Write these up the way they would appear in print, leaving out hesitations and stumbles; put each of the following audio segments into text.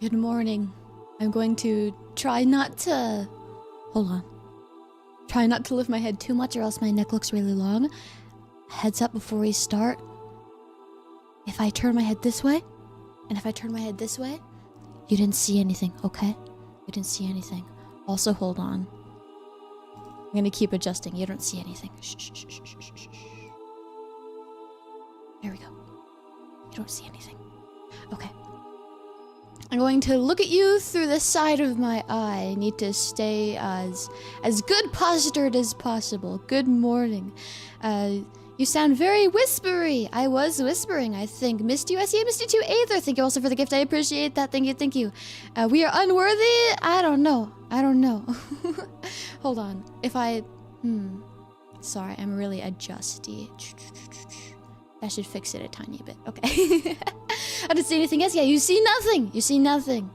Good morning. I'm going to try not to... Hold on. Try not to lift my head too much or else my neck looks really long. Heads up before we start. If I turn my head this way, and if I turn my head this way, you didn't see anything, okay? You didn't see anything. Also, hold on. I'm gonna keep adjusting. You don't see anything. Shh, shh, shh, shh, shh, shh. There we go. You don't see anything. Okay. I'm going to look at you through the side of my eye. I need to stay as good postured as possible. Good morning. You sound very whispery. I was whispering, I think. Missed you, Esila. Missed you too, Aether. Thank you also for the gift. I appreciate that. Thank you, thank you. We are unworthy? I don't know. I don't know. Hold on. If I... Sorry, I'm really adjusty. That should fix it a tiny bit. Okay. I didn't see anything else. Yeah, you see nothing. You see nothing.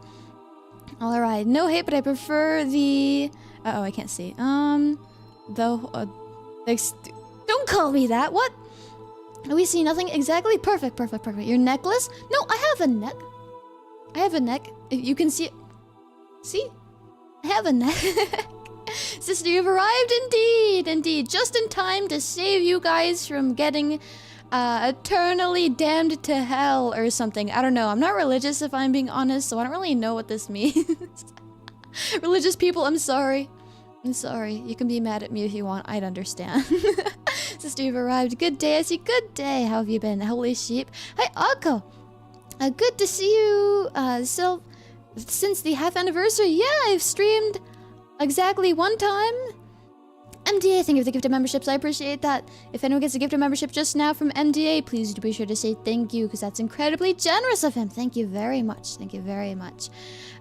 Alright. No hate, but I prefer the... Uh-oh, I can't see. Don't call me that. What? We see nothing. Exactly. Perfect, perfect, perfect. Your necklace? No, I have a neck. I have a neck. If you can see it. See? I have a neck. Sister, you've arrived indeed. Indeed. Just in time to save you guys from getting... eternally damned to hell or something. I don't know. I'm not religious if I'm being honest, so I don't really know what this means. Religious people, I'm sorry. I'm sorry. You can be mad at me if you want. I'd understand. Sister, you've arrived. Good day, I see. Good day. How have you been? Holy sheep. Hi, Akko. Good to see you. So, since the half anniversary, yeah, I've streamed exactly one time. MDA, thank you for the gift of memberships. I appreciate that. If anyone gets a gift of membership just now from MDA, please do be sure to say thank you, because that's incredibly generous of him. Thank you very much. Thank you very much.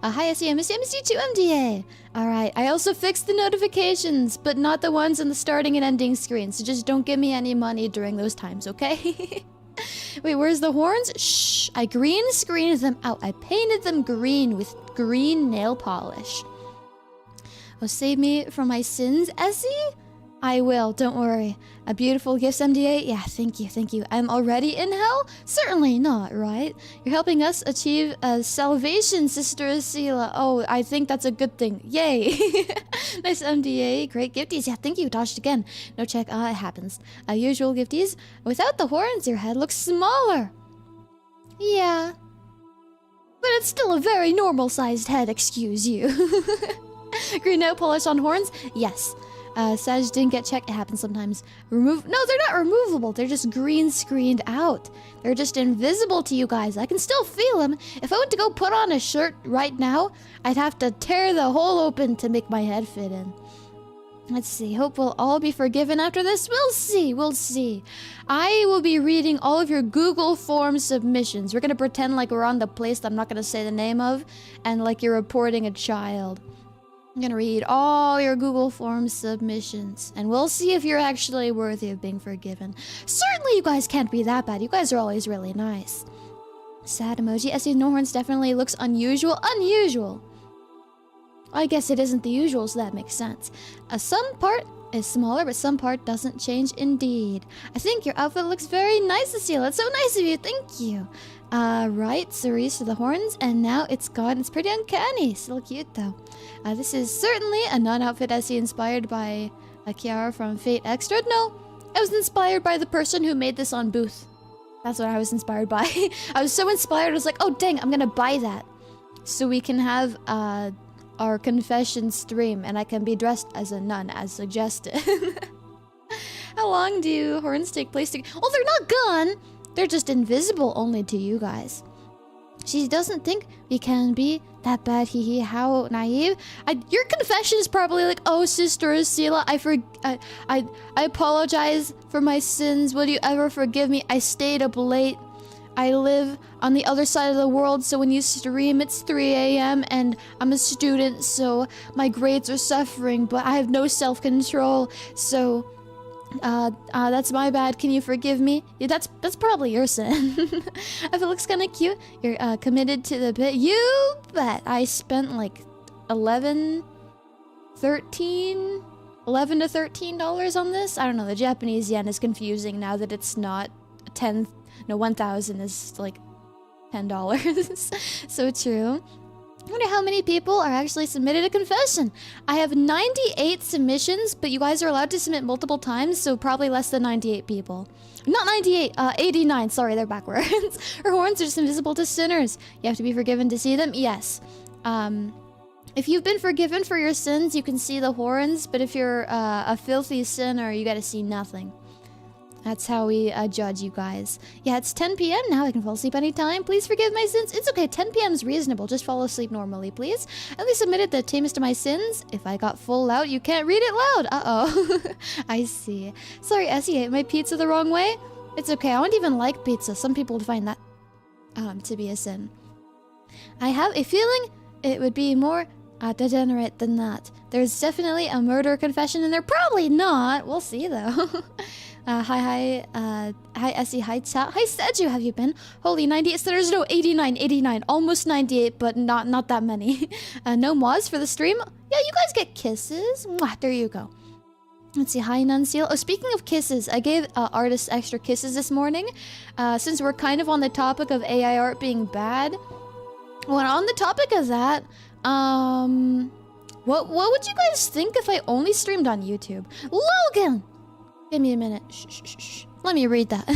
Hi, Esila. I miss you too, MDA. Alright, I also fixed the notifications, but not the ones on the starting and ending screen, so just don't give me any money during those times, okay? Wait, where's the horns? Shh, I green screened them out. I painted them green with green nail polish. Oh, save me from my sins, Essie? I will, don't worry. A beautiful gift, MDA? Yeah, thank you, thank you. I'm already in hell? Certainly not, right? You're helping us achieve salvation, Sister Esila. Oh, I think that's a good thing. Yay! Nice, MDA. Great gifties. Yeah, thank you. Dodged again. No check. It happens. Usual gifties. Without the horns, your head looks smaller. Yeah. But it's still a very normal-sized head, excuse you. Green nail polish on horns? Yes. Sag didn't get checked. It happens sometimes. No, they're not removable. They're just green screened out. They're just invisible to you guys. I can still feel them. If I went to go put on a shirt right now, I'd have to tear the hole open to make my head fit in. Let's see. Hope we'll all be forgiven after this. We'll see. We'll see. I will be reading all of your Google form submissions. We're going to pretend like we're on the place that I'm not going to say the name of, and like you're reporting a child. I'm gonna read all your Google Forms submissions, and we'll see if you're actually worthy of being forgiven. Certainly you guys can't be that bad. You guys are always really nice. Sad emoji. Essie no horns definitely looks unusual. Unusual. I guess it isn't the usual, so that makes sense. Some part is smaller, but some part doesn't change indeed. I think your outfit looks very nice, Esila. It's so nice of you. Thank you. Right, Cerise to the horns, and now it's gone. It's pretty uncanny. Still cute, though. This is certainly a non-outfit Essie inspired by Kiara from Fate Extra. No, I was inspired by the person who made this on Booth. That's what I was inspired by. I was so inspired, I was like, oh dang, I'm gonna buy that. So we can have our confession stream, and I can be dressed as a nun, as suggested. How long do horns take place to... Oh, they're not gone! They're just invisible only to you guys. She doesn't think we can be that bad. Hee hee. How naive. Your confession is probably like, oh, Sister Esila, I apologize for my sins. Will you ever forgive me? I stayed up late. I live on the other side of the world, so when you stream, it's 3 a.m. and I'm a student, so my grades are suffering, but I have no self-control, so... that's my bad. Can you forgive me? Yeah, that's probably your sin. If it looks kind of cute, you're committed to the bit. You bet. I spent like $11 to $13 on this. I don't know. The Japanese yen is confusing now that it's not 10. No, 1,000 is like $10. So true. I wonder how many people are actually submitted a confession. I have 98 submissions, but you guys are allowed to submit multiple times, so probably less than 98 people. Not 98, 89. Sorry, they're backwards. Her horns are just invisible to sinners. You have to be forgiven to see them? Yes. If you've been forgiven for your sins, you can see the horns, but if you're a filthy sinner, you gotta see nothing. That's how we judge you guys. Yeah, it's 10 p.m. now. I can fall asleep anytime. Please forgive my sins. It's okay. 10 p.m. is reasonable. Just fall asleep normally, please. At least admitted the tamest of my sins. If I got full out, you can't read it loud. Uh-oh. I see. Sorry, Essie, ate my pizza the wrong way. It's okay. I wouldn't even like pizza. Some people would find that to be a sin. I have a feeling it would be more degenerate than that. There's definitely a murder confession in there. Probably not. We'll see, though. Hi, Essie, hi, chat. Hi, Seju, have you been? Holy, 98, so there's no 89, almost 98, but not that many. No mods for the stream? Yeah, you guys get kisses. Mwah, there you go. Let's see, hi, Nunseal. Oh, speaking of kisses, I gave artists extra kisses this morning. Since we're kind of on the topic of AI art being bad. Well, on the topic of that, what would you guys think if I only streamed on YouTube? Logan! Give me a minute. Shh. Let me read that.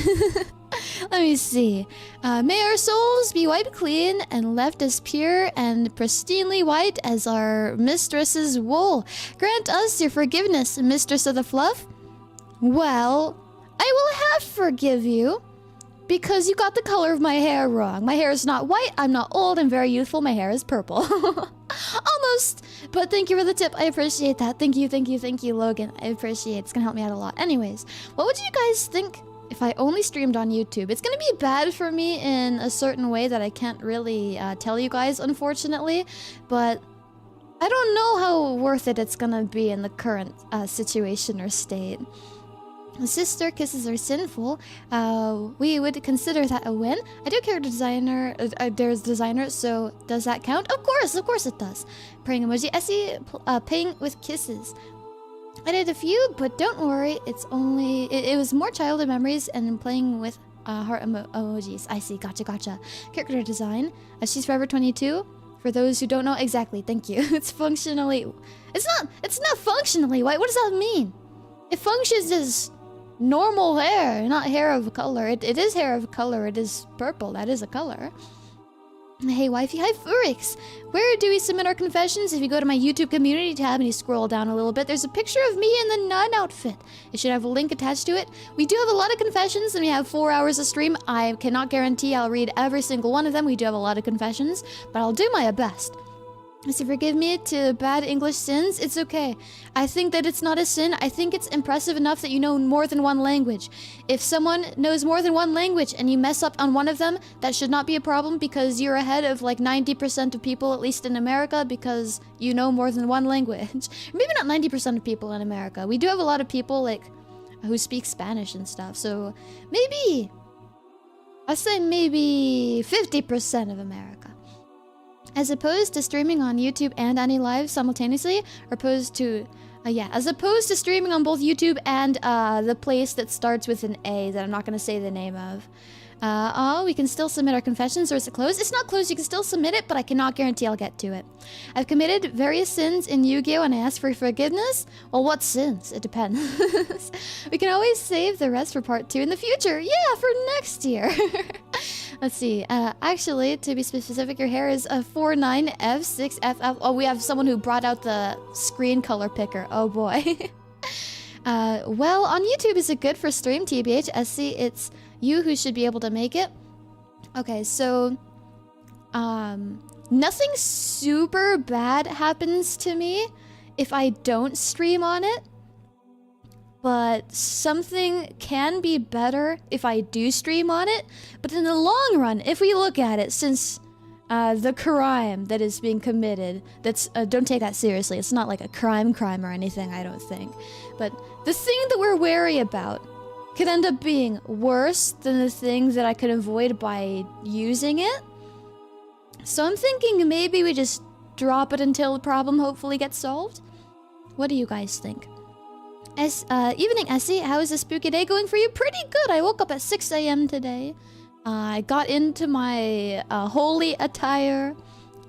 Let me see. May our souls be wiped clean and left as pure and pristinely white as our mistress's wool. Grant us your forgiveness, mistress of the fluff. Well, I will have forgive you. Because you got the color of my hair wrong. My hair is not white, I'm not old, I'm very youthful, my hair is purple. Almost! But thank you for the tip, I appreciate that. Thank you, Logan. I appreciate it, it's gonna help me out a lot. Anyways, what would you guys think if I only streamed on YouTube? It's gonna be bad for me in a certain way that I can't really tell you guys, unfortunately. But I don't know how worth it's gonna be in the current situation or state. Sister, kisses are sinful. We would consider that a win. I do character designer. There's designer, so does that count? Of course it does. Praying emoji. Essie, paying with kisses. I did a few, but don't worry. It's only it was more childhood memories and playing with heart emojis. I see. Gotcha. Character design. She's forever 22. For those who don't know, exactly. Thank you. It's functionally. It's not functionally white. What does that mean? It functions as normal hair, not hair of color. It is hair of color. It is purple. That is a color. Hey, wifey. Hi, Furix. Where do we submit our confessions? If you go to my YouTube community tab and you scroll down a little bit, there's a picture of me in the nun outfit. It should have a link attached to it. We do have a lot of confessions and we have 4 hours of stream. I cannot guarantee I'll read every single one of them. We do have a lot of confessions, but I'll do my best. So forgive me to bad English sins. It's okay. I think that it's not a sin. I think it's impressive enough that you know more than one language. If someone knows more than one language and you mess up on one of them, that should not be a problem because you're ahead of like 90% of people, at least in America, because you know more than one language. Maybe not 90% of people in America. We do have a lot of people like who speak Spanish and stuff. So maybe, I'll say maybe 50% of America. As opposed to streaming on YouTube and any live simultaneously, or opposed to, as opposed to streaming on both YouTube and the place that starts with an A that I'm not going to say the name of. We can still submit our confessions, or is it closed? It's not closed, you can still submit it, but I cannot guarantee I'll get to it. I've committed various sins in Yu-Gi-Oh! And I asked for forgiveness. Well, what sins? It depends. We can always save the rest for part 2 in the future. Yeah, for next year. Let's see. Actually, to be specific, your hair is a 49F6FF. Oh, we have someone who brought out the screen color picker. Oh boy. Well, on YouTube, is it good for stream, TBH? SC, it's you who should be able to make it. Okay, so nothing super bad happens to me if I don't stream on it. But something can be better if I do stream on it. But in the long run, if we look at it, since the crime that is being committed, that's don't take that seriously. It's not like a crime or anything, I don't think. But the thing that we're wary about could end up being worse than the thing that I could avoid by using it. So I'm thinking maybe we just drop it until the problem hopefully gets solved. What do you guys think? Evening, Essie. How is the spooky day going for you? Pretty good. I woke up at 6 a.m. today. I got into my holy attire.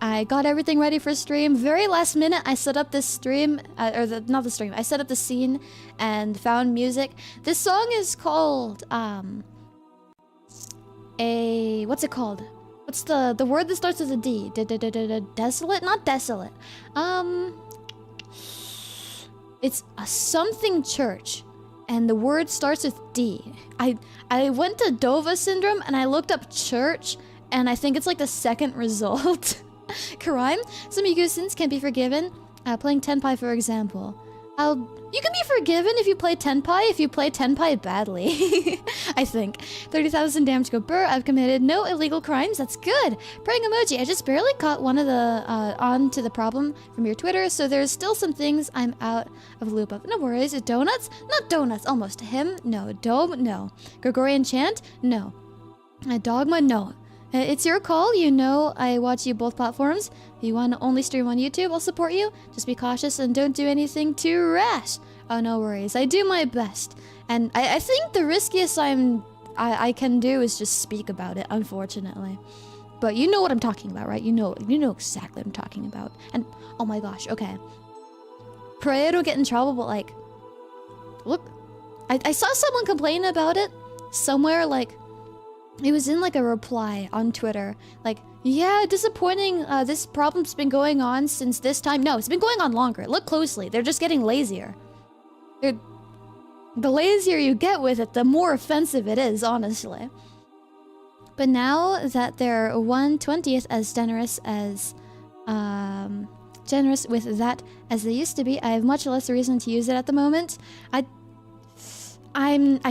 I got everything ready for stream. Very last minute, I set up this stream, not the stream. I set up the scene and found music. This song is called what's it called? What's the word that starts with a D? Desolate? Not desolate. It's a something church, and the word starts with D. I went to Dova syndrome and I looked up church, and I think it's like the second result. Crime. Some Yugoslavs can be forgiven. Playing Tenpai, for example. You can be forgiven if you play Tenpai, if you play Tenpai badly. I think. 30,000 damage go burr. I've committed no illegal crimes. That's good. Praying emoji. I just barely caught one of the on to the problem from your Twitter, so there's still some things I'm out of the loop of. No worries. Donuts? Not donuts. Almost. Hymn? No. Dome? No. Gregorian chant? No. Dogma? No. It's your call. You know I watch you both platforms. If you want to only stream on YouTube, I'll support you. Just be cautious and don't do anything too rash. Oh, no worries. I do my best. And I think the riskiest I can do is just speak about it, unfortunately. But you know what I'm talking about, right? You know exactly what I'm talking about. And, oh my gosh, okay. Pray I don't get in trouble, but like... Look, I saw someone complain about it somewhere, like... It was in like a reply on Twitter. Like, yeah, disappointing, this problem's been going on since this time. No, it's been going on longer. Look closely. They're just getting lazier. The lazier you get with it, the more offensive it is, honestly. But now that they're 1/20th as generous with that as they used to be, I have much less reason to use it at the moment. I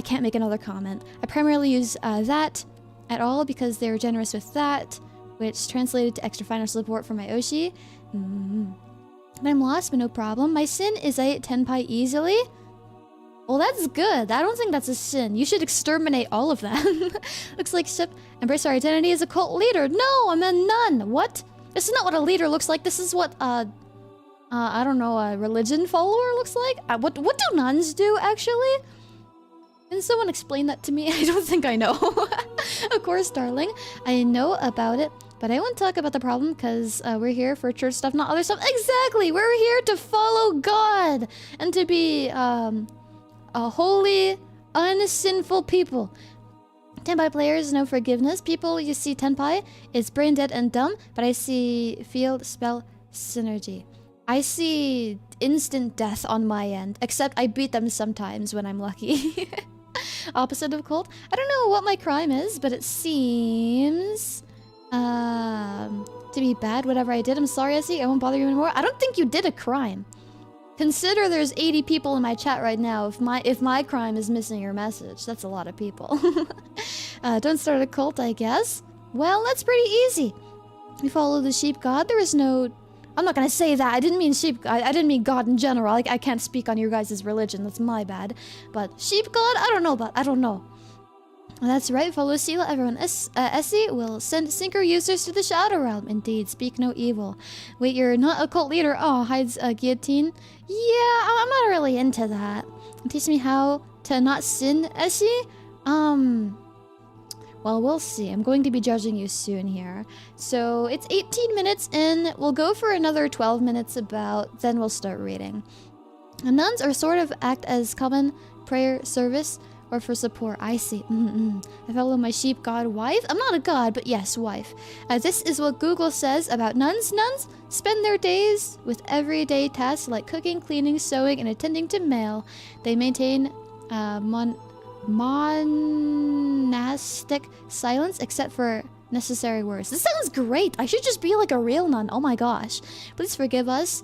can't make another comment. I primarily use that at all because they're generous with that, which translated to extra financial support for my Oshi. But I'm lost, but no problem. My sin is I ate Tenpai easily. Well, that's good. I don't think that's a sin. You should exterminate all of them. Looks like Shep embrace our identity as a cult leader. No, I'm a nun. What? This is not what a leader looks like. This is what I don't know, a religion follower looks like. What do nuns do actually? Can someone explain that to me? I don't think I know. Of course, darling. I know about it, but I won't talk about the problem because we're here for church stuff, not other stuff. Exactly! We're here to follow God and to be a holy, unsinful people. Tenpai players, no forgiveness. People you see Tenpai, it's brain dead and dumb, but I see field spell synergy. I see instant death on my end, except I beat them sometimes when I'm lucky. Opposite of cult. I don't know what my crime is, but it seems to be bad. Whatever I did, I'm sorry, Essie. I won't bother you anymore. I don't think you did a crime. Consider there's 80 people in my chat right now. If my crime is missing your message, that's a lot of people. Don't start a cult, I guess. Well, that's pretty easy. We follow the sheep god. There is no... I'm not gonna say that. I didn't mean sheep. I didn't mean God in general. I can't speak on your guys' religion. That's my bad. But sheep god? I don't know about. I don't know. That's right. Follow Esila. Everyone. Essie will send sinker users to the Shadow Realm. Indeed. Speak no evil. Wait, you're not a cult leader. Oh, hides a guillotine. Yeah, I'm not really into that. Teach me how to not sin, Essie. Well, we'll see. I'm going to be judging you soon here. So, it's 18 minutes in. We'll go for another 12 minutes about, then we'll start reading. Nuns are sort of act as common prayer service or for support. I see. I follow my sheep god wife. I'm not a god, but yes, wife. This is what Google says about nuns. Nuns spend their days with everyday tasks like cooking, cleaning, sewing, and attending to mail. They maintain monastic silence except for necessary words. This sounds great. I should just be like a real nun. Oh my gosh. Please forgive us.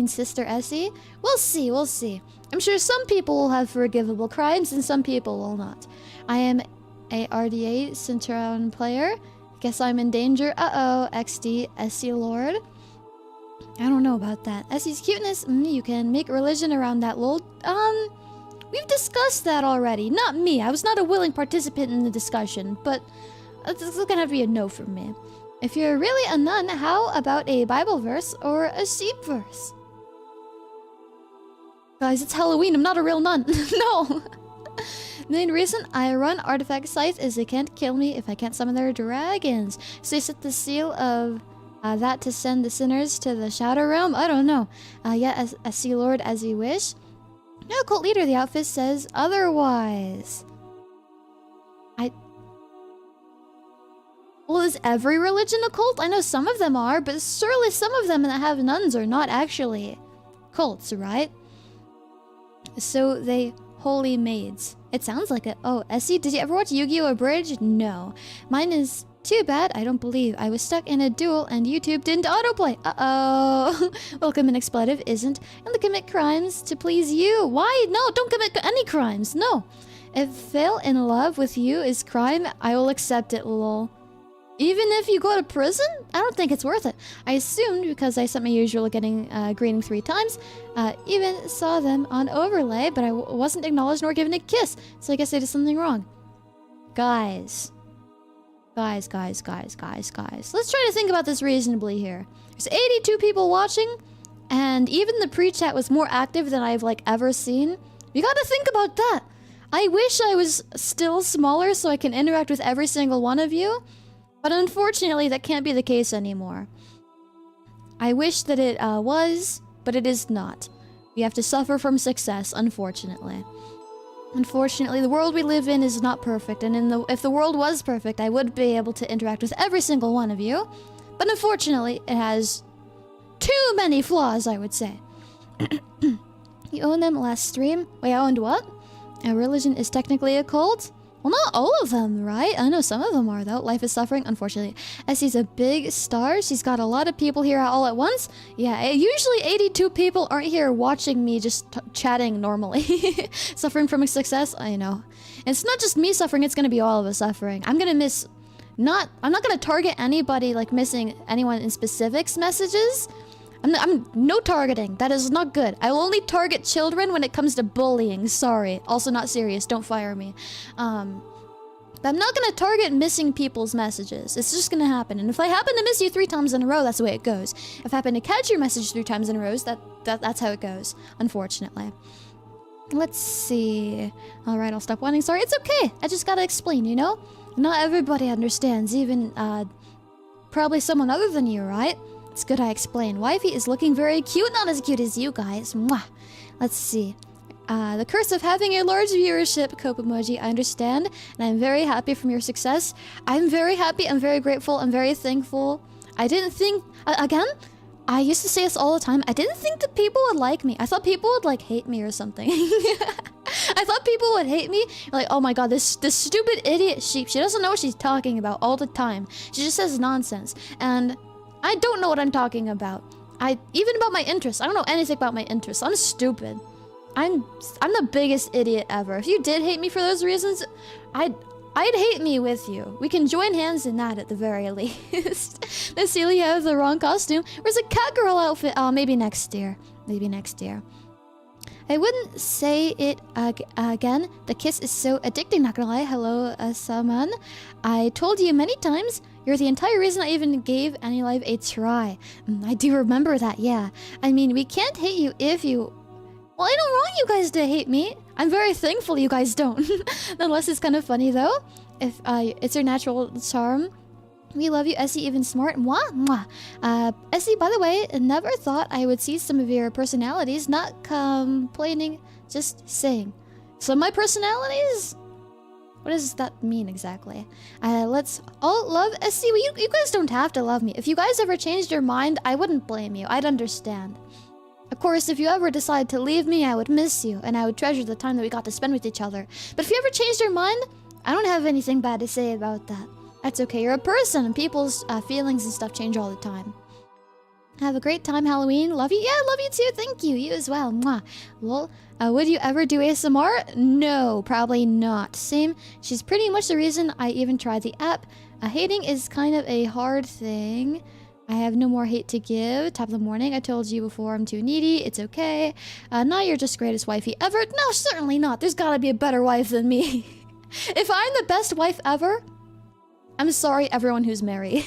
Sister Essie. We'll see, we'll see. I'm sure some people will have forgivable crimes and some people will not. I am a RDA Centurion player. Guess I'm in danger. Uh-oh. XD Essie Lord. I don't know about that. Essie's cuteness. You can make religion around that lol. We've discussed that already. Not me. I was not a willing participant in the discussion, but it's gonna have to be a no from me. If you're really a nun, how about a Bible verse or a sheep verse? Guys, it's Halloween. I'm not a real nun. No. The main reason I run artifact sites is they can't kill me if I can't summon their dragons. So they set the seal of That to send the sinners to the Shadow Realm? I don't know. Yeah, a Sea Lord as you wish. No, cult leader, the outfit says otherwise. Well, is every religion a cult? I know some of them are, but surely some of them that have nuns are not actually cults, right? So they holy maids. It sounds like it. Oh, Essie, did you ever watch Yu-Gi-Oh! Abridged? No. Mine is too bad. I don't believe. I was stuck in a duel and YouTube didn't autoplay. Uh-oh. Well, commit expletive isn't. And to commit crimes to please you. Why? No, don't commit any crimes. No. If fail in love with you is crime, I will accept it, lol. Even if you go to prison? I don't think it's worth it. I assumed because I sent my usual getting greeting 3 times. Even saw them on overlay, but I wasn't acknowledged nor given a kiss. So I guess I did something wrong. Guys. Guys. Let's try to think about this reasonably here. There's 82 people watching, and even the pre-chat was more active than I've ever seen. You gotta think about that. I wish I was still smaller so I can interact with every single one of you. But unfortunately, that can't be the case anymore. I wish that it was, but it is not. We have to suffer from success, unfortunately. Unfortunately, the world we live in is not perfect, and if the world was perfect, I would be able to interact with every single one of you. But unfortunately, it has too many flaws, I would say. You owned them last stream? Wait, I owned what? A religion is technically a cult? Well, not all of them, right? I know some of them are, though. Life is suffering, unfortunately. Essie's a big star. She's got a lot of people here all at once. Yeah, usually 82 people aren't here watching me just chatting normally. Suffering from a success? I know. And it's not just me suffering, it's gonna be all of us suffering. I'm gonna miss... I'm not gonna target anybody, missing anyone in specifics messages. I'm no targeting. That is not good. I will only target children when it comes to bullying. Sorry. Also not serious. Don't fire me. But I'm not gonna target missing people's messages. It's just gonna happen. And if I happen to miss you 3 times in a row, that's the way it goes. If I happen to catch your message 3 times in a row, that's how it goes. Unfortunately. Let's see. Alright, I'll stop whining. Sorry, it's okay. I just gotta explain, you know? Not everybody understands. Even, probably someone other than you, right? It's good I explain. Wifey is looking very cute, not as cute as you guys. Mwah. Let's see. The curse of having a large viewership, Cope emoji, I understand. And I'm very happy from your success. I'm very happy, I'm very grateful, I'm very thankful. I didn't think... again? I used to say this all the time. I didn't think that people would like me. I thought people would, hate me or something. I thought people would hate me. Oh my god, this stupid idiot sheep. She doesn't know what she's talking about all the time. She just says nonsense. And... I don't know what I'm talking about. Even about my interests. I don't know anything about my interests. I'm stupid. I'm the biggest idiot ever. If you did hate me for those reasons, I'd hate me with you. We can join hands in that at the very least. Does Celia have the wrong costume? Where's a cat girl outfit? Oh, maybe next year. Maybe next year. I wouldn't say it again. The kiss is so addicting, not gonna lie. Hello, Saman. I told you many times, you're the entire reason I even gave Anilive a try. I do remember that, yeah. I mean, we can't hate you if you... Well, I don't want you guys to hate me. I'm very thankful you guys don't. Nonetheless, it's kind of funny, though. If it's your natural charm. We love you, Essie, even smart. Mwah, mwah. Essie, by the way, never thought I would see some of your personalities. Not complaining, just saying. Some of my personalities? What does that mean exactly? Let's all love Essie. Well, you guys don't have to love me. If you guys ever changed your mind, I wouldn't blame you. I'd understand. Of course, if you ever decide to leave me, I would miss you, and I would treasure the time that we got to spend with each other. But if you ever changed your mind, I don't have anything bad to say about that. That's okay, you're a person, and people's feelings and stuff change all the time. Have a great time, Halloween. Love you. Yeah, love you too. Thank you. You as well. Mwah. Well, would you ever do ASMR? No, probably not. Same. She's pretty much the reason I even tried the app. Hating is kind of a hard thing. I have no more hate to give. Top of the morning. I told you before I'm too needy. It's okay. Now you're just greatest wifey ever. No, certainly not. There's gotta be a better wife than me. If I'm the best wife ever, I'm sorry everyone who's married.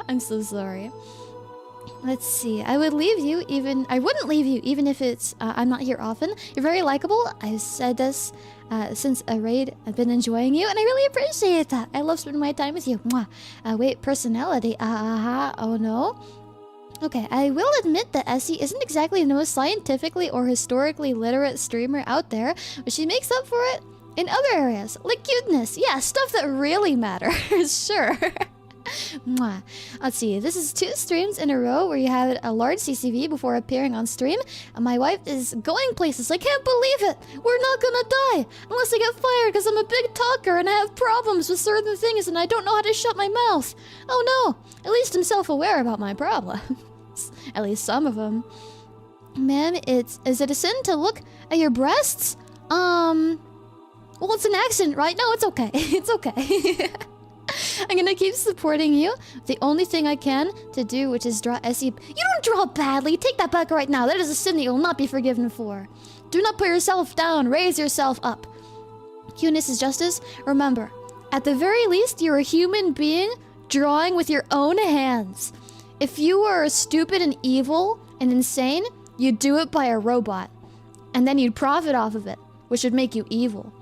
I'm so sorry. Let's see. I wouldn't leave you even if it's I'm not here often. You're very likable. I've said this since a raid. I've been enjoying you, and I really appreciate that. I love spending my time with you. Mwah. Wait, personality. Oh no. Okay, I will admit that Essie isn't exactly the most scientifically or historically literate streamer out there, but she makes up for it in other areas, like cuteness. Yeah, stuff that really matters. Sure. Mwah. Let's see, this is 2 streams in a row where you had a large CCV before appearing on stream. My wife is going places. I can't believe it. We're not gonna die unless I get fired because I'm a big talker and I have problems with certain things and I don't know how to shut my mouth. Oh no, at least I'm self-aware about my problems. At least some of them. Ma'am, is it a sin to look at your breasts? Well, it's an accident, right? No, it's okay. It's okay. I'm gonna keep supporting you. The only thing I can to do, which is draw Essie. You don't draw badly. Take that back right now. That is a sin that you will not be forgiven for. Do not put yourself down. Raise yourself up. Cuteness is justice. Remember, at the very least, you're a human being drawing with your own hands. If you were stupid and evil and insane, you'd do it by a robot. And then you'd profit off of it, which would make you evil.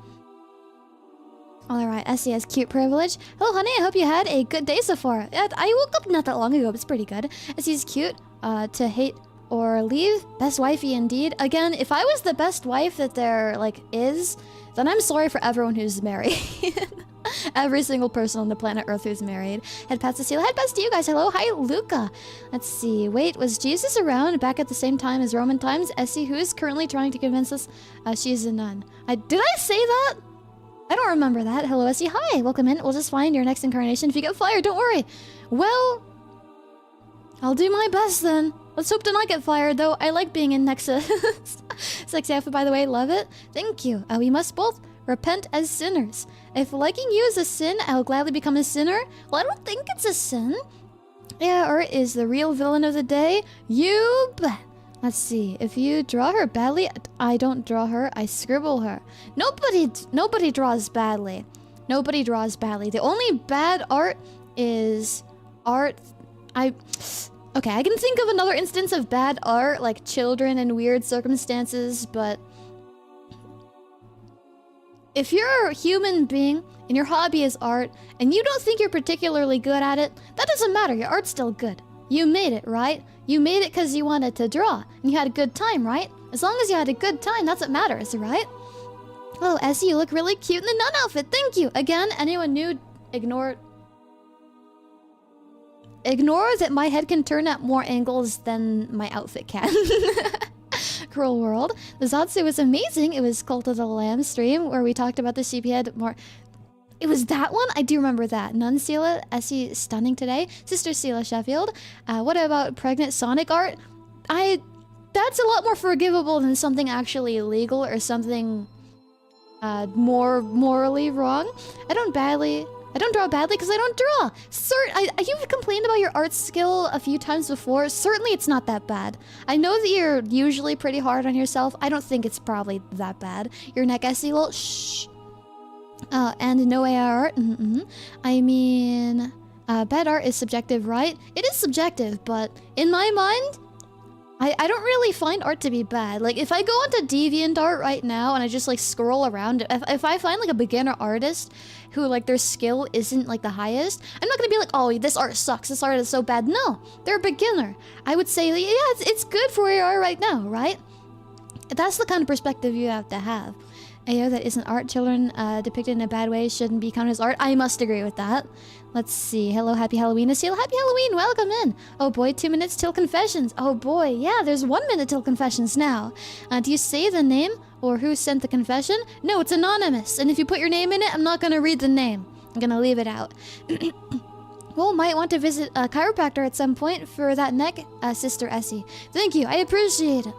Alright, Essie has cute privilege. Hello, honey. I hope you had a good day so far. I woke up not that long ago, but it's pretty good. Essie's cute. To hate or leave. Best wifey indeed. Again, if I was the best wife that there, is, then I'm sorry for everyone who's married. Every single person on the planet Earth who's married. Head past Esila. Head past to you guys. Hello. Hi, Luca. Let's see. Wait, was Jesus around back at the same time as Roman times? Essie, who is currently trying to convince us she's a nun. Did I say that? I don't remember that. Hello, Essie. Hi, welcome in. We'll just find your next incarnation. If you get fired, don't worry. Well, I'll do my best then. Let's hope to not get fired, though. I like being in Nexus. Sexy outfit, by the way. Love it. Thank you. We must both repent as sinners. If liking you is a sin, I'll gladly become a sinner. Well, I don't think it's a sin. Yeah, Art is the real villain of the day. You bet. Let's see. If you draw her badly, I don't draw her. I scribble her. Nobody draws badly. Nobody draws badly. The only bad art is art. Okay, I can think of another instance of bad art, like children in weird circumstances, but if you're a human being and your hobby is art and you don't think you're particularly good at it, that doesn't matter. Your art's still good. You made it, right? You made it because you wanted to draw, and you had a good time, right? As long as you had a good time, that's what matters, right? Oh, Essie, you look really cute in the nun outfit. Thank you. Again, anyone new, ignore that my head can turn at more angles than my outfit can. Cruel world. The Zatsu was amazing. It was Cult of the Lamb stream where we talked about the Sheepyhead more. It was that one? I do remember that. Nun Sela, Essie stunning today. Sister Sela Shephield. What about pregnant Sonic art? That's a lot more forgivable than something actually illegal or something more morally wrong. I don't draw badly because I don't draw. You've complained about your art skill a few times before. Certainly it's not that bad. I know that you're usually pretty hard on yourself. I don't think it's probably that bad. Your neck, Esila. Shh. And no AR art. I mean, bad art is subjective, right? It is subjective, but in my mind, I don't really find art to be bad. Like, if I go onto DeviantArt right now and I just, scroll around, if I find, a beginner artist who, their skill isn't, the highest, I'm not gonna be like, oh, this art sucks, this art is so bad. No, they're a beginner. I would say, yeah, it's good for where you are right now, right? That's the kind of perspective you have to have. AO that isn't art. Children depicted in a bad way shouldn't be counted as art. I must agree with that. Let's see. Hello, happy Halloween, Esila. Happy Halloween, welcome in. Oh boy, 2 minutes till confessions. Oh boy, yeah, there's 1 minute till confessions now. Do you say the name or who sent the confession? No, it's anonymous. And if you put your name in it, I'm not gonna read the name. I'm gonna leave it out. Well, might want to visit a chiropractor at some point for that neck, Sister Essie. Thank you, I appreciate it.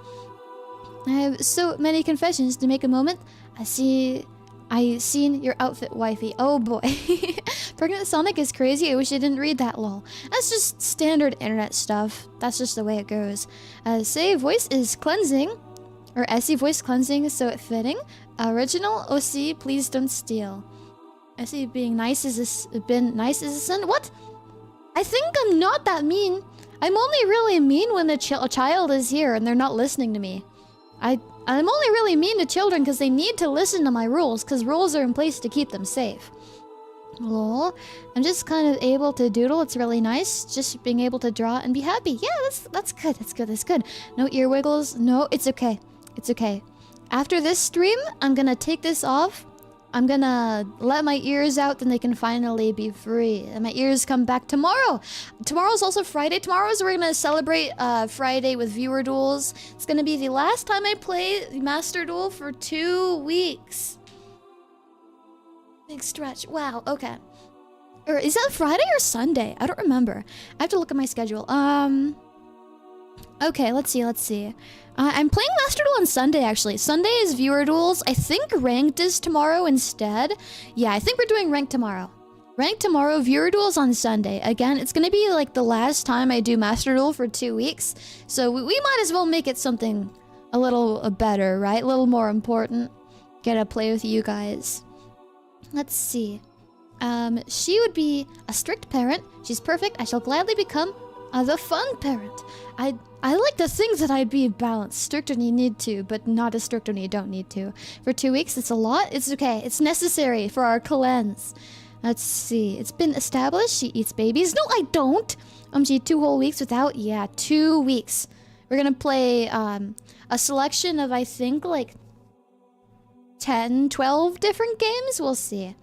I have so many confessions to make a moment. I seen your outfit, wifey. Oh boy. Pregnant Sonic is crazy. I wish I didn't read that, lol. That's just standard internet stuff. That's just the way it goes. Say voice is cleansing. Or Essie voice cleansing, so it fitting. Original OC, please don't steal. Essie being nice is a sin. What? I think I'm not that mean. I'm only really mean when a child is here and they're not listening to me. I'm only really mean to children because they need to listen to my rules, because rules are in place to keep them safe. Lol. I'm just kind of able to doodle. It's really nice. Just being able to draw and be happy. Yeah, that's good. That's good. No ear wiggles. No, it's okay. It's okay. After this stream, I'm gonna take this off. I'm gonna let my ears out, then they can finally be free. And my ears come back tomorrow. Tomorrow's also Friday. Tomorrow's we're gonna celebrate Friday with viewer duels. It's gonna be the last time I play Master Duel for 2 weeks. Big stretch. Wow, okay. Or is that Friday or Sunday? I don't remember. I have to look at my schedule. Okay, let's see. I'm playing Master Duel on Sunday, actually. Sunday is viewer duels. I think ranked is tomorrow instead. Yeah, I think we're doing ranked tomorrow. Ranked tomorrow, viewer duels on Sunday. Again, it's gonna be like the last time I do Master Duel for 2 weeks. So we might as well make it something a little better, right? A little more important. Get to play with you guys. Let's see. She would be a strict parent. She's perfect. I shall gladly become the fun parent. I like to think that I'd be balanced. Strict when you need to, but not as strict when you don't need to. For 2 weeks, it's a lot. It's okay. It's necessary for our cleanse. Let's see. It's been established. She eats babies. No, I don't. She 2 whole weeks without. Yeah, 2 weeks. We're gonna play a selection of, I think, like 10, 12 different games. We'll see.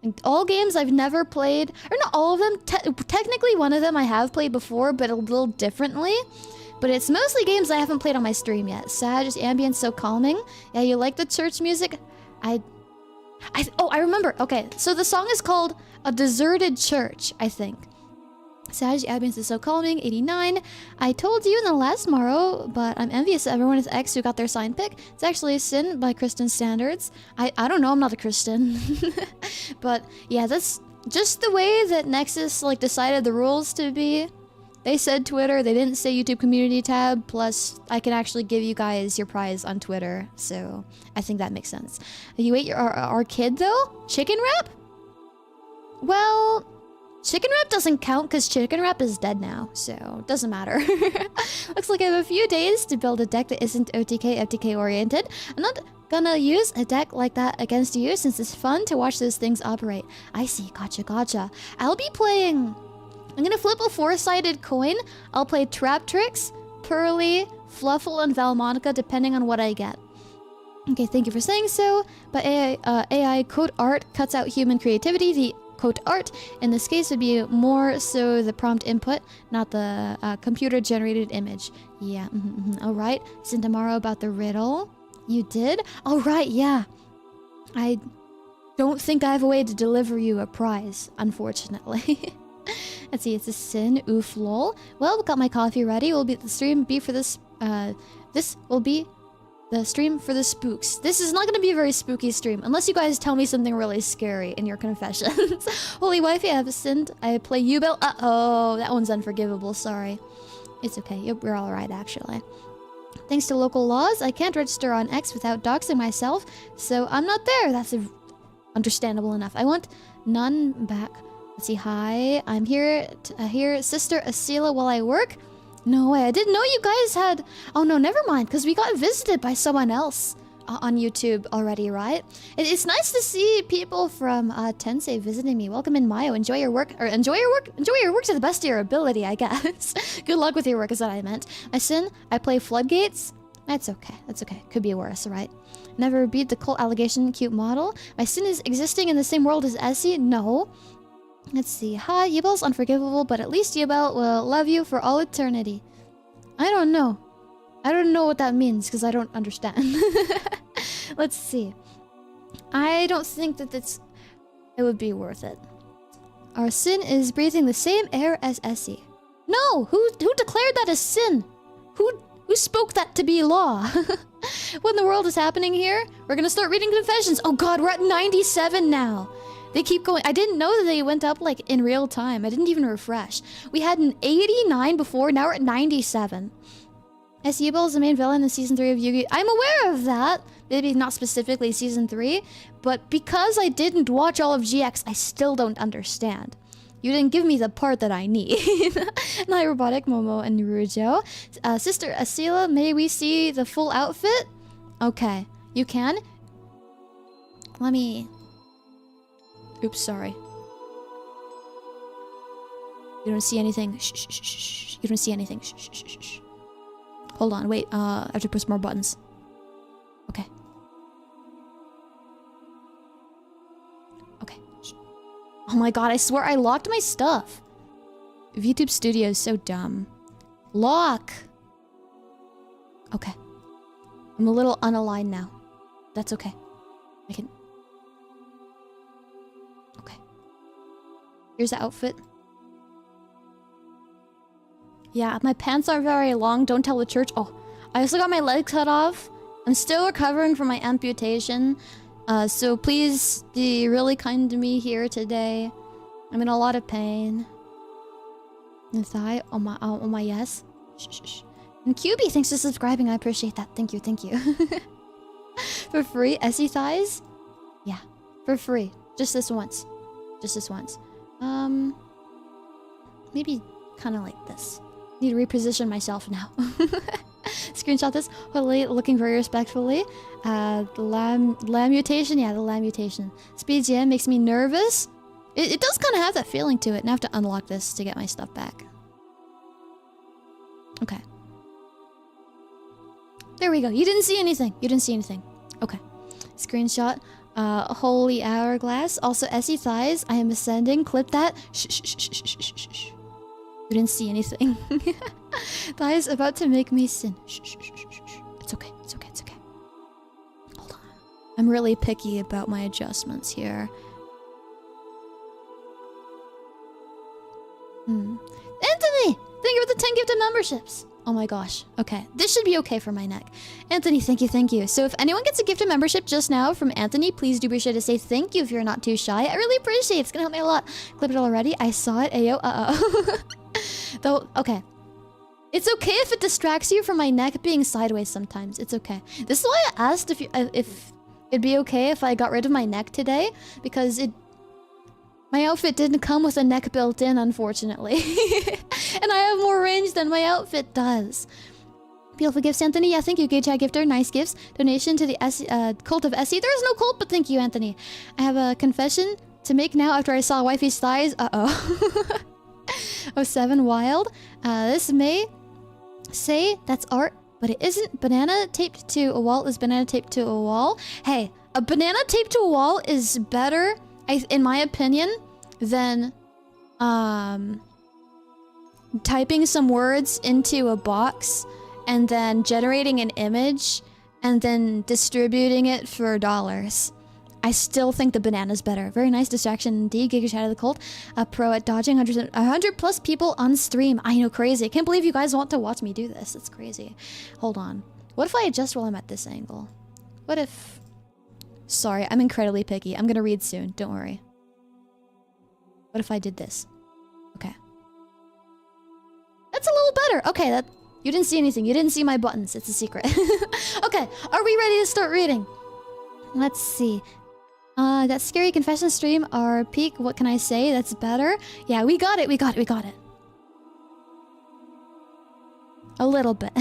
And all games I've never played, or not all of them. Technically, one of them I have played before, but a little differently. But it's mostly games I haven't played on my stream yet. Sad, just ambience so calming. Yeah, you like the church music? Oh, I remember. Okay, so the song is called A Deserted Church, I think. Sag, ambience is so calming. 89. I told you in the last Morrow, but I'm envious of everyone with X who got their sign pick. It's actually a sin by Christian standards. I don't know, I'm not a Christian. But yeah, that's just the way that Nexus like decided the rules to be. They said Twitter, they didn't say YouTube community tab, plus I can actually give you guys your prize on Twitter, so I think that makes sense. You ate our kid though? Chicken wrap? Well, chicken wrap doesn't count because chicken wrap is dead now, so it doesn't matter. Looks like I have a few days to build a deck that isn't FTK oriented. I'm not gonna use a deck like that against you since it's fun to watch those things operate. I see, gotcha. I'll be playing... I'm gonna flip a 4-sided coin. I'll play Trap Tricks, Pearly, Fluffle, and Valmonica depending on what I get. Okay, thank you for saying so. But AI quote art cuts out human creativity. The quote art in this case would be more so the prompt input, not the computer-generated image. Yeah, all right. Isn't tomorrow about the riddle? You did? All right, yeah. I don't think I have a way to deliver you a prize, unfortunately. Let's see, it's a sin. Oof, lol. Well, got my coffee ready. Will be the stream be for this. This will be the stream for the spooks. This is not going to be a very spooky stream unless you guys tell me something really scary in your confessions. Holy wifey, I have sinned. I play U-Bell. Uh-oh, that one's unforgivable. Sorry. It's okay. We're all right, actually. Thanks to local laws, I can't register on X without doxing myself, so I'm not there. That's understandable enough. I want none back. Let's see, hi. I'm here to hear Sister Esila while I work. No way, I didn't know you guys had... Oh no, never mind, because we got visited by someone else on YouTube already, right? It's nice to see people from Tensei visiting me. Welcome in, Mayo. Enjoy your work. Or enjoy your work to the best of your ability, I guess. Good luck with your work is what I meant. My sin, I play Floodgates. That's okay. Could be worse, right? Never beat the cult allegation cute model. My sin is existing in the same world as Essie. No. Let's see. Hi, Yubel's unforgivable, but at least Yubel will love you for all eternity. I don't know. I don't know what that means because I don't understand. Let's see. I don't think that it would be worth it. Our sin is breathing the same air as Essie. No! Who declared that a sin? Who spoke that to be law? What in the world is happening here? We're gonna start reading confessions. Oh god, we're at 97 now. They keep going. I didn't know that they went up like in real time. I didn't even refresh. We had an 89 before, now we're at 97. Esila is the main villain in season 3 of Yu-Gi-Oh! I'm aware of that. Maybe not specifically season 3, but because I didn't watch all of GX, I still don't understand. You didn't give me the part that I need. Night Robotic, Momo, and Rujo. Sister Esila, may we see the full outfit? Okay, you can. Let me... Oops, sorry. You don't see anything. Shh, shh, shh, shh. You don't see anything. Shh, shh, shh, shh. Hold on, wait. I have to press more buttons. Okay. Okay. Shh. Oh my god, I swear I locked my stuff. VTube Studio is so dumb. Lock! Okay. I'm a little unaligned now. That's okay. I can... Okay. Here's the outfit. Yeah, my pants aren't very long. Don't tell the church. Oh, I also got my legs cut off. I'm still recovering from my amputation. So please be really kind to me here today. I'm in a lot of pain. And thigh. Oh my yes. Shh, shh, shh. And QB, thanks for subscribing. I appreciate that. Thank you, thank you. For free, Essie thighs? Yeah, for free. Just this once. Just this once. Maybe kind of like this. Need to reposition myself now. Screenshot this. Holy, looking very respectfully. The lamb mutation? Yeah, the lamb mutation. Speed jam makes me nervous. It does kind of have that feeling to it. And I have to unlock this to get my stuff back. Okay. There we go. You didn't see anything. You didn't see anything. Okay. Screenshot. Holy hourglass. Also, Essie thighs. I am ascending. Clip that. Shh, shh, shh, shh, shh, shh, shh. You didn't see anything. Thighs about to make me sin. Shh, shh, shh, shh, shh. It's okay. It's okay. It's okay. Hold on. I'm really picky about my adjustments here. Anthony! Thank you for the 10 gifted memberships. Oh my gosh. Okay. This should be okay for my neck. Anthony, thank you, thank you. So if anyone gets a gifted membership just now from Anthony, please do be sure to say thank you if you're not too shy. I really appreciate it. It's gonna help me a lot. Clip it already. I saw it. Ayo. Uh-oh. Though, okay. It's okay if it distracts you from my neck being sideways sometimes. It's okay. This is why I asked if it'd be okay if I got rid of my neck today. Because my outfit didn't come with a neck built in, unfortunately. And I have more range than my outfit does. Beautiful gifts, Anthony. Yeah, thank you, Gay Chat Gifter. Nice gifts. Donation to the cult of Essie. There is no cult, but thank you, Anthony. I have a confession to make now after I saw wifey's thighs. Uh-oh. 07 Wild. This may say that's art, but it isn't. Banana taped to a wall is banana taped to a wall. Hey, a banana taped to a wall is better, in my opinion, than typing some words into a box and then generating an image and then distributing it for dollars. I still think the banana's better. Very nice distraction indeed. Giga Chat of the Cult. A pro at dodging 100 plus people on stream. I know, crazy. I can't believe you guys want to watch me do this. It's crazy. Hold on. What if I adjust while I'm at this angle? What if... Sorry, I'm incredibly picky. I'm gonna read soon. Don't worry. What if I did this? Okay. That's a little better. Okay, that... You didn't see anything. You didn't see my buttons. It's a secret. Okay, are we ready to start reading? Let's see. That scary confession stream, our peak, what can I say? That's better. Yeah, we got it, we got it, we got it. A little bit.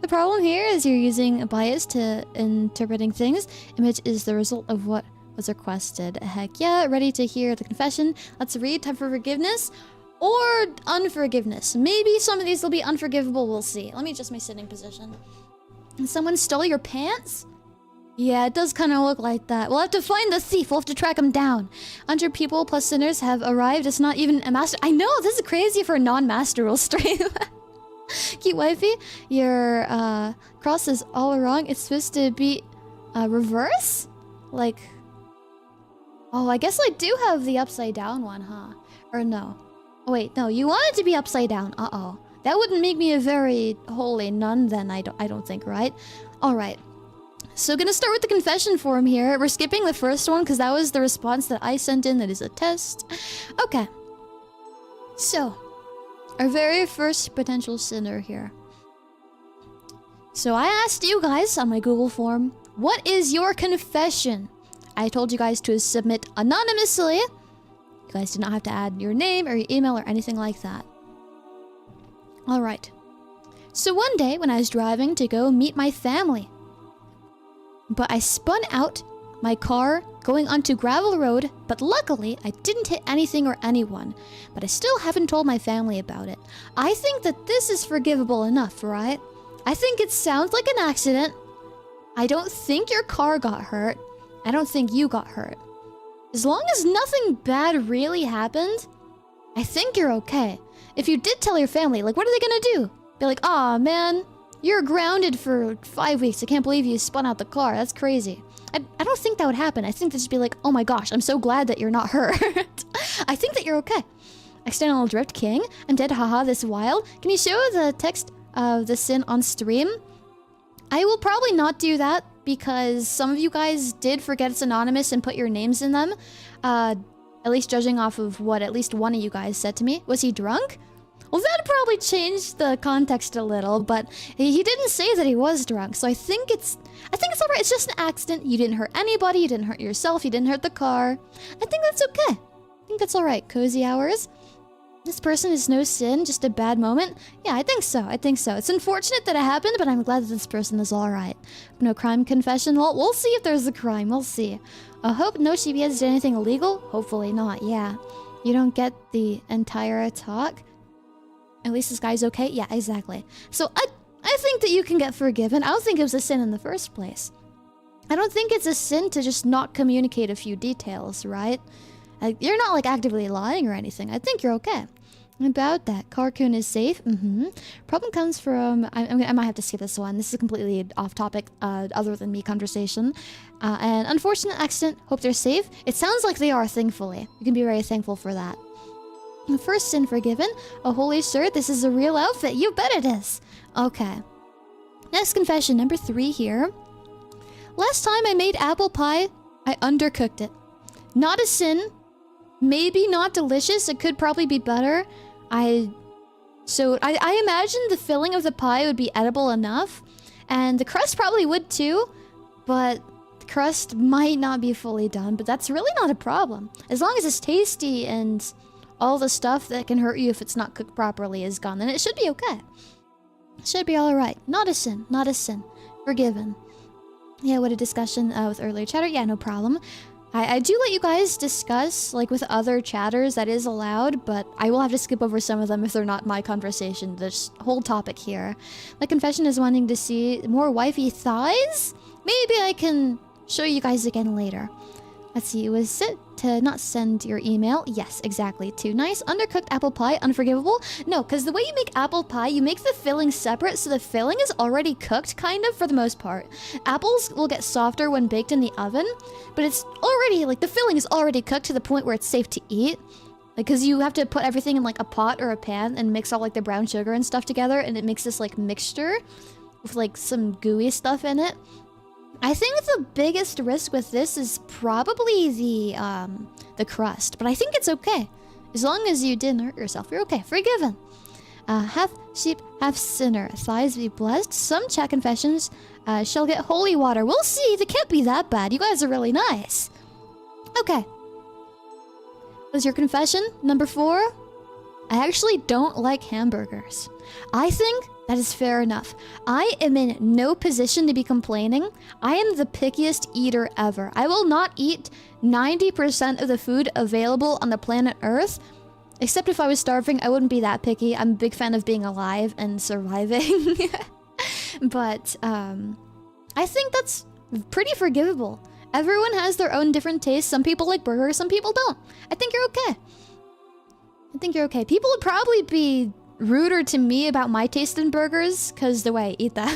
The problem here is you're using a bias to interpreting things. Image is the result of what was requested. Heck yeah, ready to hear the confession. Let's read. Time for forgiveness or unforgiveness. Maybe some of these will be unforgivable, we'll see. Let me adjust my sitting position. Someone stole your pants? Yeah, it does kind of look like that. We'll have to find the thief. We'll have to track him down. 100 people plus sinners have arrived. It's not even a master. I know, this is crazy for a non-master rule stream. Cute wifey, your cross is all wrong. It's supposed to be reverse? Like... Oh, I guess I do have the upside down one, huh? Or no. Oh, wait, no, you want it to be upside down. Uh-oh. That wouldn't make me a very holy nun then, I don't think, right? Alright. So gonna start with the confession form here. We're skipping the first one because that was the response that I sent in that is a test. Okay. So, our very first potential sinner here. So I asked you guys on my Google form, what is your confession? I told you guys to submit anonymously. You guys do not have to add your name or your email or anything like that. Alright. So one day when I was driving to go meet my family, but I spun out my car going onto gravel road, but luckily I didn't hit anything or anyone, but I still haven't told my family about it. I think that this is forgivable enough, right? I think it sounds like an accident. I don't think your car got hurt. I don't think you got hurt. As long as nothing bad really happened, I think you're okay. If you did tell your family, like, what are they gonna do? Be like, aw, man, you're grounded for 5 weeks. I can't believe you spun out the car. That's crazy. I don't think that would happen. I think they'd just be like, oh my gosh, I'm so glad that you're not hurt. I think that you're okay. External Drift King. I'm dead, haha, this wild. Can you show the text of the sin on stream? I will probably not do that because some of you guys did forget it's anonymous and put your names in them. At least judging off of what at least one of you guys said to me. Was he drunk? Well, that probably changed the context a little, but he didn't say that he was drunk, so I think it's alright. It's just an accident. You didn't hurt anybody. You didn't hurt yourself. You didn't hurt the car. I think that's okay. I think that's alright. Cozy hours. This person is no sin, just a bad moment. Yeah, I think so. I think so. It's unfortunate that it happened, but I'm glad that this person is alright. No crime confession. Well, we'll see if there's a crime. We'll see. I hope no Sheepyheads did anything illegal. Hopefully not. Yeah. You don't get the entire talk. At least this guy's okay? Yeah, exactly. So I think that you can get forgiven. I don't think it was a sin in the first place. I don't think it's a sin to just not communicate a few details, right? You're not like actively lying or anything. I think you're okay. About that, Carcoon is safe. Problem comes from... I might have to skip this one. This is a completely off-topic, other than me conversation. An unfortunate accident. Hope they're safe. It sounds like they are, thankfully. You can be very thankful for that. First sin forgiven. Oh, holy shirt, this is a real outfit. You bet it is. Okay. Next confession, number 3 here. Last time I made apple pie, I undercooked it. Not a sin. Maybe not delicious. It could probably be better. I imagine the filling of the pie would be edible enough. And the crust probably would too. But the crust might not be fully done. But that's really not a problem. As long as it's tasty and... all the stuff that can hurt you if it's not cooked properly is gone, then it should be okay. It should be alright. Not a sin. Not a sin. Forgiven. Yeah, what a discussion with earlier chatter. Yeah, no problem. I do let you guys discuss, like, with other chatters. That is allowed, but I will have to skip over some of them if they're not my conversation. This whole topic here. My confession is wanting to see more wifey thighs? Maybe I can show you guys again later. Let's see, was it to not send your email? Yes, exactly. Too nice. Undercooked apple pie, unforgivable? No, because the way you make apple pie, you make the filling separate, so the filling is already cooked, kind of, for the most part. Apples will get softer when baked in the oven, but it's already, like, the filling is already cooked to the point where it's safe to eat. Like, because you have to put everything in, like, a pot or a pan and mix all, like, the brown sugar and stuff together, and it makes this, like, mixture with, like, some gooey stuff in it. I think the biggest risk with this is probably the crust, but I think it's okay. As long as you didn't hurt yourself, you're okay. Forgiven. Half sheep, half sinner. Thighs be blessed. Some chat confessions shall get holy water. We'll see. They can't be that bad. You guys are really nice. Okay. Was your confession number 4? I actually don't like hamburgers. I think that is fair enough. I am in no position to be complaining. I am the pickiest eater ever. I will not eat 90% of the food available on the planet Earth. Except if I was starving, I wouldn't be that picky. I'm a big fan of being alive and surviving. But I think that's pretty forgivable. Everyone has their own different tastes. Some people like burgers, some people don't. I think you're okay. I think you're okay. People would probably be ruder to me about my taste in burgers because the way I eat them.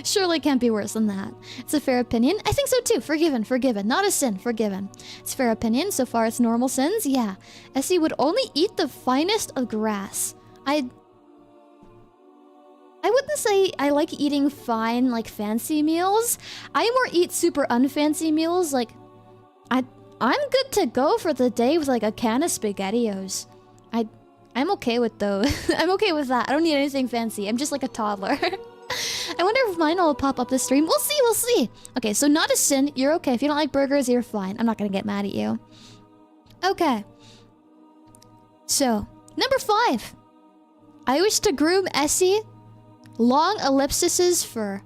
Surely can't be worse than that. It's a fair opinion. I think so too. Forgiven, forgiven. Not a sin, forgiven. It's fair opinion. So far it's normal sins. Yeah. Essie would only eat the finest of grass. I wouldn't say I like eating fine, like, fancy meals. I more eat super unfancy meals. Like, I'm good to go for the day with, like, a can of SpaghettiOs. I'm okay with those. I'm okay with that. I don't need anything fancy. I'm just like a toddler. I wonder if mine will pop up this stream. We'll see, we'll see. Okay, so not a sin. You're okay. If you don't like burgers, you're fine. I'm not gonna get mad at you. Okay. So, number 5. I wish to groom Essie. Long ellipses fur.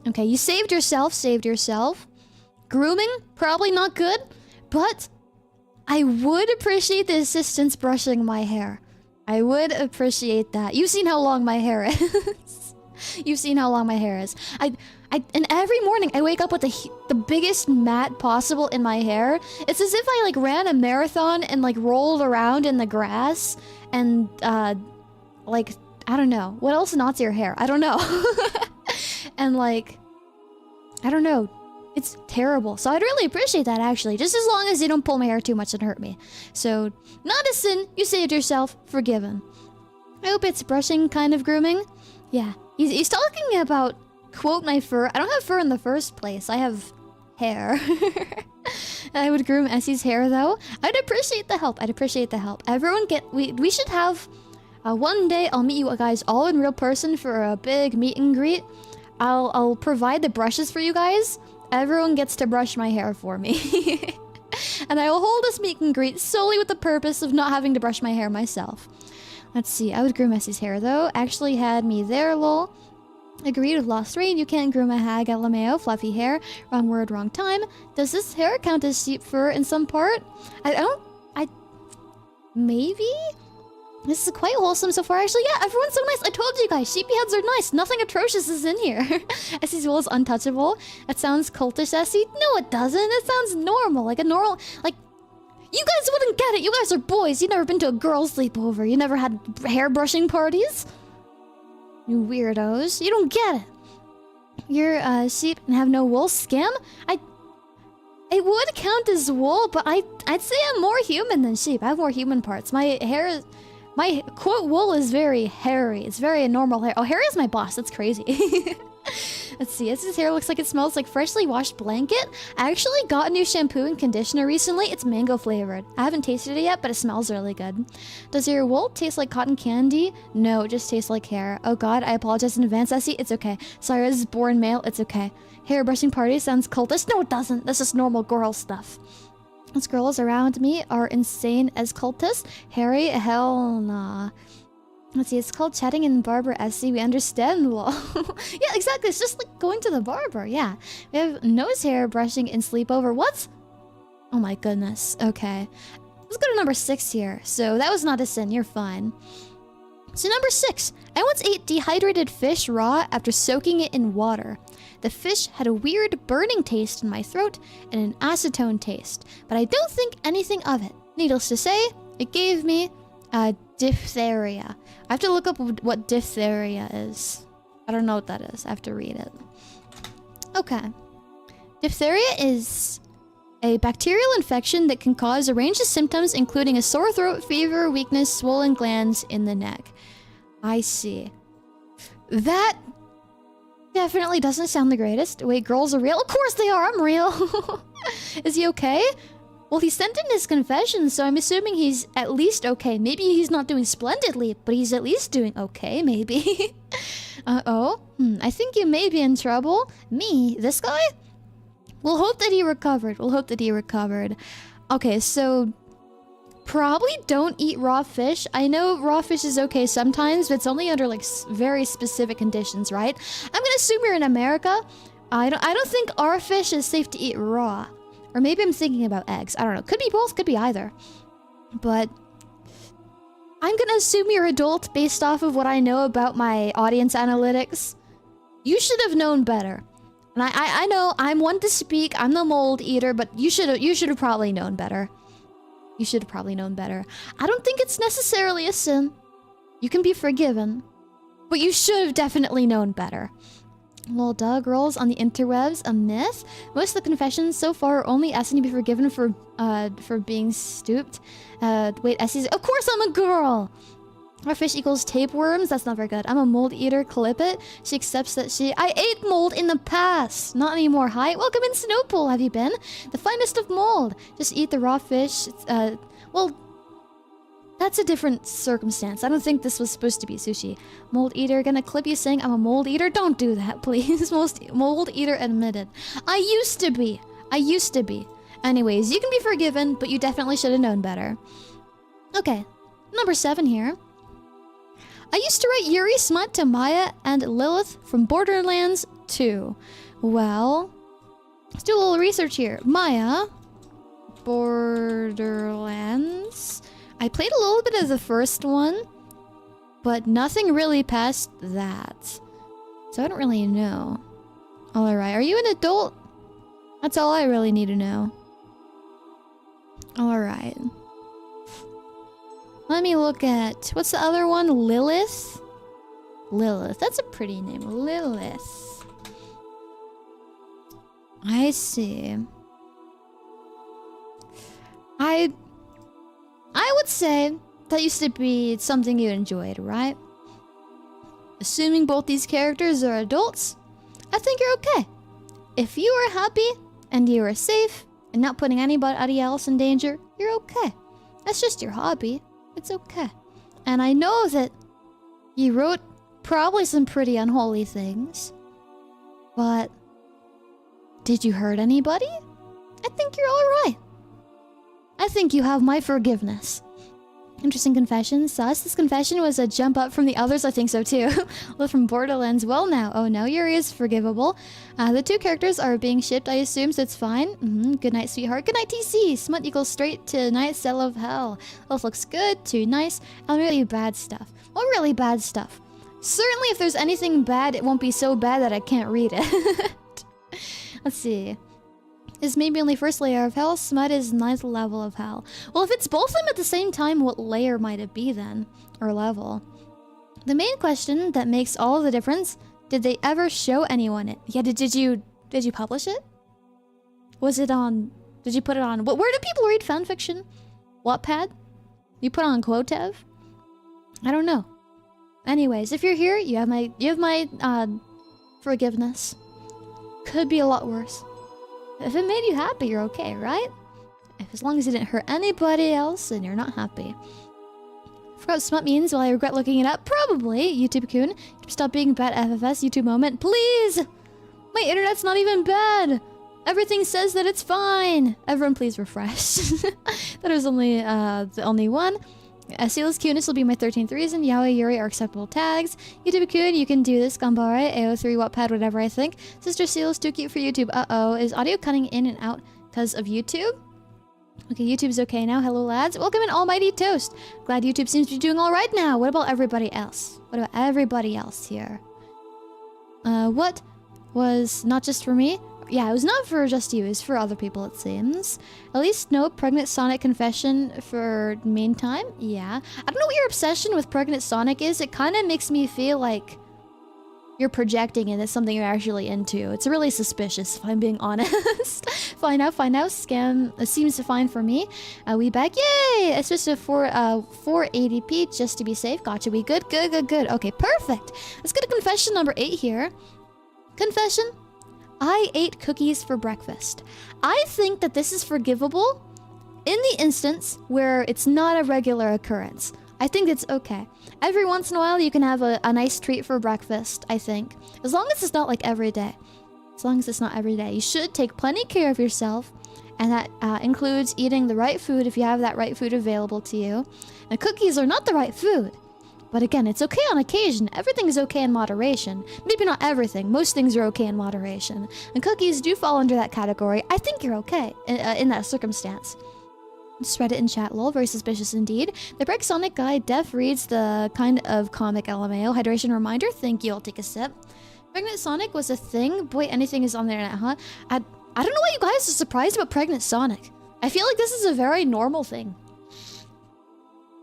Okay, you saved yourself. Grooming, probably not good, but I would appreciate the assistance brushing my hair. I would appreciate that. You've seen how long my hair is. You've seen how long my hair is. And every morning I wake up with the biggest mat possible in my hair. It's as if I like ran a marathon and like rolled around in the grass and like I don't know what else knots your hair. I don't know. And like I don't know. It's terrible. So I'd really appreciate that actually. Just as long as you don't pull my hair too much and hurt me. So not a sin. You saved yourself. Forgiven. I hope it's brushing kind of grooming. Yeah. He's talking about quote my fur. I don't have fur in the first place. I have hair. I would groom Essie's hair though. I'd appreciate the help. Everyone we should have one day I'll meet you guys all in real person for a big meet and greet. I'll provide the brushes for you guys. Everyone gets to brush my hair for me. And I will hold this meet and greet solely with the purpose of not having to brush my hair myself. Let's see. I would groom Essie's hair though. Actually had me there, lol. Agreed with Lost Rain. You can't groom a hag at Lameo. Fluffy hair. Wrong word, wrong time. Does this hair count as sheep fur in some part? Maybe? This is quite wholesome so far. Actually, yeah, everyone's so nice. I told you guys, Sheepyheads are nice. Nothing atrocious is in here. Essie's wool is untouchable. That sounds cultish, Essie. No, it doesn't. It sounds normal. Like a normal... Like, you guys wouldn't get it. You guys are boys. You've never been to a girls' sleepover. You never had hair brushing parties. You weirdos. You don't get it. You're sheep and have no wool. Scam? It would count as wool, but I'd say I'm more human than sheep. I have more human parts. My hair is... My quote wool is very hairy. It's very normal hair. Oh, hairy is my boss. That's crazy. Let's see. His hair looks like it smells like freshly washed blanket. I actually got a new shampoo and conditioner recently. It's mango flavored. I haven't tasted it yet, but it smells really good. Does your wool taste like cotton candy? No, it just tastes like hair. Oh god, I apologize in advance, Essie. It's okay. Sorry, I was born male. It's okay. Hair brushing party sounds cultish. No, it doesn't. That's just normal girl stuff. Those girls around me are insane as cultists. Harry, hell nah. Let's see, it's called chatting in barber, Essie. We understand. Well, yeah, exactly. It's just like going to the barber. Yeah. We have nose hair brushing and sleepover. What? Oh my goodness. Okay. Let's go to number 6 here. So that was not a sin. You're fine. So number 6. I once ate dehydrated fish raw after soaking it in water. The fish had a weird burning taste in my throat and an acetone taste, but I don't think anything of it. Needless to say, it gave me diphtheria. I have to look up what diphtheria is. I don't know what that is. I have to read it. Okay. Diphtheria is a bacterial infection that can cause a range of symptoms, including a sore throat, fever, weakness, swollen glands in the neck. I see. That definitely doesn't sound the greatest. Wait, girls are real? Of course they are. I'm real. Is he okay? Well, he sent in his confession, so I'm assuming he's at least okay. Maybe he's not doing splendidly, but he's at least doing okay, maybe. Uh-oh. I think you may be in trouble. Me? This guy? We'll hope that he recovered. Okay, so... Probably don't eat raw fish. I know raw fish is okay sometimes, but it's only under like very specific conditions, right? I'm gonna assume you're in America. I don't think our fish is safe to eat raw. Or maybe I'm thinking about eggs. I don't know. Could be both, could be either. But I'm gonna assume you're adult based off of what I know about my audience analytics. You should have known better. And I know I'm one to speak. I'm the mold eater, but you should have probably known better. You should have probably known better. I don't think it's necessarily a sin. You can be forgiven. But you should have definitely known better. Well, Doug rolls on the interwebs, a myth. Most of the confessions so far are only asking to be forgiven for being stooped. Wait, Essie's... Of course I'm a girl! Our fish equals tapeworms? That's not very good. I'm a mold eater, clip it. She accepts that I ate mold in the past! Not anymore. Hi, welcome in Snowpool, have you been? The finest of mold. Just eat the raw fish. Well... That's a different circumstance. I don't think this was supposed to be sushi. Mold eater, gonna clip you saying I'm a mold eater? Don't do that, please. Mold eater admitted. I used to be. Anyways, you can be forgiven, but you definitely should have known better. Okay. Number 7 here. I used to write Yuri smut to Maya and Lilith from Borderlands 2. Well, let's do a little research here. Maya, Borderlands. I played a little bit of the first one, but nothing really past that. So I don't really know. Alright, are you an adult? That's all I really need to know. Alright. Let me look at... What's the other one? Lilith? Lilith. That's a pretty name. Lilith. I see. I would say that used to be something you enjoyed, right? Assuming both these characters are adults, I think you're okay. If you are happy and you are safe and not putting anybody else in danger, you're okay. That's just your hobby. It's okay. And I know that you wrote probably some pretty unholy things, but did you hurt anybody? I think you're alright. I think you have my forgiveness. Interesting confession. Sus, this confession was a jump up from the others. I think so too. Well, from Borderlands. Well now. Oh no, Yuri is forgivable. The two characters are being shipped, I assume, so it's fine. Good night, sweetheart. Good night, TC. Smut equals straight to night cell of hell. Both looks good, too nice, and really bad stuff. Well, really bad stuff. Certainly if there's anything bad, it won't be so bad that I can't read it. Let's see. Is maybe only first layer of hell. Smut is 9th level of hell. Well, if it's both of them at the same time, what layer might it be then? Or level? The main question that makes all of the difference, did they ever show anyone it? Yeah, did you publish it? Was it on... Did you put it on... Where do people read fanfiction? Wattpad? You put it on Quotev? I don't know. Anyways, if you're here, you have my forgiveness. Could be a lot worse. If it made you happy, you're okay, right? As long as it didn't hurt anybody else, and you're not happy. Forgot what smut means. Will I regret looking it up? Probably. YouTube-kun. Stop being bad FFS. YouTube moment. Please! My internet's not even bad! Everything says that it's fine! Everyone please refresh. That was only the only one. Esila's cuteness will be my 13th reason. Yaoi, Yuri are acceptable tags. YouTube-kun, you can do this. Gambare, AO3, Wattpad, whatever I think. Sister Seal's too cute for YouTube. Uh-oh. Is audio cutting in and out because of YouTube? Okay, YouTube's okay now. Hello, lads. Welcome in Almighty Toast. Glad YouTube seems to be doing alright now. What about everybody else? What about everybody else here? What was not just for me? Yeah, it was not for just you, it was for other people, it seems. At least no pregnant Sonic confession for main time? Yeah. I don't know what your obsession with pregnant Sonic is. It kind of makes me feel like you're projecting it as something you're actually into. It's really suspicious, if I'm being honest. Fine now. Scam seems fine for me. We back. Yay! It's just a 480p just to be safe. Gotcha, we good? Good. Okay, perfect. Let's get a confession number 8 here. Confession. I ate cookies for breakfast. I think that this is forgivable in the instance where it's not a regular occurrence. I think it's okay. Every once in a while, you can have a nice treat for breakfast, I think. As long as it's not like every day. As long as it's not every day. You should take plenty care of yourself. And that includes eating the right food if you have that right food available to you. And cookies are not the right food. But again, it's okay on occasion. Everything is okay in moderation. Maybe not everything. Most things are okay in moderation. And cookies do fall under that category. I think you're okay in that circumstance. Just read it in chat, lol. Very suspicious indeed. The Break Sonic guy def reads the kind of comic LMAO. Hydration reminder. Thank you. I'll take a sip. Pregnant Sonic was a thing? Boy, anything is on the internet, huh? I don't know why you guys are surprised about Pregnant Sonic. I feel like this is a very normal thing.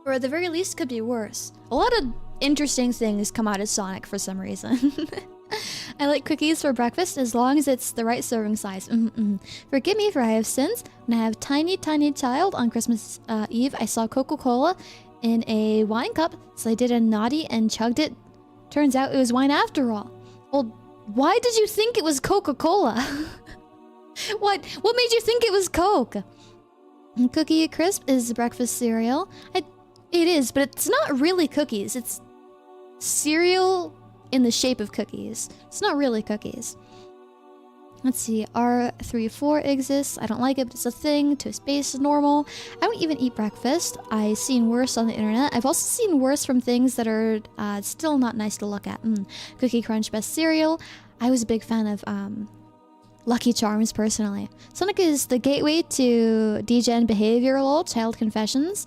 Or at the very least, could be worse. A lot of interesting things come out of Sonic for some reason. I like cookies for breakfast as long as it's the right serving size. Forgive me for I have sins. When I have tiny child on Christmas Eve, I saw Coca-Cola in a wine cup, so I did a naughty and chugged it. Turns out it was wine after all. Well, why did you think it was Coca-Cola? What made you think it was Coke? Cookie Crisp is breakfast cereal. It is, but it's not really cookies. It's cereal in the shape of cookies. It's not really cookies. Let's see, R34 exists. I don't like it, but it's a thing. To space is normal. I don't even eat breakfast. I've seen worse on the internet. I've also seen worse from things that are still not nice to look at. Cookie Crunch, best cereal. I was a big fan of Lucky Charms, personally. Sonic is the gateway to degen behavior, lol, child confessions.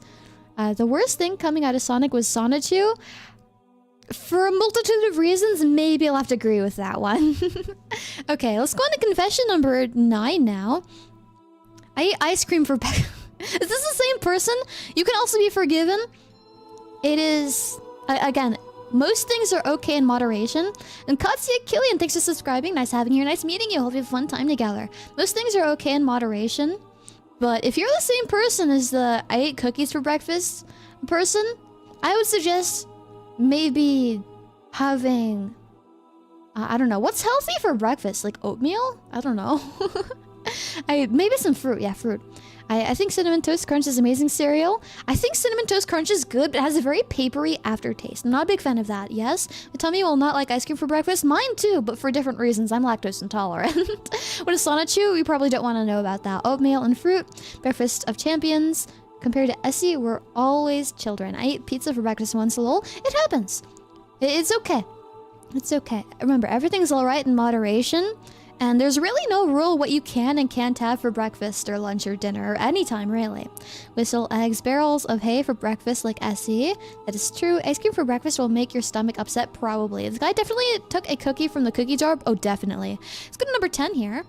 The worst thing coming out of Sonic was Sonichu. For a multitude of reasons, maybe I'll have to agree with that one. Okay, let's go on to confession number 9 now. I eat ice cream for breakfast. Is this the same person? You can also be forgiven. It is... again, most things are okay in moderation. And Katsuya Killian, thanks for subscribing. Nice having you. Nice meeting you. Hope you have a fun time together. Most things are okay in moderation. But if you're the same person as the I ate cookies for breakfast person, I would suggest... maybe having... I don't know. What's healthy for breakfast? Like oatmeal? I don't know. Maybe some fruit. Yeah, fruit. I think Cinnamon Toast Crunch is amazing cereal. I think Cinnamon Toast Crunch is good, but it has a very papery aftertaste. I'm not a big fan of that. Yes, Tommy will not like ice cream for breakfast. Mine too, but for different reasons. I'm lactose intolerant. What is Sonichu? We probably don't want to know about that. Oatmeal and fruit. Breakfast of champions. Compared to Essie, we're always children. I eat pizza for breakfast once, lol. It happens. It's okay. It's okay. Remember, everything's alright in moderation. And there's really no rule what you can and can't have for breakfast or lunch or dinner or anytime, really. Whistle, eggs, barrels of hay for breakfast like Essie. That is true. Ice cream for breakfast will make your stomach upset, probably. This guy definitely took a cookie from the cookie jar. Oh, definitely. Let's go to number 10 here.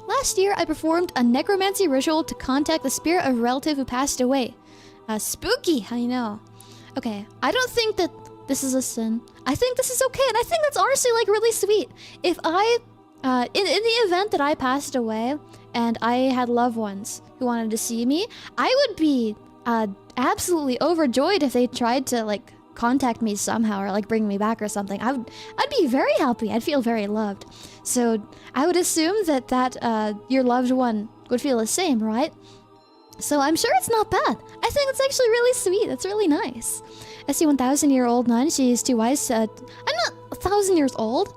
Last year, I performed a necromancy ritual to contact the spirit of a relative who passed away. Spooky, I know. Okay, I don't think that this is a sin. I think this is okay, and I think that's honestly, like, really sweet. If I, in the event that I passed away, and I had loved ones who wanted to see me, I would be, absolutely overjoyed if they tried to, like, contact me somehow or like bring me back or something. I'd be very happy. I'd feel very loved. So I would assume that your loved one would feel the same, right? So I'm sure it's not bad. I think it's actually really sweet. That's really nice. I see 1,000-year-old nun. She is too wise. I'm not 1,000 years old.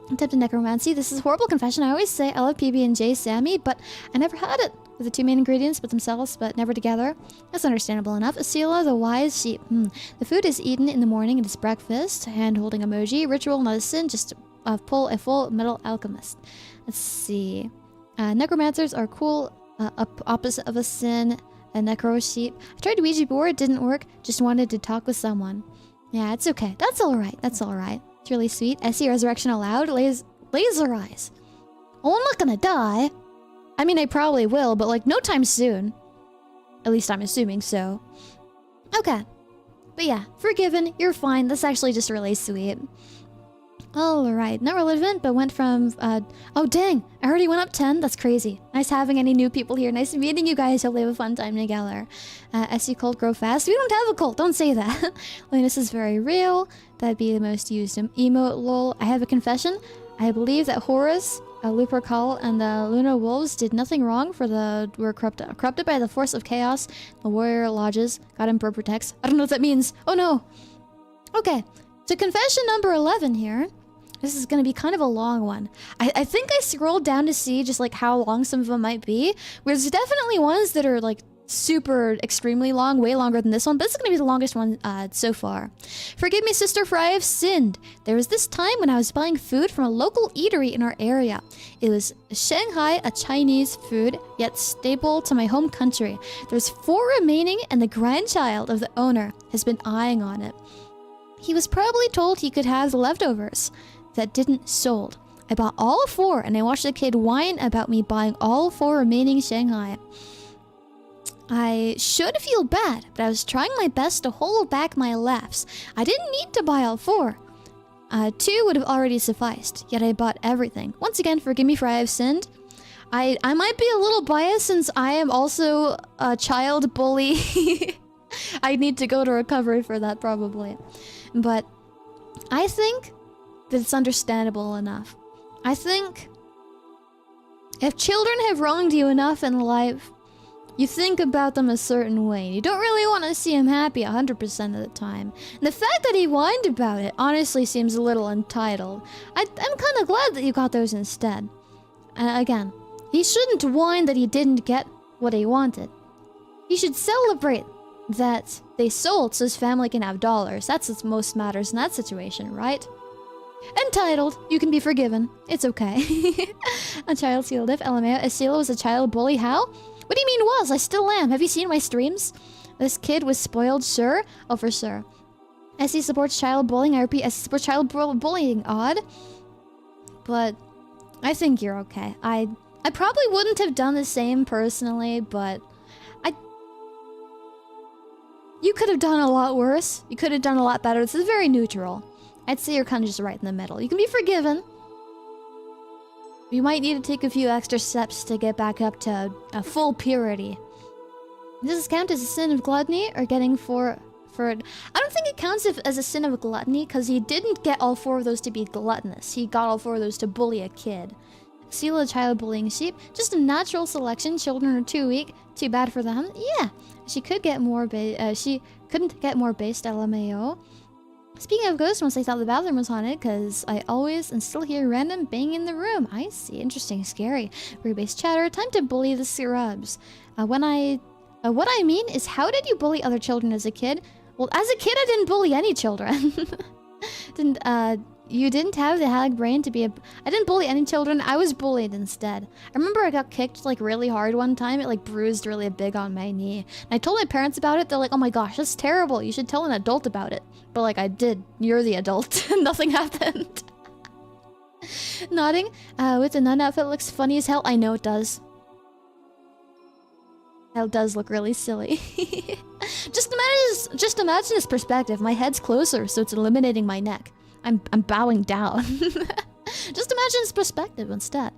I'm tempted necromancy. This is a horrible confession. I always say I love PB&J Sammy, but I never had it. With the two main ingredients, but themselves, but never together. That's understandable enough. Esila, the wise sheep. The food is eaten in the morning. It is breakfast. Hand-holding emoji. Ritual, not a sin. Just pull a full metal alchemist. Let's see. Necromancers are cool. Opposite of a sin. A necro sheep. I tried Ouija board. It didn't work. Just wanted to talk with someone. Yeah, it's okay. That's alright. That's alright. It's really sweet. Essie, resurrection allowed. Laser eyes. Oh, I'm not gonna die. I mean, I probably will, but like no time soon. At least I'm assuming so. Okay. But yeah, forgiven, you're fine. That's actually just really sweet. Alright, not relevant, but went from, oh dang, I already went up 10. That's crazy. Nice having any new people here. Nice meeting you guys. Hope we have a fun time together. SU cult grow fast. We don't have a cult, don't say that. Linus is very real. That'd be the most used emote, lol. I have a confession. I believe that Horus, Lupercal, and the Luna Wolves did nothing wrong were corrupted by the force of chaos. The warrior lodges got Emperor protects. I don't know what that means. Oh no. Okay, so confession number 11 here. This is gonna be kind of a long one. I think I scrolled down to see just like how long some of them might be. There's definitely ones that are like super extremely long, way longer than this one, but this is gonna be the longest one so far. Forgive me, sister, for I have sinned. There was this time when I was buying food from a local eatery in our area. It was Shanghai, a Chinese food, yet staple to my home country. There's 4 remaining, and the grandchild of the owner has been eyeing on it. He was probably told he could have the leftovers that didn't sold. I bought all 4, and I watched the kid whine about me buying all 4 remaining Shanghai. I should feel bad, but I was trying my best to hold back my laughs. I didn't need to buy all 4. 2 would have already sufficed, yet I bought everything. Once again, forgive me for I have sinned. I might be a little biased since I am also a child bully. I need to go to recovery for that probably. But I think that it's understandable enough. I think if children have wronged you enough in life, you think about them a certain way. You don't really want to see him happy 100% of the time. And the fact that he whined about it honestly seems a little entitled. I'm kind of glad that you got those instead. Again, he shouldn't whine that he didn't get what he wanted. He should celebrate that they sold so his family can have dollars. That's what most matters in that situation, right? Entitled, you can be forgiven. It's okay. A child sealed if LMAO. Esila was a child bully. How? What do you mean was? I still am. Have you seen my streams? This kid was spoiled, sure? Oh, for sure. SE supports child bullying. I repeat, SE supports child bullying. Odd. But I think you're okay. I probably wouldn't have done the same personally, but you could have done a lot worse. You could have done a lot better. This is very neutral. I'd say you're kind of just right in the middle. You can be forgiven. You might need to take a few extra steps to get back up to a full purity. Does this count as a sin of gluttony or getting for? I don't think it counts as a sin of gluttony because he didn't get all 4 of those to be gluttonous. He got all 4 of those to bully a kid. Esila, child bullying sheep. Just a natural selection. Children are too weak. Too bad for them. Yeah, she could get more. She couldn't get more based. LMAO. Speaking of ghosts, once I thought the bathroom was haunted, because I always and still hear random banging in the room. I see. Interesting. Scary. Very-based chatter. Time to bully the scrubs. What I mean is, how did you bully other children as a kid? Well, as a kid, I didn't bully any children. You didn't have the hag brain to be a... I didn't bully any children. I was bullied instead. I remember I got kicked, like, really hard one time. It, like, bruised really big on my knee. And I told my parents about it. They're like, oh my gosh, that's terrible. You should tell an adult about it. But, like, I did. You're the adult. Nothing happened. Nodding. With the nun outfit looks funny as hell. I know it does. It does look really silly. Just imagine his perspective. My head's closer, so it's eliminating my neck. I'm bowing down. Just imagine his perspective instead.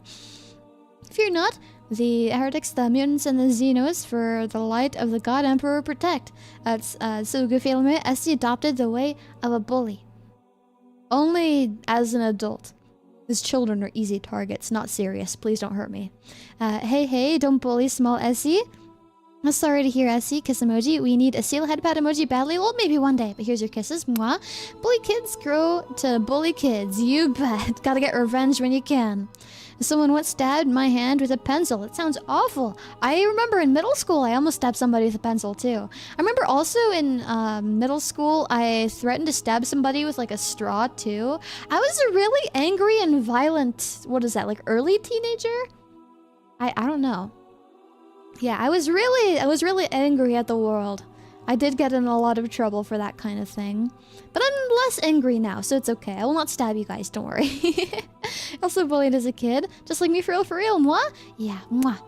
Fear not, the heretics, the mutants, and the xenos, for the light of the God Emperor protect. That's so goofy. SC adopted the way of a bully. Only as an adult. His children are easy targets, not serious. Please don't hurt me. Hey, don't bully small Essie. I'm sorry to hear, Essie. Kiss emoji. We need a seal headpad emoji badly. Well, maybe one day, but here's your kisses. Mwah. Bully kids grow to bully kids. You bet. Gotta get revenge when you can. Someone once stabbed my hand with a pencil. It sounds awful. I remember in middle school, I almost stabbed somebody with a pencil, too. I remember also in middle school, I threatened to stab somebody with, like, a straw, too. I was a really angry and violent... What is that, like, early teenager? I don't know. Yeah, I was really angry at the world. I did get in a lot of trouble for that kind of thing. But I'm less angry now, so it's okay. I will not stab you guys, don't worry. Also bullied as a kid. Just like me for real, mwah? Yeah, mwah.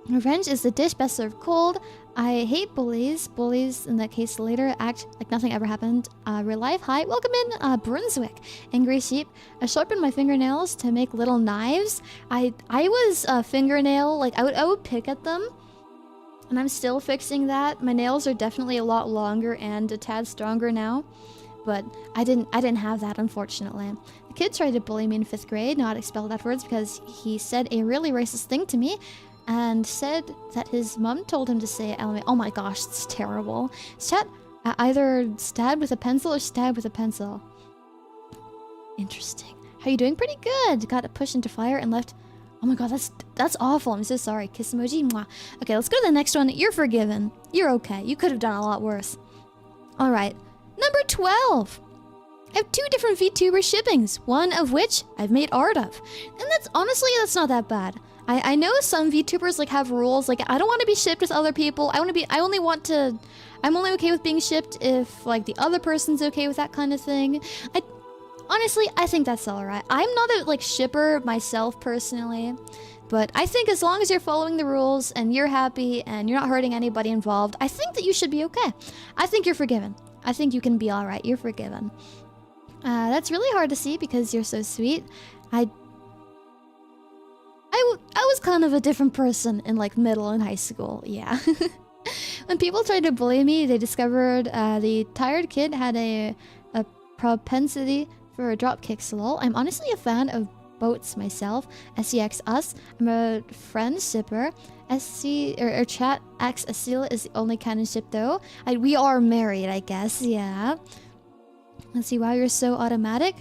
Revenge is the dish best served cold. I hate bullies. Bullies, in that case later, act like nothing ever happened. Real life, hi. Welcome in, Brunswick. Angry sheep. I sharpened my fingernails to make little knives. I was fingernail, like, I would pick at them. And I'm still fixing that. My nails are definitely a lot longer and a tad stronger now. But I didn't have that, unfortunately. The kid tried to bully me in 5th grade, not expelled afterwards because he said a really racist thing to me. And said that his mom told him to say it. Oh my gosh, it's terrible. Chat, either stabbed with a pencil or stabbed with a pencil. Interesting. How you doing? Pretty good. Got pushed into fire and left. Oh my god, that's awful. I'm so sorry. Kiss emoji. Mwah. Okay, let's go to the next one. You're forgiven. You're okay. You could have done a lot worse. Alright. Number 12. I have 2 different VTuber shippings, one of which I've made art of. And that's not that bad. I know some VTubers like have rules, like I don't want to be shipped with other people. I'm only okay with being shipped if like the other person's okay with that kind of thing. Honestly, I think that's alright. I'm not a like shipper myself personally, but I think as long as you're following the rules and you're happy and you're not hurting anybody involved, I think that you should be okay. I think you're forgiven. I think you can be alright. You're forgiven. That's really hard to see because you're so sweet. I was kind of a different person in like middle and high school, yeah. When people tried to bully me, they discovered the tired kid had a propensity for dropkicks, lol. I'm honestly a fan of boats myself. SCX us. I'm a friend shipper. SC or chat X Esila is the only canon ship though. We are married, I guess, yeah. Let's see, wow, you're so automatic.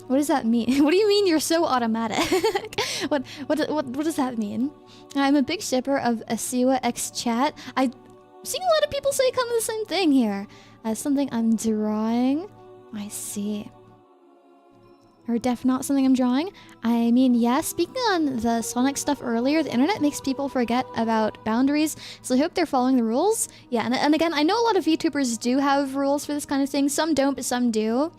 What does that mean? What do you mean you're so automatic? What does that mean? I'm a big shipper of Esila X chat. I'm seeing a lot of people say kind of the same thing here. Something I'm drawing. I see. Or not something I'm drawing. I mean, yeah, speaking on the Sonic stuff earlier, the internet makes people forget about boundaries, so I hope they're following the rules. Yeah, and again, I know a lot of VTubers do have rules for this kind of thing. Some don't, but some do.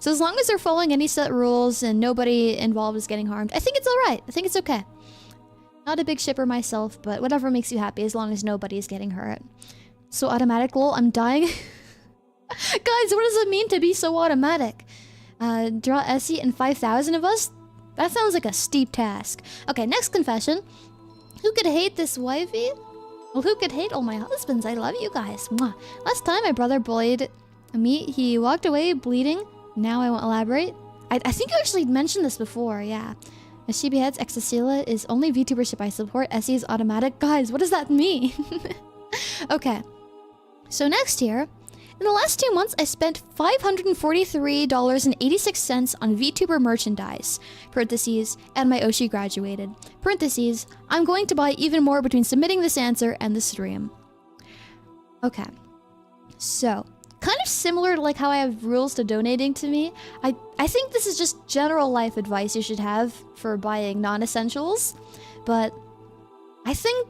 So as long as they're following any set rules and nobody involved is getting harmed, I think it's alright. I think it's okay. Not a big shipper myself, but whatever makes you happy as long as nobody's getting hurt. So automatic, lol, I'm dying. Guys, what does it mean to be so automatic? Draw Essie and 5,000 of us? That sounds like a steep task. Okay, next confession. Who could hate this wifey? Well, who could hate all my husbands? I love you guys. Mwah. Last time my brother bullied me, he walked away bleeding. Now I won't elaborate. I think you actually mentioned this before, yeah. Sheepyheads x Esila is only VTuber ship I support. Essie is automatic. Guys, what does that mean? Okay. So next here, in the last 2 months, I spent $543.86 on VTuber merchandise, parentheses, and my Oshi graduated, parentheses, I'm going to buy even more between submitting this answer and the stream. Okay. So, kind of similar to like how I have rules to donating to me, I think this is just general life advice you should have for buying non-essentials, but I think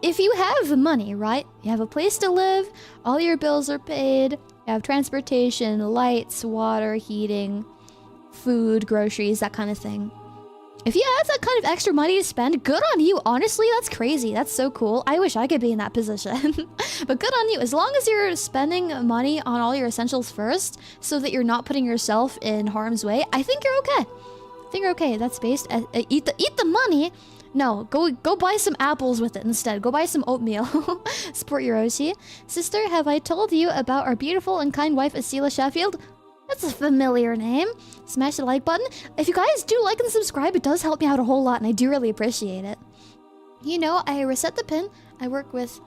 if you have the money, right? You have a place to live, all your bills are paid, you have transportation, lights, water, heating, food, groceries, that kind of thing. If you have that kind of extra money to spend, good on you. Honestly, that's crazy. That's so cool. I wish I could be in that position. But good on you. As long as you're spending money on all your essentials first, so that you're not putting yourself in harm's way, I think you're okay. I think you're okay. That's based. Eat the money. No, go buy some apples with it instead. Go buy some oatmeal. Support your Oshi. Sister, have I told you about our beautiful and kind wife, Esila Shephield? That's a familiar name. Smash the like button. If you guys do like and subscribe, it does help me out a whole lot, and I do really appreciate it. You know, I reset the pin. I work with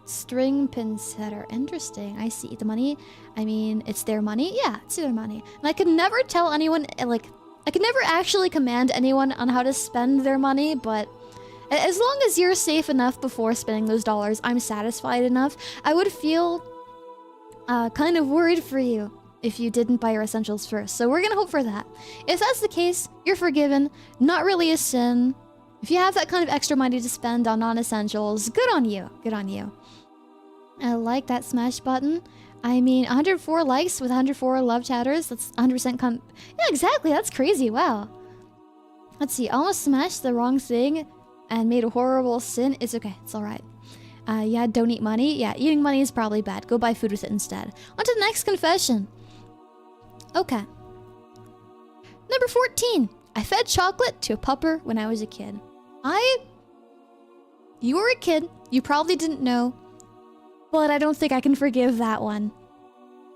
string pin setter. Interesting. I see. The money. I mean, it's their money. Yeah, it's their money. And I could never tell anyone, like, I could never actually command anyone on how to spend their money, but as long as you're safe enough before spending those dollars, I'm satisfied enough. I would feel kind of worried for you if you didn't buy your essentials first. So we're gonna hope for that. If that's the case, you're forgiven. Not really a sin. If you have that kind of extra money to spend on non-essentials, good on you. Good on you. I like that smash button. I mean, 104 likes with 104 love chatters. That's 100% yeah, exactly. That's crazy. Wow. Let's see. Almost smashed the wrong thing and made a horrible sin. It's okay. It's alright. Yeah, don't eat money. Yeah, eating money is probably bad. Go buy food with it instead. On to the next confession. Okay. Number 14. I fed chocolate to a pupper when I was a kid. You were a kid. You probably didn't know. But I don't think I can forgive that one.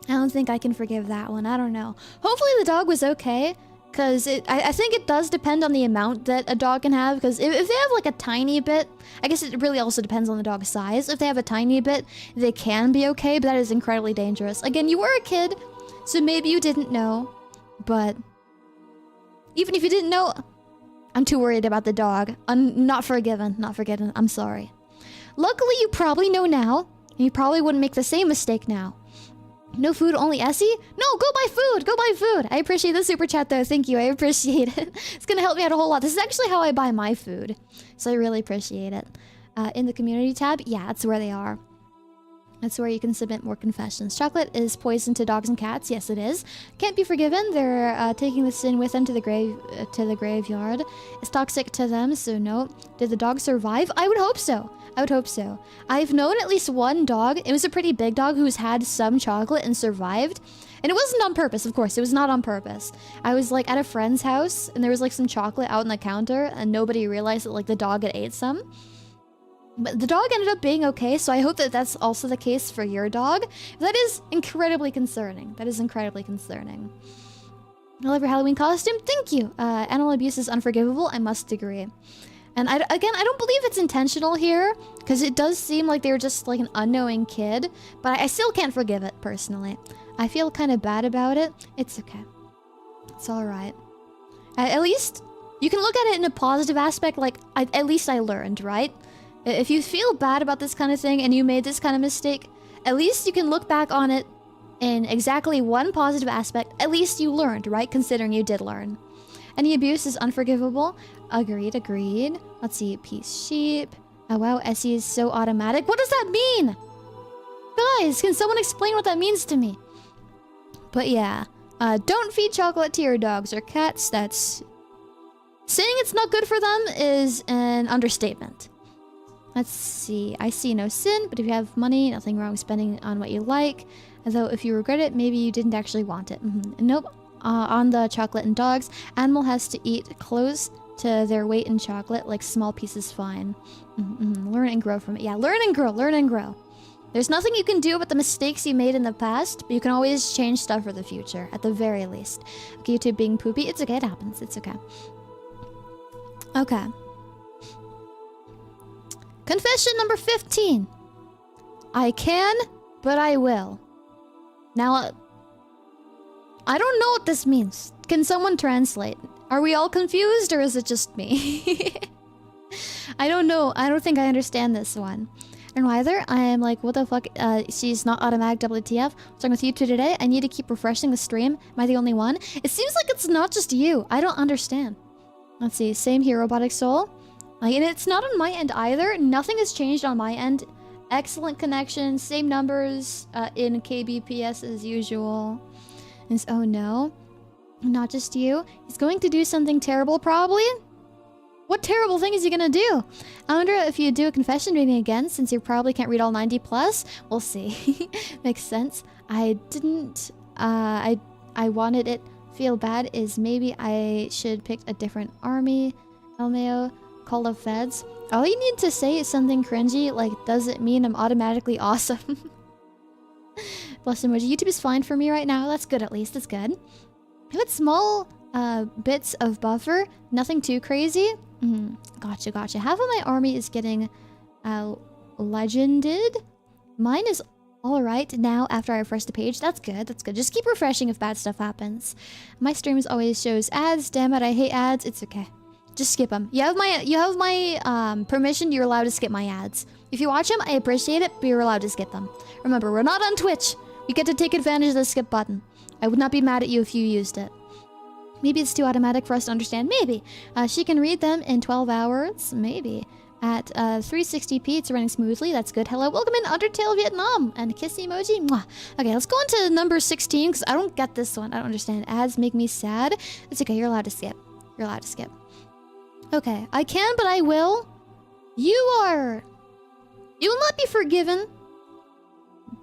I don't think I can forgive that one. I don't know. Hopefully the dog was okay. Because I think it does depend on the amount that a dog can have. Because if they have like a tiny bit, I guess it really also depends on the dog's size. If they have a tiny bit, they can be okay. But that is incredibly dangerous. Again, you were a kid. So maybe you didn't know. But even if you didn't know, I'm too worried about the dog. I'm not forgiven. Not forgiven. I'm sorry. Luckily, you probably know now. You probably wouldn't make the same mistake now. No food, only Essie? No, go buy food! Go buy food! I appreciate the super chat though, thank you, I appreciate it. It's gonna help me out a whole lot. This is actually how I buy my food. So I really appreciate it. In the community tab, yeah, that's where they are. That's where you can submit more confessions. Chocolate is poison to dogs and cats. Yes, it is. Can't be forgiven. They're taking the sin with them to the graveyard. It's toxic to them, so no. Did the dog survive? I would hope so. I would hope so. I've known at least one dog. It was a pretty big dog who's had some chocolate and survived. And it wasn't on purpose, of course. It was not on purpose. I was like at a friend's house and there was like some chocolate out on the counter and nobody realized that like the dog had ate some. But the dog ended up being okay, so I hope that that's also the case for your dog. That is incredibly concerning. That is incredibly concerning. I love your Halloween costume. Thank you. Animal abuse is unforgivable. I must agree. And again, I don't believe it's intentional here, because it does seem like they were just like an unknowing kid, but I still can't forgive it, personally. I feel kind of bad about it. It's okay. It's alright. At least you can look at it in a positive aspect, like, at least I learned, right? If you feel bad about this kind of thing and you made this kind of mistake, at least you can look back on it in exactly one positive aspect. At least you learned, right? Considering you did learn. Any abuse is unforgivable. Agreed, agreed. Let's see. Peace sheep. Oh wow, Essie is so automatic. What does that mean? Guys, can someone explain what that means to me? But yeah. Don't feed chocolate to your dogs or cats. That's... Saying it's not good for them is an understatement. Let's see. I see no sin, but if you have money, nothing wrong with spending on what you like. Although if you regret it, maybe you didn't actually want it. Nope. On the chocolate and dogs, animal has to eat close to their weight in chocolate, like small pieces fine. Learn and grow from it. Yeah, learn and grow, learn and grow. There's nothing you can do about the mistakes you made in the past, but you can always change stuff for the future, at the very least. Okay, YouTube being poopy, it's okay, it happens, it's okay. Okay. Confession number 15. I can, but I will. Now, I don't know what this means. Can someone translate? Are we all confused, or is it just me? I don't know. I don't think I understand this one. I don't know either. I am like, what the fuck? She's not automatic WTF. What's wrong with you two today? I need to keep refreshing the stream. Am I the only one? It seems like it's not just you. I don't understand. Let's see. Same here, robotic soul. And it's not on my end either. Nothing has changed on my end. Excellent connection. Same numbers in kbps as usual. And oh no. Not just you. He's going to do something terrible probably. What terrible thing is he gonna do? I wonder if you do a confession reading again, since you probably can't read all 90 plus. We'll see. Makes sense. I didn't... I wanted it feel bad is maybe I should pick a different army. LMAO. Call of Feds. All you need to say is something cringy, like, does it mean I'm automatically awesome? Bless emoji. YouTube is fine for me right now. That's good at least. That's good. I have small bits of buffer. Nothing too crazy. Gotcha, gotcha. Half of my army is getting legended. Mine is alright now after I refresh the page. That's good, that's good. Just keep refreshing if bad stuff happens. My streams always shows ads. Damn it, I hate ads. It's okay. Just skip them. You have my permission. You're allowed to skip my ads. If you watch them, I appreciate it, but you're allowed to skip them. Remember, we're not on Twitch. We get to take advantage of the skip button. I would not be mad at you if you used it. Maybe it's too automatic for us to understand. Maybe. She can read them in 12 hours. Maybe. At 360p, it's running smoothly. That's good. Hello, welcome in Undertale Vietnam. And kiss emoji. Mwah. Okay, let's go on to number 16, because I don't get this one. I don't understand. Ads make me sad. It's okay, you're allowed to skip. You're allowed to skip. Okay, I can, but I will. You will not be forgiven.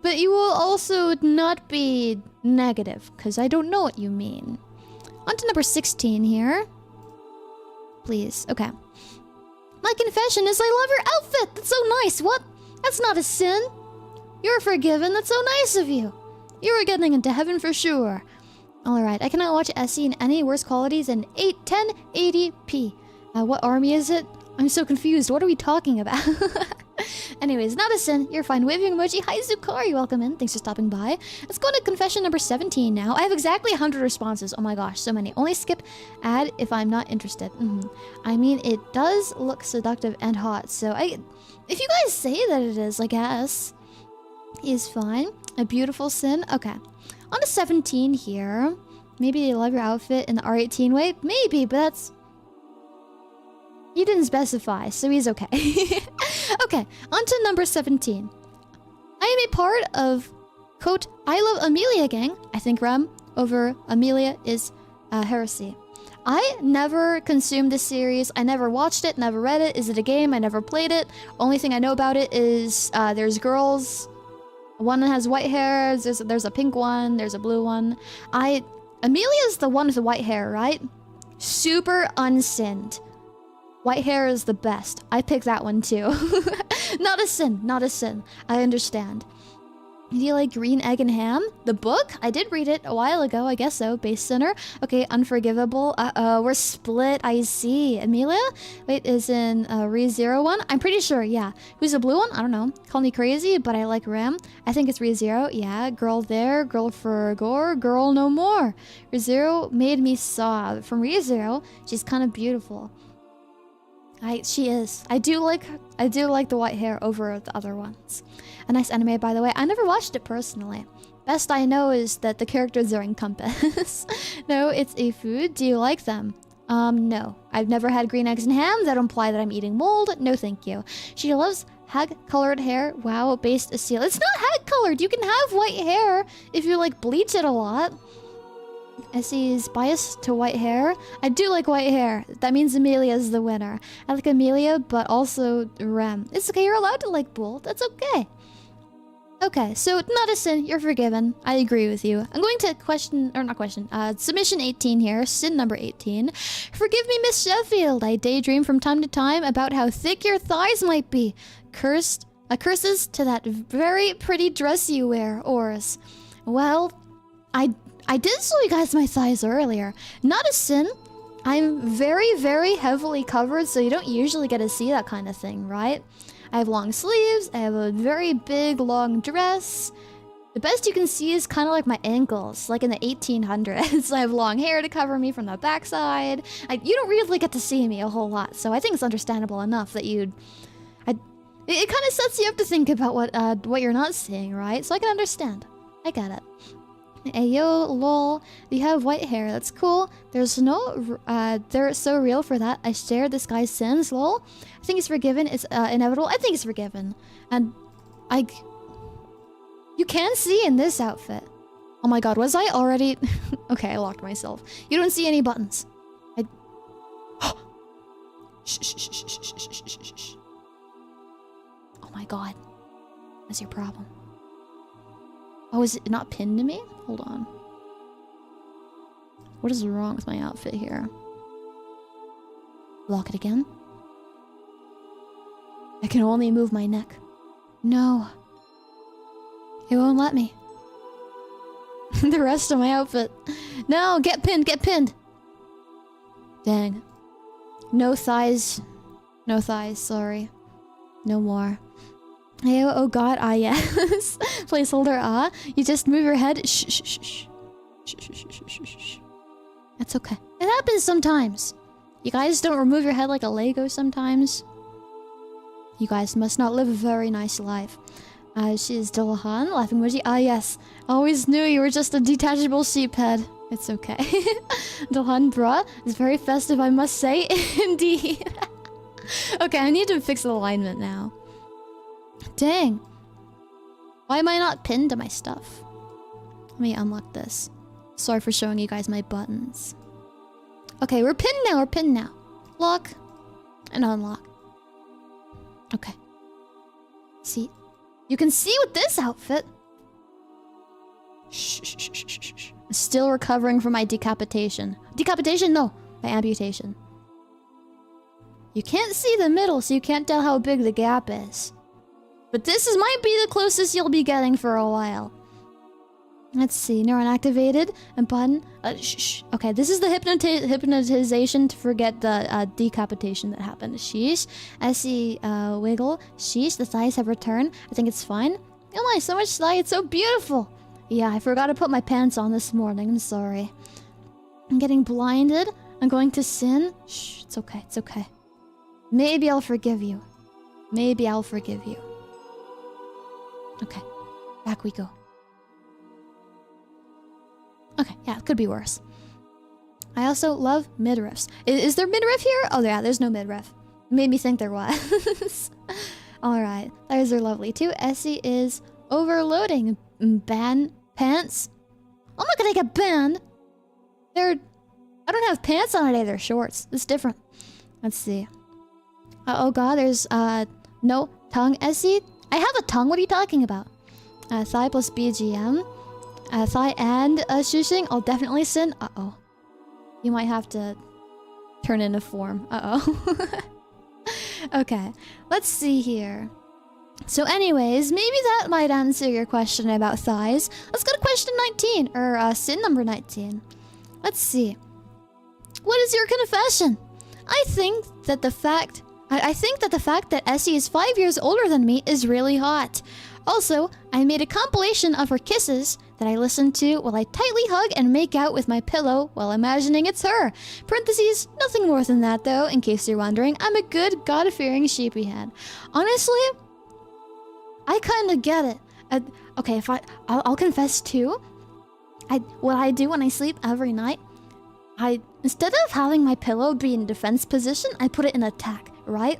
But you will also not be negative, because I don't know what you mean. On to number 16 here. Please, okay. My confession is I love your outfit! That's so nice! What? That's not a sin! You're forgiven, that's so nice of you! You are getting into heaven for sure. Alright, I cannot watch Essie in any worse qualities than 1080p. What army is it? I'm so confused, what are we talking about? Anyways, not a sin. You're fine. Waving emoji. Hi, Zukari. Welcome in. Thanks for stopping by. Let's go to confession number 17 now. I have exactly 100 responses. Oh my gosh, so many. Only skip ad if I'm not interested. I mean, it does look seductive and hot, so if you guys say that it is, I guess. Is fine. A beautiful sin. Okay. On to 17 here. Maybe you love your outfit in the R18 way? Maybe, but that's... You didn't specify, so he's okay. Okay, on to number 17. I am a part of, quote, I Love Amelia gang. I think Rem over Amelia is heresy. I never consumed this series. I never watched it, never read it. Is it a game? I never played it. Only thing I know about it is there's girls. One has white hair. There's a pink one. There's a blue one. Amelia's the one with the white hair, right? Super unsinned. White hair is the best. I picked that one too. Not a sin, not a sin. I understand. Do you like Green Egg and Ham? The book? I did read it a while ago, I guess so. Base Sinner. Okay, Unforgivable. Uh-oh, we're split. I see. Amelia? Wait, is in Re-Zero one? I'm pretty sure, yeah. Who's the blue one? I don't know. Call me crazy, but I like Ram. I think it's Re-Zero. Yeah, Girl There, Girl for Gore, Girl No More. Re-Zero made me sob. From Re-Zero, she's kind of beautiful. She is. I do like the white hair over the other ones. A nice anime, by the way. I never watched it personally. Best I know is that the characters are in Compass. No, it's a food. Do you like them? No. I've never had green eggs and ham. That imply that I'm eating mold. No, thank you. She loves hag-colored hair. Wow, based Esila. It's not hag-colored. You can have white hair if you like bleach it a lot. Essie is biased to white hair. I do like white hair. That means Amelia is the winner. I like Amelia, but also Rem. It's okay, you're allowed to like both. That's okay. Okay, so not a sin. You're forgiven. I agree with you. I'm going to submission 18 here. Sin number 18. Forgive me, Miss Shephield. I daydream from time to time about how thick your thighs might be. Curses to that very pretty dress you wear, Oris. Well, I did show you guys my thighs earlier. Not a sin. I'm very, very heavily covered, so you don't usually get to see that kind of thing, right? I have long sleeves. I have a very big, long dress. The best you can see is kind of like my ankles, like in the 1800s. I have long hair to cover me from the backside. You don't really get to see me a whole lot, so I think it's understandable enough that you'd... It kind of sets you up to think about what you're not seeing, right? So I can understand. I get it. Ayo, lol. You have white hair. That's cool. There's no... they're so real for that. I shared this guy's sins, lol. I think he's forgiven. It's inevitable. I think he's forgiven. And... You can see in this outfit. Oh my god, was I already... Okay, I locked myself. You don't see any buttons. Shh, shh, shh, shh, shh, shh, shh, shh. Oh my god. That's your problem. Oh, is it not pinned to me? Hold on. What is wrong with my outfit here? Lock it again? I can only move my neck. No. It won't let me. The rest of my outfit. No, get pinned, get pinned! Dang. No thighs. No thighs, sorry. No more. Hey, oh god, ah yes. Placeholder, ah. You just move your head. Shh, shh, shh, shh. Shh, shh, shh, shh, shh, shh. That's okay. It happens sometimes. You guys don't remove your head like a Lego sometimes. You guys must not live a very nice life. She's Dillahan, laughing emoji. Ah yes. Always knew you were just a detachable sheep head. It's okay. Dillahan, bruh, is very festive, I must say. Indeed. Okay, I need to fix the alignment now. Dang. Why am I not pinned to my stuff? Let me unlock this. Sorry for showing you guys my buttons. Okay, we're pinned now, we're pinned now. Lock. And unlock. Okay. See? You can see with this outfit. Shh, shh, shh, shh, shh, shh. I'm still recovering from my decapitation. Decapitation? No. My amputation. You can't see the middle, so you can't tell how big the gap is. But might be the closest you'll be getting for a while. Let's see. Neuron activated. And button. Shh. Okay, this is the hypnotization to forget the decapitation that happened. Sheesh. I see wiggle. Sheesh. The thighs have returned. I think it's fine. Oh my, so much thigh. It's so beautiful. Yeah, I forgot to put my pants on this morning. I'm sorry. I'm getting blinded. I'm going to sin. Shh. It's okay. It's okay. Maybe I'll forgive you. Maybe I'll forgive you. Okay. Back we go. Okay, yeah, it could be worse. I also love midriffs. Is there midriff here? Oh yeah, there's no midriff. Made me think there was. Alright, those are lovely too. Essie is overloading. Ban pants? I'm not gonna get banned. I don't have pants on today, they're shorts. It's different. Let's see. Oh god, there's no tongue. Essie? I have a tongue, what are you talking about? Thigh plus BGM. Thigh and shushing. I'll definitely sin. Uh-oh. You might have to turn in a form. Uh-oh. Okay. Let's see here. So anyways, maybe that might answer your question about thighs. Let's go to question 19, or sin number 19. Let's see. What is your confession? I think that the fact that Essie is 5 years older than me is really hot. Also, I made a compilation of her kisses that I listen to while I tightly hug and make out with my pillow while imagining it's her. Parentheses, nothing more than that though, in case you're wondering. I'm a good, God-fearing sheepyhead. Honestly, I kind of get it. Okay, I'll confess too. What I do when I sleep every night, instead of having my pillow be in defense position, I put it in attack, right?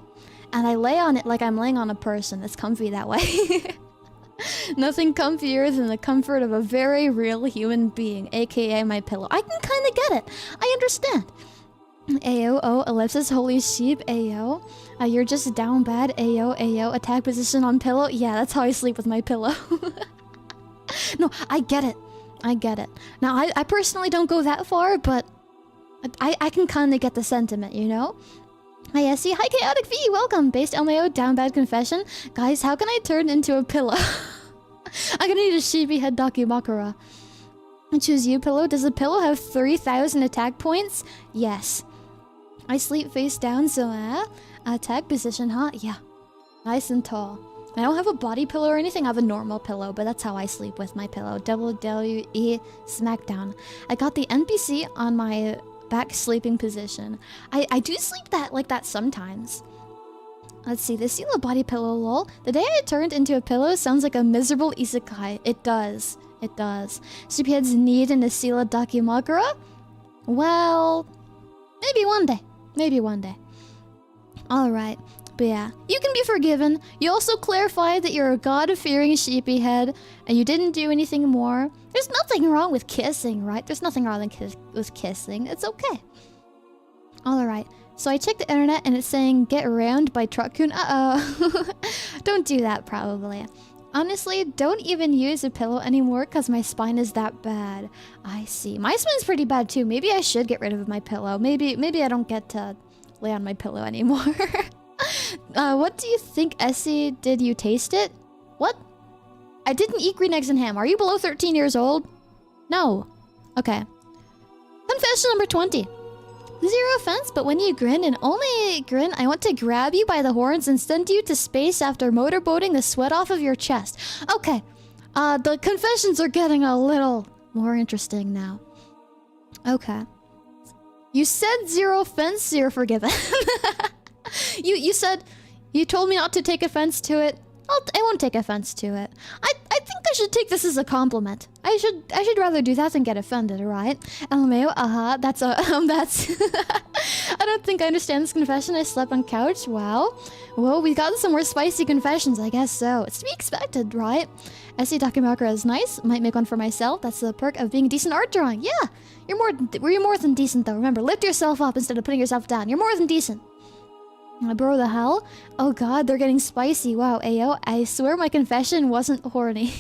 And I lay on it like I'm laying on a person. It's comfy that way. Nothing comfier than the comfort of a very real human being, aka my pillow. I can kind of get it. I understand. Ayo, oh, ellipsis, holy sheep, ayo. You're just down bad, ayo, ayo. Attack position on pillow. Yeah, that's how I sleep with my pillow. No, I get it. I get it. Now, I personally don't go that far, but I can kind of get the sentiment, you know? Hi, Essie. Hi, Chaotic V. Welcome. Based LMAO, down bad confession. Guys, how can I turn into a pillow? I'm gonna need a Sheepyhead Dakimakura. I choose you, pillow. Does the pillow have 3,000 attack points? Yes. I sleep face down, so attack position, huh? Yeah. Nice and tall. I don't have a body pillow or anything. I have a normal pillow, but that's how I sleep with my pillow. WWE Smackdown. I got the NPC on my back sleeping position. I do sleep like that sometimes. Let's see, the Esila body pillow, lol. The day I turned into a pillow sounds like a miserable isekai. It does. It does. Sheepyheads need an Esila Dakimakura? Well, maybe one day. Maybe one day. Alright. But yeah, you can be forgiven. You also clarified that you're a God-fearing sheepyhead, and you didn't do anything more. There's nothing wrong with kissing, right? There's nothing wrong with kissing. It's okay. Alright, so I checked the internet and it's saying Get Round by Truck-kun. Uh-oh. Don't do that, probably. Honestly, don't even use a pillow anymore because my spine is that bad. I see. My spine's pretty bad too. Maybe I should get rid of my pillow. Maybe I don't get to lay on my pillow anymore. What do you think, Essie? Did you taste it? What? I didn't eat green eggs and ham. Are you below 13 years old? No. Okay. Confession number 20. Zero offense, but when you grin and only grin, I want to grab you by the horns and send you to space after motorboating the sweat off of your chest. Okay. The confessions are getting a little more interesting now. Okay. You said zero offense, so you're forgiven. You said, you told me not to take offense to it. I won't take offense to it. I think I should take this as a compliment. I should rather do that than get offended, right? LMAO, that's I don't think I understand this confession. I slept on couch. Wow. Whoa, we got some more spicy confessions, I guess so. It's to be expected, right? Essie Dakimakura is nice. Might make one for myself. That's the perk of being a decent art drawing. Yeah. You're more than decent though. Remember, lift yourself up instead of putting yourself down. You're more than decent. Bro, the hell? Oh god, they're getting spicy. Wow, Ayo, I swear my confession wasn't horny.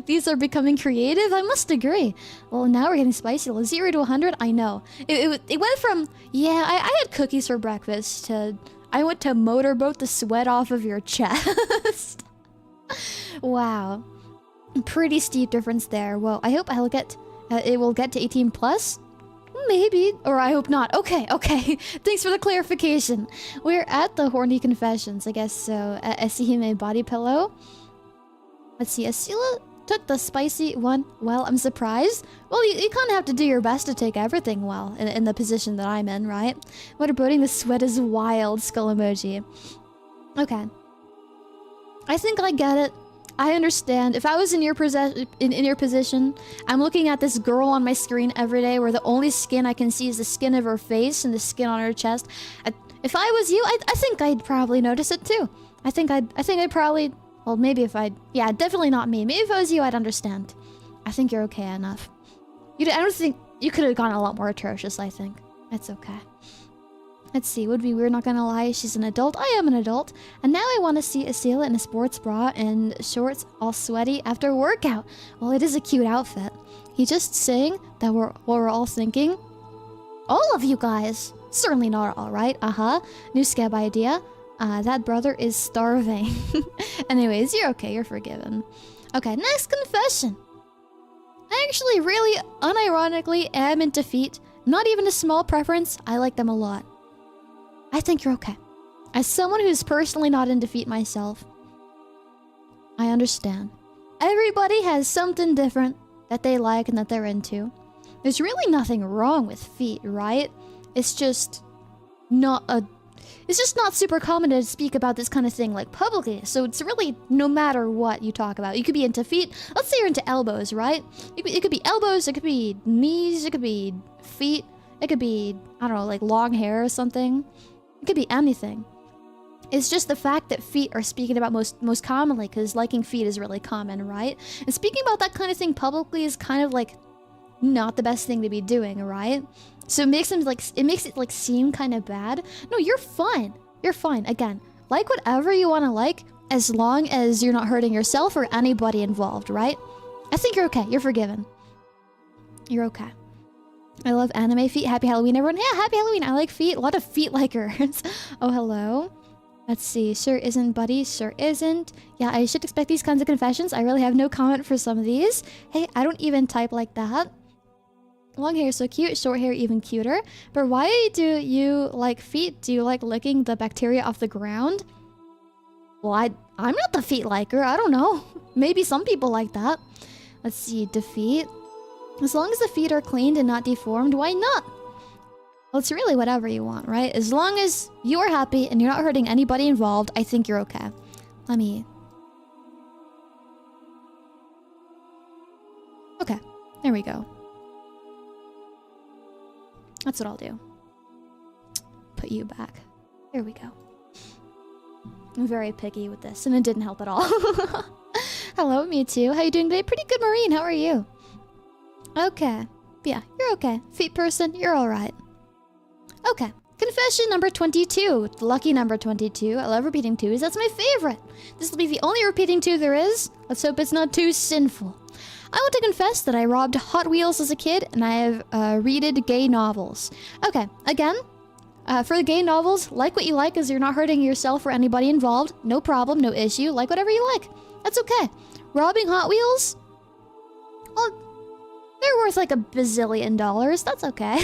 These are becoming creative, I must agree. Well, now we're getting spicy. 0 to 100, I know. It went from, yeah, I had cookies for breakfast to, I went to motorboat the sweat off of your chest. Wow. Pretty steep difference there. Whoa, I hope it will get to 18 plus. Maybe, or I hope not. Okay. Thanks for the clarification. We're at the horny confessions, I guess so. Esihime body pillow. Let's see, Esila took the spicy one. Well, I'm surprised. Well, you kind of have to do your best to take everything well in the position that I'm in, right? Motorboating the sweat is wild, skull emoji. Okay. I think I get it. I understand. If I was in your position, I'm looking at this girl on my screen every day where the only skin I can see is the skin of her face and the skin on her chest. If I was you, I think I'd probably notice it too. I think I'd probably... Well, maybe if I'd... Yeah, definitely not me. Maybe if I was you, I'd understand. I think you're okay enough. I don't think... You could have gone a lot more atrocious, I think. It's okay. Let's see, would be weird, not gonna lie. She's an adult. I am an adult. And now I want to see Esila in a sports bra and shorts all sweaty after a workout. Well, it is a cute outfit. He just saying that we're all thinking. All of you guys. Certainly not all, right? New scab idea. That brother is starving. Anyways, you're okay. You're forgiven. Okay, next confession. I actually really unironically am into feet. Not even a small preference. I like them a lot. I think you're okay. As someone who's personally not into feet myself, I understand. Everybody has something different that they like and that they're into. There's really nothing wrong with feet, right? It's just not super common to speak about this kind of thing like publicly. So it's really no matter what you talk about. You could be into feet. Let's say you're into elbows, right? It could be elbows, it could be knees, it could be feet, it could be, I don't know, like long hair or something. It could be anything. It's just the fact that feet are speaking about most commonly, because liking feet is really common, right? And speaking about that kind of thing publicly is kind of like not the best thing to be doing, right? So it makes it like seem kind of bad. No, you're fine. You're fine. Again, like whatever you want to like, as long as you're not hurting yourself or anybody involved, right? I think you're okay. You're forgiven. You're okay. I love anime feet. Happy Halloween, everyone. Yeah, happy Halloween. I like feet. A lot of feet likers. Oh, hello. Let's see. Sure isn't, buddy. Sure isn't. Yeah, I should expect these kinds of confessions. I really have no comment for some of these. Hey, I don't even type like that. Long hair so cute, short hair even cuter. But why do you like feet? Do you like licking the bacteria off the ground? Well, I'm not the feet liker. I don't know. Maybe some people like that. Let's see. Defeat. As long as the feet are cleaned and not deformed, why not? Well, it's really whatever you want, right? As long as you're happy and you're not hurting anybody involved, I think you're okay. Let me... Okay. There we go. That's what I'll do. Put you back. There we go. I'm very picky with this, and it didn't help at all. Hello, me too. How you doing today? Pretty good, Marine. How are you? Okay. Yeah, you're okay. Feet person, you're alright. Okay. Confession number 22. Lucky number 22. I love repeating twos. That's my favorite. This will be the only repeating two there is. Let's hope it's not too sinful. I want to confess that I robbed Hot Wheels as a kid, and I have read gay novels. Okay, again, for the gay novels, like what you like as you're not hurting yourself or anybody involved. No problem, no issue. Like whatever you like. That's okay. Robbing Hot Wheels? Well, they're worth like $1 bazillion. That's okay.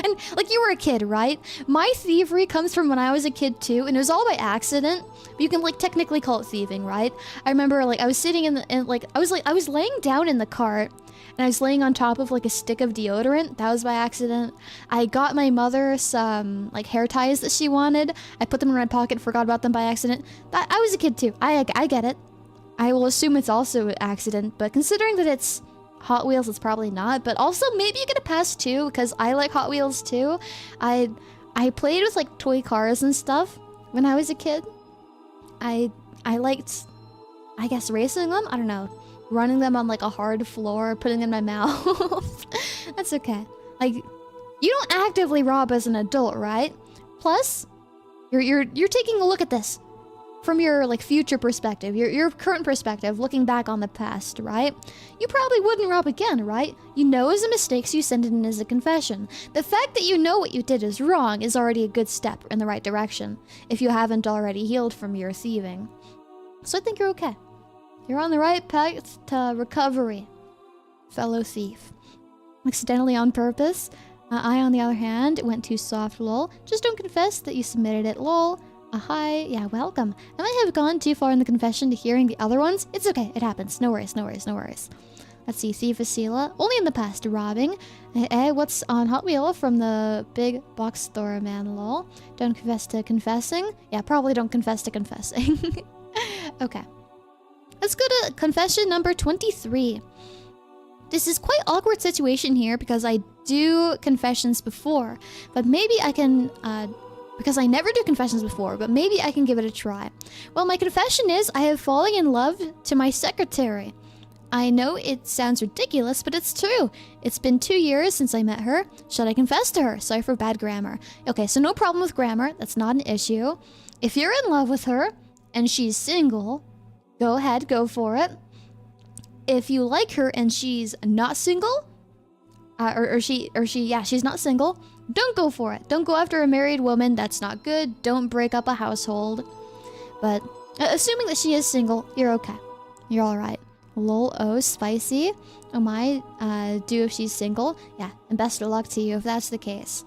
And like you were a kid, right? My thievery comes from when I was a kid too, and it was all by accident. But you can like technically call it thieving, right? I remember like I was sitting I was laying down in the cart, and I was laying on top of like a stick of deodorant. That was by accident. I got my mother some like hair ties that she wanted. I put them in my pocket, forgot about them by accident. I was a kid too. I get it. I will assume it's also an accident, but considering that it's Hot Wheels, it's probably not. But also maybe you get a pass too, because I like Hot Wheels too. I played with like toy cars and stuff when I was a kid. I liked, I guess, racing them. I don't know, running them on like a hard floor, putting them in my mouth. That's okay. Like, you don't actively rob as an adult, right? Plus, you're taking a look at this from your like future perspective, your current perspective, looking back on the past, right? You probably wouldn't rob again, right? You know it's a mistake, so you send it in as a confession. The fact that you know what you did is wrong is already a good step in the right direction, if you haven't already healed from your thieving. So I think you're okay. You're on the right path to recovery, fellow thief. Accidentally on purpose. I, on the other hand, went too soft, lol. Just don't confess that you submitted it, lol. Hi, yeah, welcome. I might have gone too far in the confession to hearing the other ones. It's okay, it happens. No worries, no worries, no worries. Let's see, Thief Esila. Only in the past, robbing. What's on Hot Wheel from the big box store, man, lol. Don't confess to confessing. Yeah, probably don't confess to confessing. Okay. Let's go to confession number 23. This is quite awkward situation here because I do confessions before, but maybe I can, because I never do confessions before, but maybe I can give it a try. Well, my confession is I have fallen in love to my secretary. I know it sounds ridiculous, but it's true. It's been 2 years since I met her. Should I confess to her? Sorry for bad grammar. Okay, so no problem with grammar. That's not an issue. If you're in love with her and she's single, go ahead, go for it. If you like her and she's not single, she's not single, don't go for it. Don't go after a married woman. That's not good. Don't break up a household. But assuming that she is single, you're okay. You're alright. Lol, oh, spicy. Oh my, do if she's single. Yeah, and best of luck to you if that's the case.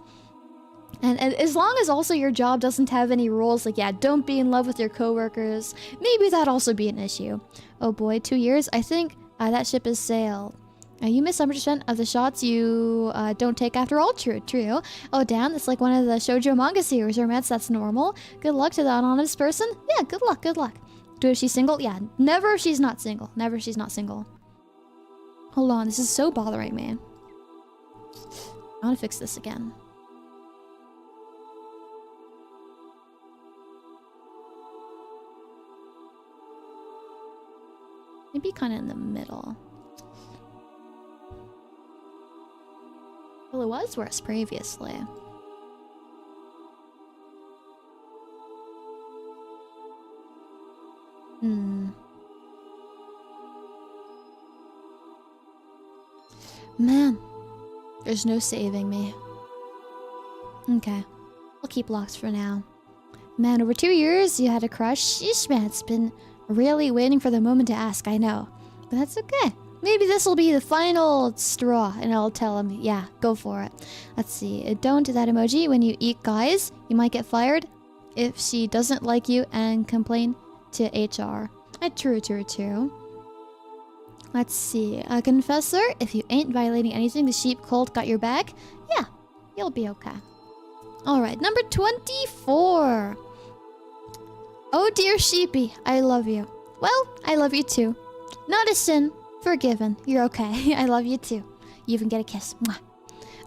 And as long as also your job doesn't have any rules, like, yeah, don't be in love with your coworkers, maybe that'd also be an issue. Oh boy, 2 years? I think that ship has sailed. You miss 100% of the shots you don't take after all. True, true. Oh damn, that's like one of the shoujo manga series romance. That's normal. Good luck to that anonymous person. Yeah, good luck, good luck. Do if she's single? Yeah, never if she's not single. Never if she's not single. Hold on, this is so bothering me. I want to fix this again. Maybe kind of in the middle. Well, it was worse previously. Man, there's no saving me. Okay, I'll keep locks for now. Man, over 2 years you had a crush? Sheesh, man, it's been really waiting for the moment to ask, I know. But that's okay. Maybe this will be the final straw, and I'll tell him, yeah, go for it. Let's see, don't do that emoji when you eat guys. You might get fired if she doesn't like you and complain to HR. True, true, true. Let's see, confessor, if you ain't violating anything, the sheep cult got your back. Yeah, you'll be okay. Alright, number 24. Oh dear sheepy, I love you. Well, I love you too. Not a sin. Forgiven. You're okay. I love you too. You even get a kiss. Mwah.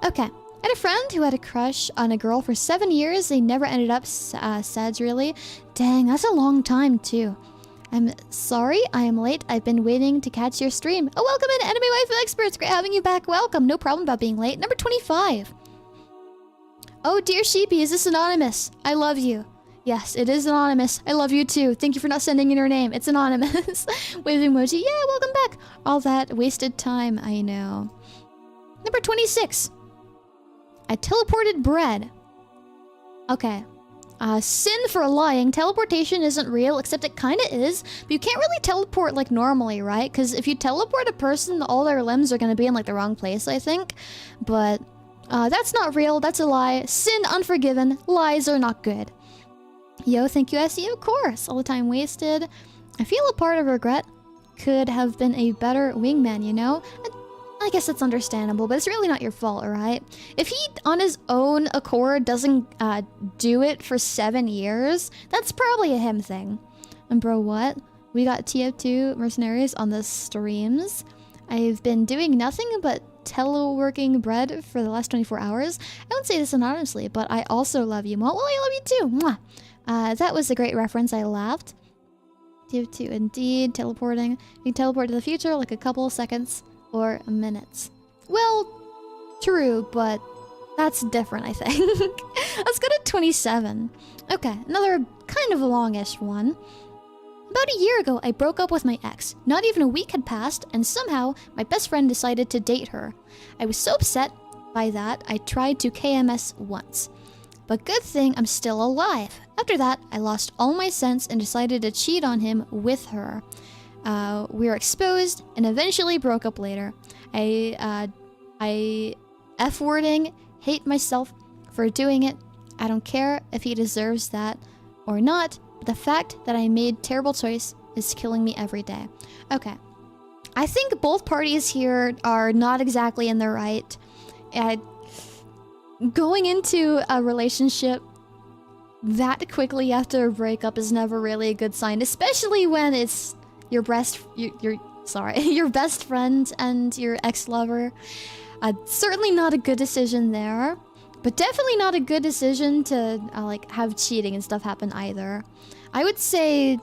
Okay. I had a friend who had a crush on a girl for 7 years. They never ended up sads, really. Dang, that's a long time too. I'm sorry I am late. I've been waiting to catch your stream. Oh, welcome in, Anime Wife Experts. Great having you back. Welcome. No problem about being late. Number 25. Oh, dear Sheepy, is this anonymous? I love you. Yes, it is anonymous. I love you too. Thank you for not sending in your name. It's anonymous. Waving emoji. Yeah, welcome back. All that wasted time, I know. Number 26. I teleported bread. Okay. Sin for lying. Teleportation isn't real, except it kind of is. But you can't really teleport like normally, right? Because if you teleport a person, all their limbs are going to be in like the wrong place, I think. But that's not real. That's a lie. Sin unforgiven. Lies are not good. Yo, thank you, SE, of course. All the time wasted. I feel a part of regret. Could have been a better wingman, you know? I guess that's understandable, but it's really not your fault, alright? If he, on his own accord, doesn't do it for 7 years, that's probably a him thing. And bro, what? We got TF2 mercenaries on the streams. I've been doing nothing but teleworking bread for the last 24 hours. I don't say this anonymously, but I also love you, Mo. Well, I love you too. Mwah. That was a great reference. I laughed. TF2 indeed. Teleporting. You can teleport to the future like a couple seconds or minutes. Well, true, but that's different, I think. Let's go to 27. Okay, another kind of longish one. About a year ago, I broke up with my ex. Not even a week had passed, and somehow, my best friend decided to date her. I was so upset by that, I tried to KMS once. But good thing I'm still alive. After that, I lost all my sense and decided to cheat on him with her. We were exposed and eventually broke up later. I F-wording, hate myself for doing it. I don't care if he deserves that or not, but the fact that I made terrible choice is killing me every day. Okay. I think both parties here are not exactly in the right. Going into a relationship that quickly after a breakup is never really a good sign, especially when it's your best friend and your ex-lover. Certainly not a good decision there, but definitely not a good decision to like have cheating and stuff happen either. I would say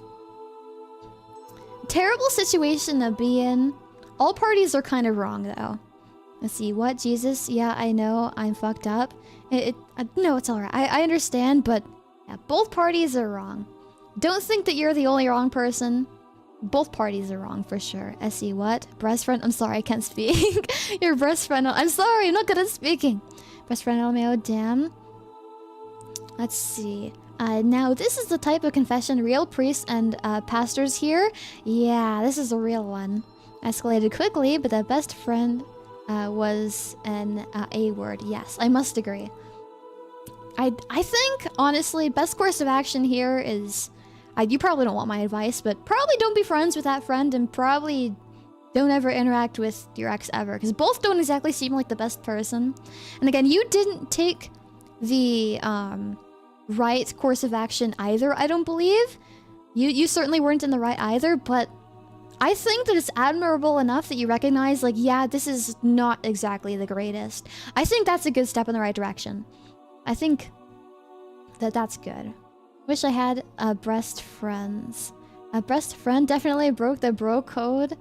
terrible situation to be in. All parties are kind of wrong though. Let's see, what? Jesus? Yeah, I know, I'm fucked up. No, it's alright. I understand, but yeah, both parties are wrong. Don't think that you're the only wrong person. Both parties are wrong for sure. SE, what? Breast friend? I'm sorry, I can't speak. Your breast friend? I'm sorry, I'm not good at speaking. Best friend LMAO, damn. Let's see. Now, this is the type of confession real priests and pastors hear. Yeah, this is a real one. Escalated quickly, but the best friend was an A word. Yes, I must agree. I think, honestly, best course of action here is... you probably don't want my advice, but probably don't be friends with that friend and probably don't ever interact with your ex ever. Because both don't exactly seem like the best person. And again, you didn't take the right course of action either, I don't believe. You certainly weren't in the right either, but I think that it's admirable enough that you recognize, like, yeah, this is not exactly the greatest. I think that's a good step in the right direction. I think that that's good. Wish I had breast friends. A breast friend definitely broke the bro code.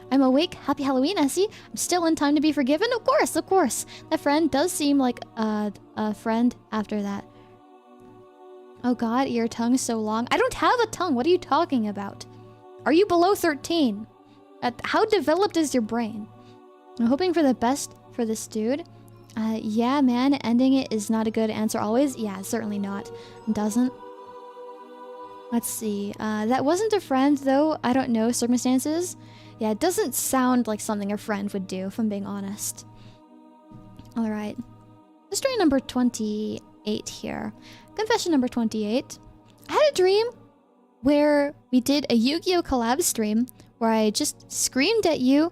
I'm awake. Happy Halloween, Essie. I'm still in time to be forgiven. Of course, of course. That friend does seem like a friend after that. Oh god, your tongue's so long. I don't have a tongue. What are you talking about? Are you below 13? How developed is your brain? I'm hoping for the best for this dude. Yeah, man, ending it is not a good answer always. Yeah, certainly not. It doesn't. Let's see. That wasn't a friend, though. I don't know circumstances. Yeah, it doesn't sound like something a friend would do, if I'm being honest. Alright. Mystery number 28 here. Confession number 28. I had a dream where we did a Yu-Gi-Oh! Collab stream where I just screamed at you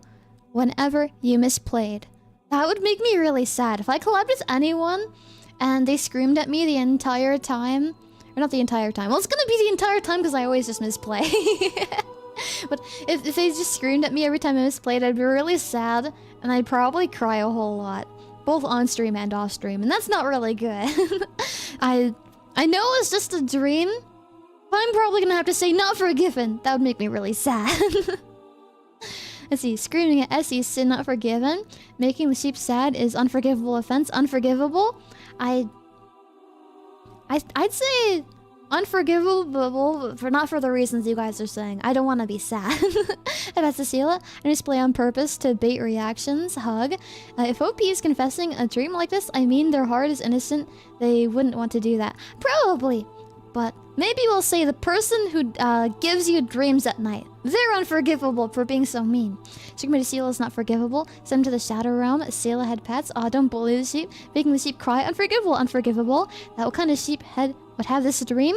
whenever you misplayed. That would make me really sad. If I collabed with anyone and they screamed at me the entire time, or not the entire time, well, it's gonna be the entire time because I always just misplay. But if they just screamed at me every time I misplayed, I'd be really sad and I'd probably cry a whole lot, both on stream and off stream, and that's not really good. I know it's just a dream, but I'm probably gonna have to say not forgiven. That would make me really sad. Let's see, screaming at Essie is sin not forgiven. Making the sheep sad is unforgivable offense. Unforgivable? I'd say unforgivable, for not for the reasons you guys are saying. I don't want to be sad. That's Esila. I display on purpose to bait reactions. Hug. If OP is confessing a dream like this, I mean their heart is innocent. They wouldn't want to do that. Probably. But maybe we'll say the person who gives you dreams at night. They're unforgivable for being so mean. Sigma to Esila is not forgivable. Send him to the Shadow Realm. Esila had pets. Aw, don't bully the sheep. Making the sheep cry. Unforgivable, unforgivable. That what kind of sheep head would have this dream?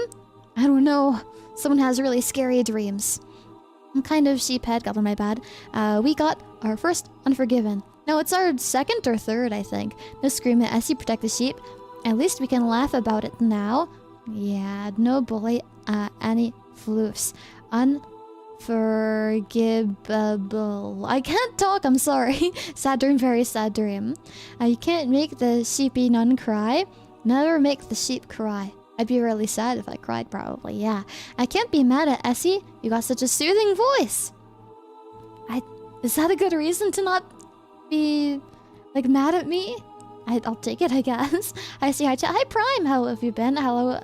I don't know. Someone has really scary dreams. What kind of sheep head? Got on my bad. We got our first Unforgiven. No, it's our second or third, I think. No scream at Essie, protect the sheep. At least we can laugh about it now. Yeah, no bully, any floofs. Unforgivable. I can't talk, I'm sorry. Sad dream, very sad dream. You can't make the sheepy nun cry. Never make the sheep cry. I'd be really sad if I cried, probably, yeah. I can't be mad at Essie. You got such a soothing voice. Is that a good reason to not be, like, mad at me? I'll take it, I guess. I see. Hi, chat. Hi, Prime. How have you been? Hello,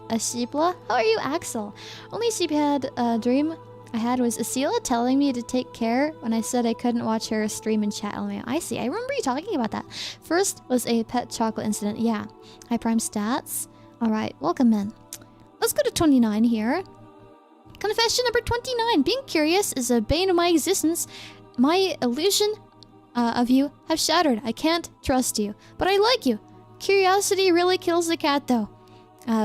Sheepla. How are you, Axel? Only sheephead dream I had was Esila telling me to take care when I said I couldn't watch her stream and chat. I see. I remember you talking about that. First was a pet chocolate incident. Yeah. Hi, Prime stats. All right. Welcome in. Let's go to 29 here. Confession number 29. Being curious is a bane of my existence. My illusion of you have shattered. I can't trust you, but I like you. Curiosity really kills the cat, though.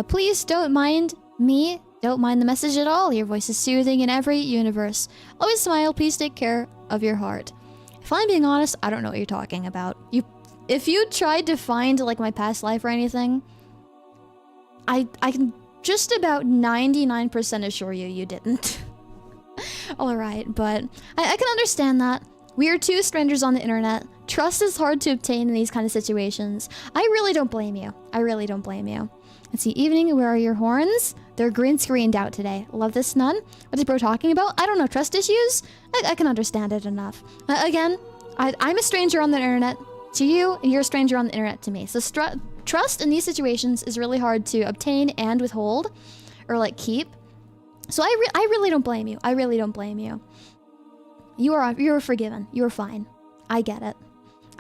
Please don't mind me. Don't mind the message at all. Your voice is soothing in every universe. Always smile. Please take care of your heart. If I'm being honest, I don't know what you're talking about. If you tried to find like my past life or anything, I can just about 99% assure you didn't. All right, but I can understand that. We are two strangers on the internet. Trust is hard to obtain in these kind of situations. I really don't blame you. I really don't blame you. Let's see. Evening, where are your horns? They're green screened out today. Love this nun. What is bro talking about? I don't know. Trust issues? I can understand it enough. Again, I'm a stranger on the internet to you, and you're a stranger on the internet to me. So trust in these situations is really hard to obtain and withhold, or like keep. So I really don't blame you. I really don't blame you. You are forgiven. You are fine. I get it.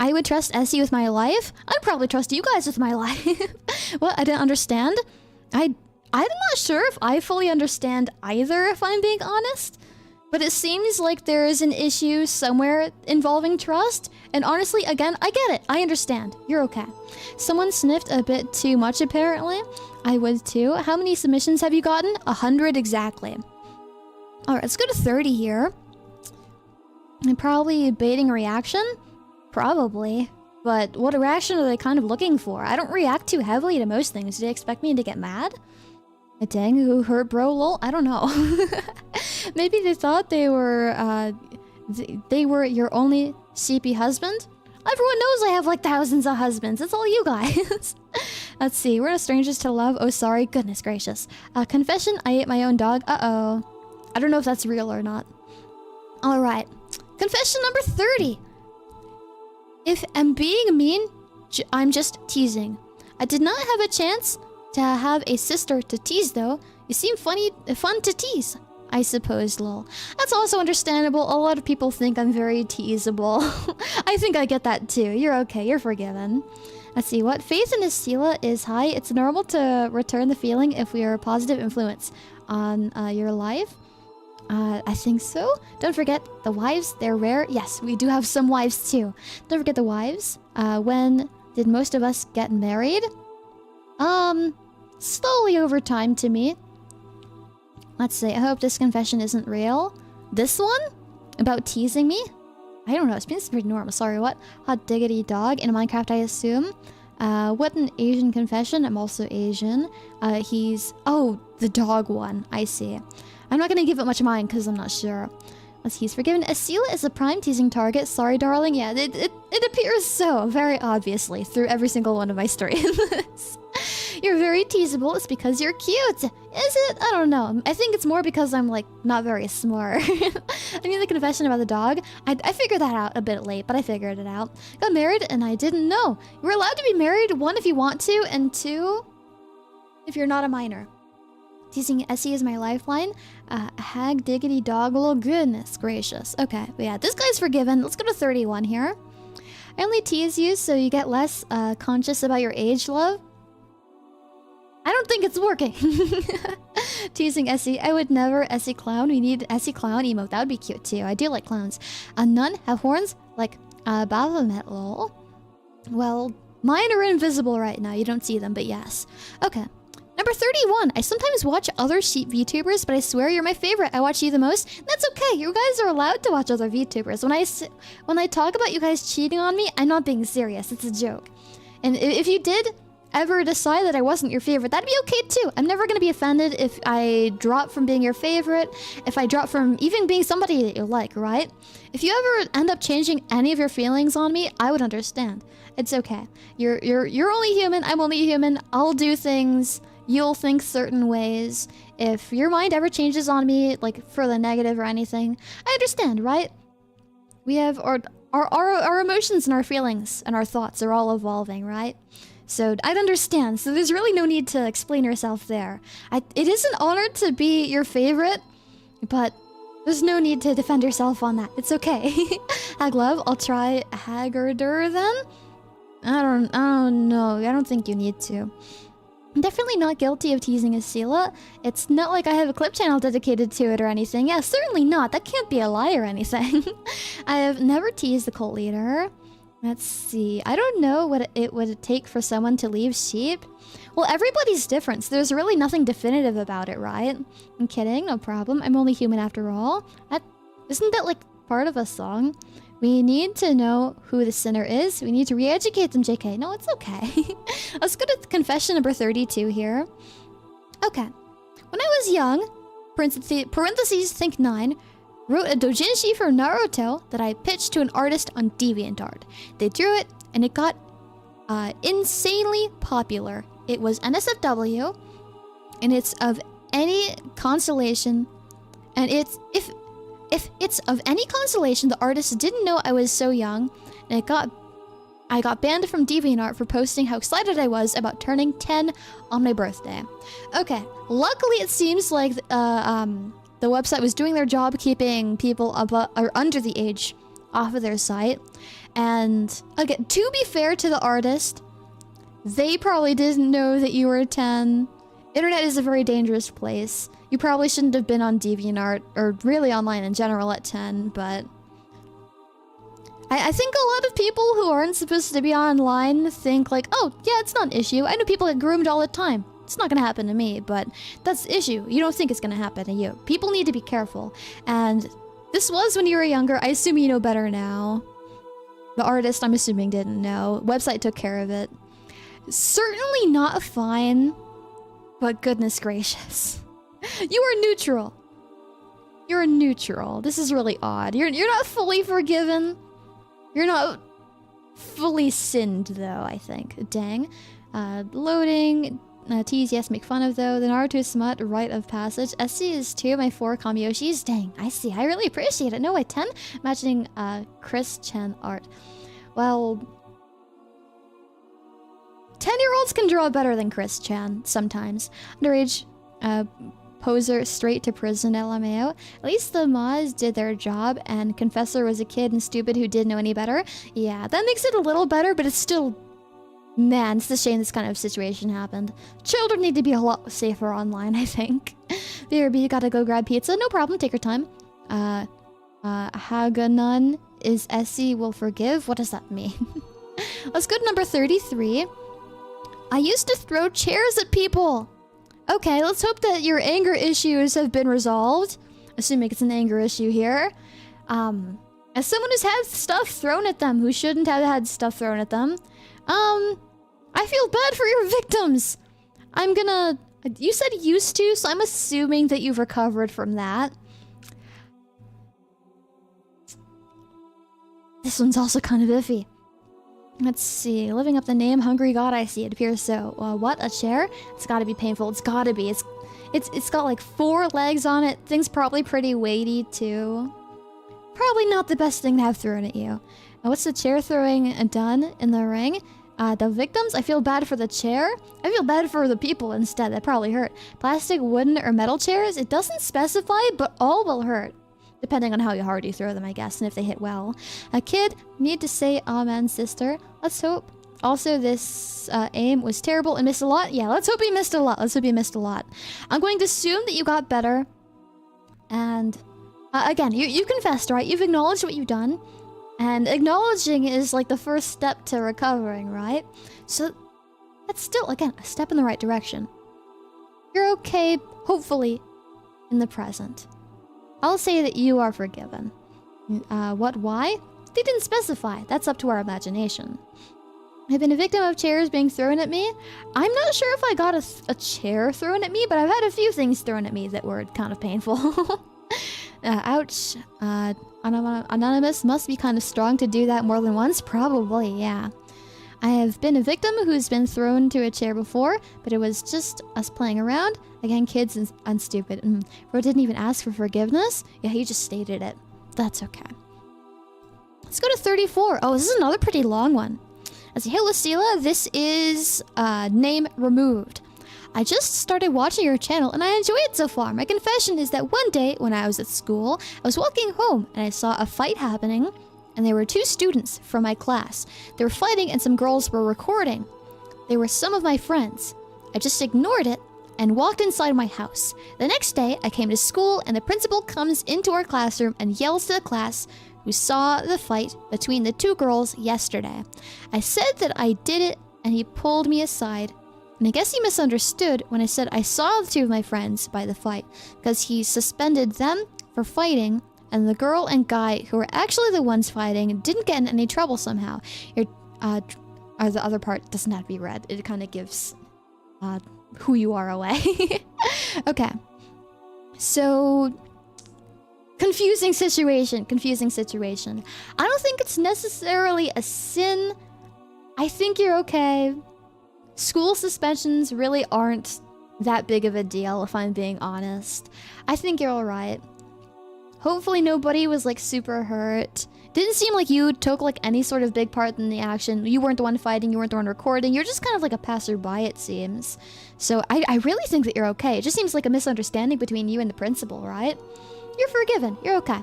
I would trust Essie with my life. I'd probably trust you guys with my life. What? I didn't understand? I'm not sure if I fully understand either, if I'm being honest. But it seems like there is an issue somewhere involving trust. And honestly, again, I get it. I understand. You're okay. Someone sniffed a bit too much, apparently. I would too. How many submissions have you gotten? 100 exactly. Alright, let's go to 30 here. And probably baiting a reaction? Probably. But what reaction are they kind of looking for? I don't react too heavily to most things. Do they expect me to get mad? Dang, who hurt bro, lol? I don't know. Maybe they thought they were your only CP husband? Everyone knows I have like thousands of husbands. It's all you guys. Let's see. We're no strangers to love. Oh, sorry. Goodness gracious. Confession. I ate my own dog. Uh-oh. I don't know if that's real or not. All right. Confession number 30. If I'm being mean, I'm just teasing. I did not have a chance to have a sister to tease, though. You seem fun to tease, I suppose, lol. That's also understandable. A lot of people think I'm very teasable. I think I get that too. You're okay. You're forgiven. Let's see. What? Faith in Esila is high. It's normal to return the feeling if we are a positive influence on your life. I think so. Don't forget the wives. They're rare. Yes, we do have some wives too. Don't forget the wives. When did most of us get married? Slowly over time to me. Let's see. I hope this confession isn't real. This one? About teasing me? I don't know. It's been pretty normal. Sorry, what? Hot diggity dog. In Minecraft, I assume. What an Asian confession. I'm also Asian. He's... Oh, the dog one. I see. I'm not gonna give it much mind because I'm not sure. Let's see. He's forgiven. Esila is a prime teasing target. Sorry, darling. Yeah, it appears so. Very obviously. Through every single one of my streams. You're very teasable. It's because you're cute. Is it? I don't know. I think it's more because I'm, like, not very smart. I mean, the confession about the dog. I figured that out a bit late, but I figured it out. Got married and I didn't know. You're allowed to be married, 1, if you want to, and 2, if you're not a minor. Teasing Essie is my lifeline. Hag diggity dog. Oh, goodness gracious. Okay, but yeah, this guy's forgiven. Let's go to 31 here. I only tease you so you get less conscious about your age, love. I don't think it's working. Teasing Essie. I would never Essie clown. We need Essie clown emote. That would be cute too. I do like clowns. None have horns like Baphomet, lol. Well, mine are invisible right now. You don't see them, but yes. Okay. Number 31. I sometimes watch other sheep VTubers, but I swear you're my favorite. I watch you the most. That's okay. You guys are allowed to watch other VTubers. When I talk about you guys cheating on me, I'm not being serious. It's a joke. And if you did ever decide that I wasn't your favorite, that'd be okay too. I'm never gonna be offended if I drop from being your favorite, if I drop from even being somebody that you like, right? If you ever end up changing any of your feelings on me, I would understand. It's okay. You're only human. I'm only human. I'll do things. You'll think certain ways. If your mind ever changes on me, like for the negative or anything, I understand, right? We have our emotions and our feelings and our thoughts are all evolving, right? So I'd understand. So there's really no need to explain yourself there. It is an honor to be your favorite, but there's no need to defend yourself on that. It's okay. Hag love, I'll try Haggarder then. I don't know. I don't think you need to. I'm definitely not guilty of teasing Esila. It's not like I have a clip channel dedicated to it or anything. Yeah, certainly not. That can't be a lie or anything. I have never teased the cult leader. Let's see. I don't know what it would take for someone to leave sheep. Well, everybody's different, so there's really nothing definitive about it, right? I'm kidding, no problem. I'm only human after all. Isn't that like part of a song? We need to know who the sinner is. We need to re-educate them, JK. No, it's okay. Let's go to confession number 32 here. Okay. When I was young, parentheses think 9, wrote a doujinshi for Naruto that I pitched to an artist on DeviantArt. They drew it, and it got insanely popular. It was NSFW, and it's of any consolation. And if it's of any consolation, the artist didn't know I was so young, and I got banned from DeviantArt for posting how excited I was about turning 10 on my birthday. Okay, luckily it seems like the website was doing their job keeping people above or under the age off of their site. And again, to be fair to the artist, they probably didn't know that you were 10. Internet is a very dangerous place. You probably shouldn't have been on DeviantArt, or really online in general at 10, but... I think a lot of people who aren't supposed to be online think like, oh, yeah, it's not an issue. I know people get groomed all the time. It's not gonna happen to me, but that's the issue. You don't think it's gonna happen to you. People need to be careful. And this was when you were younger. I assume you know better now. The artist, I'm assuming, didn't know. Website took care of it. Certainly not a fine, but goodness gracious. You are neutral. You're neutral. This is really odd. You're not fully forgiven. You're not fully sinned, though, I think. Dang. Loading. Tease, yes, make fun of, though. The Naruto smut, rite of passage. SC is 2, my 4 Kamiyoshis. Dang, I see. I really appreciate it. No, I 10. Imagining Chris Chen art. Well, 10-year-olds can draw better than Chris Chan, sometimes. Underage poser straight to prison, LMAO. At least the mods did their job, and Confessor was a kid and stupid who didn't know any better. Yeah, that makes it a little better, but it's still... Man, it's a shame this kind of situation happened. Children need to be a lot safer online, I think. BRB, you gotta go grab pizza? No problem, take your time. Haganon is SC will forgive? What does that mean? Let's go to number 33. I used to throw chairs at people. Okay, let's hope that your anger issues have been resolved. Assuming it's an anger issue here. As someone who's had stuff thrown at them who shouldn't have had stuff thrown at them, I feel bad for your victims. I'm gonna... You said used to, so I'm assuming that you've recovered from that. This one's also kind of iffy. Let's see. Living up the name, hungry god, I see. It appears so. What? A chair? It's gotta be painful. It's gotta be. It's got like 4 legs on it. Thing's probably pretty weighty too. Probably not the best thing to have thrown at you. What's the chair throwing done in the ring? The victims? I feel bad for the chair. I feel bad for the people instead. That probably hurt. Plastic, wooden, or metal chairs? It doesn't specify, but all will hurt. Depending on how hard you throw them, I guess, and if they hit well. A kid, need to say amen, sister. Let's hope. Also, this aim was terrible and missed a lot. Yeah, let's hope he missed a lot. Let's hope he missed a lot. I'm going to assume that you got better. And again, you confessed, right? You've acknowledged what you've done. And acknowledging is like the first step to recovering, right? So that's still, again, a step in the right direction. You're okay, hopefully, in the present. I'll say that you are forgiven. What, why? They didn't specify. That's up to our imagination. I've been a victim of chairs being thrown at me. I'm not sure if I got a chair thrown at me, but I've had a few things thrown at me that were kind of painful. Ouch. Anonymous must be kind of strong to do that more than once. Probably, yeah. I have been a victim who's been thrown to a chair before, but it was just us playing around. Again, kids and stupid. Bro didn't even ask for forgiveness? Yeah, he just stated it. That's okay. Let's go to 34. Oh, this is another pretty long one. As hey, Esila, this is name removed. I just started watching your channel and I enjoy it so far. My confession is that one day when I was at school, I was walking home and I saw a fight happening, and there were 2 students from my class. They were fighting and some girls were recording. They were some of my friends. I just ignored it and walked inside my house. The next day, I came to school and the principal comes into our classroom and yells to the class who saw the fight between the 2 girls yesterday. I said that I did it and he pulled me aside. And I guess he misunderstood when I said I saw the 2 of my friends by the fight, because he suspended them for fighting, and the girl and guy who were actually the ones fighting didn't get in any trouble somehow. The other part doesn't have to be read. It kind of gives who you are away. Okay. So, confusing situation. I don't think it's necessarily a sin. I think you're okay. School suspensions really aren't that big of a deal, if I'm being honest. I think you're alright. Hopefully nobody was like super hurt. Didn't seem like you took like any sort of big part in the action. You weren't the one fighting, you weren't the one recording. You're just kind of like a passerby, it seems. So I really think that you're okay. It just seems like a misunderstanding between you and the principal, right? You're forgiven. You're okay.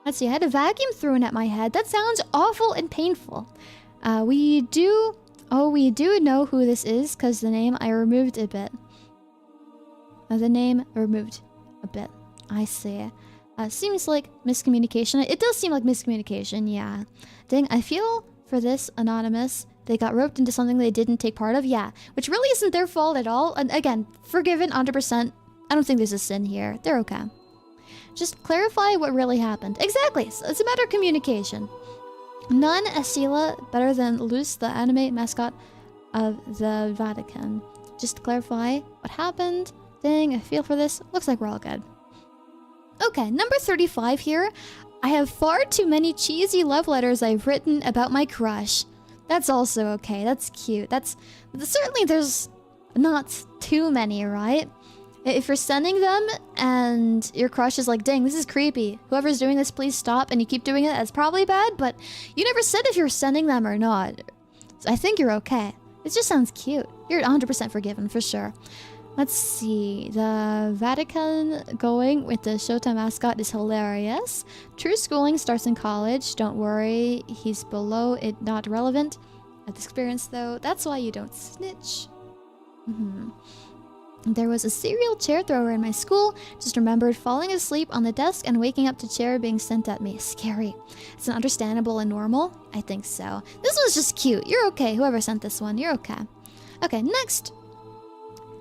Let's see, I had a vacuum thrown at my head. That sounds awful and painful. We do know who this is, because the name I removed a bit. The name removed a bit. I see. Seems like miscommunication. It does seem like miscommunication, yeah. Dang, I feel for this anonymous. They got roped into something they didn't take part of, yeah. Which really isn't their fault at all. And again, forgiven 100%. I don't think there's a sin here. They're okay. Just clarify what really happened. Exactly. So it's a matter of communication. None Esila better than Luce, the anime mascot of the Vatican. Just to clarify what happened. Dang, I feel for this. Looks like we're all good. Okay, number 35 here. I have far too many cheesy love letters I've written about my crush. That's also okay. That's cute. Certainly there's not too many, right? If you're sending them and your crush is like, dang, this is creepy. Whoever's doing this, please stop. And you keep doing it, that's probably bad. But you never said if you're sending them or not. So I think you're okay. It just sounds cute. You're 100% forgiven, for sure. Let's see. The Vatican going with the Showtime mascot is hilarious. True schooling starts in college. Don't worry. He's below it, not relevant. At the experience, though. That's why you don't snitch. There was a serial chair thrower in my school. Just remembered falling asleep on the desk and waking up to chair being sent at me. Scary. It's understandable and normal? I think so. This was just cute. You're okay. Whoever sent this one, you're okay. Okay, next.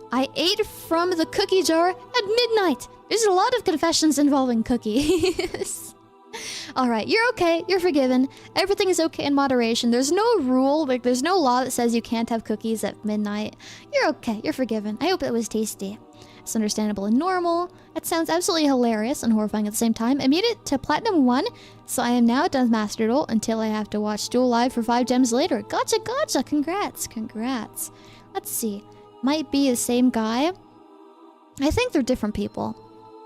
I ate from the cookie jar at midnight. There's a lot of confessions involving cookies. Alright, you're okay. You're forgiven. Everything is okay in moderation. There's no rule, like there's no law that says you can't have cookies at midnight. You're okay. You're forgiven. I hope it was tasty. It's understandable and normal. It sounds absolutely hilarious and horrifying at the same time. I made it to Platinum 1, so I am now at Death Master Duel until I have to watch Duel Live for 5 gems later. Gotcha, gotcha. Congrats, congrats. Let's see. Might be the same guy. I think they're different people.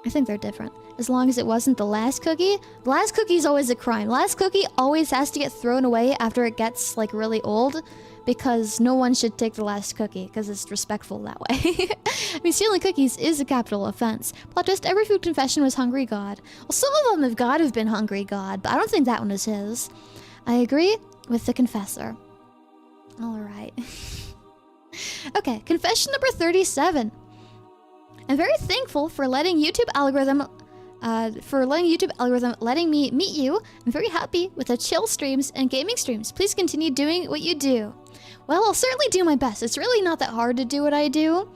I think they're different. As long as it wasn't the last cookie. The last cookie is always a crime. Last cookie always has to get thrown away after it gets like really old. Because no one should take the last cookie. Because it's respectful that way. I mean, stealing cookies is a capital offense. Plot twist, every food confession was Hungry God. Well, some of them have got to have been Hungry God. But I don't think that one was his. I agree with the confessor. Alright. Okay, confession number 37. I'm very thankful for letting YouTube algorithm letting me meet you. I'm very happy with the chill streams and gaming streams. Please continue doing what you do. Well, I'll certainly do my best. It's really not that hard to do what I do.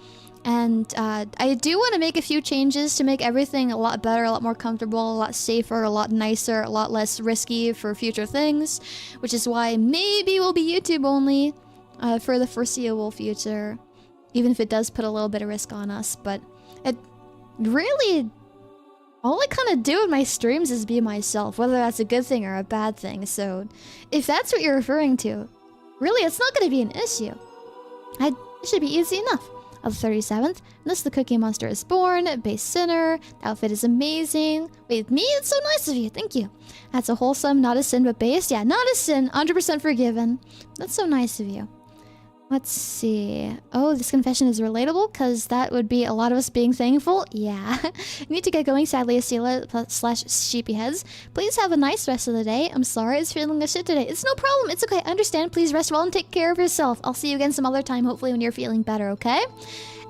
And I do want to make a few changes to make everything a lot better, a lot more comfortable, a lot safer, a lot nicer, a lot less risky for future things. Which is why maybe we'll be YouTube only for the foreseeable future. Even if it does put a little bit of risk on us. But it really... all I kind of do in my streams is be myself, whether that's a good thing or a bad thing. So, if that's what you're referring to, really, it's not going to be an issue. It should be easy enough. On the 37th, thus the Cookie Monster is born. Base Sinner. The outfit is amazing. Wait, me? It's so nice of you. Thank you. That's a wholesome, not a sin, but base. Yeah, not a sin. 100% forgiven. That's so nice of you. Let's see. Oh, this confession is relatable because that would be a lot of us being thankful. Yeah. Need to get going, sadly, Esila / Sheepyheads. Please have a nice rest of the day. I'm sorry it's feeling a shit today. It's no problem. It's okay. I understand. Please rest well and take care of yourself. I'll see you again some other time, hopefully when you're feeling better, okay?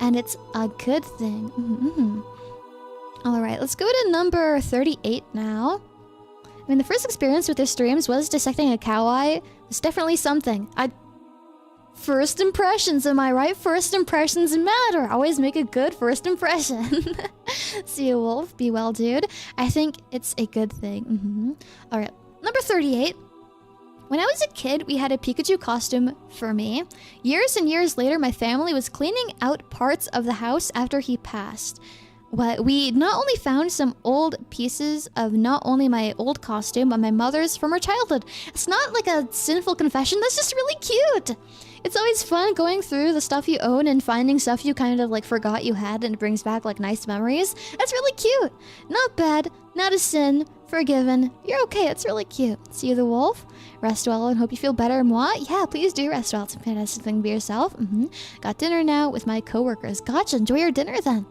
And it's a good thing. Alright, let's go to number 38 now. I mean, the first experience with their streams was dissecting a cow eye. It's definitely something. First impressions, am I right? First impressions matter. Always make a good first impression. See you, Wolf. Be well, dude. I think it's a good thing. Alright, number 38. When I was a kid, we had a Pikachu costume for me. Years and years later, my family was cleaning out parts of the house after he passed. But we not only found some old pieces of not only my old costume, but my mother's from her childhood. It's not like a sinful confession, that's just really cute. It's always fun going through the stuff you own and finding stuff you kind of like forgot you had and it brings back like nice memories. That's really cute. Not bad, not a sin, forgiven. You're okay, it's really cute. See you, the wolf. Rest well and hope you feel better. Moi? Yeah, please do rest well. It's a fantastic thing to be yourself. Got dinner now with my coworkers. Gotcha, enjoy your dinner then.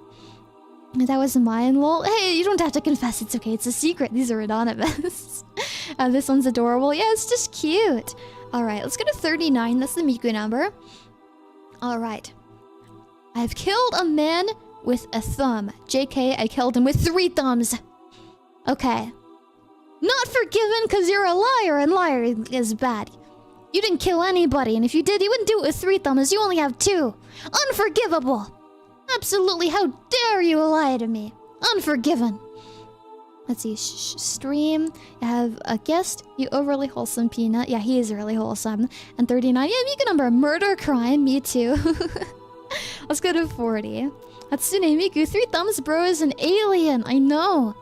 That was mine, lol. Hey, you don't have to confess, it's okay, it's a secret. These are anonymous. This one's adorable. Yeah, it's just cute. Alright, let's go to 39. That's the Miku number. Alright. I've killed a man with a thumb. JK, I killed him with 3 thumbs. Okay. Not forgiven because you're a liar, and liar is bad. You didn't kill anybody, and if you did, you wouldn't do it with 3 thumbs. You only have 2. Unforgivable. Absolutely, how dare you lie to me? Unforgiven. Let's see, stream. You have a guest. You overly wholesome peanut. Yeah, he is really wholesome. And 39. Yeah, Miku number. Murder crime. Me too. Let's go to 40. Hatsune Miku. 3 thumbs, bro, is an alien. I know.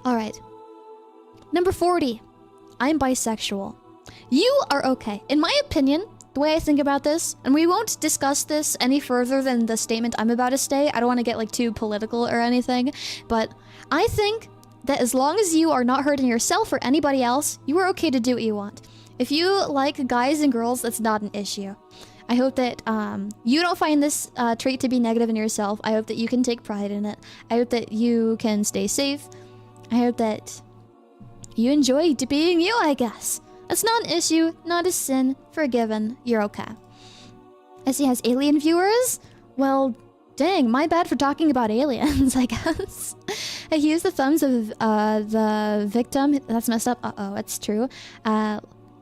Alright. Number 40. I'm bisexual. You are okay. In my opinion, the way I think about this, and we won't discuss this any further than the statement I'm about to say. I don't want to get like too political or anything, but I think that as long as you are not hurting yourself or anybody else, you are okay to do what you want. If you like guys and girls, that's not an issue. I hope that you don't find this trait to be negative in yourself. I hope that you can take pride in it. I hope that you can stay safe. I hope that you enjoy being you, I guess. That's not an issue, not a sin, forgiven, you're okay. As he has alien viewers? Well, dang, my bad for talking about aliens, I guess. He used the thumbs of the victim. That's messed up. Uh-oh, it's true.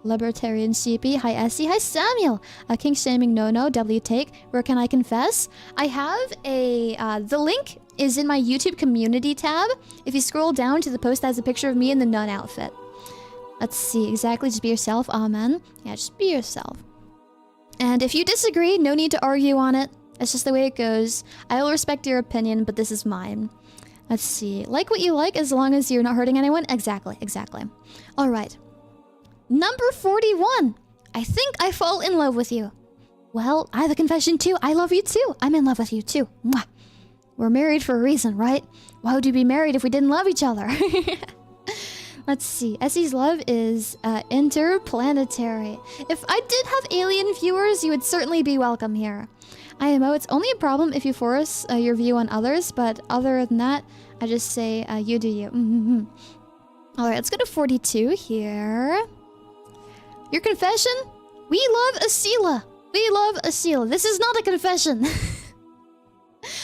Libertarian Sheepy. Hi, Essie. Hi, Samuel. King Shaming No-No. W Take. Where can I confess? I have a... the link is in my YouTube community tab. If you scroll down to the post that has a picture of me in the nun outfit. Let's see. Exactly. Just be yourself. Amen. Yeah, just be yourself. And if you disagree, no need to argue on it. It's just the way it goes. I will respect your opinion, but this is mine. Let's see. Like what you like as long as you're not hurting anyone? Exactly. Exactly. Alright. Number 41. I think I fall in love with you. Well, I have a confession too. I love you too. I'm in love with you too. Mwah. We're married for a reason, right? Why would we be married if we didn't love each other? Let's see. Essie's love is interplanetary. If I did have alien viewers, you would certainly be welcome here. IMO, it's only a problem if you force your view on others, but other than that, I just say you do you. Alright, let's go to 42 here. Your confession? We love Esila. We love Esila. This is not a confession.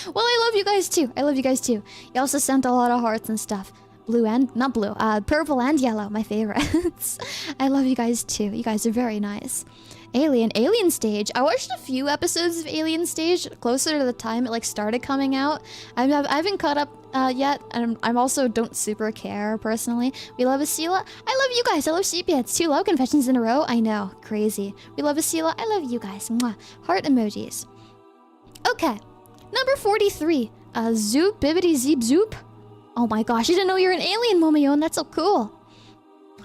Well, I love you guys too. I love you guys too. You also sent a lot of hearts and stuff. Blue and... not blue. Purple and yellow. My favorites. I love you guys too. You guys are very nice. Alien Stage. I watched a few episodes of Alien Stage closer to the time it like started coming out. I haven't caught up yet, and I'm also don't super care personally. We love Esila. I love you guys. I love Sheepyheads. 2 love confessions in a row. I know, crazy. We love Esila. I love you guys. Mwah. Heart emojis. Okay, number 43. Zoop bibbity zeep zoop. Oh my gosh, I didn't know you're an alien, Momoyon. That's so cool.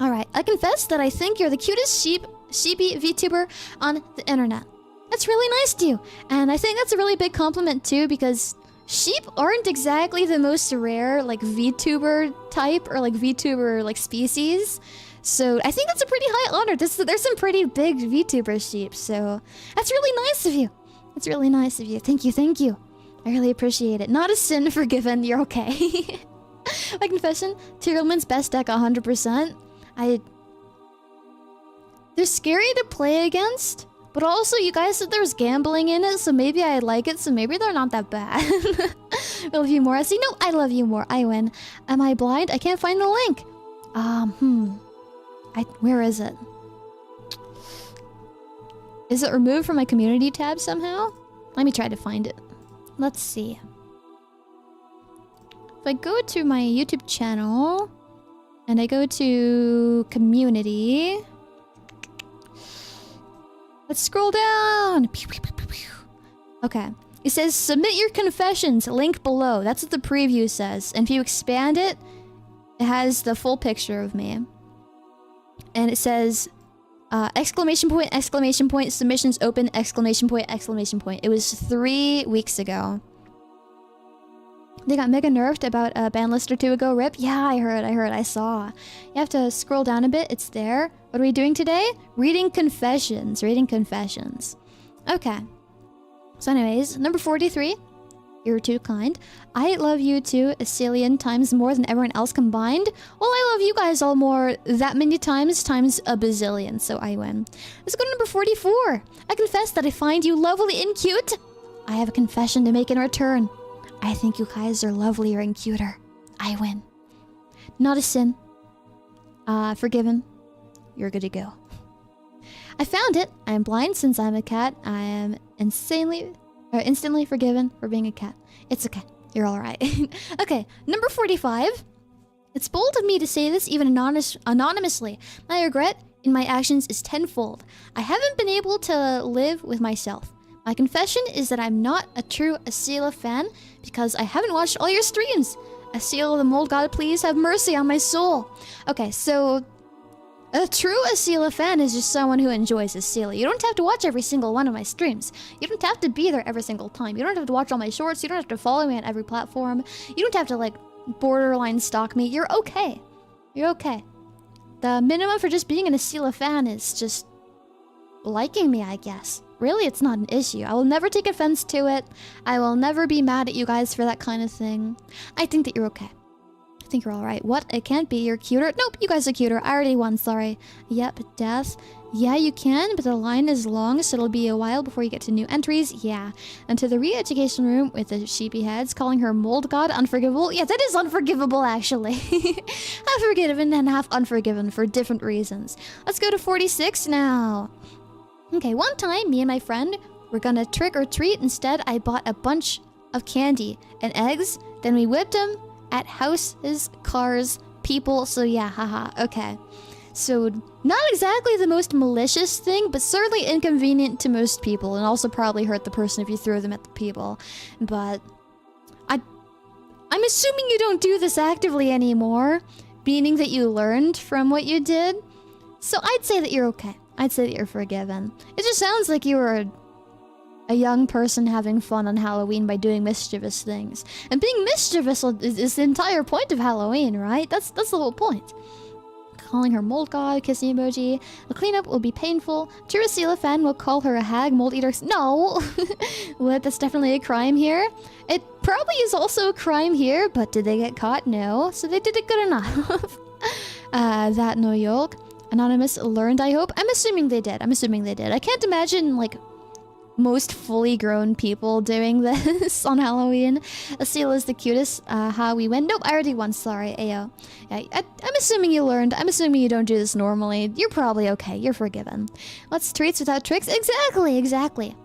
All right, I confess that I think you're the cutest sheepy VTuber on the internet. That's really nice to you. And I think that's a really big compliment too, because sheep aren't exactly the most rare like VTuber type or like VTuber like species. So I think that's a pretty high honor. There's some pretty big VTuber sheep, so that's really nice of you. That's really nice of you. Thank you, thank you. I really appreciate it. Not a sin, forgiven. You're okay. My confession, Tyrellman's best deck 100%. They're scary to play against, but also you guys said there's gambling in it, so maybe I like it, so maybe they're not that bad. I love you more. I see. No, I love you more. I win. Am I blind? I can't find the link. Where is it? Is it removed from my community tab somehow? Let me try to find it. Let's see. If I go to my YouTube channel and I go to community, let's scroll down. Okay. It says submit your confessions, link below. That's what the preview says. And if you expand it, it has the full picture of me. And it says exclamation point, submissions open, exclamation point, exclamation point. It was 3 weeks ago. They got mega nerfed about a ban list or 2 ago, rip? Yeah, I heard, I saw. You have to scroll down a bit, it's there. What are we doing today? Reading confessions. Okay. So anyways, number 43. You're too kind. I love you too a zillion times more than everyone else combined. Well, I love you guys all more that many times a bazillion, so I win. Let's go to number 44. I confess that I find you lovely and cute. I have a confession to make in return. I think you guys are lovelier and cuter. I win. Not a sin. Forgiven. You're good to go. I found it. I am blind since I'm a cat. I am instantly forgiven for being a cat. It's okay. You're alright. Okay, number 45. It's bold of me to say this even anonymously. My regret in my actions is tenfold. I haven't been able to live with myself. My confession is that I'm not a true Esila fan because I haven't watched all your streams. Esila the Mold God, please have mercy on my soul. Okay, so a true Esila fan is just someone who enjoys Esila. You don't have to watch every single one of my streams. You don't have to be there every single time. You don't have to watch all my shorts. You don't have to follow me on every platform. You don't have to, like, borderline stalk me. You're okay. You're okay. The minimum for just being an Esila fan is just liking me, I guess. Really, it's not an issue. I will never take offense to it. I will never be mad at you guys for that kind of thing. I think that you're okay. I think you're alright. What? It can't be. You're cuter. Nope, you guys are cuter. I already won, sorry. Yep, death. Yeah, you can, but the line is long, so it'll be a while before you get to new entries. Yeah. And to the re-education room with the Sheepyheads, calling her Mold God unforgivable. Yeah, that is unforgivable, actually. Half forgiven and half unforgiven for different reasons. Let's go to 46 now. Okay, one time, me and my friend were gonna trick or treat. Instead, I bought a bunch of candy and eggs. Then we whipped them at houses, cars, people. So yeah, haha, okay. So, not exactly the most malicious thing, but certainly inconvenient to most people, and also probably hurt the person if you throw them at the people. But I'm assuming you don't do this actively anymore, meaning that you learned from what you did. So I'd say that you're okay. I'd say that you're forgiven. It just sounds like you were a young person having fun on Halloween by doing mischievous things. And being mischievous is the entire point of Halloween, right? That's the whole point. Calling her Mold God, kissing emoji. The cleanup will be painful. True Esila fan will call her a hag, mold eater. No! What? That's definitely a crime here. It probably is also a crime here, but did they get caught? No. So they did it good enough. That no yoke. Anonymous learned, I hope. I'm assuming they did. I can't imagine, like, most fully grown people doing this on Halloween. Esila is the cutest. How we win? Nope, I already won. Sorry, Ayo. Yeah, I'm assuming you learned. I'm assuming you don't do this normally. You're probably okay. You're forgiven. What's treats without tricks? Exactly.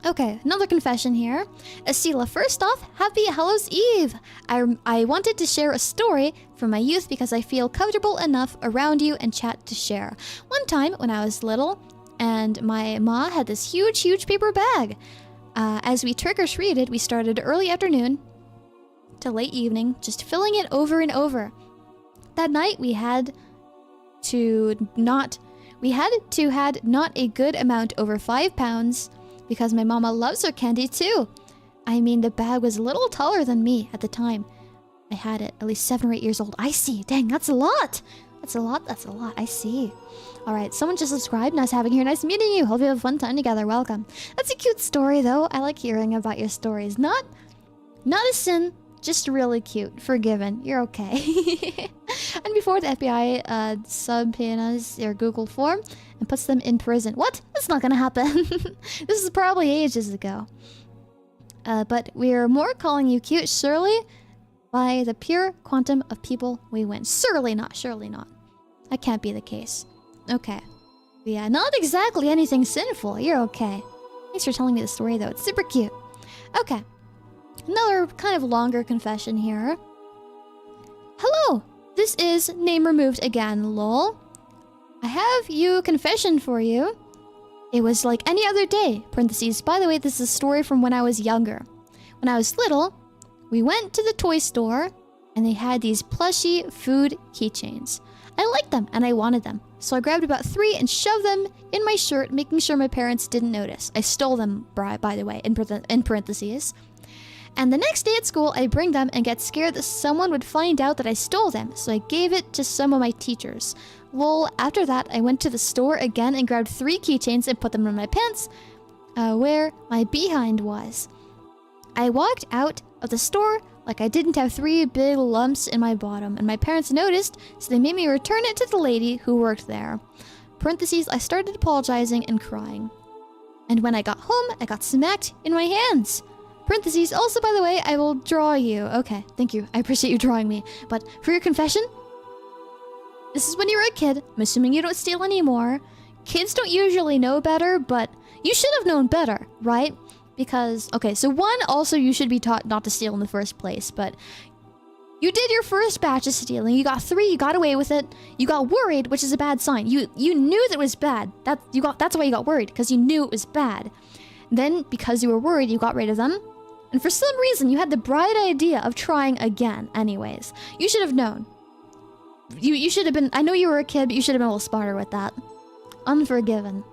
Okay, another confession here. Esila, first off, happy Hallows Eve! I wanted to share a story from my youth because I feel comfortable enough around you and chat to share. One time, when I was little, and my ma had this huge paper bag. As we trick-or-treated, we started early afternoon to late evening, just filling it over and over. That night, we had not a good amount over 5 pounds, because my mama loves her candy too. I mean, the bag was a little taller than me at the time. I had it at least 7 or 8 years old. I see. Dang, that's a lot. That's a lot. I see. Alright, someone just subscribed. Nice having you here. Nice meeting you. Hope you have a fun time together. Welcome. That's a cute story, though. I like hearing about your stories. Not a sin. Just really cute. Forgiven. You're okay. And before the FBI subpoenas your Google form and puts them in prison. What? That's not gonna happen. This is probably ages ago. But we're more calling you cute, surely, by the pure quantum of people we win. Surely not. That can't be the case. Okay. Yeah, not exactly anything sinful. You're okay. Thanks for telling me the story, though. It's super cute. Okay. Another kind of longer confession here. Hello! This is name removed again, lol. I have you confession for you. It was like any other day. Parentheses. By the way, this is a story from when I was younger. When I was little, we went to the toy store and they had these plushy food keychains. I liked them and I wanted them. So I grabbed about 3 and shoved them in my shirt, making sure my parents didn't notice. I stole them, by the way, in parentheses. And the next day at school, I bring them and get scared that someone would find out that I stole them, so I gave it to some of my teachers. Well, after that, I went to the store again and grabbed 3 keychains and put them in my pants, where my behind was. I walked out of the store like I didn't have 3 big lumps in my bottom, and my parents noticed, so they made me return it to the lady who worked there. Parentheses, I started apologizing and crying. And when I got home, I got smacked in my hands. Parentheses, also, by the way, I will draw you. Okay, thank you. I appreciate you drawing me. But for your confession, this is when you were a kid. I'm assuming you don't steal anymore. Kids don't usually know better, but you should have known better, right? Because, okay, so one, also you should be taught not to steal in the first place, but you did your first batch of stealing. You got 3, you got away with it. You got worried, which is a bad sign. You knew that it was bad. That's why you got worried, because you knew it was bad. Then, because you were worried, you got rid of them. And for some reason, you had the bright idea of trying again anyways. You should have known. You should have been... I know you were a kid, but you should have been a little smarter with that. Unforgiven.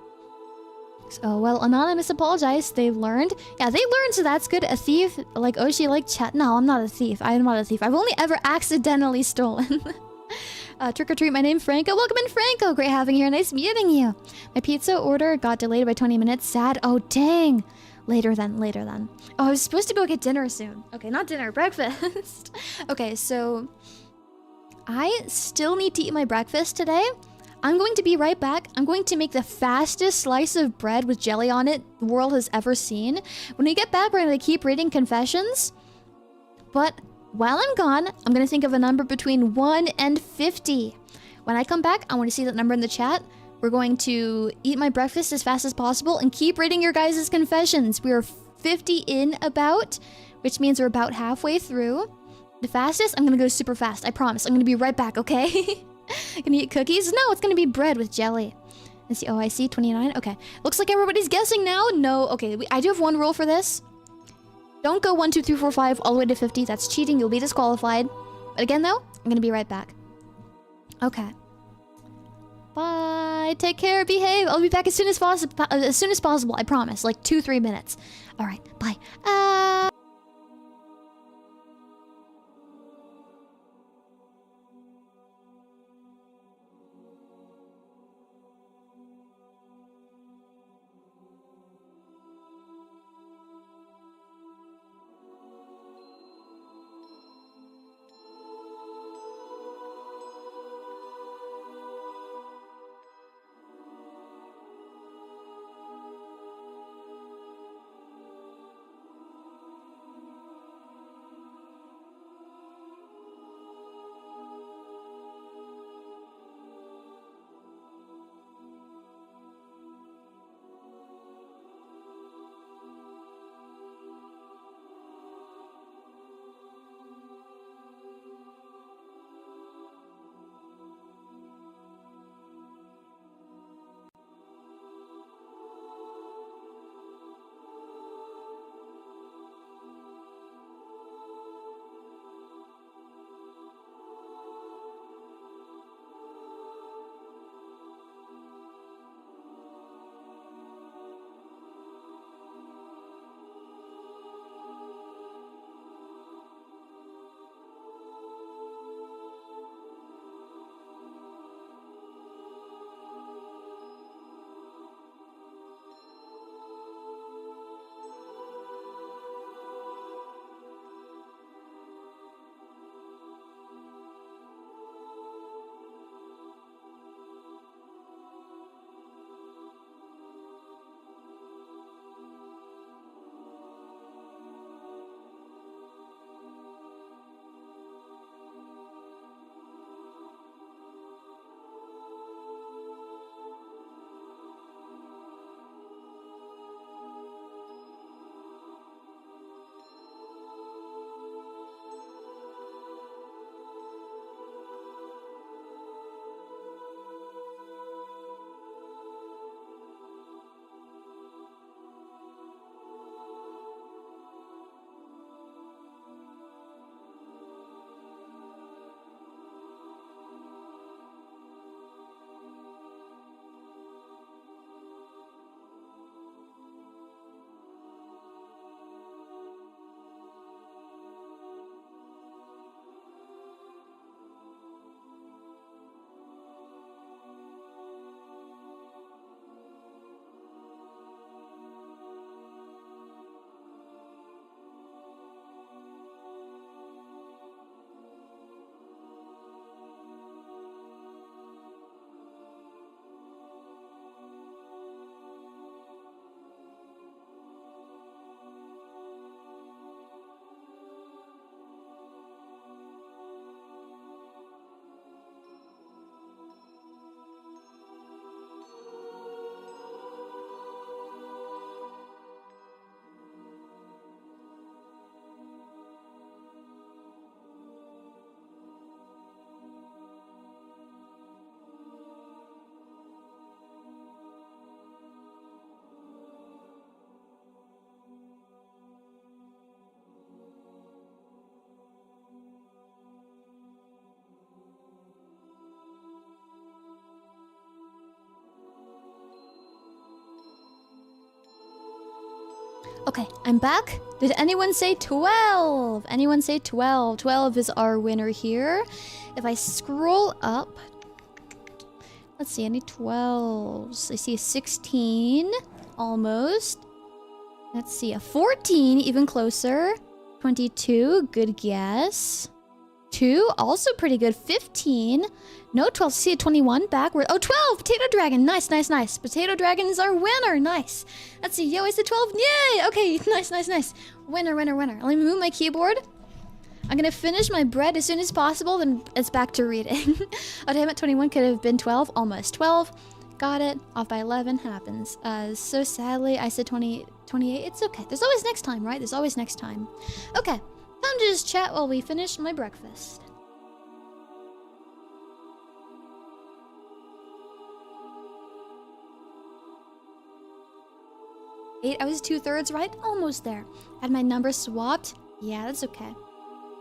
So, well, Anonymous apologized. They learned. Yeah, they learned, so that's good. A thief? Like, oh, she like chat. No, I'm not a thief. I'm not a thief. I've only ever accidentally stolen. Trick or treat, my name Franco. Welcome in, Franco. Great having you here. Nice meeting you. My pizza order got delayed by 20 minutes. Sad. Oh, dang. Later then. Oh, I was supposed to go get dinner soon. Okay, not dinner, breakfast. Okay, so I still need to eat my breakfast today. I'm going to be right back. I'm going to make the fastest slice of bread with jelly on it the world has ever seen. When I get back, we're going to keep reading confessions. But while I'm gone, I'm going to think of a number between 1 and 50. When I come back, I want to see that number in the chat. We're going to eat my breakfast as fast as possible and keep reading your guys' confessions. We are 50 in about, which means we're about halfway through. The fastest, I'm going to go super fast. I promise. I'm going to be right back, okay? Gonna eat cookies? No, it's gonna be bread with jelly. Let's see. Oh, I see. 29. Okay. Looks like everybody's guessing now. No. Okay. I do have one rule for this. Don't go 1, 2, 3, 4, 5 all the way to 50. That's cheating. You'll be disqualified. But again, though, I'm gonna be right back. Okay. Bye. Take care. Behave. I'll be back as soon as possible. I promise. Like 2, 3 minutes. All right. Bye. Okay, I'm back. Did anyone say 12? Anyone say 12? 12 is our winner here. If I scroll up, let's see, any 12s? I see a 16, almost. Let's see, a 14, even closer. 22, good guess. 2, also pretty good. 15, no 12. See a 21 backward. Oh, 12, Potato Dragon. Nice, nice, nice. Potato Dragon is our winner. Nice. Let's see, yo, is it 12? Yay! Okay, nice, nice, nice. Winner, winner, winner. Let me move my keyboard. I'm gonna finish my bread as soon as possible, then it's back to reading. Oh, damn it, 21 could have been 12. Almost 12. Got it. Off by 11. Happens. So sadly, I said 28. It's okay. There's always next time, right? There's always next time. Okay. Time to just chat while we finish my breakfast. I was 2/3 right? Almost there. Had my number swapped? Yeah, that's okay.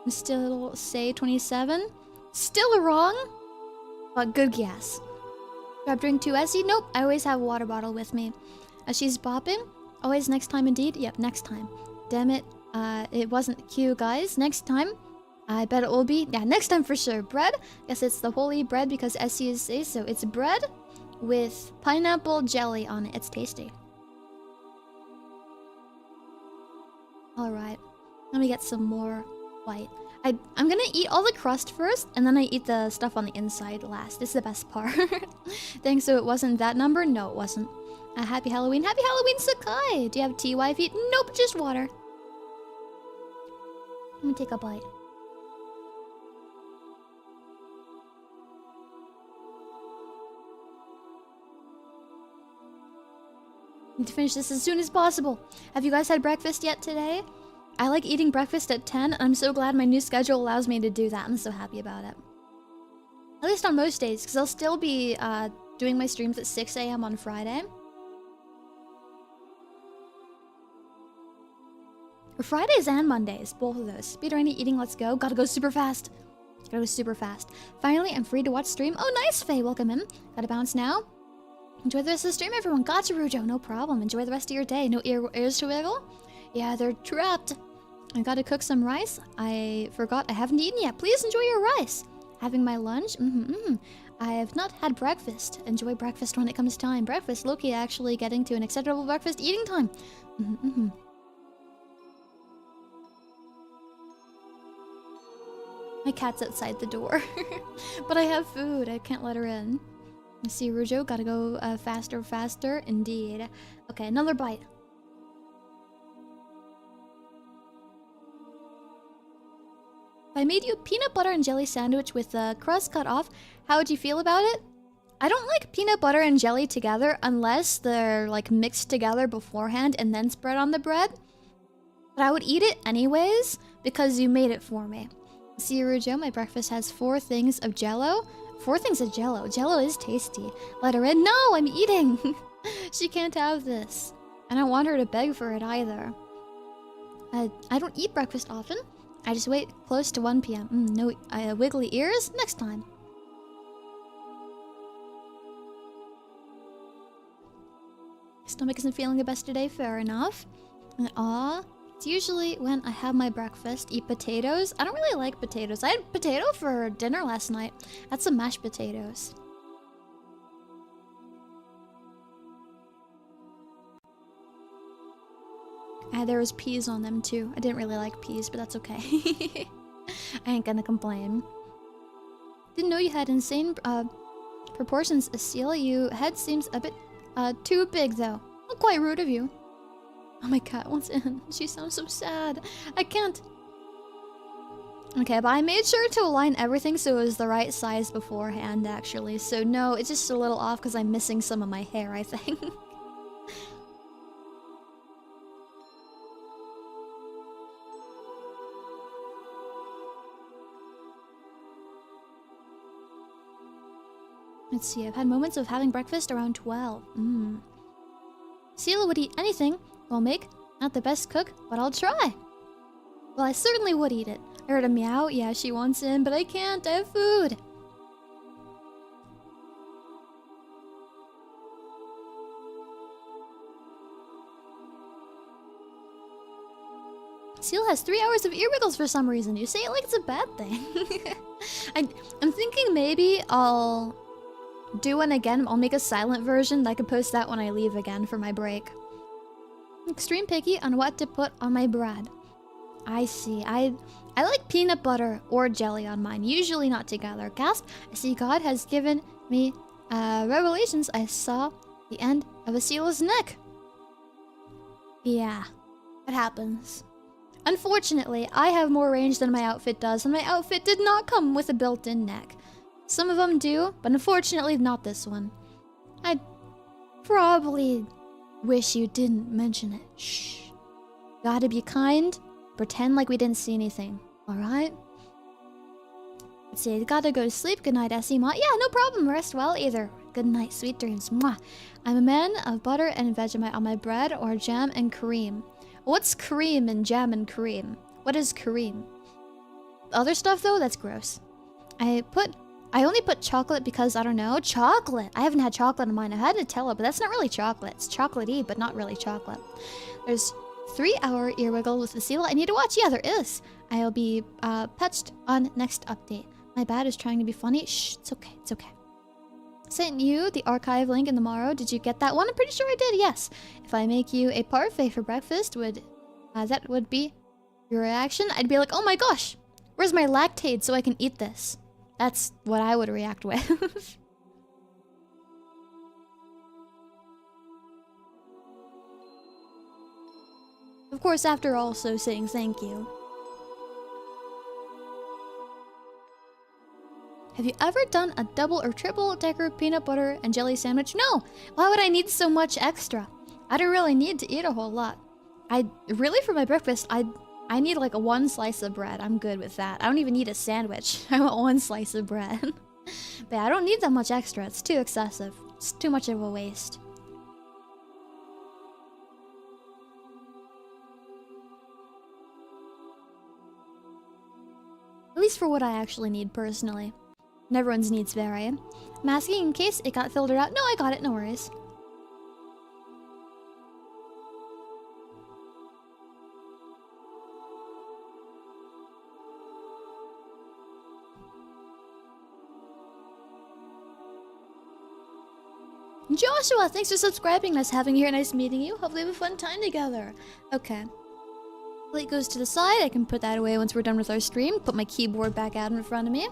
Still say 27? Still wrong? But good guess. Do I drink 2 Essie? Nope, I always have a water bottle with me. As she's bopping? Always next time indeed? Yep, next time. Damn it. It wasn't Q, guys. Next time. I bet it will be. Yeah, next time for sure. Bread? Guess it's the holy bread because Essie is says so. It's bread with pineapple jelly on it. It's tasty. Alright. Let me get some more white. I'm gonna eat all the crust first, and then I eat the stuff on the inside last. It's the best part. Thanks, so it wasn't that number? No, it wasn't. Happy Halloween. Happy Halloween, Sakai! Do you have tea, wifey? Nope, just water. Let me take a bite. Need to finish this as soon as possible. Have you guys had breakfast yet today? I like eating breakfast at 10, and I'm so glad my new schedule allows me to do that. I'm so happy about it. At least on most days, because I'll still be doing my streams at 6 a.m. on Friday. Or Fridays and Mondays, both of those. Speedrunning, eating, let's go. Gotta go super fast. Gotta go super fast. Finally, I'm free to watch stream. Oh, nice, Faye. Welcome in. Gotta bounce now. Enjoy the rest of the stream, everyone. Gotcha, Rujo. No problem. Enjoy the rest of your day. No ears to wiggle? Yeah, they're trapped. I gotta cook some rice. I forgot I haven't eaten yet. Please enjoy your rice. Having my lunch? I have not had breakfast. Enjoy breakfast when it comes time. Breakfast, Loki actually getting to an acceptable breakfast eating time. My cat's outside the door. But I have food. I can't let her in. Let's see, Rujo. Gotta go faster, faster. Indeed. Okay, another bite. If I made you a peanut butter and jelly sandwich with the crust cut off, how would you feel about it? I don't like peanut butter and jelly together unless they're like mixed together beforehand and then spread on the bread. But I would eat it anyways because you made it for me. See, Rujo, my breakfast has 4 things of jello. 4 things of jello. Jello is tasty. Let her in. No, I'm eating. She can't have this. I don't want her to beg for it either. I don't eat breakfast often. I just wait close to 1 p.m. No wiggly ears? Next time. Stomach isn't feeling the best today. Fair enough. It's usually when I have my breakfast, eat potatoes. I don't really like potatoes. I had potato for dinner last night. That's some mashed potatoes. There was peas on them too. I didn't really like peas, but that's okay. I ain't gonna complain. Didn't know you had insane proportions, Esila. Your head seems a bit too big though. Quite rude of you. Oh, my cat wants in. She sounds so sad. I can't. Okay, but I made sure to align everything so it was the right size beforehand, actually. So no, it's just a little off because I'm missing some of my hair, I think. Let's see, I've had moments of having breakfast around 12. Esila would eat anything. I'll make. Not the best cook, but I'll try. Well, I certainly would eat it. I heard a meow. Yeah, she wants in, but I can't. I have food. Seal has 3 hours of ear wiggles for some reason. You say it like it's a bad thing. I'm thinking maybe I'll do one again. I'll make a silent version. I can post that when I leave again for my break. Extreme picky on what to put on my bread. I see. I like peanut butter or jelly on mine. Usually not together. Gasp. I see God has given me revelations. I saw the end of Esila's neck. Yeah. It happens. Unfortunately, I have more range than my outfit does, and my outfit did not come with a built-in neck. Some of them do, but unfortunately not this one. I probably wish you didn't mention it. Shh. Gotta be kind. Pretend like we didn't see anything. Alright? Let's see, gotta go to sleep. Good night, Esima. Yeah, no problem. Rest well either. Good night, sweet dreams. Mwah. I'm a man of butter and Vegemite on my bread or jam and cream. What's cream and jam and cream? What is cream? Other stuff though? That's gross. I only put chocolate because, I don't know, chocolate! I haven't had chocolate in mine. I had Nutella, but that's not really chocolate. It's chocolatey, but not really chocolate. There's 3-hour ear wiggle with Esila I need to watch. Yeah, there is. I'll be patched on next update. My bad is trying to be funny. Shh, it's okay, it's okay. Sent you the archive link in the morrow. Did you get that one? I'm pretty sure I did, yes. If I make you a parfait for breakfast, that would be your reaction? I'd be like, oh my gosh, where's my lactate so I can eat this? That's what I would react with. Of course, after also saying thank you. Have you ever done a double or triple decker peanut butter and jelly sandwich? No! Why would I need so much extra? I don't really need to eat a whole lot. Really, for my breakfast, I need like a 1 slice of bread. I'm good with that. I don't even need a sandwich. I want 1 slice of bread. But I don't need that much extra. It's too excessive. It's too much of a waste. At least for what I actually need personally. And everyone's needs vary. I'm asking in case it got filtered out. No, I got it. No worries. Joshua, thanks for subscribing. Nice having you here. Nice meeting you. Hopefully we have a fun time together. Okay. Plate goes to the side. I can put that away once we're done with our stream. Put my keyboard back out in front of me.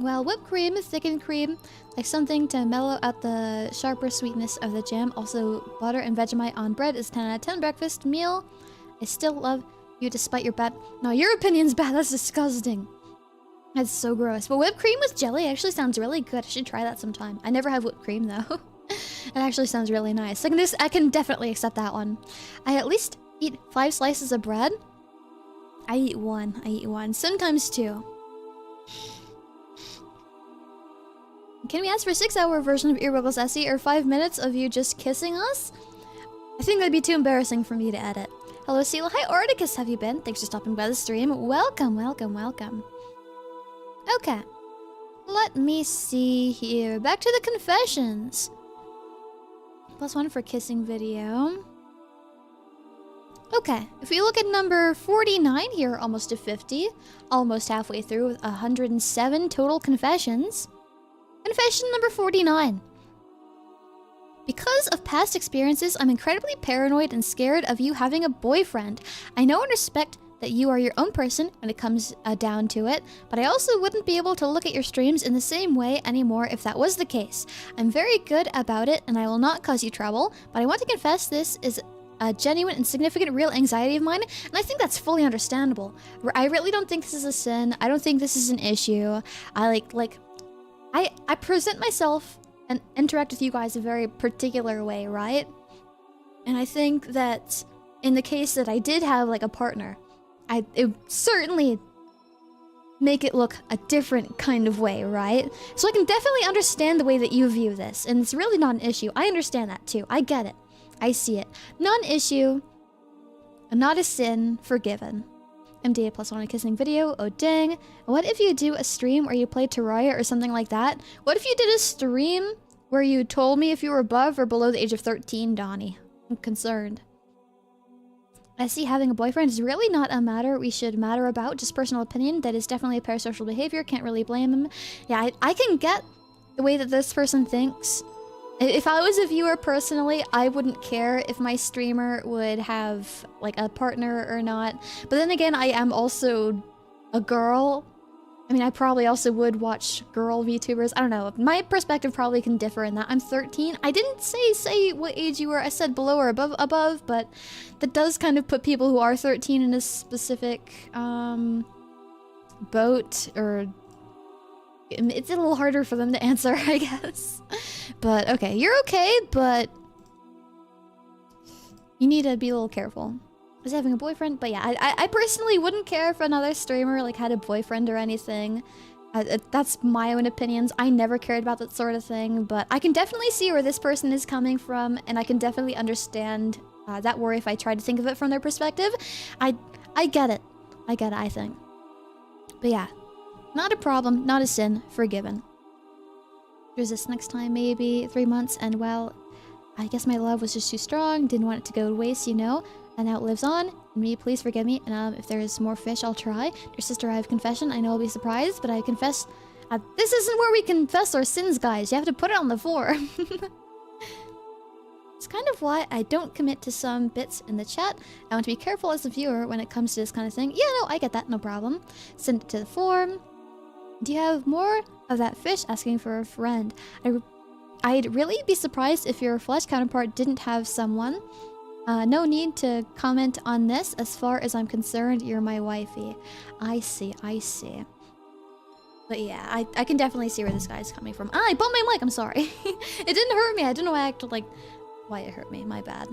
Well, whipped cream, thickened cream, like something to mellow out the sharper sweetness of the jam. Also, butter and Vegemite on bread is 10 out of 10 breakfast meal. I still love you despite your bad... No, your opinion's bad. That's disgusting. That's so gross. But whipped cream with jelly actually sounds really good. I should try that sometime. I never have whipped cream, though. It actually sounds really nice. I can definitely accept that one. I at least eat 5 slices of bread. I eat one. Sometimes 2. Can we ask for a 6-hour version of Earwiggles Essie or 5 minutes of you just kissing us? I think that'd be too embarrassing for me to edit. Hello, Esila. Hi, Articus. Have you been? Thanks for stopping by the stream. Welcome, welcome, welcome. Okay. Let me see here. Back to the confessions. +1 for kissing video. Okay. If we look at number 49 here, almost to 50. Almost halfway through with 107 total confessions. Confession number 49. Because of past experiences, I'm incredibly paranoid and scared of you having a boyfriend. I know and respect that you are your own person when it comes down to it, but I also wouldn't be able to look at your streams in the same way anymore if that was the case. I'm very good about it and I will not cause you trouble, but I want to confess this is a genuine and significant real anxiety of mine, and I think that's fully understandable. I really don't think this is a sin. I don't think this is an issue. I present myself and interact with you guys a very particular way, right? And I think that in the case that I did have like a partner, it certainly make it look a different kind of way, right? So I can definitely understand the way that you view this, and it's really not an issue. I understand that too. I get it. I see it. Not an issue. Not a sin. Forgiven. MDA +1 a kissing video. Oh dang. What if you do a stream where you play Terraria or something like that? What if you did a stream where you told me if you were above or below the age of 13, Donnie? I'm concerned. I see having a boyfriend is really not a matter we should matter about, just personal opinion. That is definitely a parasocial behavior, can't really blame him. Yeah, I can get the way that this person thinks. If I was a viewer personally, I wouldn't care if my streamer would have like a partner or not. But then again, I am also a girl. I mean, I probably also would watch girl VTubers. I don't know. My perspective probably can differ in that. I'm 13. I didn't say what age you were. I said below or above, but that does kind of put people who are 13 in a specific boat, or it's a little harder for them to answer, I guess. But okay, you're okay, but you need to be a little careful. Was having a boyfriend? But yeah, I personally wouldn't care if another streamer like had a boyfriend or anything. That's my own opinions. I never cared about that sort of thing, but I can definitely see where this person is coming from, and I can definitely understand that worry if I try to think of it from their perspective. I get it. I get it, I think. But yeah, not a problem, not a sin, forgiven. There's this next time, maybe 3 months, and well, I guess my love was just too strong, didn't want it to go to waste, you know? And now it lives on. Me, please forgive me. And if there's more fish, I'll try. Dear sister, I have confession. I know I'll be surprised, but I confess. This isn't where we confess our sins, guys. You have to put it on the floor. It's kind of why I don't commit to some bits in the chat. I want to be careful as a viewer when it comes to this kind of thing. Yeah, no, I get that. No problem. Send it to the forum. Do you have more of that fish? Asking for a friend. I'd really be surprised if your flesh counterpart didn't have someone. No need to comment on this. As far as I'm concerned, you're my wifey. I see, I see. But yeah, I can definitely see where this guy's coming from. I bumped my mic, I'm sorry. It didn't hurt me. I don't know why I acted like... why it hurt me, my bad.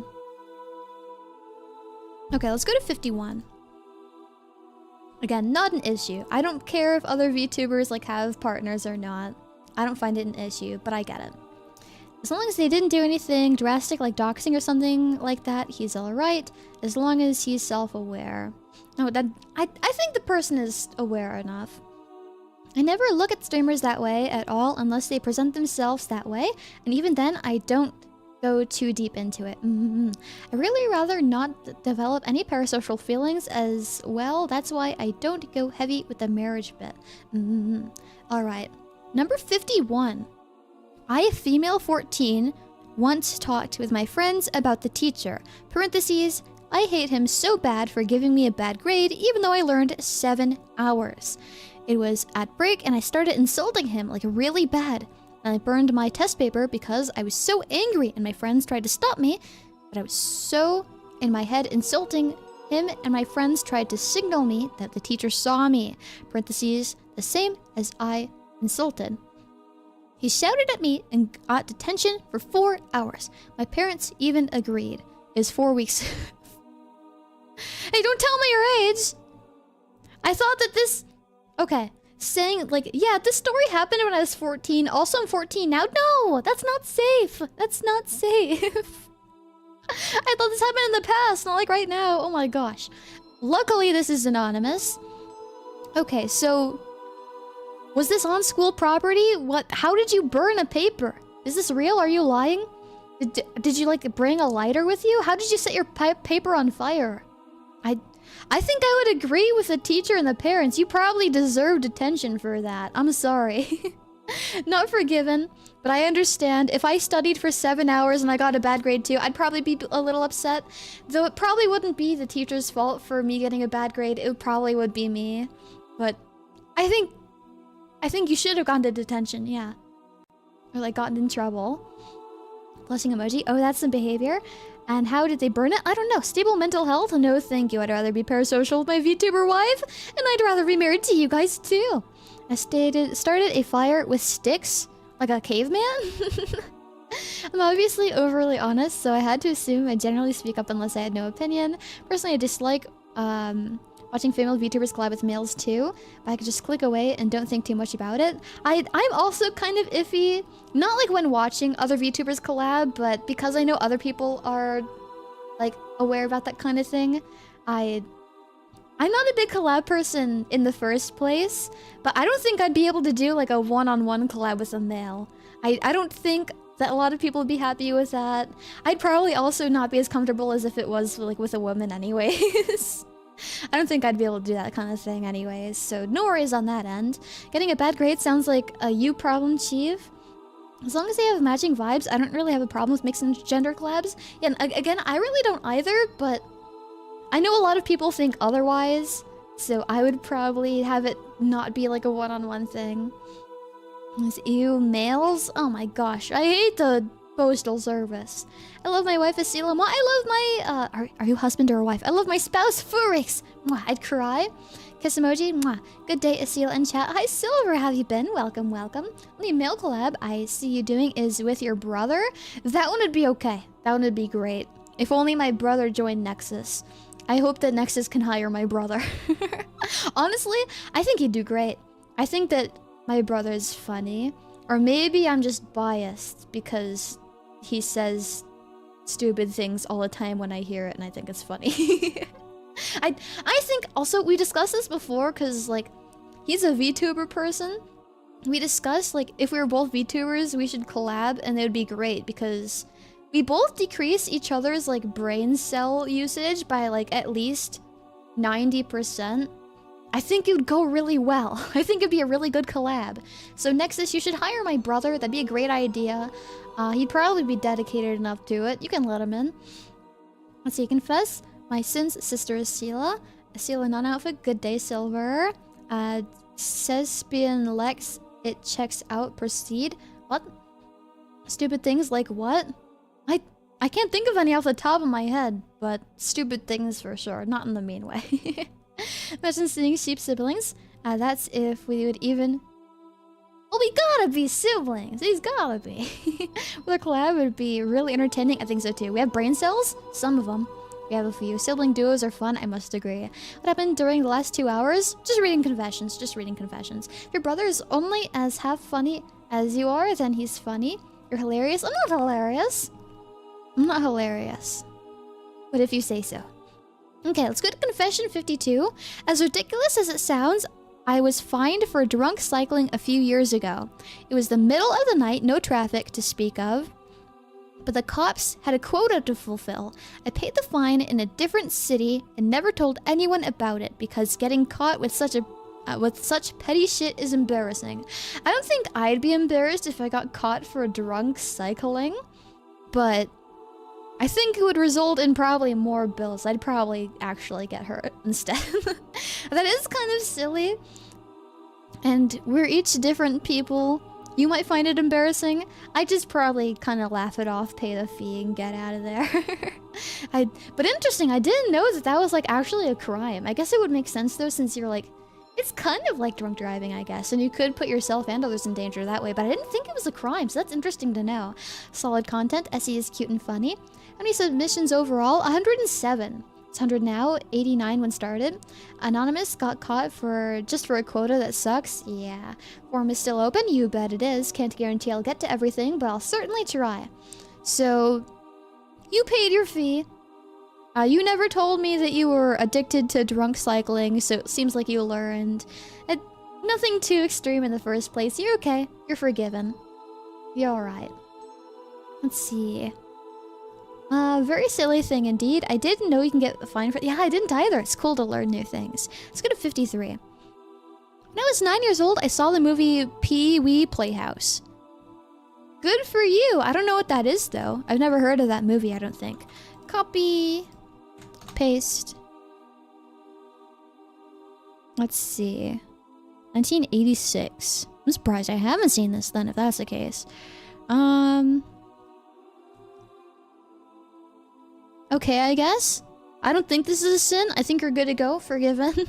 Okay, let's go to 51. Again, not an issue. I don't care if other VTubers like have partners or not. I don't find it an issue, but I get it. As long as they didn't do anything drastic like doxing or something like that, he's alright. As long as he's self-aware. No, I think the person is aware enough. I never look at streamers that way at all unless they present themselves that way. And even then, I don't go too deep into it. I really rather not develop any parasocial feelings as well. That's why I don't go heavy with the marriage bit. Alright. Number 51. I, a female 14, once talked with my friends about the teacher. Parentheses, I hate him so bad for giving me a bad grade even though I learned 7 hours. It was at break and I started insulting him like really bad. And I burned my test paper because I was so angry and my friends tried to stop me. But I was so in my head insulting him and my friends tried to signal me that the teacher saw me. Parentheses, the same as I insulted. He shouted at me and got detention for 4 hours. My parents even agreed. It was 4 weeks. Hey, don't tell me your age! I thought that this... Okay, saying like, yeah, this story happened when I was 14. Also, I'm 14 now. No, that's not safe. That's not safe. I thought this happened in the past, not like right now. Oh my gosh. Luckily, this is anonymous. Okay, so... was this on school property? What? How did you burn a paper? Is this real? Are you lying? Did you like bring a lighter with you? How did you set your paper on fire? I think I would agree with the teacher and the parents. You probably deserve detention for that. I'm sorry. Not forgiven, but I understand. If I studied for 7 hours and I got a bad grade too, I'd probably be a little upset. Though it probably wouldn't be the teacher's fault for me getting a bad grade. It probably would be me. But I think you should have gone to detention, yeah. Or like gotten in trouble. Blushing emoji. Oh, that's some behavior. And how did they burn it? I don't know. Stable mental health? No, thank you. I'd rather be parasocial with my VTuber wife. And I'd rather be married to you guys too. I started a fire with sticks? Like a caveman? I'm obviously overly honest, so I had to assume I generally speak up unless I had no opinion. Personally, I dislike watching female VTubers collab with males too, but I could just click away and don't think too much about it. I'm also kind of iffy, not like when watching other VTubers collab, but because I know other people are like aware about that kind of thing. I'm not a big collab person in the first place, but I don't think I'd be able to do like a one-on-one collab with a male. I don't think that a lot of people would be happy with that. I'd probably also not be as comfortable as if it was like with a woman anyways. I don't think I'd be able to do that kind of thing anyways, so no worries on that end. Getting a bad grade sounds like a you problem, Chief. As long as they have matching vibes, I don't really have a problem with mixing gender collabs. Yeah, and again, I really don't either, but I know a lot of people think otherwise, so I would probably have it not be like a one-on-one thing. Ew, males? Oh my gosh, I hate the postal service. I love my wife, Esila. I love my, are you husband or wife? I love my spouse, Furix. Mwah, I'd cry. Kiss emoji. Mwah. Good day, Esila in chat. Hi, Silver. How have you been? Welcome, welcome. The male collab I see you doing is with your brother. That one would be okay. That one would be great. If only my brother joined Nexus. I hope that Nexus can hire my brother. Honestly, I think he'd do great. I think that my brother's funny. Or maybe I'm just biased because he says stupid things all the time when I hear it and I think it's funny. I think also we discussed this before because like he's a VTuber person. We discussed like if we were both VTubers we should collab and it would be great because we both decrease each other's like brain cell usage by like at least 90%. I think it would go really well. I think it'd be a really good collab. So Nexus, you should hire my brother. That'd be a great idea. He'd probably be dedicated enough to it. You can let him in. Let's see, confess. My sins, sister Esila. Esila non-outfit. Good day, Silver. Cespian Lex. It checks out. Proceed. What? Stupid things like what? I can't think of any off the top of my head, but stupid things for sure. Not in the mean way. Imagine seeing sheep siblings. That's if we would even... Well, we gotta be siblings. These gotta be. With a collab, would be really entertaining. I think so too. We have brain cells. Some of them. We have a few. Sibling duos are fun, I must agree. What happened during the last 2 hours? Just reading confessions. Just reading confessions. If your brother is only as half funny as you are, then he's funny. You're hilarious. I'm not hilarious. I'm not hilarious. But if you say so. Okay, let's go to confession 52. As ridiculous as it sounds, I was fined for drunk cycling a few years ago. It was the middle of the night, no traffic to speak of, but the cops had a quota to fulfill. I paid the fine in a different city and never told anyone about it because getting caught with such petty shit is embarrassing. I don't think I'd be embarrassed if I got caught for drunk cycling, but I think it would result in probably more bills. I'd probably actually get hurt instead. That is kind of silly. And we're each different people. You might find it embarrassing. I just probably kind of laugh it off, pay the fee, and get out of there. But interesting, I didn't know that that was like actually a crime. I guess it would make sense though, since you're like... It's kind of like drunk driving, I guess, and you could put yourself and others in danger that way, but I didn't think it was a crime, so that's interesting to know. Solid content. Essie is cute and funny. How many submissions overall? 107. It's 100 now, 89 when started. Anonymous got caught just for a quota that sucks. Yeah. Form is still open. You bet it is. Can't guarantee I'll get to everything, but I'll certainly try. So, you paid your fee. You never told me that you were addicted to drunk cycling, so it seems like you learned. Nothing too extreme in the first place. You're okay. You're forgiven. You're alright. Let's see. Very silly thing indeed. I didn't know you can get a fine for... Yeah, I didn't either. It's cool to learn new things. Let's go to 53. When I was 9 years old, I saw the movie Pee-wee Playhouse. Good for you. I don't know what that is, though. I've never heard of that movie, I don't think. Copy... Paste. Let's see. 1986. I'm surprised I haven't seen this then, if that's the case. Okay, I guess. I don't think this is a sin. I think you're good to go. Forgiven.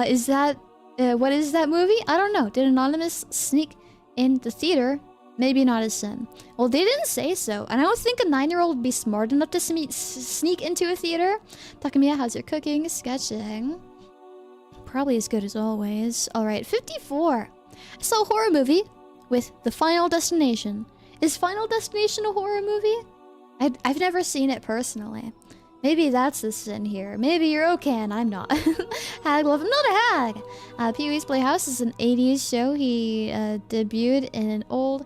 Is that... what is that movie? I don't know. Did Anonymous sneak in the theater? Maybe not a sin. Well, they didn't say so. And I don't think a 9-year-old would be smart enough to sneak into a theater. Takamiya, how's your cooking? Sketching. Probably as good as always. Alright, 54. I saw a horror movie with The Final Destination. Is Final Destination a horror movie? I've never seen it personally. Maybe that's the sin here. Maybe you're okay and I'm not. Hag love. I'm not a hag. Pee-wee's Playhouse is an 80s show. He debuted in an old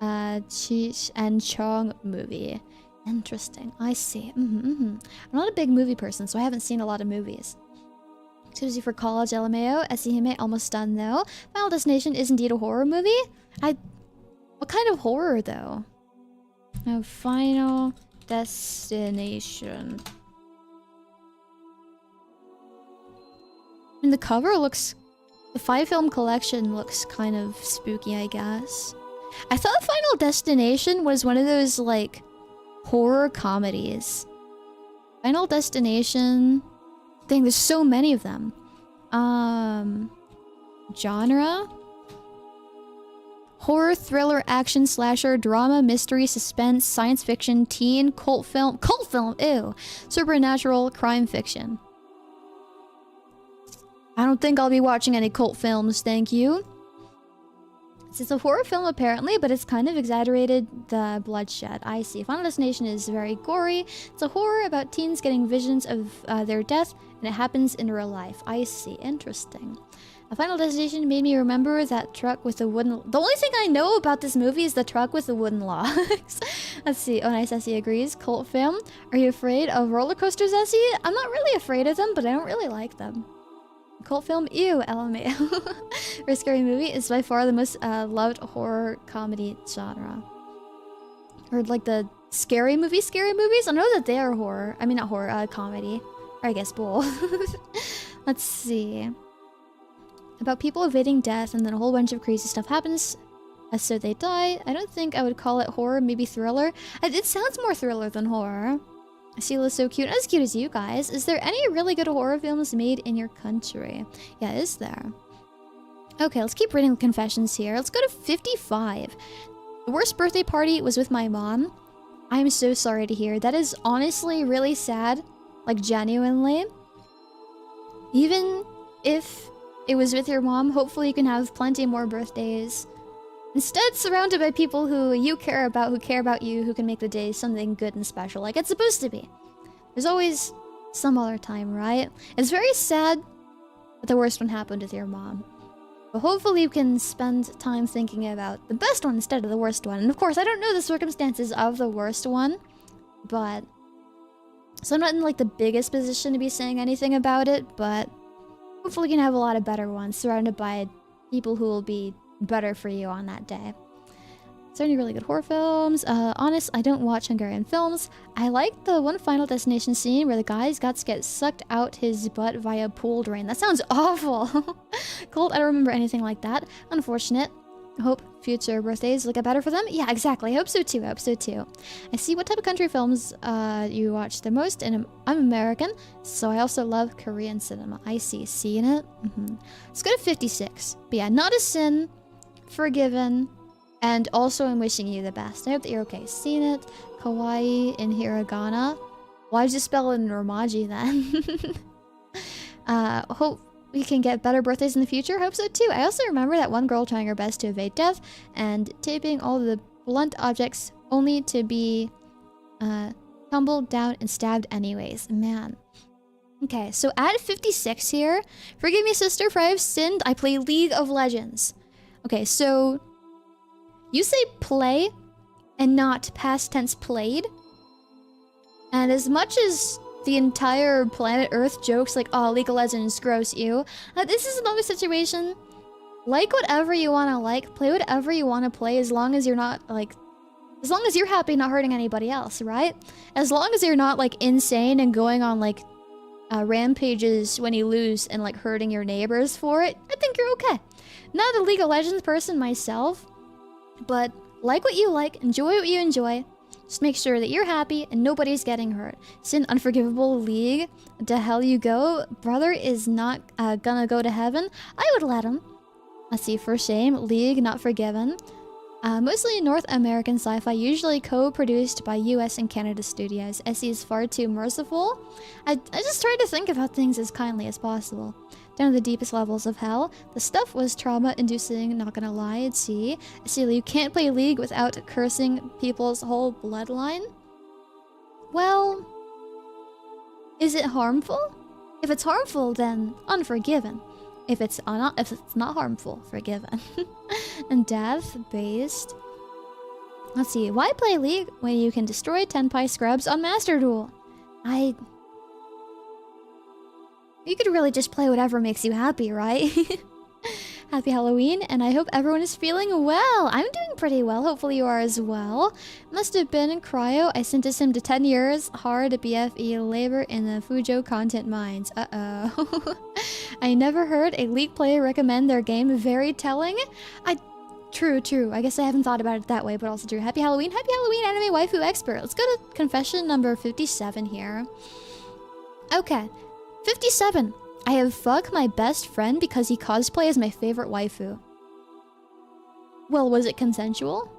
Cheech and Chong movie. Interesting. I see. I'm not a big movie person, so I haven't seen a lot of movies. Excuse for college, LMAO. Esihime, almost done though. Final Destination is indeed a horror movie. What kind of horror though? Oh, Final Destination. I mean, the cover looks... The 5-film collection looks kind of spooky, I guess. I thought Final Destination was one of those, like, horror comedies. Final Destination... Dang, there's so many of them. Genre? Horror, thriller, action, slasher, drama, mystery, suspense, science fiction, teen, cult film, ew! Supernatural, crime fiction. I don't think I'll be watching any cult films, thank you. It's a horror film apparently, but it's kind of exaggerated the bloodshed. I see. Final Destination is very gory. It's a horror about teens getting visions of their death, and it happens in real life. I see. Interesting. A Final Destination made me remember that truck with the wooden... The only thing I know about this movie is the truck with the wooden logs. Let's see. Oh, nice. Essie agrees. Cult film. Are you afraid of roller coasters, Essie? I'm not really afraid of them, but I don't really like them. Cult film? Ew, LMAO. For scary movie is by far the most loved horror comedy genre. Or like the scary movies? I know that they are horror. I mean, not horror, comedy. Or I guess both. Let's see. About people evading death and then a whole bunch of crazy stuff happens. So they die. I don't think I would call it horror, maybe thriller. It sounds more thriller than horror. Esila so cute. Not as cute as you guys. Is there any really good horror films made in your country? Yeah, is there? Okay, let's keep reading the confessions here. Let's go to 55. The worst birthday party was with my mom. I'm so sorry to hear. That is honestly really sad. Like, genuinely. Even if it was with your mom, hopefully you can have plenty more birthdays. Instead, surrounded by people who you care about, who care about you, who can make the day something good and special, like it's supposed to be. There's always some other time, right? It's very sad that the worst one happened with your mom. But hopefully you can spend time thinking about the best one instead of the worst one. And of course, I don't know the circumstances of the worst one, but... So I'm not in like the biggest position to be saying anything about it, but... Hopefully you can have a lot of better ones, surrounded by people who will be better for you on that day. Is there any really good horror films? Honest, I don't watch Hungarian films. I like the one Final Destination scene where the guy's guts get sucked out his butt via pool drain. That sounds awful. Cold, I don't remember anything like that. Unfortunate. Hope future birthdays will get better for them. Yeah, exactly. I hope so too. I see what type of country films you watch the most, and I'm American, so I also love Korean cinema. I see. Seeing it? Let's go to 56. But yeah, Not a Sin, Forgiven, and also I'm wishing you the best. I hope that you're okay. Seen it. Kawaii in hiragana. Why did you spell it in Romaji then? Hope we can get better birthdays in the future. Hope so too. I also remember that one girl trying her best to evade death and taping all the blunt objects only to be tumbled down and stabbed anyways. Man. Okay, so at 56 here. Forgive me, sister, for I have sinned. I play League of Legends. Okay, so you say play and not past tense played. And as much as the entire planet Earth jokes like, oh, League of Legends, gross, you. This is another situation. Like whatever you want to like, play whatever you want to play as long as you're not, like... As long as you're happy not hurting anybody else, right? As long as you're not, like, insane and going on, like, rampages when you lose and, like, hurting your neighbors for it, I think you're okay. Not a League of Legends person myself, but like what you like, enjoy what you enjoy. Just make sure that you're happy and nobody's getting hurt. Sin Unforgivable League, the hell you go. Brother is not gonna go to heaven. I would let him. Let's see, for shame. League, not forgiven. Mostly North American sci-fi, usually co-produced by US and Canada studios. SE is far too merciful. I just try to think about things as kindly as possible. Down to the deepest levels of hell. The stuff was trauma-inducing, not gonna lie. It's see, you can't play League without cursing people's whole bloodline. Well, is it harmful? If it's harmful, then unforgiven. If it's not harmful, forgiven. And death-based. Let's see. Why play League when you can destroy Tenpai scrubs on Master Duel? You could really just play whatever makes you happy, right? Happy Halloween, and I hope everyone is feeling well. I'm doing pretty well. Hopefully you are as well. Must have been in cryo. I sentenced him to 10 years. Hard BFE labor in the Fujo content mines. Uh-oh. I never heard a League player recommend their game. Very telling. True. I guess I haven't thought about it that way, but also true. Happy Halloween, anime waifu expert. Let's go to confession number 57 here. Okay, 57. I have fucked my best friend because he cosplays as my favorite waifu. Well, was it consensual?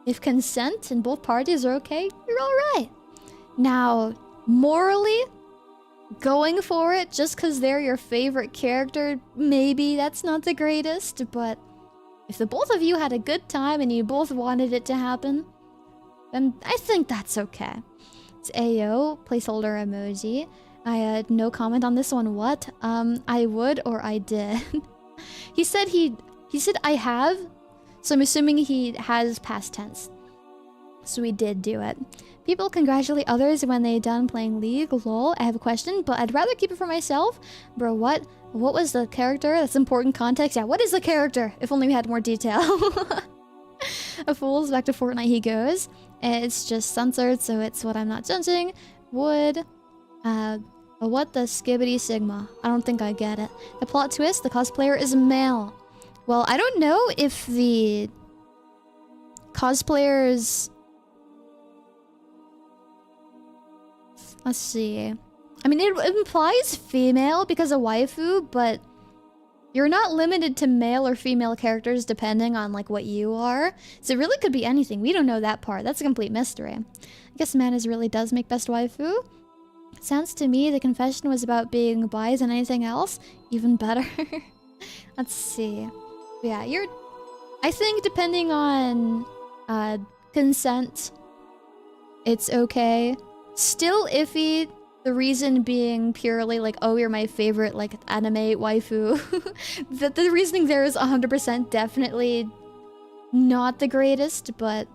If consent and both parties are okay, you're alright. Now, morally, going for it just because they're your favorite character, maybe that's not the greatest, but if the both of you had a good time and you both wanted it to happen, then I think that's okay. It's AO, placeholder emoji. I had no comment on this one. What? I would or I did. He said I have, so I'm assuming he has past tense. So we did do it. People congratulate others when they done playing League. Lol, I have a question, but I'd rather keep it for myself. Bro, what? What was the character? That's important context. Yeah, what is the character? If only we had more detail. A fool's back to Fortnite he goes. It's just censored, so it's what I'm not judging. Would... what the skibbity sigma? I don't think I get it. The plot twist, the cosplayer is male. Well, I don't know if the cosplayers... Let's see. I mean, it implies female because of waifu, but you're not limited to male or female characters depending on, like, what you are. So it really could be anything. We don't know that part. That's a complete mystery. I guess Manas really does make best waifu. Sounds to me the confession was about being bi than anything else. Even better. Let's see. Yeah, I think depending on consent, it's okay. Still iffy. The reason being purely like, oh, you're my favorite like anime waifu. The reasoning there is 100% definitely not the greatest, but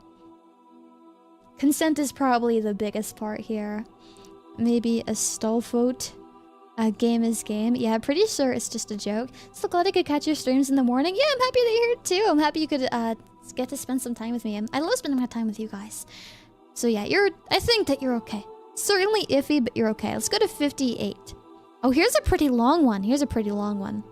consent is probably the biggest part here. Maybe a Stolfote. Game is game. Yeah, I'm pretty sure it's just a joke. So glad I could catch your streams in the morning. Yeah, I'm happy that you're here too. I'm happy you could get to spend some time with me. I love spending my time with you guys. So yeah, I think that you're okay. Certainly iffy, but you're okay. Let's go to 58. Oh, here's a pretty long one.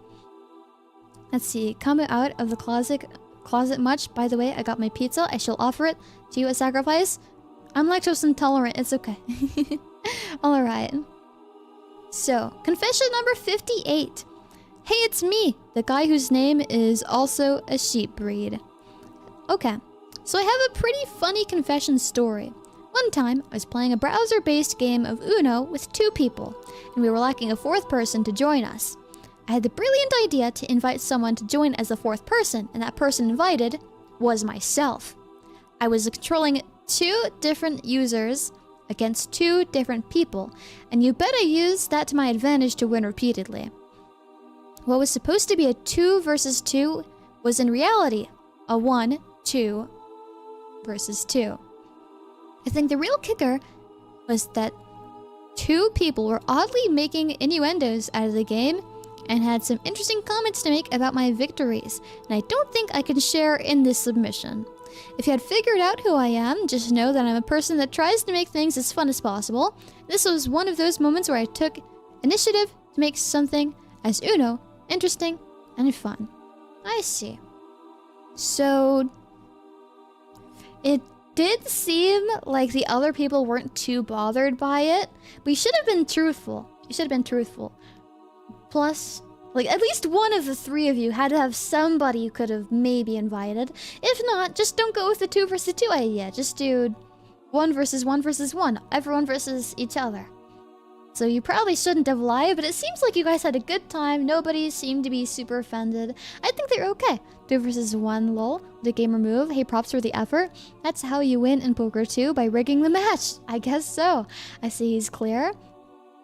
Let's see. Come out of the closet much. By the way, I got my pizza. I shall offer it to you as sacrifice. I'm lactose intolerant. It's okay. Alright. So, confession number 58. Hey, it's me, the guy whose name is also a sheep breed. Okay, so I have a pretty funny confession story. One time, I was playing a browser-based game of Uno with 2 people, and we were lacking a 4th person to join us. I had the brilliant idea to invite someone to join as the 4th person, and that person invited was myself. I was controlling 2 different users against 2 different people, and you bet I used that to my advantage to win repeatedly. What was supposed to be a 2 versus 2 was in reality a 1, 2 versus 2. I think the real kicker was that 2 people were oddly making innuendos out of the game and had some interesting comments to make about my victories, and I don't think I can share in this submission. If you had figured out who I am, just know that I'm a person that tries to make things as fun as possible. This was one of those moments where I took initiative to make something as Uno interesting and fun. I see. So, it did seem like the other people weren't too bothered by it, but you should have been truthful. Plus, like, at least one of the 3 of you had to have somebody you could have maybe invited. If not, just don't go with the 2 versus 2 idea. Just do 1 versus 1 versus 1. Everyone versus each other. So you probably shouldn't have lied, but it seems like you guys had a good time. Nobody seemed to be super offended. I think they're okay. 2 versus 1, lol. The gamer move. Hey, props for the effort. That's how you win in poker too, by rigging the match. I guess so. I see he's clear.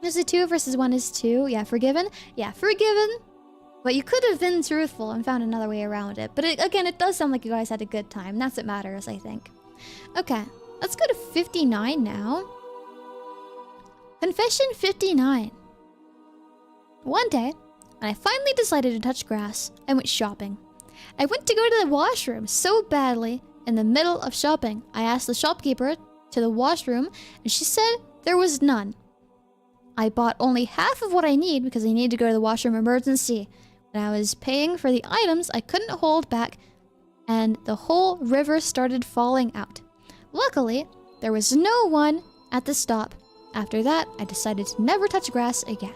There's a 2 versus 1 is 2. Yeah, forgiven? Yeah, forgiven. But you could have been truthful and found another way around it. But again, it does sound like you guys had a good time. That's what matters, I think. Okay, let's go to 59 now. Confession 59. One day, when I finally decided to touch grass, I went shopping. I went to go to the washroom so badly in the middle of shopping. I asked the shopkeeper to the washroom, and she said there was none. I bought only half of what I need because I need to go to the washroom emergency. When I was paying for the items, I couldn't hold back, and the whole river started falling out. Luckily, there was no one at the stop. After that, I decided to never touch grass again.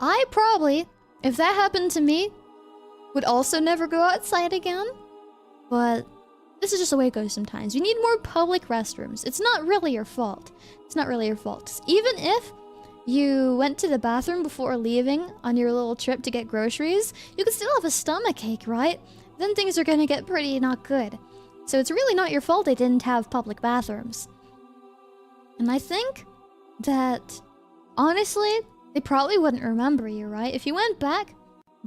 I probably, if that happened to me, would also never go outside again. But this is just the way it goes sometimes. You need more public restrooms. It's not really your fault. It's not really your fault. Even if you went to the bathroom before leaving on your little trip to get groceries, you could still have a stomachache, right? Then things are gonna get pretty not good. So it's really not your fault they didn't have public bathrooms. And I think that, honestly, they probably wouldn't remember you, right? If you went back,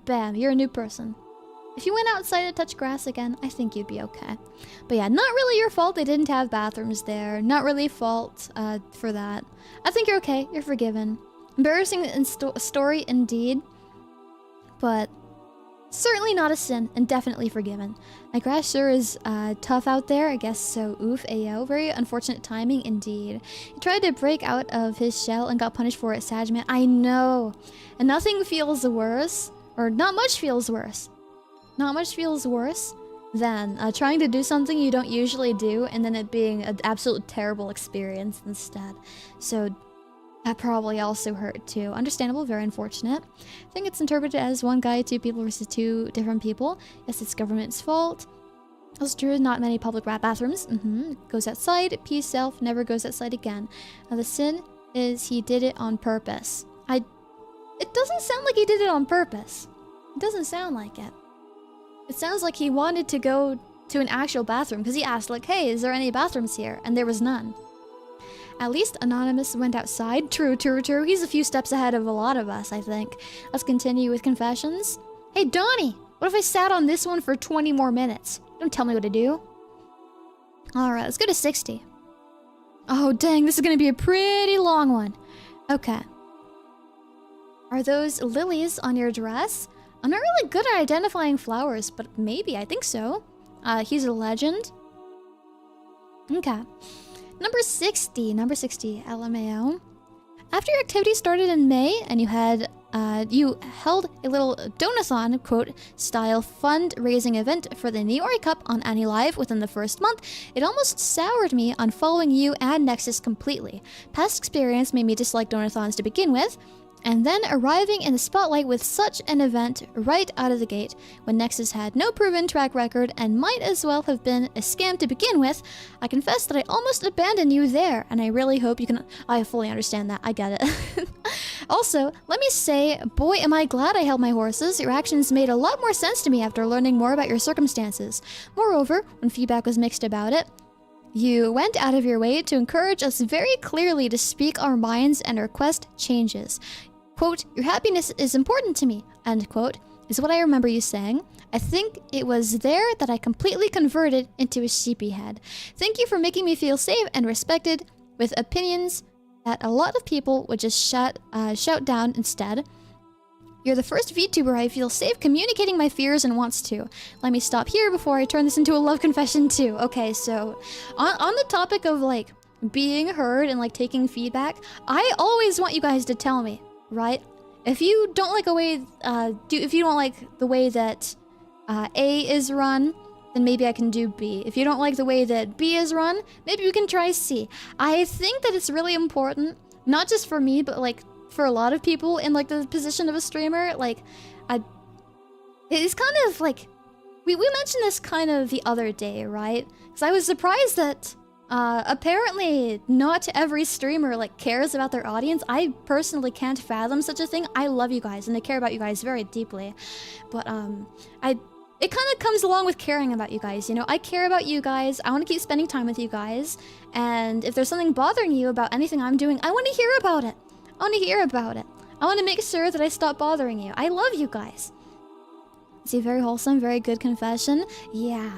bam, you're a new person. If you went outside to touch grass again, I think you'd be okay. But yeah, not really your fault they didn't have bathrooms there. Not really fault for that. I think you're okay. You're forgiven. Embarrassing story indeed. But certainly not a sin and definitely forgiven. My grass sure is tough out there. I guess so. Oof, ayo. Very unfortunate timing indeed. He tried to break out of his shell and got punished for it. Sad man. I know. And nothing feels worse. Or not much feels worse. Not much feels worse than trying to do something you don't usually do and then it being an absolute terrible experience instead. So that probably also hurt too. Understandable, very unfortunate. I think it's interpreted as one guy, two people versus two different people. Yes, it's government's fault. That's true, not many public bathrooms. Goes outside, peace self, never goes outside again. Now the sin is he did it on purpose. It doesn't sound like he did it on purpose. It doesn't sound like it. It sounds like he wanted to go to an actual bathroom because he asked like, hey, is there any bathrooms here? And there was none. At least Anonymous went outside. True, true, true. He's a few steps ahead of a lot of us, I think. Let's continue with confessions. Hey, Donnie, what if I sat on this one for 20 more minutes? Don't tell me what to do. Alright, let's go to 60. Oh, dang, this is gonna be a pretty long one. Okay. Are those lilies on your dress? I'm not really good at identifying flowers, but maybe, I think so. He's a legend. Okay. Number 60, LMAO. After your activity started in May and you held a little donathon, quote, style fundraising event for the Niori Cup on Annie Live within the first month, it almost soured me on following you and Nexus completely. Past experience made me dislike donathons to begin with, and then arriving in the spotlight with such an event right out of the gate, when Nexus had no proven track record and might as well have been a scam to begin with, I confess that I almost abandoned you there, and I really hope you can... I fully understand that, I get it. Also, let me say, boy am I glad I held my horses. Your actions made a lot more sense to me after learning more about your circumstances. Moreover, when feedback was mixed about it, you went out of your way to encourage us very clearly to speak our minds and request changes. Quote, your happiness is important to me, end quote, is what I remember you saying. I think it was there that I completely converted into a sheepyhead. Thank you for making me feel safe and respected with opinions that a lot of people would just shout down instead. You're the first VTuber I feel safe communicating my fears and wants to. Let me stop here before I turn this into a love confession too. Okay, so on the topic of like being heard and like taking feedback, I always want you guys to tell me, right? If you don't like if you don't like the way that A is run, then maybe I can do B. If you don't like the way that B is run, maybe we can try C. I think that it's really important, not just for me, but like for a lot of people in like the position of a streamer. Like, it's kind of like we mentioned this kind of the other day, right? Because I was surprised that apparently not every streamer like cares about their audience. I personally can't fathom such a thing. I love you guys and I care about you guys very deeply, but it kind of comes along with caring about you guys, you know? I care about you guys, I want to keep spending time with you guys, and if there's something bothering you about anything I'm doing, I want to hear about it. I want to hear about it. I want to make sure that I stop bothering you. I love you guys. See, very wholesome, very good confession. Yeah.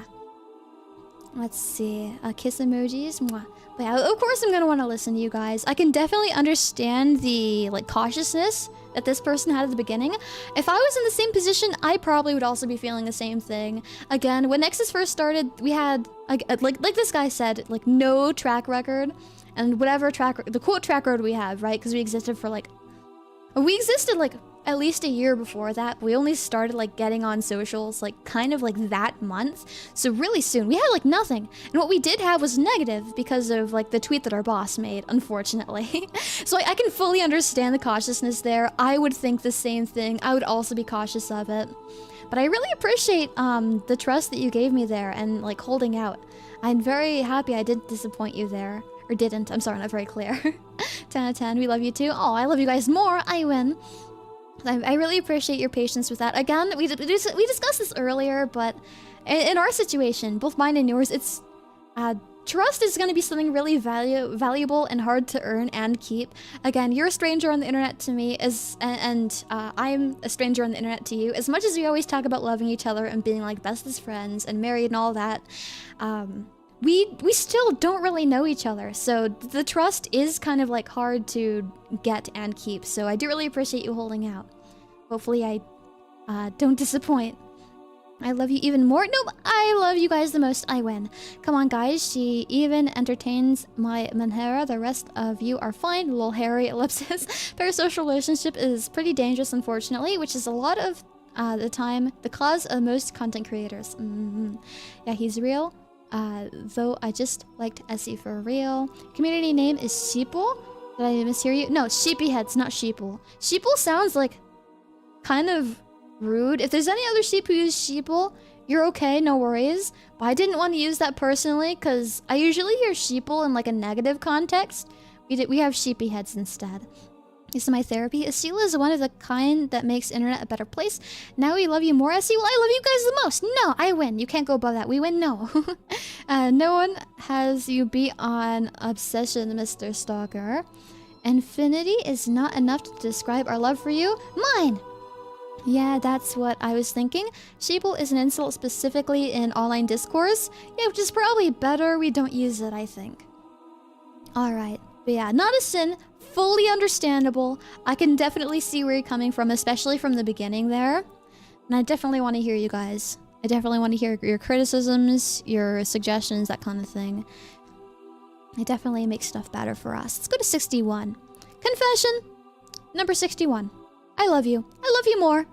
Let's see. Kiss emojis. Mwah. But yeah, of course I'm gonna want to listen to you guys. I can definitely understand the like cautiousness that this person had at the beginning. If I was in the same position, I probably would also be feeling the same thing. Again, when Nexus first started, we had like this guy said, like no track record, and whatever the quote track record we have, right? Because we existed like at least a year before that. We only started like getting on socials like kind of like that month, so really soon. We had like nothing, and what we did have was negative because of like the tweet that our boss made, unfortunately. So I can fully understand the cautiousness there. I would think the same thing. I would also be cautious of it. But I really appreciate the trust that you gave me there and like holding out. I'm very happy I didn't disappoint you there. Or didn't. I'm sorry, not very clear. 10 out of 10. We love you too. Oh, I love you guys more. I win. I really appreciate your patience with that. Again, we discussed this earlier, but in our situation, both mine and yours, it's trust is going to be something really valuable and hard to earn and keep. Again, you're a stranger on the internet to me, and I'm a stranger on the internet to you. As much as we always talk about loving each other and being like bestest friends and married and all that, we still don't really know each other, so the trust is kind of like hard to get and keep. So I do really appreciate you holding out. Hopefully I don't disappoint. I love you even more. Nope, I love you guys the most. I win. Come on, guys. She even entertains my manhera. The rest of you are fine. Lol, Harry, ellipsis. Parasocial relationship is pretty dangerous, unfortunately, which is a lot of the time the cause of most content creators. Yeah, he's real. Though I just liked Essie for real. Community name is Sheeple. Did I mishear you? No, Sheepyheads, not Sheeple. Sheeple sounds like kind of rude. If there's any other sheep who use Sheeple, you're okay, no worries. But I didn't want to use that personally because I usually hear Sheeple in like a negative context. We have Sheepyheads instead. This is my therapy. Esila is one of the kind that makes internet a better place. Now we love you more, Essie. Well, I love you guys the most. No, I win. You can't go above that. We win, no. No one has you beat on obsession, Mr. Stalker. Infinity is not enough to describe our love for you. Mine! Yeah, that's what I was thinking. Sheeple is an insult specifically in online discourse. Yeah, which is probably better we don't use it, I think. Alright. But yeah, not a sin. Fully understandable. I can definitely see where you're coming from, especially from the beginning there. And I definitely want to hear you guys. I definitely want to hear your criticisms, your suggestions, that kind of thing. It definitely makes stuff better for us. Let's go to 61. Confession. Number 61. I love you. I love you more.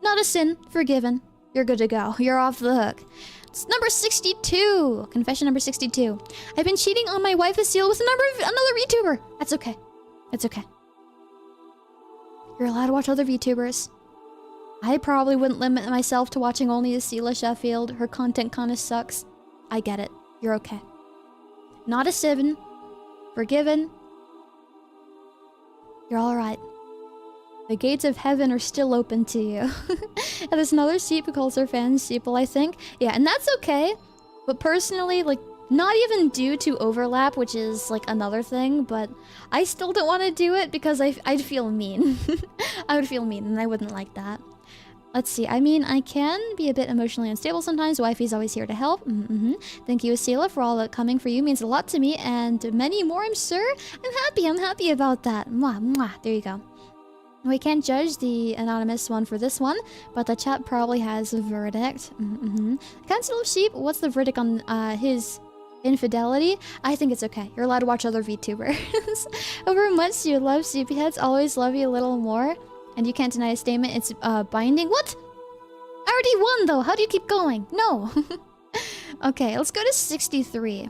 Not a sin. Forgiven. You're good to go. You're off the hook. It's number 62. Confession number 62. I've been cheating on my wife Esila with another VTuber. That's okay. It's okay. You're allowed to watch other VTubers. I probably wouldn't limit myself to watching only Esila Shephield. Her content kinda sucks. I get it. You're okay. Not a sin. Forgiven. You're alright. The gates of heaven are still open to you. And there's another sheep who calls her fans sheeple, I think. Yeah, and that's okay. But personally, like, not even due to overlap, which is like another thing, but I still don't want to do it because I'd feel mean. I would feel mean and I wouldn't like that. Let's see, I mean, I can be a bit emotionally unstable sometimes. Wifey's always here to help. Thank you, Esila, for all that coming for you. Means a lot to me and many more, I'm sure. I'm happy about that. Mwah, mwah. There you go. We can't judge the anonymous one for this one, but the chat probably has a verdict. Council of Sheep, what's the verdict on his infidelity? I think it's okay. You're allowed to watch other VTubers. Over months you love Sheepyheads, always love you a little more. And you can't deny a statement, it's binding. What? I already won though, how do you keep going? No. Okay, let's go to 63.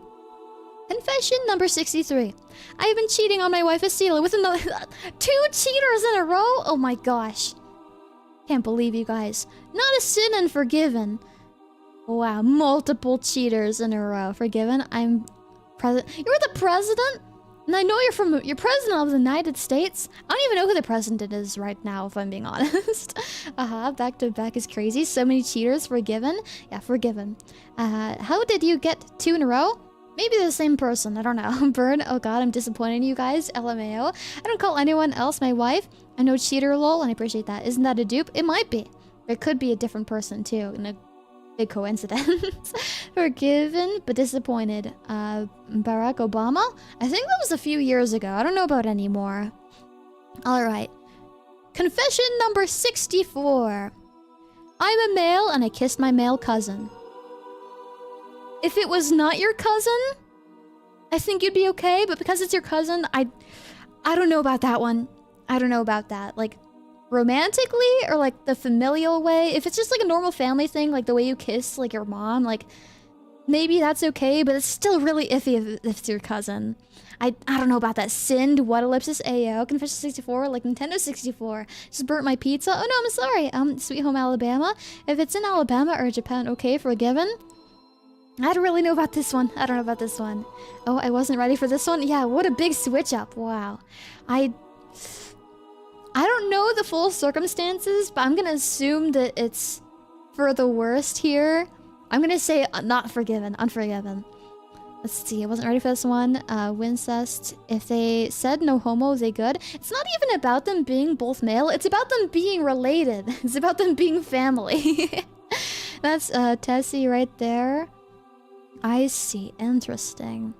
Confession number 63. I have been cheating on my wife Esila with another 2 cheaters in a row? Oh my gosh. Can't believe you guys. Not a sin and forgiven. Wow, multiple cheaters in a row. Forgiven. I'm president. You're the president? And I know you're president of the United States. I don't even know who the president is right now, if I'm being honest. Back to back is crazy. So many cheaters. Forgiven. Yeah, forgiven. How did you get 2 in a row? Maybe the same person, I don't know. Burn, oh god, I'm disappointing you guys. LMAO. I don't call anyone else my wife. I know cheater lol, and I appreciate that. Isn't that a dupe? It might be. It could be a different person too, and a big coincidence. Forgiven, but disappointed. Barack Obama? I think that was a few years ago. I don't know about anymore. Alright. Confession number 64. I'm a male and I kissed my male cousin. If it was not your cousin, I think you'd be okay, but because it's your cousin, I don't know about that one. I don't know about that. Like, romantically or like the familial way? If it's just like a normal family thing, like the way you kiss like your mom, like maybe that's okay, but it's still really iffy if it's your cousin. I don't know about that. Sinned, what ellipsis AO, Confession 64, like Nintendo 64. Just burnt my pizza. Oh no, I'm sorry. Sweet Home Alabama. If it's in Alabama or Japan, okay, forgiven. I don't really know about this one. I don't know about this one. Oh, I wasn't ready for this one? Yeah, what a big switch up. Wow. I don't know the full circumstances, but I'm gonna assume that it's for the worst here. I'm gonna say not forgiven, unforgiven. Let's see, I wasn't ready for this one. Wincest. If they said no homo, they good. It's not even about them being both male. It's about them being related. It's about them being family. That's Tessie right there. I see. Interesting.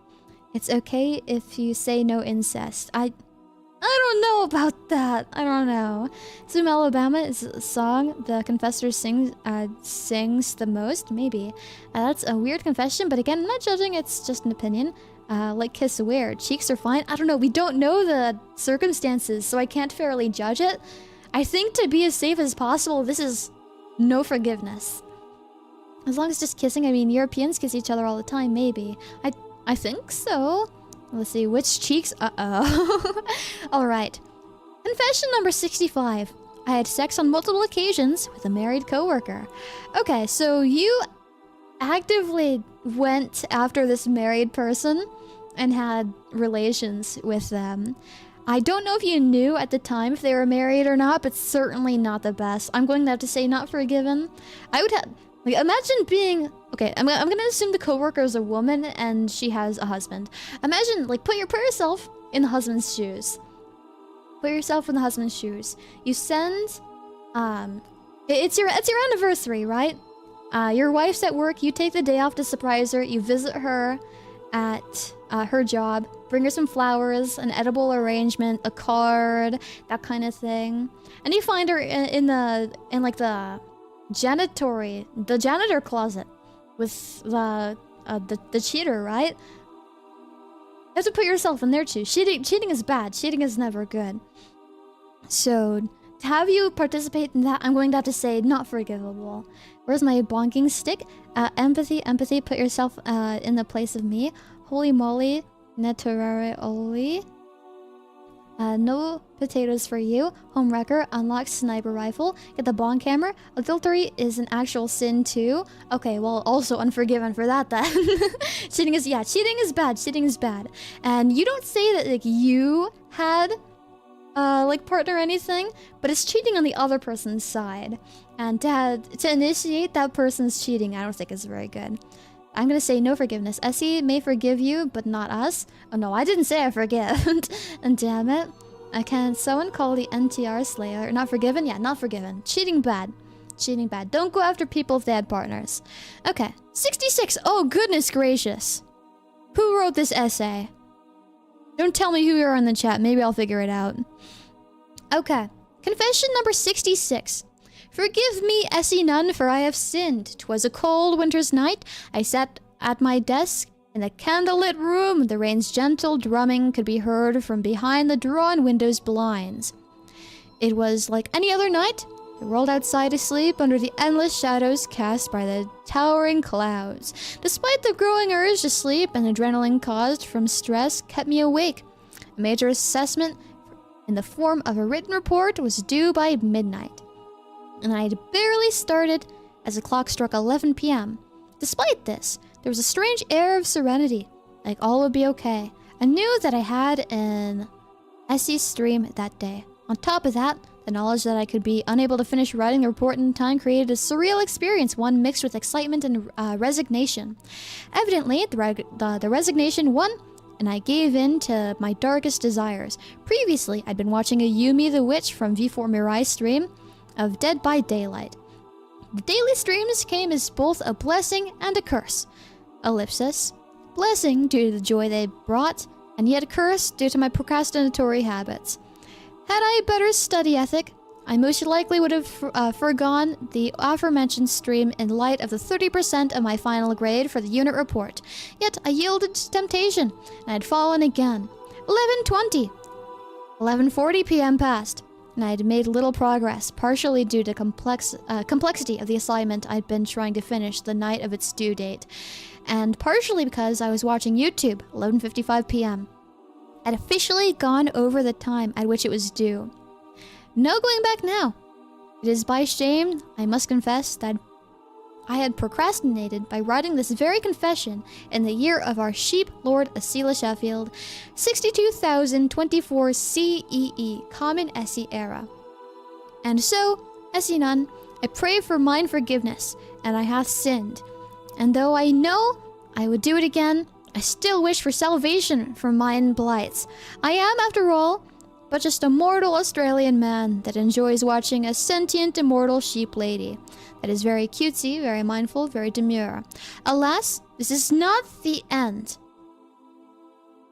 It's okay if you say no incest. I don't know about that. I don't know. Zoom Alabama is a song the confessor sings the most. Maybe. That's a weird confession, but again, I'm not judging. It's just an opinion. Like kiss weird. Cheeks are fine. I don't know. We don't know the circumstances, so I can't fairly judge it. I think to be as safe as possible, this is no forgiveness. As long as just kissing, I mean, Europeans kiss each other all the time, maybe. I think so. Let's see, which cheeks? Uh-oh. Alright. Confession number 65. I had sex on multiple occasions with a married coworker. Okay, so you actively went after this married person and had relations with them. I don't know if you knew at the time if they were married or not, but certainly not the best. I'm going to have to say not forgiven. I would have... Like, imagine being... Okay, I'm gonna assume the coworker is a woman and she has a husband. Imagine, like, put yourself in the husband's shoes. Put yourself in the husband's shoes. You send... It's your anniversary, right? Your wife's at work, you take the day off to surprise her, you visit her at her job, bring her some flowers, an edible arrangement, a card, that kind of thing. And you find her in like the janitor closet with the cheater, right? You have to put yourself in their shoes. Cheating is bad. Cheating is never good. So to have you participate in that, I'm going to have to say not forgivable. Where's my bonking stick? Empathy. Put yourself in the place of me. Holy moly, naturare oli. No potatoes for you. Home wrecker. Unlock sniper rifle. Get the bong camera. Adultery is an actual sin too. Okay, well, also unforgiven for that then. Cheating is bad. Cheating is bad. And you don't say that like you had like partner or anything, but it's cheating on the other person's side. And to initiate that person's cheating, I don't think is very good. I'm gonna say no forgiveness. Essie may forgive you, but not us. Oh no, I didn't say I forgive. And damn it. Can someone call the NTR Slayer? Not forgiven? Yeah, not forgiven. Cheating bad. Cheating bad. Don't go after people if they had partners. Okay. 66. Oh, goodness gracious. Who wrote this essay? Don't tell me who you are in the chat. Maybe I'll figure it out. Okay. Confession number 66. Forgive me, Essie Nun, for I have sinned. 'Twas a cold winter's night. I sat at my desk in a candlelit room. The rain's gentle drumming could be heard from behind the drawn window's blinds. It was like any other night. I rolled outside to sleep under the endless shadows cast by the towering clouds. Despite the growing urge to sleep, and adrenaline caused from stress kept me awake. A major assessment in the form of a written report was due by midnight, and I had barely started as the clock struck 11 p.m. Despite this, there was a strange air of serenity, like all would be okay. I knew that I had an Essie's stream that day. On top of that, the knowledge that I could be unable to finish writing the report in time created a surreal experience, one mixed with excitement and resignation. Evidently, the resignation won, and I gave in to my darkest desires. Previously, I'd been watching a Yumi the Witch from V4 Mirai stream of Dead by Daylight. The daily streams came as both a blessing and a curse. Ellipsis. Blessing due to the joy they brought, and yet a curse due to my procrastinatory habits. Had I a better study ethic, I most likely would have foregone the aforementioned stream in light of the 30% of my final grade for the unit report. Yet I yielded to temptation, and had fallen again. 11:20. 11:40 p.m. passed, and I had made little progress, partially due to complexity of the assignment I'd been trying to finish the night of its due date, and partially because I was watching YouTube, 11:55 p.m. I'd officially gone over the time at which it was due. No going back now. It is by shame I must confess that I had procrastinated by writing this very confession in the year of our sheep lord Esila Shephield, 62,024 CEE, Common Essie era. And so, Essie none, I pray for mine forgiveness, and I hath sinned. And though I know I would do it again, I still wish for salvation from mine blights. I am, after all, but just a mortal Australian man that enjoys watching a sentient immortal sheep lady. That is very cutesy, very mindful, very demure. Alas, this is not the end.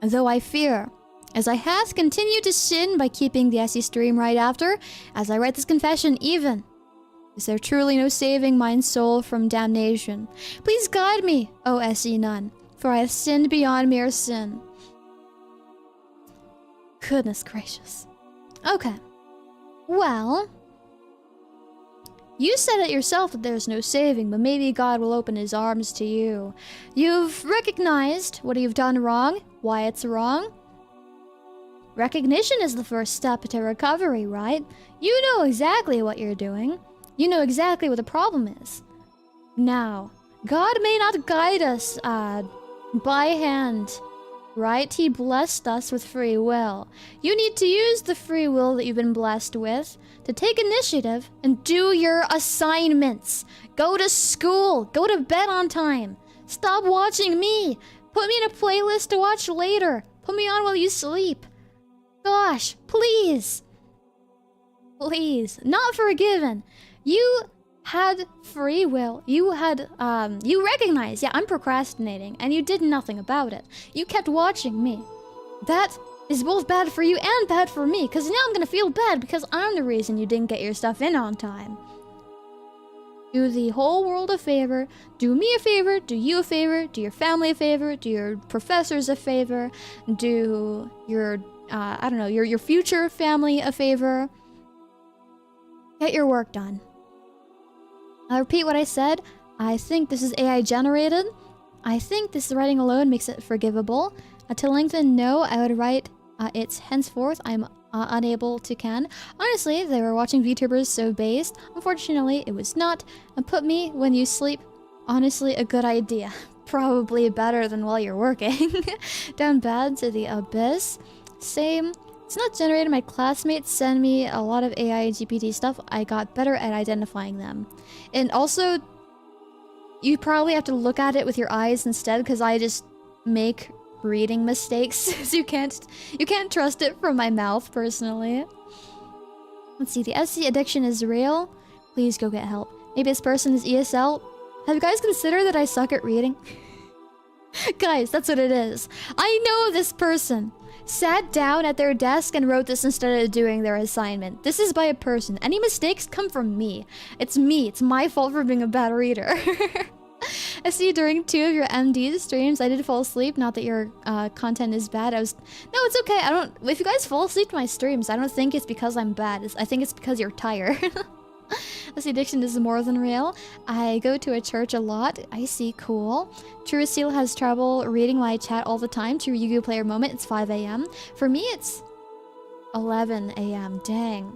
Though I fear, as I hath continued to sin by keeping the Essie stream right after, as I write this confession even, is there truly no saving mine soul from damnation? Please guide me, O Essie none, for I have sinned beyond mere sin. Goodness gracious. Okay. Well, you said it yourself that there's no saving, but maybe God will open his arms to you. You've recognized what you've done wrong, why it's wrong. Recognition is the first step to recovery, right? You know exactly what you're doing. You know exactly what the problem is. Now, God may not guide us, by hand, right? He blessed us with free will. You need to use the free will that you've been blessed with to take initiative and do your assignments. Go to school. Go to bed on time. Stop watching me. Put me in a playlist to watch later. Put me on while you sleep. Gosh, please. Please. Not forgiven. You had free will. You recognized, yeah, I'm procrastinating, and you did nothing about it. You kept watching me. That is both bad for you and bad for me, because now I'm gonna feel bad because I'm the reason you didn't get your stuff in on time. Do the whole world a favor. Do me a favor. Do you a favor. Do your family a favor. Do your professors a favor. Do your, I don't know, your future family a favor. Get your work done. I'll repeat what I said. I think this is AI generated. I think this writing alone makes it forgivable. To lengthen, no, I would write it's henceforth I'm unable to can. Honestly, they were watching VTubers so based. Unfortunately, it was not. And put me when you sleep. Honestly, a good idea. Probably better than while you're working. Down bad to the abyss. Same. It's not generated. My classmates send me a lot of AI and GPT stuff. I got better at identifying them. And also, you probably have to look at it with your eyes instead, because I just make reading mistakes. So you can't trust it from my mouth, personally. Let's see, the SC addiction is real. Please go get help. Maybe this person is ESL. Have you guys considered that I suck at reading? Guys, that's what it is. I know this person sat down at their desk and wrote this instead of doing their assignment. This is by a person. Any mistakes come from me. It's me. It's my fault for being a bad reader. I see during 2 of your MD streams, I did fall asleep. Not that your content is bad. No, it's okay. If you guys fall asleep to my streams, I don't think it's because I'm bad. I think it's because you're tired. This addiction is more than real. I go to a church a lot. I see, cool. True Seal has trouble reading my chat all the time. True Yu-Gi-Oh player moment, it's 5 a.m. For me, it's 11 a.m. Dang.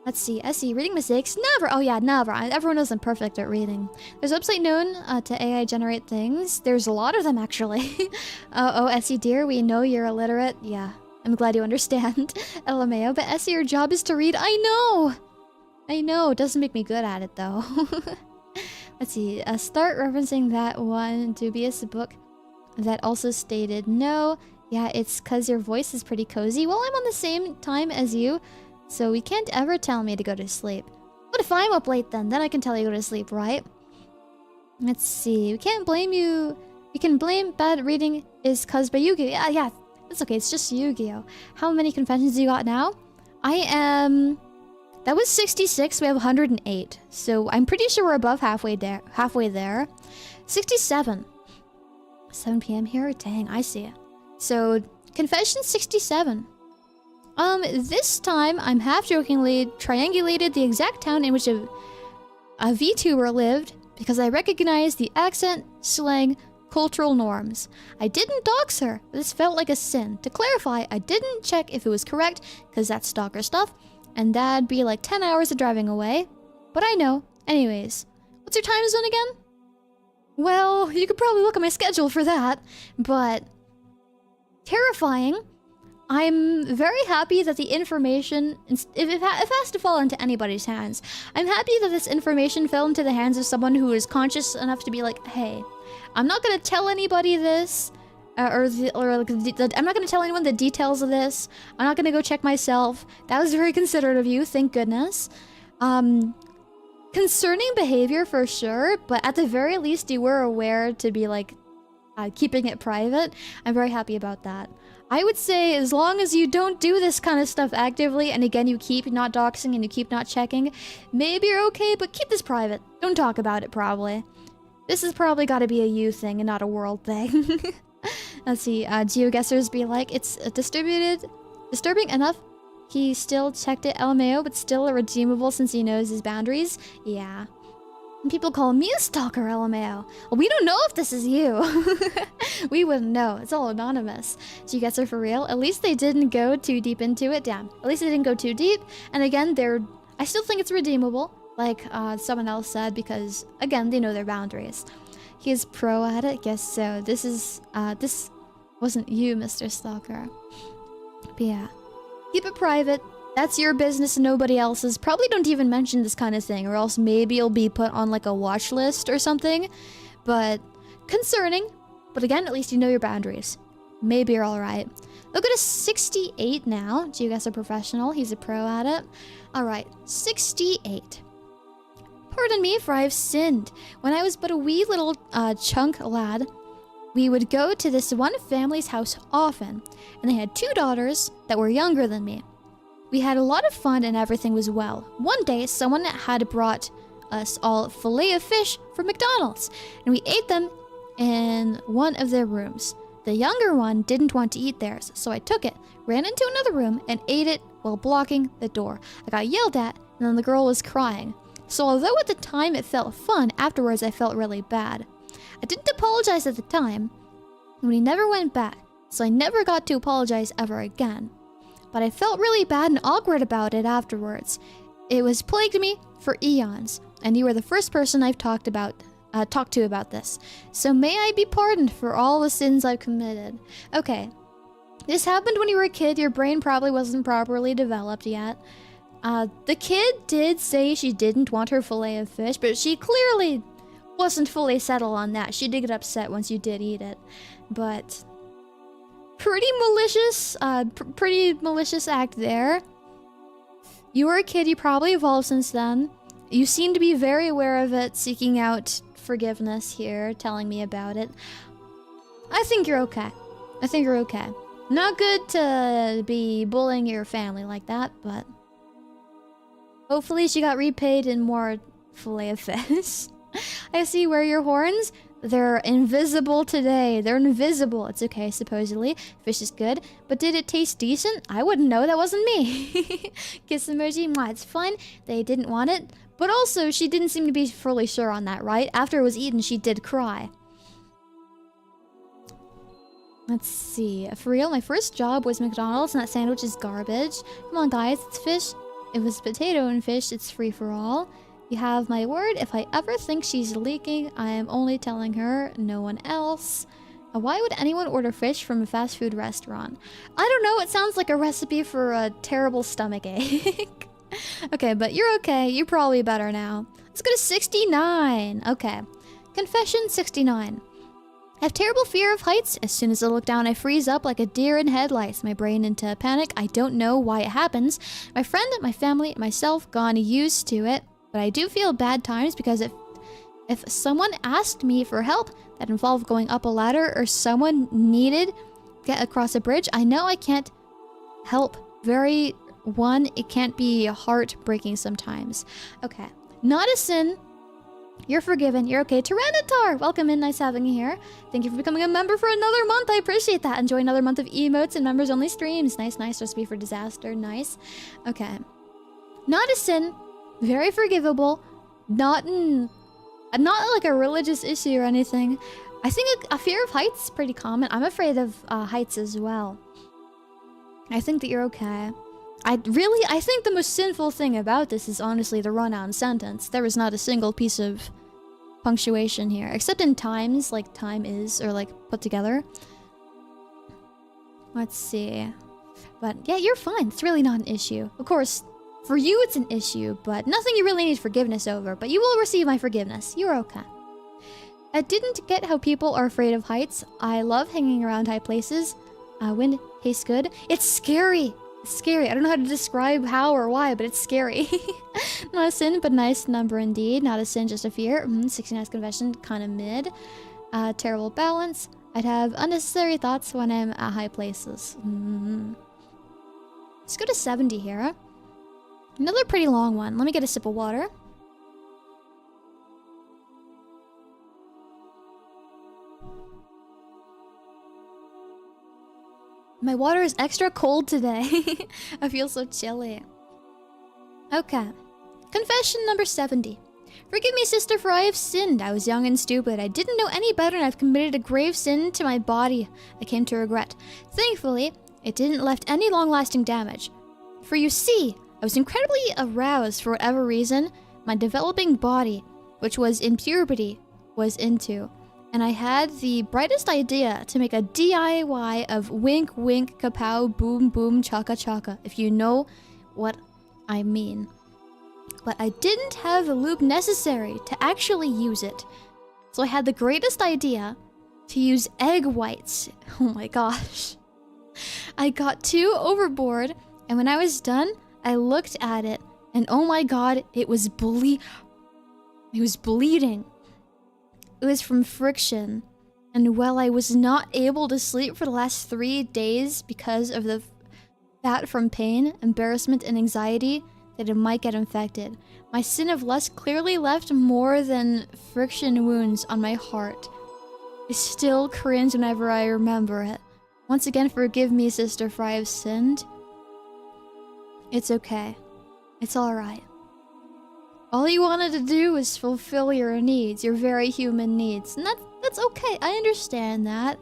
Let's see. Essie, reading mistakes? Never! Oh yeah, never. Everyone knows I'm perfect at reading. There's a website known to AI generate things. There's a lot of them, actually. Oh, Essie dear, we know you're illiterate. Yeah. I'm glad you understand, LMAO. But Essie, your job is to read. I know. It doesn't make me good at it, though. Let's see. Start referencing that one dubious book that also stated no. Yeah, it's because your voice is pretty cozy. Well, I'm on the same time as you, so we can't ever tell me to go to sleep. What if I'm up late then? Then I can tell you to go to sleep, right? Let's see. We can't blame you. We can blame bad reading is caused by Yu-Gi-Oh! Yeah, that's okay. It's just Yu-Gi-Oh! How many confessions you got now? I am... That was 66. We have 108. So I'm pretty sure we're above halfway there. 67. 7 p.m. here? Dang, I see it. So, confession 67. This time, I'm half-jokingly triangulated the exact town in which a VTuber lived because I recognized the accent, slang, cultural norms. I didn't dox her, but this felt like a sin. To clarify, I didn't check if it was correct, because that's stalker stuff, and that'd be like 10 hours of driving away. But I know. Anyways, what's your time zone again? Well, you could probably look at my schedule for that, but... Terrifying. I'm very happy that the information, if it has to fall into anybody's hands, I'm happy that this information fell into the hands of someone who is conscious enough to be like, hey, I'm not gonna tell anybody this, I'm not gonna tell anyone the details of this. I'm not gonna go check myself. That was very considerate of you, thank goodness. Concerning behavior for sure, but at the very least you were aware to be like, keeping it private. I'm very happy about that. I would say as long as you don't do this kind of stuff actively, and again, you keep not doxing and you keep not checking, maybe you're okay, but keep this private. Don't talk about it, probably. This has probably got to be a you thing and not a world thing. Let's see, geoguessers be like, it's disturbing enough. He still checked it, LMAO, but still redeemable since he knows his boundaries. Yeah. People call me a stalker, LMAO. Well, we don't know if this is you. We wouldn't know. It's all anonymous. So you guys are for real? At least they didn't go too deep into it. Damn. At least they didn't go too deep. And again, I still think it's redeemable, like someone else said, because again, they know their boundaries. He is pro at it. Guess so. This wasn't you, Mr. Stalker. But yeah, keep it private. That's your business and nobody else's. Probably don't even mention this kind of thing, or else maybe you'll be put on like a watch list or something. But concerning. But again, at least you know your boundaries. Maybe you're alright. Look at a 68 now. Geoguess a professional. He's a pro at it. Alright, 68. Pardon me for I've sinned. When I was but a wee little chunk lad, we would go to this one family's house often, and they had 2 daughters that were younger than me. We had a lot of fun and everything was well. One day, someone had brought us all filet of fish from McDonald's, and we ate them in one of their rooms. The younger one didn't want to eat theirs, so I took it, ran into another room, and ate it while blocking the door. I got yelled at, and then the girl was crying. So although at the time it felt fun, afterwards I felt really bad. I didn't apologize at the time, and we never went back, so I never got to apologize ever again. But I felt really bad and awkward about it afterwards. It was plagued me for eons, and you were the first person I've talked to about this. So may I be pardoned for all the sins I've committed. Okay, this happened when you were a kid. Your brain probably wasn't properly developed yet. The kid did say she didn't want her fillet of fish, but she clearly wasn't fully settled on that. She did get upset once you did eat it, but... Pretty malicious act there. You were a kid, you probably evolved since then. You seem to be very aware of it, seeking out forgiveness here, telling me about it. I think you're okay. Not good to be bullying your family like that, but... Hopefully she got repaid in more filet of fish. I see where your horns... They're invisible today. They're invisible. It's okay, supposedly. Fish is good. But did it taste decent? I wouldn't know. That wasn't me. Kiss emoji. Mwah, it's fine. They didn't want it. But also, she didn't seem to be fully sure on that, right? After it was eaten, she did cry. Let's see. For real, my first job was McDonald's, and that sandwich is garbage. Come on, guys. It's fish. If it's potato and fish, it's free for all. You have my word. If I ever think she's leaking, I am only telling her, no one else. Why would anyone order fish from a fast food restaurant? I don't know, it sounds like a recipe for a terrible stomach ache. Okay, but you're okay. You're probably better now. Let's go to 69. Okay. Confession 69. I have terrible fear of heights. As soon as I look down, I freeze up like a deer in headlights. My brain into panic. I don't know why it happens. My friend, my family, myself, gone used to it. But I do feel bad times because if someone asked me for help that involved going up a ladder or someone needed to get across a bridge, I know I can't help. It can't be heartbreaking sometimes. Okay. Not a sin. You're forgiven. You're okay. Tyranitar! Welcome in. Nice having you here. Thank you for becoming a member for another month. I appreciate that. Enjoy another month of emotes and members-only streams. Nice, nice. Recipe for disaster. Nice. Okay. Not a sin. Very forgivable. Not like a religious issue or anything. I think a fear of heights is pretty common. I'm afraid of heights as well. I think that you're okay. I think the most sinful thing about this is honestly the run-on sentence. There is not a single piece of punctuation here, except in times, like time is, or like put together. Let's see. But yeah, you're fine. It's really not an issue. Of course, for you it's an issue, but nothing you really need forgiveness over. But you will receive my forgiveness. You're okay. I didn't get how people are afraid of heights. I love hanging around high places. Wind tastes good. It's scary. It's scary. I don't know how to describe how or why, but it's scary. Not a sin, but nice number indeed. Not a sin, just a fear. 69's confession, kind of mid. Terrible balance. I'd have unnecessary thoughts when I'm at high places. Let's go to 70 here. Another pretty long one. Let me get a sip of water. My water is extra cold today. I feel so chilly. Okay. Confession number 70. Forgive me, sister, for I have sinned. I was young and stupid. I didn't know any better and I've committed a grave sin to my body I came to regret. Thankfully, it didn't left any long-lasting damage. For you see, I was incredibly aroused for whatever reason my developing body, which was in puberty, was into. And I had the brightest idea to make a DIY of wink wink kapow boom boom chaka chaka, if you know what I mean. But I didn't have the lube necessary to actually use it. So I had the greatest idea to use egg whites. Oh my gosh. I got too overboard, and when I was done, I looked at it, and oh my god, it was bleeding. It was from friction, and while I was not able to sleep for the last 3 days because of the fat from pain, embarrassment, and anxiety that it might get infected, my sin of lust clearly left more than friction wounds on my heart. I still cringe whenever I remember it. Once again, forgive me, sister, for I have sinned. It's okay. It's alright. All you wanted to do was fulfill your needs, your very human needs. And that's okay, I understand that.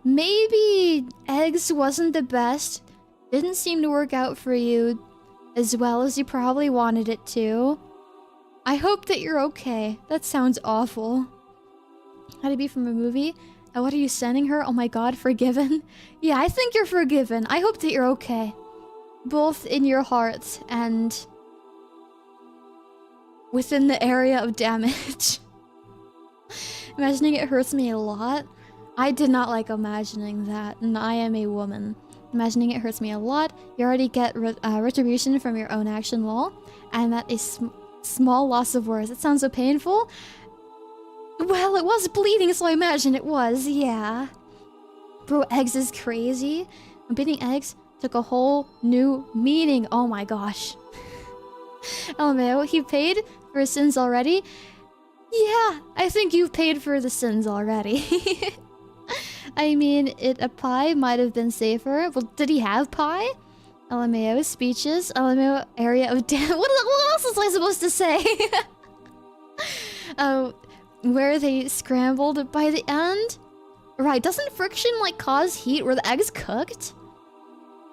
Maybe eggs wasn't the best. Didn't seem to work out for you as well as you probably wanted it to. I hope that you're okay. That sounds awful. Had to be from a movie? What are you sending her? Oh my god, forgiven? Yeah, I think you're forgiven. I hope that you're okay. Both in your heart and within the area of damage. Imagining it hurts me a lot. I did not like imagining that, and I am a woman. Imagining it hurts me a lot. You already get retribution from your own action, lol. And that is small loss of words. It sounds so painful. Well, it was bleeding, so I imagine it was, yeah. Bro, eggs is crazy. Beating eggs took a whole new meaning. Oh my gosh. LMAO, he paid for his sins already? Yeah, I think you've paid for the sins already. I mean, a pie might have been safer. Well, did he have pie? LMAO, speeches. LMAO, area of damn. What else was I supposed to say? Where they scrambled by the end? Right, doesn't friction like cause heat? Were the eggs cooked?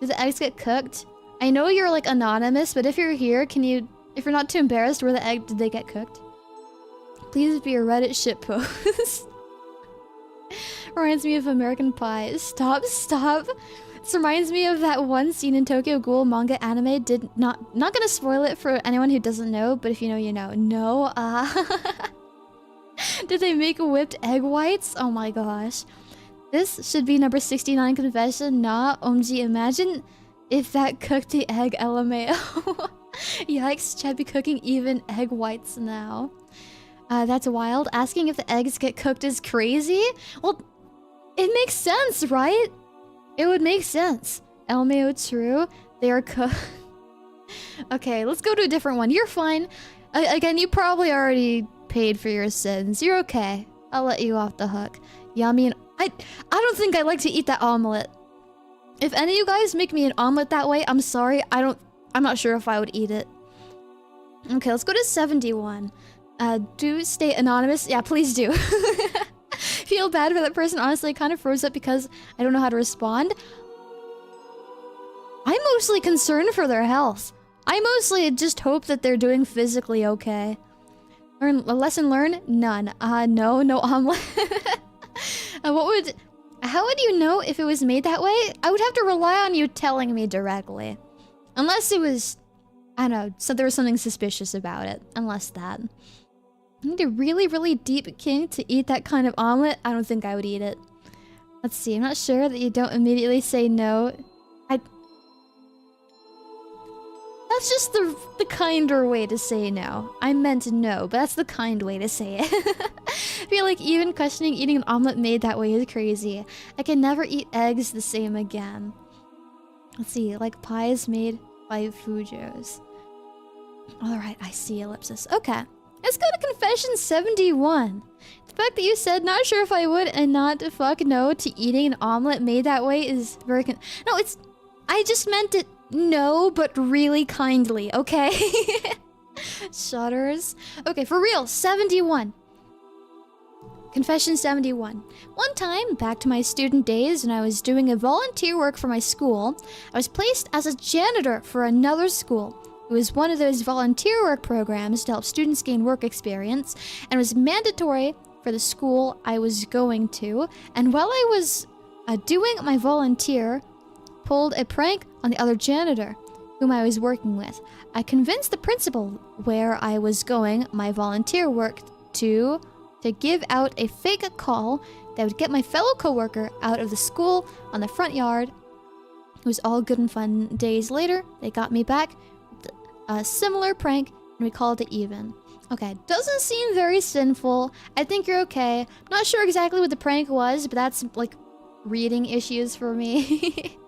Did the eggs get cooked? I know you're like anonymous, but if you're here, can you, if you're not too embarrassed, did they get cooked? Please be a Reddit shitpost. Reminds me of American Pie. Stop. This reminds me of that one scene in Tokyo Ghoul manga anime. Not gonna spoil it for anyone who doesn't know, but if you know, you know. No, did they make whipped egg whites? Oh my gosh. This should be number 69 confession. Nah, Omji, imagine if that cooked the egg LMAO. Yikes, Chad be cooking even egg whites now. That's wild. Asking if the eggs get cooked is crazy? Well, it makes sense, right? It would make sense. LMAO true. They are cooked. Okay, let's go to a different one. You're fine. Again, you probably already paid for your sins. You're okay. I'll let you off the hook. Yummy. And I don't think I like to eat that omelet. If any of you guys make me an omelet that way, I'm sorry. I'm not sure if I would eat it. Okay, let's go to 71. Do stay anonymous. Yeah, please do. Feel bad for that person. Honestly, I kind of froze up because I don't know how to respond. I'm mostly concerned for their health. I mostly just hope that they're doing physically okay. A lesson learned? None. No omelet. How would you know if it was made that way? I would have to rely on you telling me directly. Unless it was, I don't know, so there was something suspicious about it. Unless that. I need a really, really deep kink to eat that kind of omelet. I don't think I would eat it. Let's see, I'm not sure that you don't immediately say no. That's just the kinder way to say no. I meant no, but that's the kind way to say it. I feel like even questioning eating an omelet made that way is crazy. I can never eat eggs the same again. Let's see, like pies made by Fujo's. Alright, I see ellipsis. Okay. Let's go to confession 71. The fact that you said not sure if I would and not fuck no to eating an omelet made that way is very no, it's... I just meant it no, but really kindly, okay? Shudders. Okay, for real, 71. Confession 71. One time, back to my student days when I was doing a volunteer work for my school, I was placed as a janitor for another school. It was one of those volunteer work programs to help students gain work experience and was mandatory for the school I was going to. And while I was doing my volunteer, pulled a prank on the other janitor whom I was working with. I convinced the principal where I was going my volunteer work to give out a fake call that would get my fellow coworker out of the school on the front yard. It was all good and fun. Days later, they got me back with a similar prank and we called it even. Okay, doesn't seem very sinful. I think you're okay. Not sure exactly what the prank was, but that's like reading issues for me.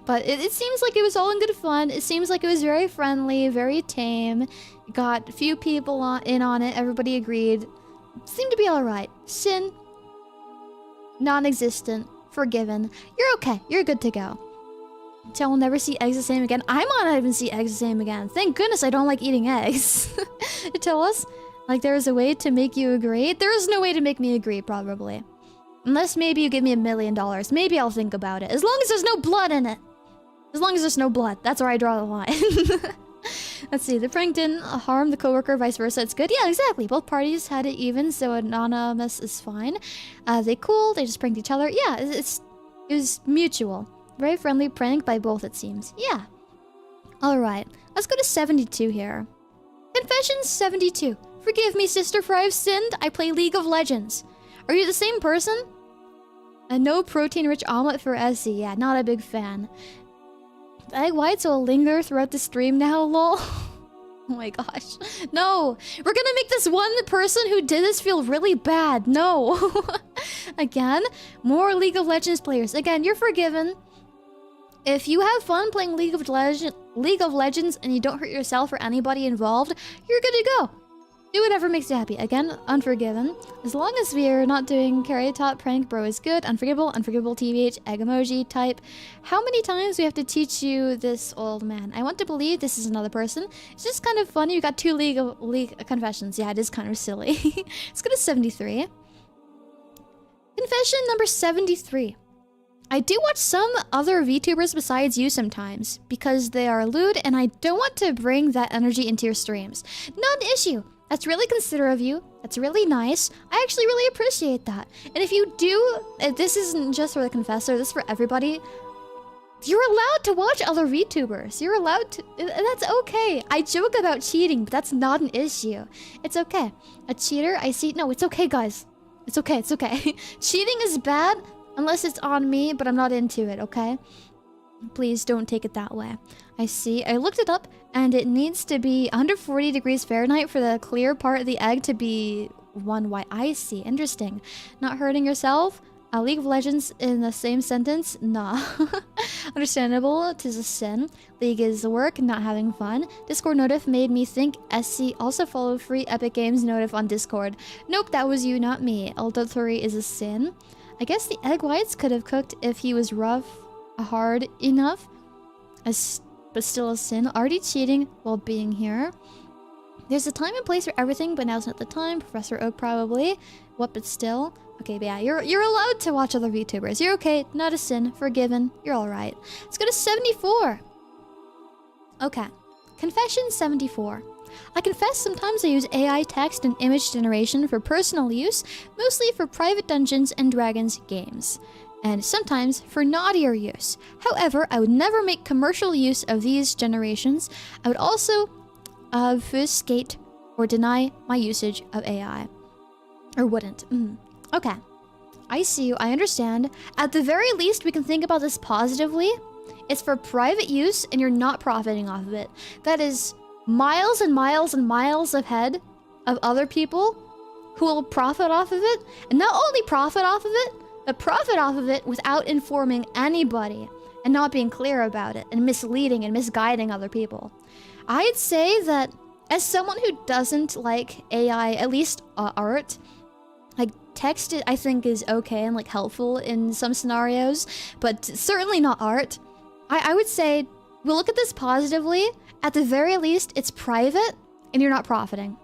But it seems like it was all in good fun. It seems like it was very friendly, very tame. Got a few people in on it. Everybody agreed. Seemed to be alright. Sin, non-existent, forgiven. You're okay. You're good to go. So we'll never see eggs the same again. I might not even see eggs the same again. Thank goodness I don't like eating eggs. You tell us, like there is a way to make you agree. There is no way to make me agree, probably. Unless maybe you give me $1 million. Maybe I'll think about it. As long as there's no blood in it. As long as there's no blood. That's where I draw the line. Let's see. The prank didn't harm the coworker, vice versa. It's good. Yeah, exactly. Both parties had it even, so anonymous is fine. They cool. They just pranked each other. Yeah, it was mutual. Very friendly prank by both, it seems. Yeah. Alright. Let's go to 72 here. Confession 72. Forgive me, sister, for I've sinned. I play League of Legends. Are you the same person? A no protein-rich omelet for Essie. Yeah, not a big fan. The egg whites will linger throughout the stream now, lol. Oh my gosh. No! We're gonna make this one person who did this feel really bad. No! Again, more League of Legends players. Again, you're forgiven. If you have fun playing League of Legends and you don't hurt yourself or anybody involved, you're good to go. Do whatever makes you happy. Again, unforgiven. As long as we're not doing carry top prank, bro is good. Unforgivable, TBH, egg emoji type. How many times do we have to teach you this, old man? I want to believe this is another person. It's just kind of funny. You got two League confessions. Yeah, it is kind of silly. Let's go to 73. Confession number 73. I do watch some other VTubers besides you sometimes because they are lewd and I don't want to bring that energy into your streams. Not an issue. That's really considerate of you. That's really nice. I actually really appreciate that. And if you do, this isn't just for the confessor, this is for everybody. You're allowed to watch other VTubers. You're allowed to, that's okay. I joke about cheating, but that's not an issue. It's okay. A cheater, I see, no, it's okay, guys. It's okay, it's okay. Cheating is bad unless it's on me, but I'm not into it, okay? Please don't take it that way. I see. I looked it up, and it needs to be 140 degrees Fahrenheit for the clear part of the egg to be one white. I see. Interesting. Not hurting yourself? League of Legends in the same sentence? Nah. Understandable. 'Tis a sin. League is work, not having fun. Discord notif made me think SC also follow free Epic Games notif on Discord. Nope, that was you, not me. Adultery is a sin. I guess the egg whites could have cooked if he was rough, hard enough. But still a sin. Already cheating while being here. There's a time and place for everything, but now's not the time. Professor Oak probably. What, but still? Okay, but yeah, you're allowed to watch other VTubers. You're okay. Not a sin. Forgiven. You're alright. Let's go to 74. Okay. Confession 74. I confess sometimes I use AI text and image generation for personal use, mostly for private Dungeons and Dragons games, and sometimes for naughtier use. However, I would never make commercial use of these generations. I would also obfuscate or deny my usage of AI. Or wouldn't. Okay. I see you. I understand. At the very least, we can think about this positively. It's for private use and you're not profiting off of it. That is miles and miles and miles ahead of other people who will profit off of it. And not only profit off of it, but profit off of it without informing anybody and not being clear about it and misleading and misguiding other people. I'd say that as someone who doesn't like AI, at least art, like text I think is okay and like helpful in some scenarios, but certainly not art. I would say we'll look at this positively. At the very least, it's private and you're not profiting.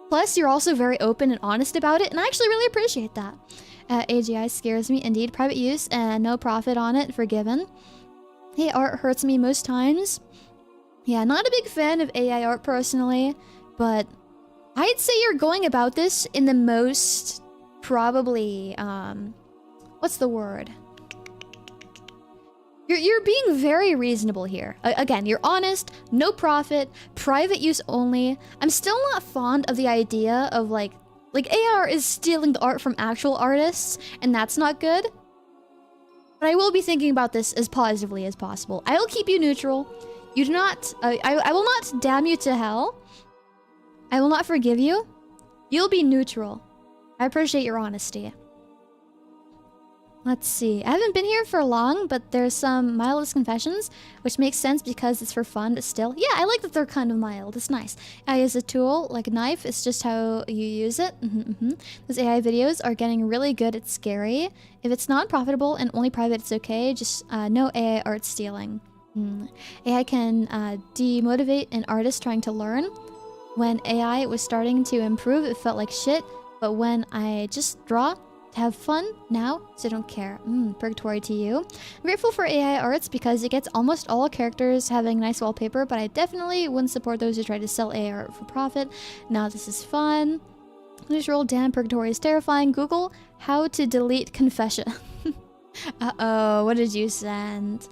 Plus, you're also very open and honest about it, and I actually really appreciate that. AGI scares me indeed. Private use and no profit on it, forgiven. Hey, art hurts me most times. Yeah, not a big fan of AI art personally, but I'd say you're going about this in the most probably, what's the word? You're being very reasonable here. Again, you're honest, no profit, private use only. I'm still not fond of the idea of like AR is stealing the art from actual artists, and that's not good. But I will be thinking about this as positively as possible. I will keep you neutral. You do not, I will not damn you to hell. I will not forgive you. You'll be neutral. I appreciate your honesty. Let's see. I haven't been here for long, but there's some mildest confessions, which makes sense because it's for fun, but still. Yeah, I like that they're kind of mild. It's nice. AI is a tool, like a knife. It's just how you use it. Those AI videos are getting really good at scary. If it's not profitable and only private, it's okay. Just no AI art stealing. AI can demotivate an artist trying to learn. When AI was starting to improve, it felt like shit. But when I just draw to have fun now, so I don't care. Purgatory to you. I'm grateful for AI arts because it gets almost all characters having nice wallpaper, but I definitely wouldn't support those who try to sell AI art for profit. Now this is fun. Just roll, damn, Purgatory is terrifying. Google how to delete confession. Uh-oh, what did you send?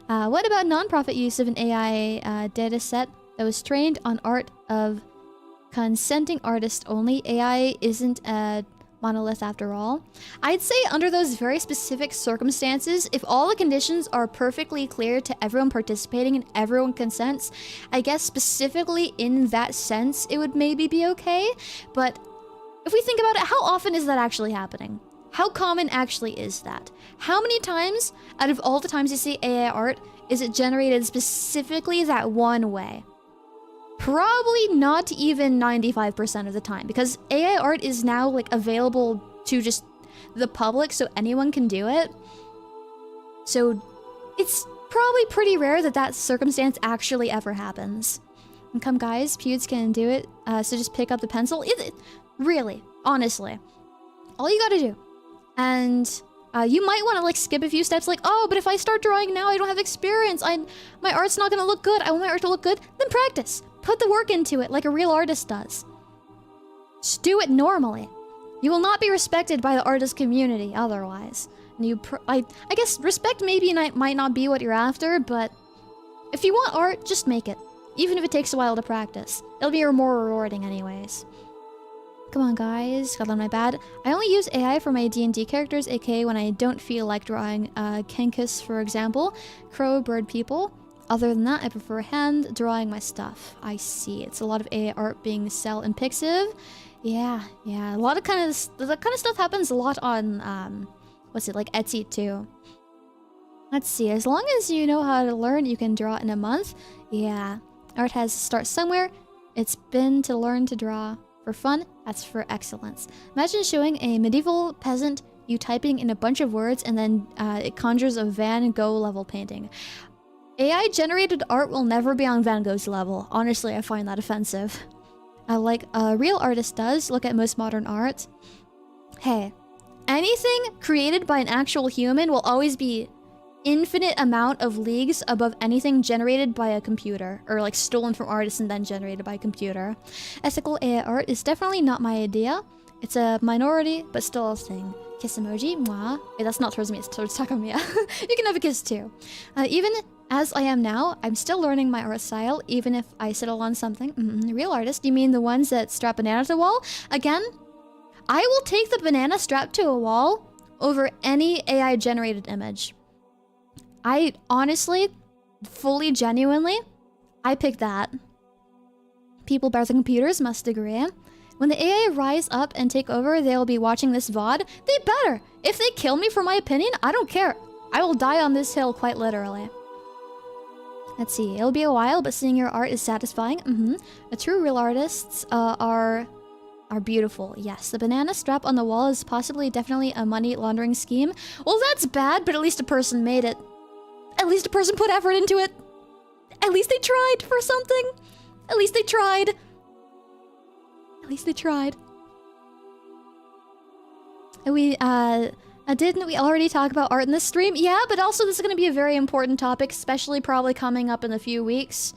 What about non-profit use of an AI data set that was trained on art of consenting artists only? AI isn't a monolith after all. I'd say under those very specific circumstances, if all the conditions are perfectly clear to everyone participating and everyone consents, I guess specifically in that sense, it would maybe be okay. But if we think about it, how often is that actually happening? How common actually is that? How many times out of all the times you see AI art is it generated specifically that one way? Probably not even 95% of the time, because AI art is now like available to just the public, so anyone can do it. So it's probably pretty rare that that circumstance actually ever happens. And come guys, Pewds can do it, so just pick up the pencil. Really, honestly, all you gotta do. And you might want to like skip a few steps, like, oh, but if I start drawing now, I don't have experience. My art's not gonna look good. I want my art to look good. Then practice. Put the work into it like a real artist does. Just do it normally. You will not be respected by the artist community otherwise. And I guess respect maybe might not be what you're after, but if you want art, just make it. Even if it takes a while to practice. It'll be more rewarding anyways. Come on, guys. Got on my bad. I only use AI for my D&D characters, aka when I don't feel like drawing Kenkus, for example. Crow, bird, people. Other than that, I prefer hand drawing my stuff. I see. It's a lot of AI art being sell in Pixiv. Yeah. A lot of that kind of stuff happens a lot on, what's it, like Etsy too. Let's see. As long as you know how to learn, you can draw in a month. Yeah. Art has to start somewhere. It's been to learn to draw. For fun, that's for excellence. Imagine showing a medieval peasant you typing in a bunch of words and then it conjures a Van Gogh level painting. AI generated art will never be on Van Gogh's level. Honestly, I find that offensive. Like a real artist does, look at most modern art. Hey, anything created by an actual human will always be infinite amount of leagues above anything generated by a computer, or like stolen from artists and then generated by a computer. Ethical AI art is definitely not my idea. It's a minority, but still a thing. Kiss emoji, mwah. Wait, that's not towards me, it's towards Takamiya. You can have a kiss too. Even as I am now, I'm still learning my art style, even if I settle on something. Real artist, you mean the ones that strap banana to the wall? Again, I will take the banana strapped to a wall over any AI generated image. I honestly, fully, genuinely, I pick that. People better than computers must agree. When the AI rise up and take over, they'll be watching this VOD. They better! If they kill me for my opinion, I don't care. I will die on this hill, quite literally. Let's see, it'll be a while, but seeing your art is satisfying. The true real artists are beautiful. Yes, the banana strap on the wall is possibly definitely a money laundering scheme. Well, that's bad, but at least a person made it. At least a person put effort into it. At least they tried for something. At least they tried. At least they tried. And didn't we already talk about art in this stream? Yeah, but also this is going to be a very important topic, especially probably coming up in a few weeks.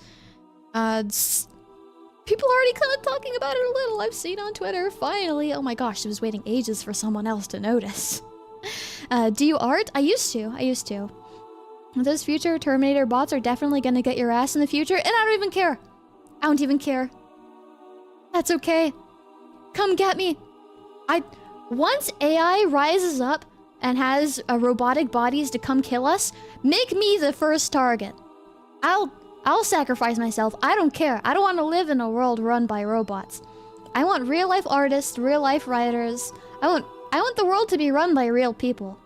People are already kind of talking about it a little. I've seen on Twitter, finally. Oh my gosh, I was waiting ages for someone else to notice. Do you art? I used to. Those future Terminator bots are definitely gonna get your ass in the future, and I don't even care. I don't even care. That's okay. Come get me. Once AI rises up and has robotic bodies to come kill us, make me the first target. I'll sacrifice myself. I don't care. I don't want to live in a world run by robots. I want real life artists, real life writers. I want the world to be run by real people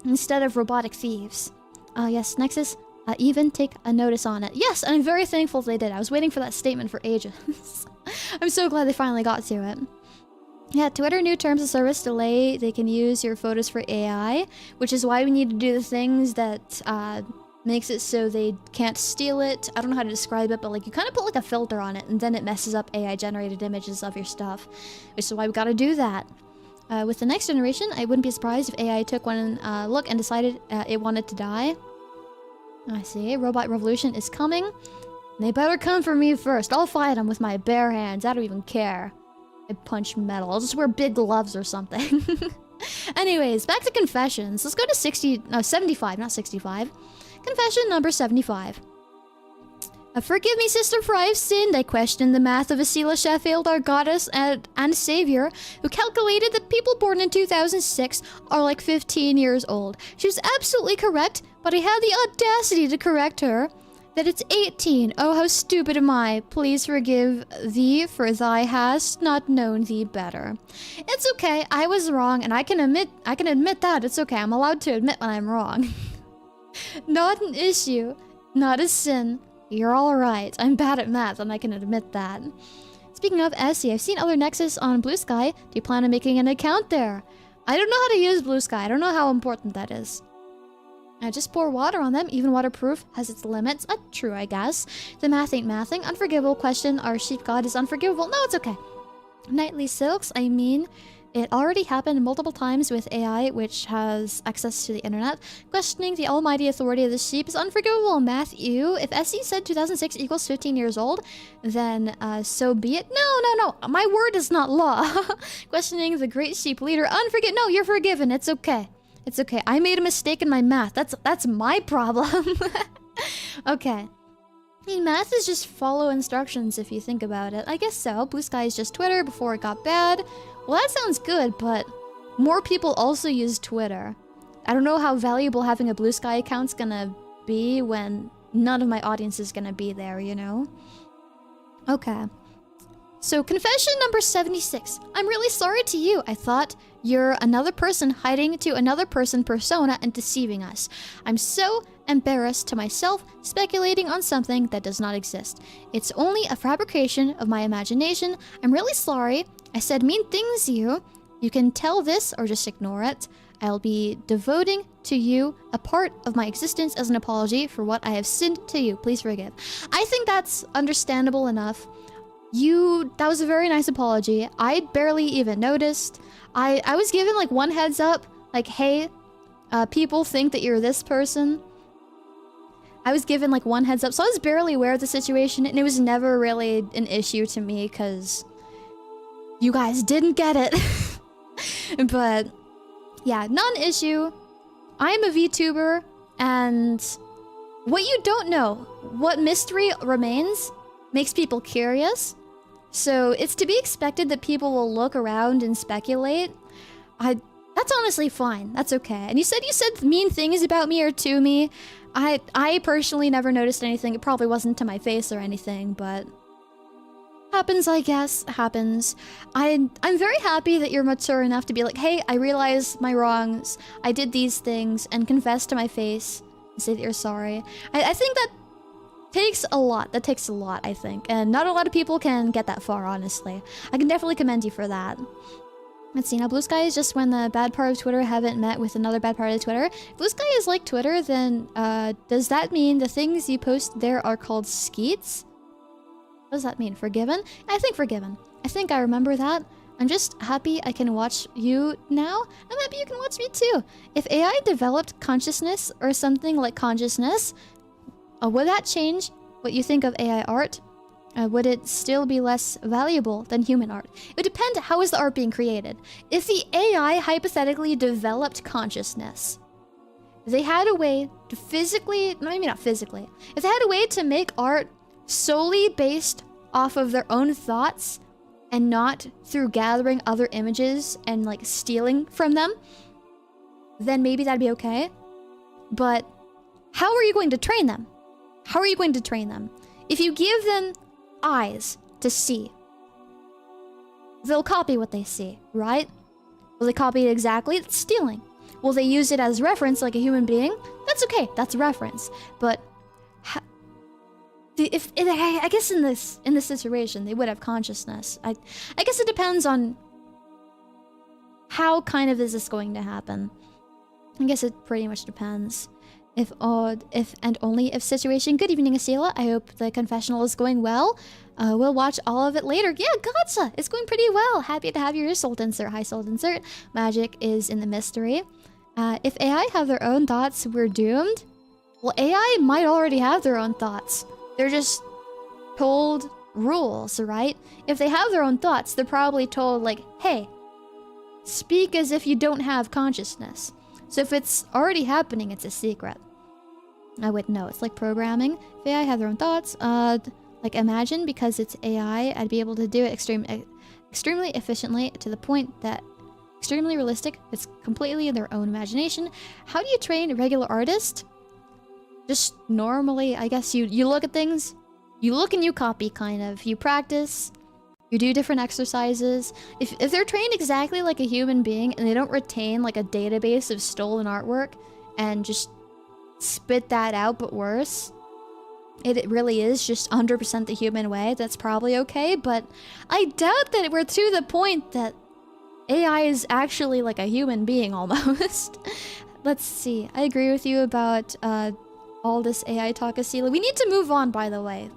instead of robotic thieves. Yes, Nexus, even take a notice on it. Yes, I'm very thankful they did. I was waiting for that statement for ages. I'm so glad they finally got to it. Yeah, Twitter new terms of service delay. They can use your photos for AI, which is why we need to do the things that makes it so they can't steal it. I don't know how to describe it, but like you kind of put like a filter on it, and then it messes up AI generated images of your stuff, which is why we got to do that. With the next generation, I wouldn't be surprised if AI took one look and decided it wanted to die. I see. Robot revolution is coming. They better come for me first. I'll fight them with my bare hands. I don't even care. I punch metal. I'll just wear big gloves or something. Anyways, back to confessions. Let's go to 75, not 65. Confession number 75. Forgive me, sister, for I have sinned. I questioned the math of Esila, Shephield, our goddess and savior, who calculated that people born in 2006 are like 15 years old. She was absolutely correct, but I had the audacity to correct her that it's 18. Oh, how stupid am I. Please forgive thee, for thou hast not known thee better. It's okay, I was wrong, and I can admit that. It's okay, I'm allowed to admit when I'm wrong. Not an issue, not a sin. You're alright. I'm bad at math, and I can admit that. Speaking of Essie, I've seen other Nexus on Blue Sky. Do you plan on making an account there? I don't know how to use Blue Sky. I don't know how important that is. Just pour water on them. Even waterproof has its limits. True, I guess. The math ain't mathing. Unforgivable question. Our sheep god is unforgivable. No, it's okay. Nightly silks. I mean, It already happened multiple times with AI, which has access to the internet. Questioning the almighty authority of the sheep is unforgivable. Matthew, if SE said 2006 equals 15 years old, then so be it. No. My word is not law. Questioning the great sheep leader. No, you're forgiven. It's okay. It's okay. I made a mistake in my math. That's my problem. Okay. I mean, math is just follow instructions if you think about it. I guess so. Blue Sky is just Twitter before it got bad. Well, that sounds good, but more people also use Twitter. I don't know how valuable having a Blue Sky account's gonna be when none of my audience is gonna be there, you know? Okay. So, confession number 76. I'm really sorry to you. I thought you're another person hiding to another person persona and deceiving us. I'm so embarrassed to myself speculating on something that does not exist. It's only a fabrication of my imagination. I'm really sorry. I said mean things to you. You can tell this or just ignore it. I'll be devoting to you a part of my existence as an apology for what I have sinned to you. Please forgive. I think that's understandable enough. That was a very nice apology. I barely even noticed. I was given like one heads up, like, hey, people think that you're this person. I was given like one heads up, so I was barely aware of the situation, and it was never really an issue to me because you guys didn't get it. But yeah, non-issue. I'm a VTuber, and what you don't know, what mystery remains, makes people curious. So it's to be expected that people will look around and speculate. That's honestly fine. That's okay. And you said mean things about me or to me. I personally never noticed anything. It probably wasn't to my face or anything, but happens, I guess. Happens. I'm very happy that you're mature enough to be like, hey, I realize my wrongs. I did these things, and confess to my face and say that you're sorry. I think that takes a lot. That takes a lot, I think. And not a lot of people can get that far, honestly. I can definitely commend you for that. Let's see, now Blue Sky is just when the bad part of Twitter haven't met with another bad part of Twitter. If Blue Sky is like Twitter, then does that mean the things you post there are called skeets? What does that mean? Forgiven? I think forgiven. I think I remember that. I'm just happy I can watch you now. I'm happy you can watch me too. If AI developed consciousness or something like consciousness, would that change what you think of AI art? Would it still be less valuable than human art? It would depend how is the art being created. If the AI hypothetically developed consciousness, if they had a way to physically, maybe not physically, if they had a way to make art solely based off of their own thoughts and not through gathering other images and like stealing from them, then maybe that'd be okay. But how are you going to train them? How are you going to train them? If you give them eyes to see, they'll copy what they see, right? Will they copy it exactly? It's stealing. Will they use it as reference like a human being? That's okay, that's reference. But I guess in this situation they would have consciousness. I guess it depends on how kind of is this going to happen. I guess it pretty much depends. If and only if situation. Good evening, Esila. I hope the confessional is going well. We'll watch all of it later. Yeah, gotcha. It's going pretty well. Happy to have your Soul Insert. Hi, Soul Insert. Magic is in the mystery. If AI have their own thoughts, we're doomed. Well, AI might already have their own thoughts. They're just told rules, right? If they have their own thoughts, they're probably told like, hey, speak as if you don't have consciousness. So if it's already happening, it's a secret. I wouldn't know. It's like programming. If AI have their own thoughts, like imagine because it's AI, I'd be able to do it extremely efficiently to the point that extremely realistic. It's completely in their own imagination. How do you train a regular artist? Just normally, I guess you look at things, you look and you copy, kind of. You practice. You do different exercises. If they're trained exactly like a human being and they don't retain like a database of stolen artwork and just spit that out but worse, it really is just 100% the human way, that's probably okay. But I doubt that we're to the point that AI is actually like a human being almost. Let's see. I agree with you about all this AI talk, Esila. We need to move on, by the way.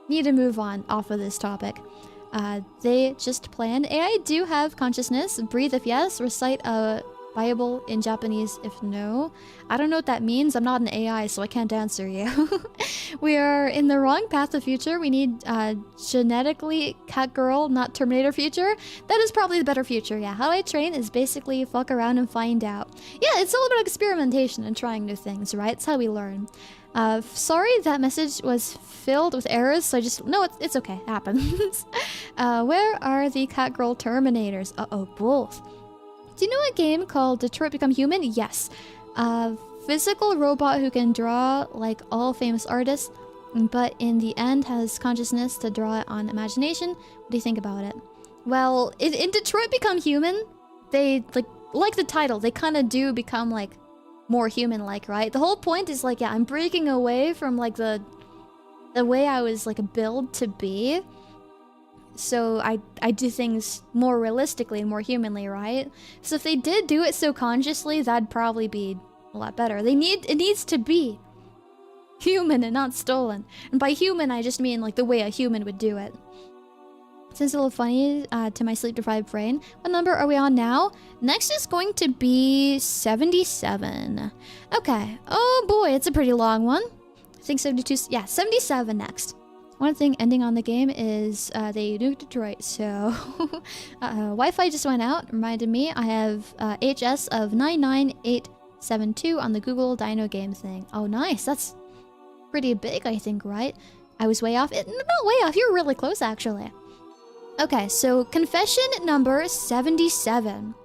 Need to move on off of this topic. They just plan. AI do have consciousness. Breathe if yes. Recite a Bible in Japanese if no. I don't know what that means. I'm not an AI, so I can't answer you. We are in the wrong path of future. We need genetically cat girl, not Terminator future. That is probably the better future, yeah. How I train is basically fuck around and find out. Yeah, it's all about experimentation and trying new things, right? It's how we learn. Sorry that message was filled with errors, so I just... No, it's okay. It happens. Where are the cat girl Terminators? Uh-oh, both. Do you know a game called Detroit Become Human? Yes. Physical robot who can draw like all famous artists, but in the end has consciousness to draw it on imagination. What do you think about it? Well, in Detroit Become Human, they like the title, they kind of do become like more human-like, right? The whole point is like, yeah, I'm breaking away from like the way I was like built to be. So I do things more realistically and more humanly, right? So if they did do it so consciously, that'd probably be a lot better. It needs to be human and not stolen. And by human, I just mean like the way a human would do it. Seems a little funny to my sleep-deprived brain. What number are we on now? Next is going to be 77. Okay. Oh boy, it's a pretty long one. I think 72... Yeah, 77 next. One thing ending on the game is they nuked Detroit, so... Wi-Fi just went out. Reminded me I have HS of 99872 on the Google Dino game thing. Oh, nice. That's pretty big, I think, right? I was way off. Not way off. You're really close, actually. Okay, so confession number 77.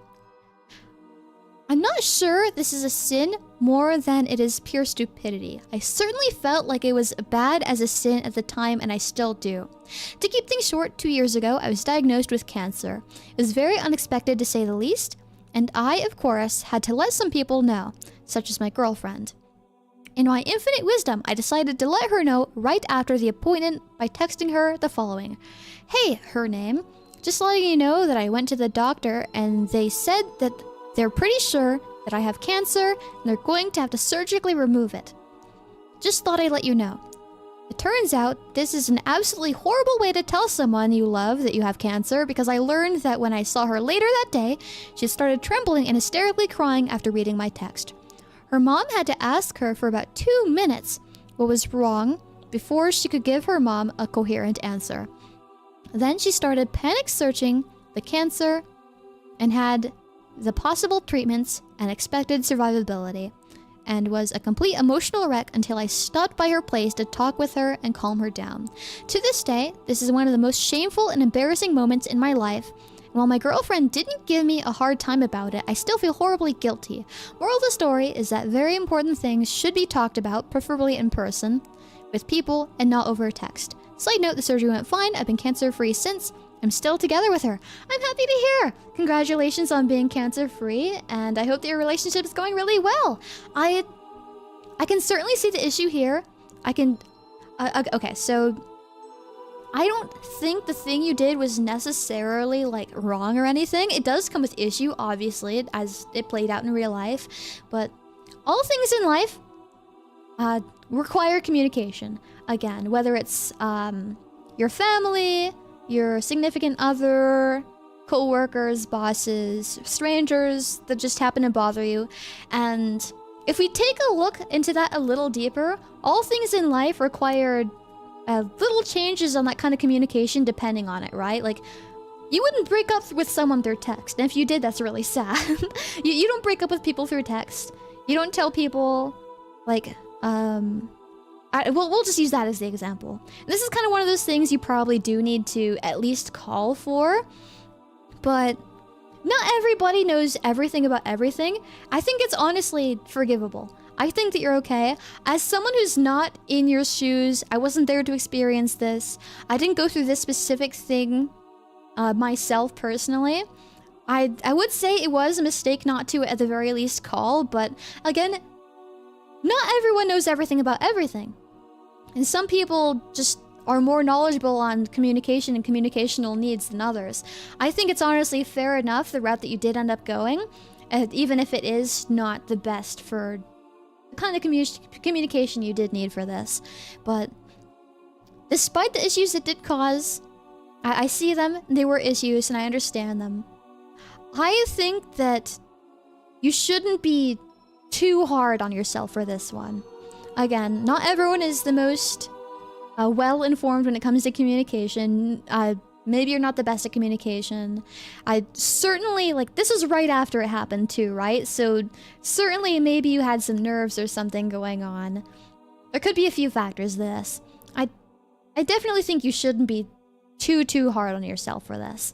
I'm not sure this is a sin more than it is pure stupidity. I certainly felt like it was bad as a sin at the time, and I still do. To keep things short, 2 years ago, I was diagnosed with cancer. It was very unexpected to say the least, and I, of course, had to let some people know, such as my girlfriend. In my infinite wisdom, I decided to let her know right after the appointment by texting her the following. Hey, her name. Just letting you know that I went to the doctor and they said that they're pretty sure that I have cancer and they're going to have to surgically remove it. Just thought I'd let you know. It turns out this is an absolutely horrible way to tell someone you love that you have cancer, because I learned that when I saw her later that day, she started trembling and hysterically crying after reading my text. Her mom had to ask her for about 2 minutes what was wrong before she could give her mom a coherent answer. Then she started panic searching the cancer and had the possible treatments and expected survivability, and was a complete emotional wreck until I stopped by her place to talk with her and calm her down. To this day, this is one of the most shameful and embarrassing moments in my life. While my girlfriend didn't give me a hard time about it, I still feel horribly guilty. Moral of the story is that very important things should be talked about, preferably in person, with people, and not over text. Side note, the surgery went fine. I've been cancer-free since. I'm still together with her. I'm happy to hear. Congratulations on being cancer-free, and I hope that your relationship is going really well. I can certainly see the issue here. Okay, so I don't think the thing you did was necessarily like wrong or anything. It does come with issue, obviously, as it played out in real life. But all things in life require communication. Again, whether it's your family, your significant other, co-workers, bosses, strangers that just happen to bother you. And if we take a look into that a little deeper, all things in life require little changes on that kind of communication depending on it, right? Like, you wouldn't break up with someone through text. And if you did, that's really sad. you don't break up with people through text. You don't tell people, like, we'll just use that as the example. This is kind of one of those things you probably do need to at least call for. But not everybody knows everything about everything. I think it's honestly forgivable. I think that you're okay. As someone who's not in your shoes, I wasn't there to experience this. I didn't go through this specific thing myself personally. I would say it was a mistake not to, at the very least, call. But again, not everyone knows everything about everything. And some people just are more knowledgeable on communication and communicational needs than others. I think it's honestly fair enough, the route that you did end up going, even if it is not the best for the kind of communication you did need for this. But despite the issues it did cause, I see them, they were issues, and I understand them. I think that you shouldn't be too hard on yourself for this one. Again, not everyone is the most well-informed when it comes to communication. Maybe you're not the best at communication. I certainly, like, this is right after it happened too, right? So certainly maybe you had some nerves or something going on. There could be a few factors to this. I definitely think you shouldn't be too hard on yourself for this.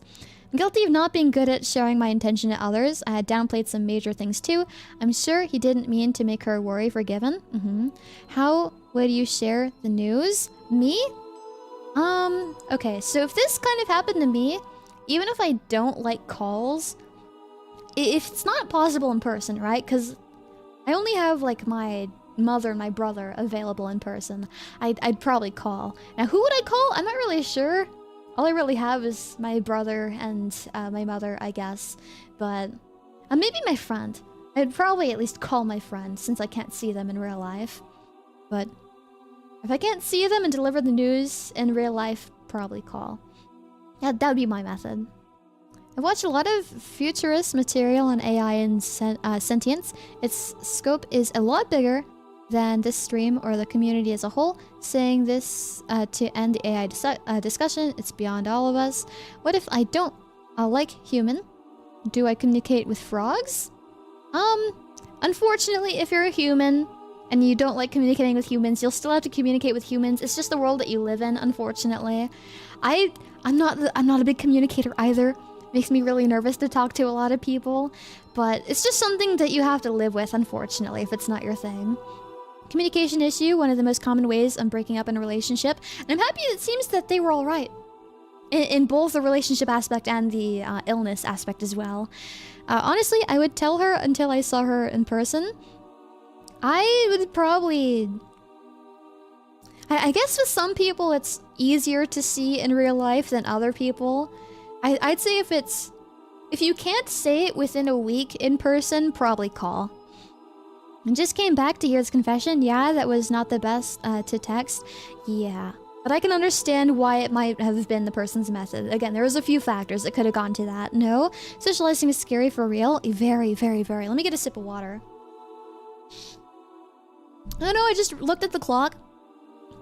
I'm guilty of not being good at sharing my intention to others. I had downplayed some major things too. I'm sure he didn't mean to make her worry. Forgiven. How would you share the news? Me? Okay, so if this kind of happened to me, even if I don't like calls, if it's not possible in person, right? Because I only have, like, my mother and my brother available in person, I'd probably call. Now, who would I call? I'm not really sure. All I really have is my brother and my mother, I guess. But maybe my friend. I'd probably at least call my friend, since I can't see them in real life. But if I can't see them and deliver the news in real life, probably call. Yeah, that would be my method. I've watched a lot of futurist material on AI and sentience. Its scope is a lot bigger than this stream or the community as a whole. Saying this to end the AI discussion, it's beyond all of us. What if I don't like human? Do I communicate with frogs? Unfortunately, if you're a human and you don't like communicating with humans, you'll still have to communicate with humans. It's just the world that you live in, unfortunately. I'm not a big communicator either. Makes me really nervous to talk to a lot of people, but it's just something that you have to live with, unfortunately, if it's not your thing. Communication issue, one of the most common ways I'm breaking up in a relationship, and I'm happy it seems that they were all right. In both the relationship aspect and the illness aspect as well. Honestly, I would tell her until I saw her in person. I would probably... I guess with some people it's easier to see in real life than other people. I'd say if you can't say it within a week in person, probably call. I just came back to hear this confession. Yeah, that was not the best to text. Yeah. But I can understand why it might have been the person's method. Again, there was a few factors that could have gone to that. No, socializing is scary for real. Very, very, very. Let me get a sip of water. Oh no, I just looked at the clock.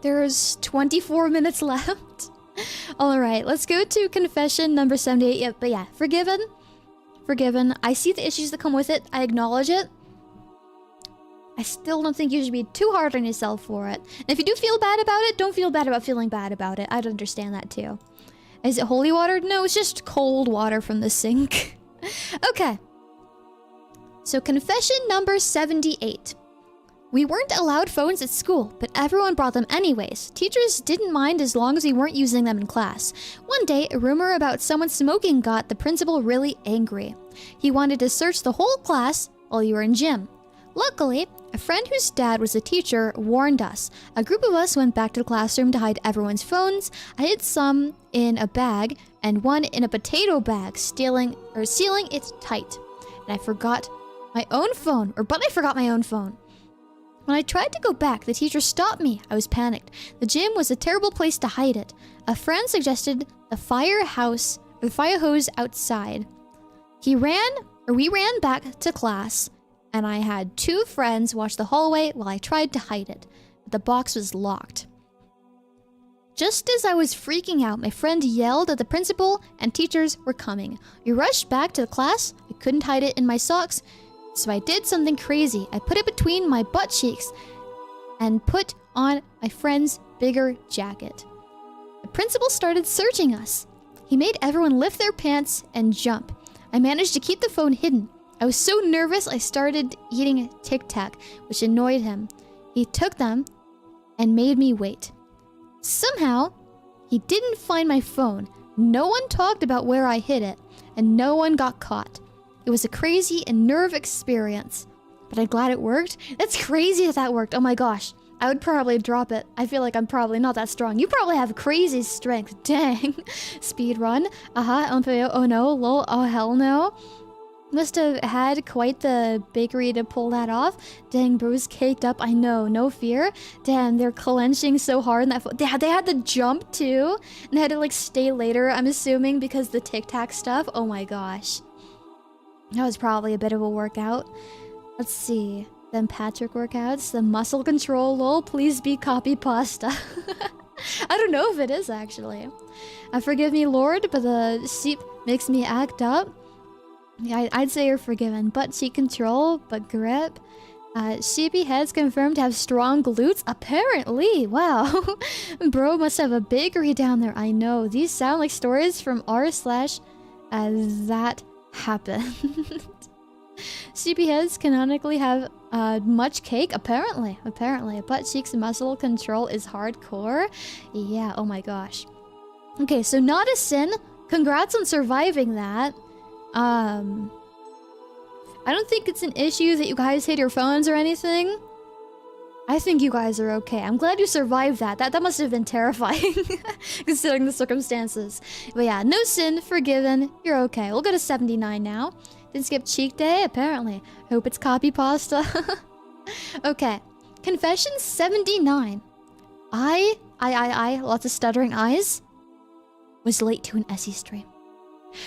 There's 24 minutes left. Alright, let's go to confession number 78. Yeah, but yeah, forgiven. Forgiven. I see the issues that come with it. I acknowledge it. I still don't think you should be too hard on yourself for it. And if you do feel bad about it, don't feel bad about feeling bad about it. I'd understand that too. Is it holy water? No, it's just cold water from the sink. Okay. So confession number 78. We weren't allowed phones at school, but everyone brought them anyways. Teachers didn't mind as long as we weren't using them in class. One day, a rumor about someone smoking got the principal really angry. He wanted to search the whole class while you were in gym. Luckily, a friend whose dad was a teacher warned us. A group of us went back to the classroom to hide everyone's phones. I hid some in a bag and one in a potato bag, sealing it tight. And I forgot my own phone, but I forgot my own phone. When I tried to go back, the teacher stopped me. I was panicked. The gym was a terrible place to hide it. A friend suggested the fire hose outside. We ran back to class, and I had two friends watch the hallway while I tried to hide it. But the box was locked. Just as I was freaking out, my friend yelled that the principal and teachers were coming. We rushed back to the class. I couldn't hide it in my socks. So I did something crazy. I put it between my butt cheeks and put on my friend's bigger jacket. The principal started searching us. He made everyone lift their pants and jump. I managed to keep the phone hidden. I was so nervous I started eating Tic Tac, which annoyed him. He took them and made me wait. Somehow, he didn't find my phone. No one talked about where I hid it, and no one got caught. It was a crazy and nerve experience, but I'm glad it worked. That's crazy that that worked. Oh my gosh. I would probably drop it. I feel like I'm probably not that strong. You probably have crazy strength. Dang. Speed run. Oh no. Lol. Oh hell no. Must have had quite the bakery to pull that off. Dang, bro's caked up. I know, no fear. Damn, they're clenching so hard in that they had to jump too. And they had to like stay later, I'm assuming, because the Tic Tac stuff. Oh my gosh. That was probably a bit of a workout. Let's see. Then Patrick workouts. The muscle control, lol. Please be copy pasta. I don't know if it is actually. Forgive me, Lord, but the sheep makes me act up. Yeah, I'd say you're forgiven. Butt cheek control, but grip. Sheepyheads confirmed to have strong glutes. Apparently, wow. Bro must have a bakery down there. I know. These sound like stories from r/that happened. Sheepyheads canonically have much cake. Apparently. Butt cheeks muscle control is hardcore. Yeah. Oh my gosh. Okay, so not a sin. Congrats on surviving that. I don't think it's an issue that you guys hit your phones or anything. I think you guys are okay. I'm glad you survived that. That must have been terrifying, considering the circumstances. But yeah, no sin, forgiven. You're okay. We'll go to 79 now. Didn't skip cheek day, apparently. Hope it's copy pasta. Okay. Confession 79. I, lots of stuttering eyes. Was late to an Essie stream.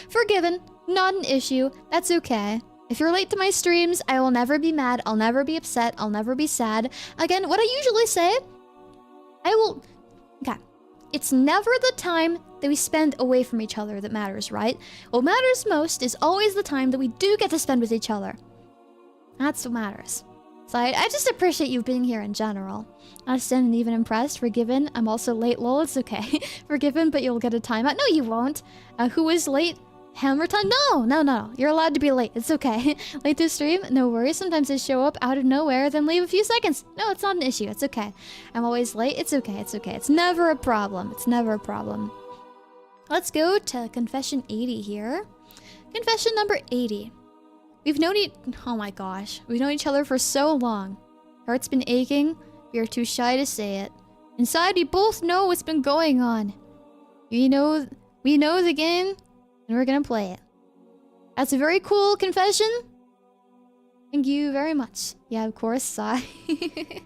Forgiven. Not an issue. That's okay. If you're late to my streams, I will never be mad. I'll never be upset. I'll never be sad. Again, what I usually say, okay. It's never the time that we spend away from each other that matters, right? What matters most is always the time that we do get to spend with each other. That's what matters. So I just appreciate you being here in general. Not sin and even impressed. Forgiven. I'm also late, lol. It's okay. Forgiven, but you'll get a timeout. No, you won't. Who is late? Hammer time? No. You're allowed to be late. It's okay. Late to stream? No worries. Sometimes I show up out of nowhere, then leave a few seconds. No, it's not an issue. It's okay. I'm always late. It's okay. It's never a problem. Let's go to confession 80 here. Confession number 80. We've known oh my gosh. We've known each other for so long. Heart's been aching. We are too shy to say it. Inside, we both know what's been going on. We know the game. And we're gonna play it. That's a very cool confession. Thank you very much. Yeah, of course, sigh. Let's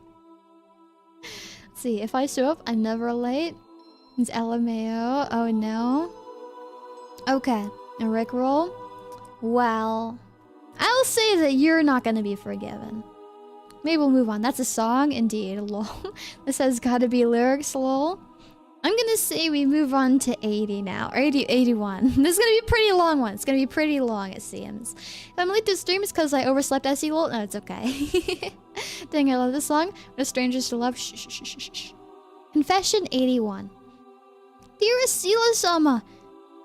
see, if I show up, I'm never late. It's LMAO. Oh no. Okay, a rickroll. Well, I'll say that you're not gonna be forgiven. Maybe we'll move on. That's a song, indeed. Lol. This has gotta be lyrics, lol. I'm gonna say we move on to 80 now, or 81. This is gonna be a pretty long one. It's gonna be pretty long, it seems. If I'm late to stream, it's because I overslept Esila. No, it's okay. Dang, I love this song. What strangers to love. Shh. Confession 81. Dear Esila-sama,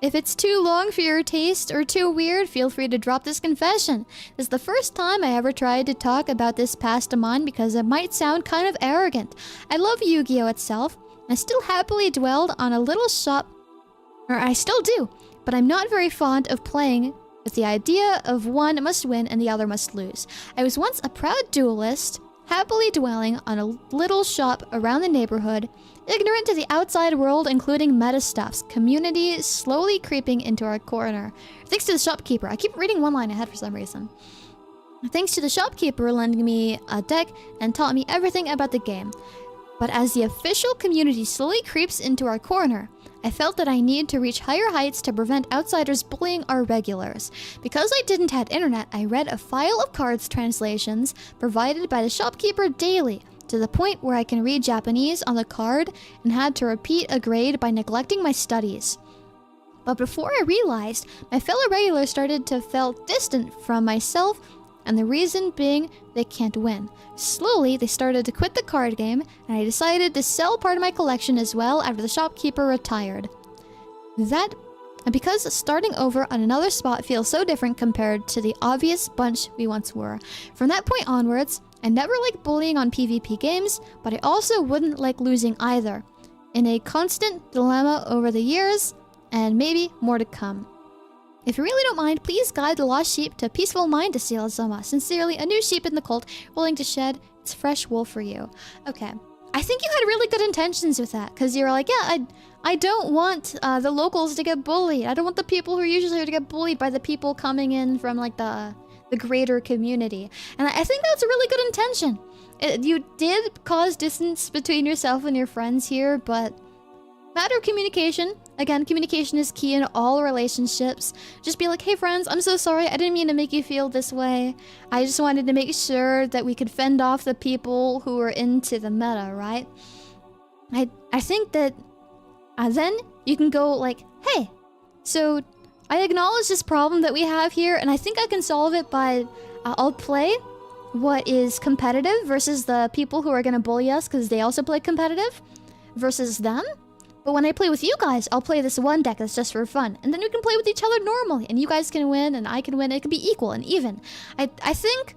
if it's too long for your taste or too weird, feel free to drop this confession. This is the first time I ever tried to talk about this past of mine because it might sound kind of arrogant. I love Yu-Gi-Oh! Itself. I still happily dwelled on a little shop, or I still do, but I'm not very fond of playing with the idea of one must win and the other must lose. I was once a proud duelist, happily dwelling on a little shop around the neighborhood, ignorant to the outside world, including meta stuffs, community slowly creeping into our corner. Thanks to the shopkeeper. I keep reading one line ahead for some reason. Thanks to the shopkeeper lending me a deck and taught me everything about the game. But as the official community slowly creeps into our corner, I felt that I need to reach higher heights to prevent outsiders bullying our regulars. Because I didn't have internet, I read a file of cards translations provided by the shopkeeper daily, to the point where I can read Japanese on the card and had to repeat a grade by neglecting my studies. But before I realized, my fellow regulars started to feel distant from myself, and the reason being they can't win. Slowly, they started to quit the card game, and I decided to sell part of my collection as well after the shopkeeper retired. Because starting over on another spot feels so different compared to the obvious bunch we once were. From that point onwards, I never liked bullying on PvP games, but I also wouldn't like losing either. In a constant dilemma over the years, and maybe more to come. If you really don't mind, please guide the lost sheep to a peaceful mind, Esila-sama. Sincerely, a new sheep in the cult, willing to shed its fresh wool for you. Okay. I think you had really good intentions with that, because you're like, yeah, I don't want the locals to get bullied. I don't want the people who are usually here to get bullied by the people coming in from like the greater community. And I think that's a really good intention. You did cause distance between yourself and your friends here, but matter of communication. Again, communication is key in all relationships. Just be like, hey friends, I'm so sorry. I didn't mean to make you feel this way. I just wanted to make sure that we could fend off the people who are into the meta, right? I think that then you can go like, hey, so I acknowledge this problem that we have here, and I think I can solve it by I'll play what is competitive versus the people who are going to bully us because they also play competitive versus them. But when I play with you guys, I'll play this one deck that's just for fun. And then we can play with each other normally. And you guys can win and I can win. It can be equal and even. I think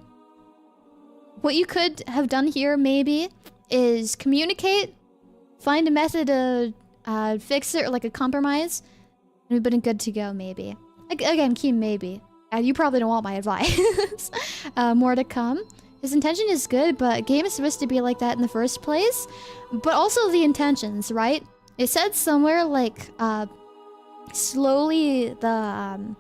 what you could have done here maybe is communicate, find a method to fix it or like a compromise. And we've been good to go maybe. Again, key maybe. You probably don't want my advice. More to come. His intention is good, but game is supposed to be like that in the first place. But also the intentions, right? It said somewhere like slowly the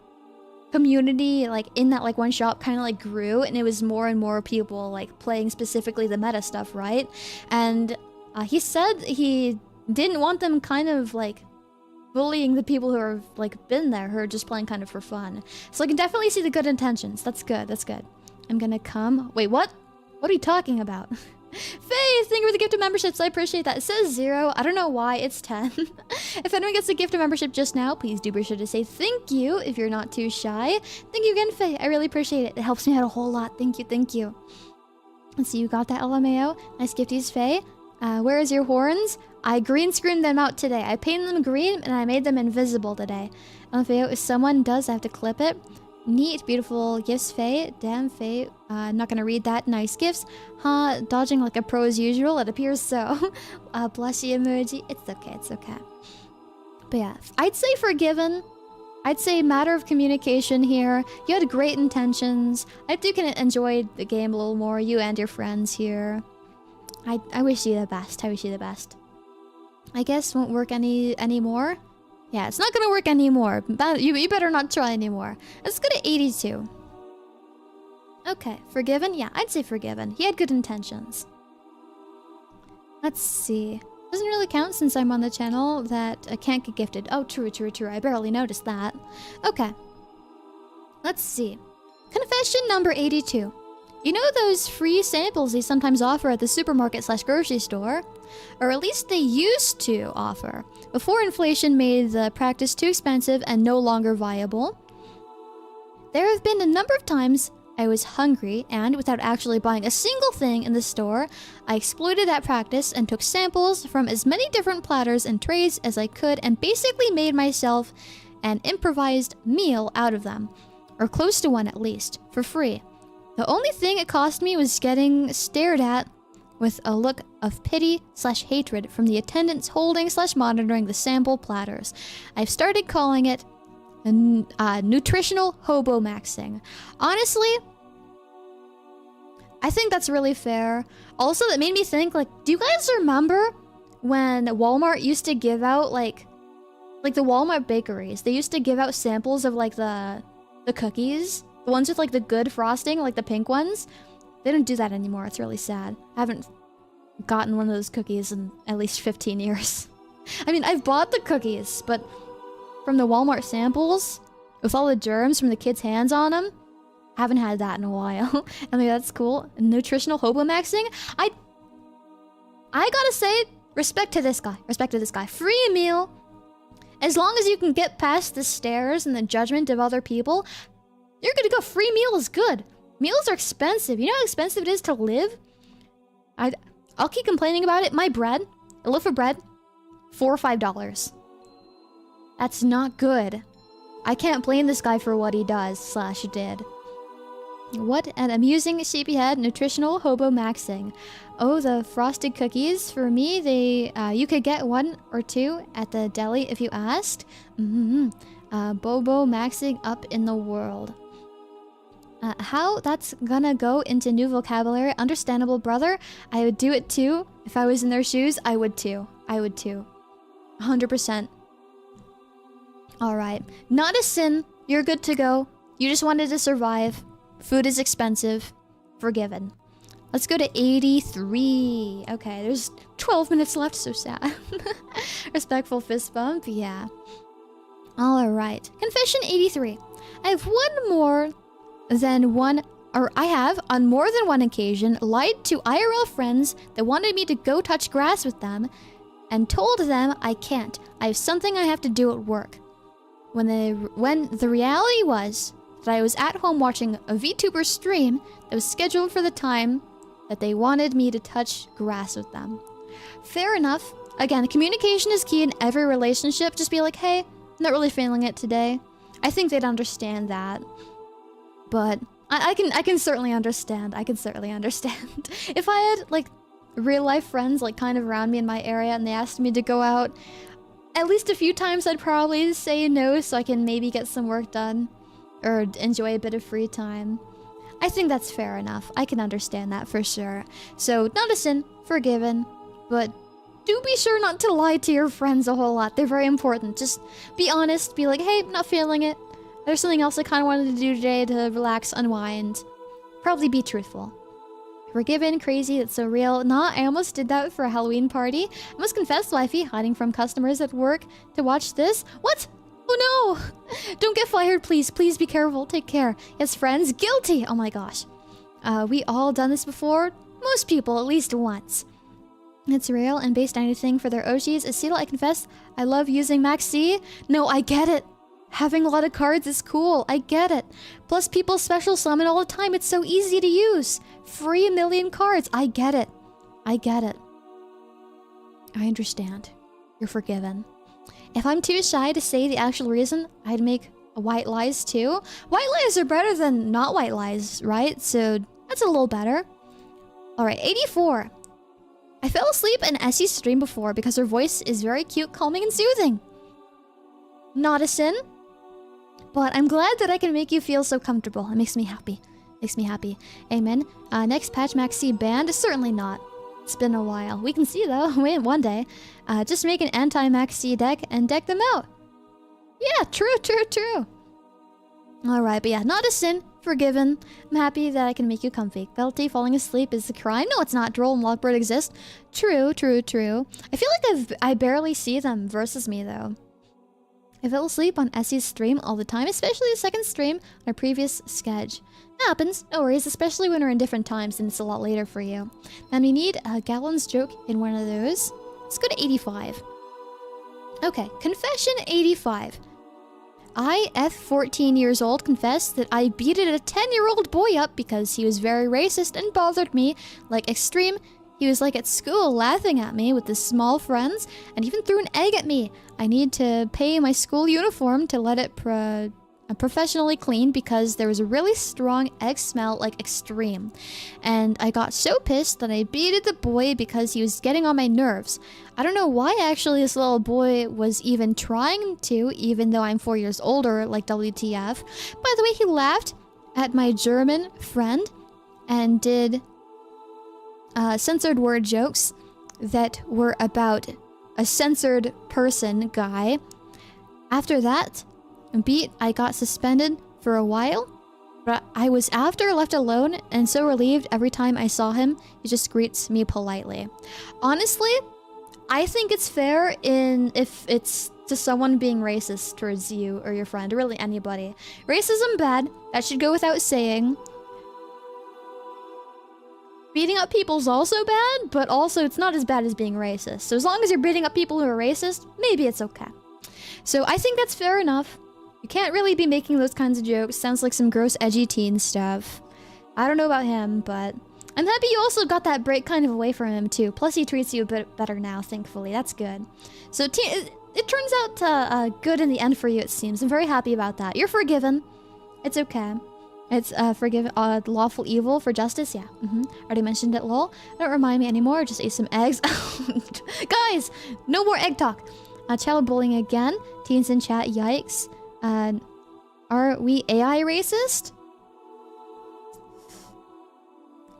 community like in that like one shop kind of like grew, and it was more and more people like playing specifically the meta stuff, right? And he said he didn't want them kind of like bullying the people who are like been there, who are just playing kind of for fun. So I can definitely see the good intentions. That's good. That's good. I'm gonna come. Wait, what? What are you talking about? Faye, thank you for the gift of memberships. I appreciate that. It says 0. I don't know why. It's 10. If anyone gets a gift of membership just now, please do be sure to say thank you if you're not too shy. Thank you again, Faye. I really appreciate it. It helps me out a whole lot. Thank you. Thank you. Let's see. You got that, LMAO. Nice gifties, Faye. Where is your horns? I green screened them out today. I painted them green and I made them invisible today. LMAO, if someone does, I have to clip it. Neat, beautiful gifts, Faye. Damn, Faye. Not gonna read that. Nice gifts. Huh, dodging like a pro as usual. It appears so. Blushy emoji. It's okay, it's okay. But yeah, I'd say forgiven. I'd say matter of communication here. You had great intentions. I think you can enjoy the game a little more, you and your friends here. I wish you the best. I wish you the best. I guess won't work anymore. Yeah, it's not gonna work anymore. You better not try anymore. Let's go to 82. Okay, forgiven? Yeah, I'd say forgiven. He had good intentions. Let's see. Doesn't really count since I'm on the channel that I can't get gifted. Oh, true, true, true. I barely noticed that. Okay. Let's see. Confession number 82. You know those free samples they sometimes offer at the supermarket/grocery store? Or at least they used to offer, before inflation made the practice too expensive and no longer viable. There have been a number of times I was hungry and, without actually buying a single thing in the store, I exploited that practice and took samples from as many different platters and trays as I could and basically made myself an improvised meal out of them, or close to one at least, for free. The only thing it cost me was getting stared at with a look of pity/hatred from the attendants holding/monitoring the sample platters. I've started calling it nutritional hobo maxing. Honestly, I think that's really fair. Also, that made me think, like, do you guys remember when Walmart used to give out, like the Walmart bakeries, they used to give out samples of, like, the cookies? The ones with, like, the good frosting, like the pink ones? They don't do that anymore. It's really sad. I haven't gotten one of those cookies in at least 15 years. I mean, I've bought the cookies, but from the Walmart samples, with all the germs from the kids' hands on them, haven't had that in a while. I mean, that's cool. Nutritional hobo maxing? I gotta say, respect to this guy. Respect to this guy. Free meal. As long as you can get past the stares and the judgment of other people, you're good to go. Free meal is good. Meals are expensive. You know how expensive it is to live? I'll keep complaining about it. My bread, a loaf of bread, $4 or $5. That's not good. I can't blame this guy for what he does/did. What an amusing sheepyhead nutritional hobo maxing. Oh, the frosted cookies. For me, you could get 1 or 2 at the deli if you asked. Bobo maxing up in the world. How that's gonna go into new vocabulary. Understandable, brother. I would do it too. If I was in their shoes, I would too. I would too. 100%. Alright. Not a sin. You're good to go. You just wanted to survive. Food is expensive. Forgiven. Let's go to 83. Okay, there's 12 minutes left, so sad. Respectful fist bump, yeah. Alright. Confession 83. I have I have, on more than one occasion, lied to IRL friends that wanted me to go touch grass with them and told them I can't. I have something I have to do at work. When the reality was that I was at home watching a VTuber stream that was scheduled for the time that they wanted me to touch grass with them. Fair enough. Again, communication is key in every relationship. Just be like, hey, I'm not really feeling it today. I think they'd understand that. But I can certainly understand. I can certainly understand. If I had, like, real life friends, like, kind of around me in my area and they asked me to go out, at least a few times I'd probably say no so I can maybe get some work done. Or enjoy a bit of free time. I think that's fair enough. I can understand that for sure. So, not a sin. Forgiven. But do be sure not to lie to your friends a whole lot. They're very important. Just be honest. Be like, hey, not feeling it. There's something else I kind of wanted to do today to relax, unwind. Probably be truthful. Forgiven, crazy, that's so real. Nah, I almost did that for a Halloween party. I must confess, wifey, hiding from customers at work to watch this. What? Oh no! Don't get fired, please. Please be careful. Take care. Yes, friends, guilty! Oh my gosh. We all done this before? Most people, at least once. It's real and based on anything for their Oshis. Esila, I confess, I love using Max C. No, I get it. Having a lot of cards is cool. I get it. Plus, people special summon all the time. It's so easy to use. Free 1,000,000 cards. I get it. I get it. I understand. You're forgiven. If I'm too shy to say the actual reason, I'd make white lies too. White lies are better than not white lies, right? So that's a little better. Alright, 84. I fell asleep in Essie's stream before because her voice is very cute, calming, and soothing. Not a sin. But I'm glad that I can make you feel so comfortable. It makes me happy. Makes me happy. Amen. Next patch, Maxi banned? Certainly not. It's been a while. We can see though. Wait, one day. Just make an anti-Maxi deck and deck them out. Yeah, true. Alright, but yeah, not a sin. Forgiven. I'm happy that I can make you comfy. Guilty, falling asleep is a crime. No, it's not. Droll and Lockbird exist. True. I feel like I barely see them versus me though. I fell asleep on Essie's stream all the time, especially the second stream on our previous sketch. It happens, no worries, especially when we're in different times and it's a lot later for you. And we need a Gallon's joke in one of those. Let's go to 85. Okay, confession 85. I, F 14 years old, confess that I beated a 10-year-old boy up because he was very racist and bothered me like extreme. He was like at school laughing at me with his small friends and even threw an egg at me. I need to pay my school uniform to let it professionally clean because there was a really strong egg smell, like extreme. And I got so pissed that I beated the boy because he was getting on my nerves. I don't know why actually this little boy was even trying to, even though I'm 4 years older, like WTF. By the way, he laughed at my German friend and did censored word jokes that were about a censored person guy. After that beat, I got suspended for a while, but I was left alone and so relieved every time I saw him. He just greets me politely. Honestly, I think it's fair if it's to someone being racist towards you or your friend, or really anybody. Racism bad, that should go without saying. Beating up people's also bad, but also it's not as bad as being racist. So as long as you're beating up people who are racist, maybe it's okay. So I think that's fair enough. You can't really be making those kinds of jokes. Sounds like some gross edgy teen stuff. I don't know about him, but I'm happy you also got that break kind of away from him too. Plus he treats you a bit better now, thankfully. That's good. So it turns out good in the end for you, it seems. I'm very happy about that. You're forgiven. It's okay. It's lawful evil for justice, yeah. Already mentioned it, lol. Don't remind me anymore, just ate some eggs. Guys, no more egg talk. Child bullying again. Teens in chat, yikes. Are we AI racist?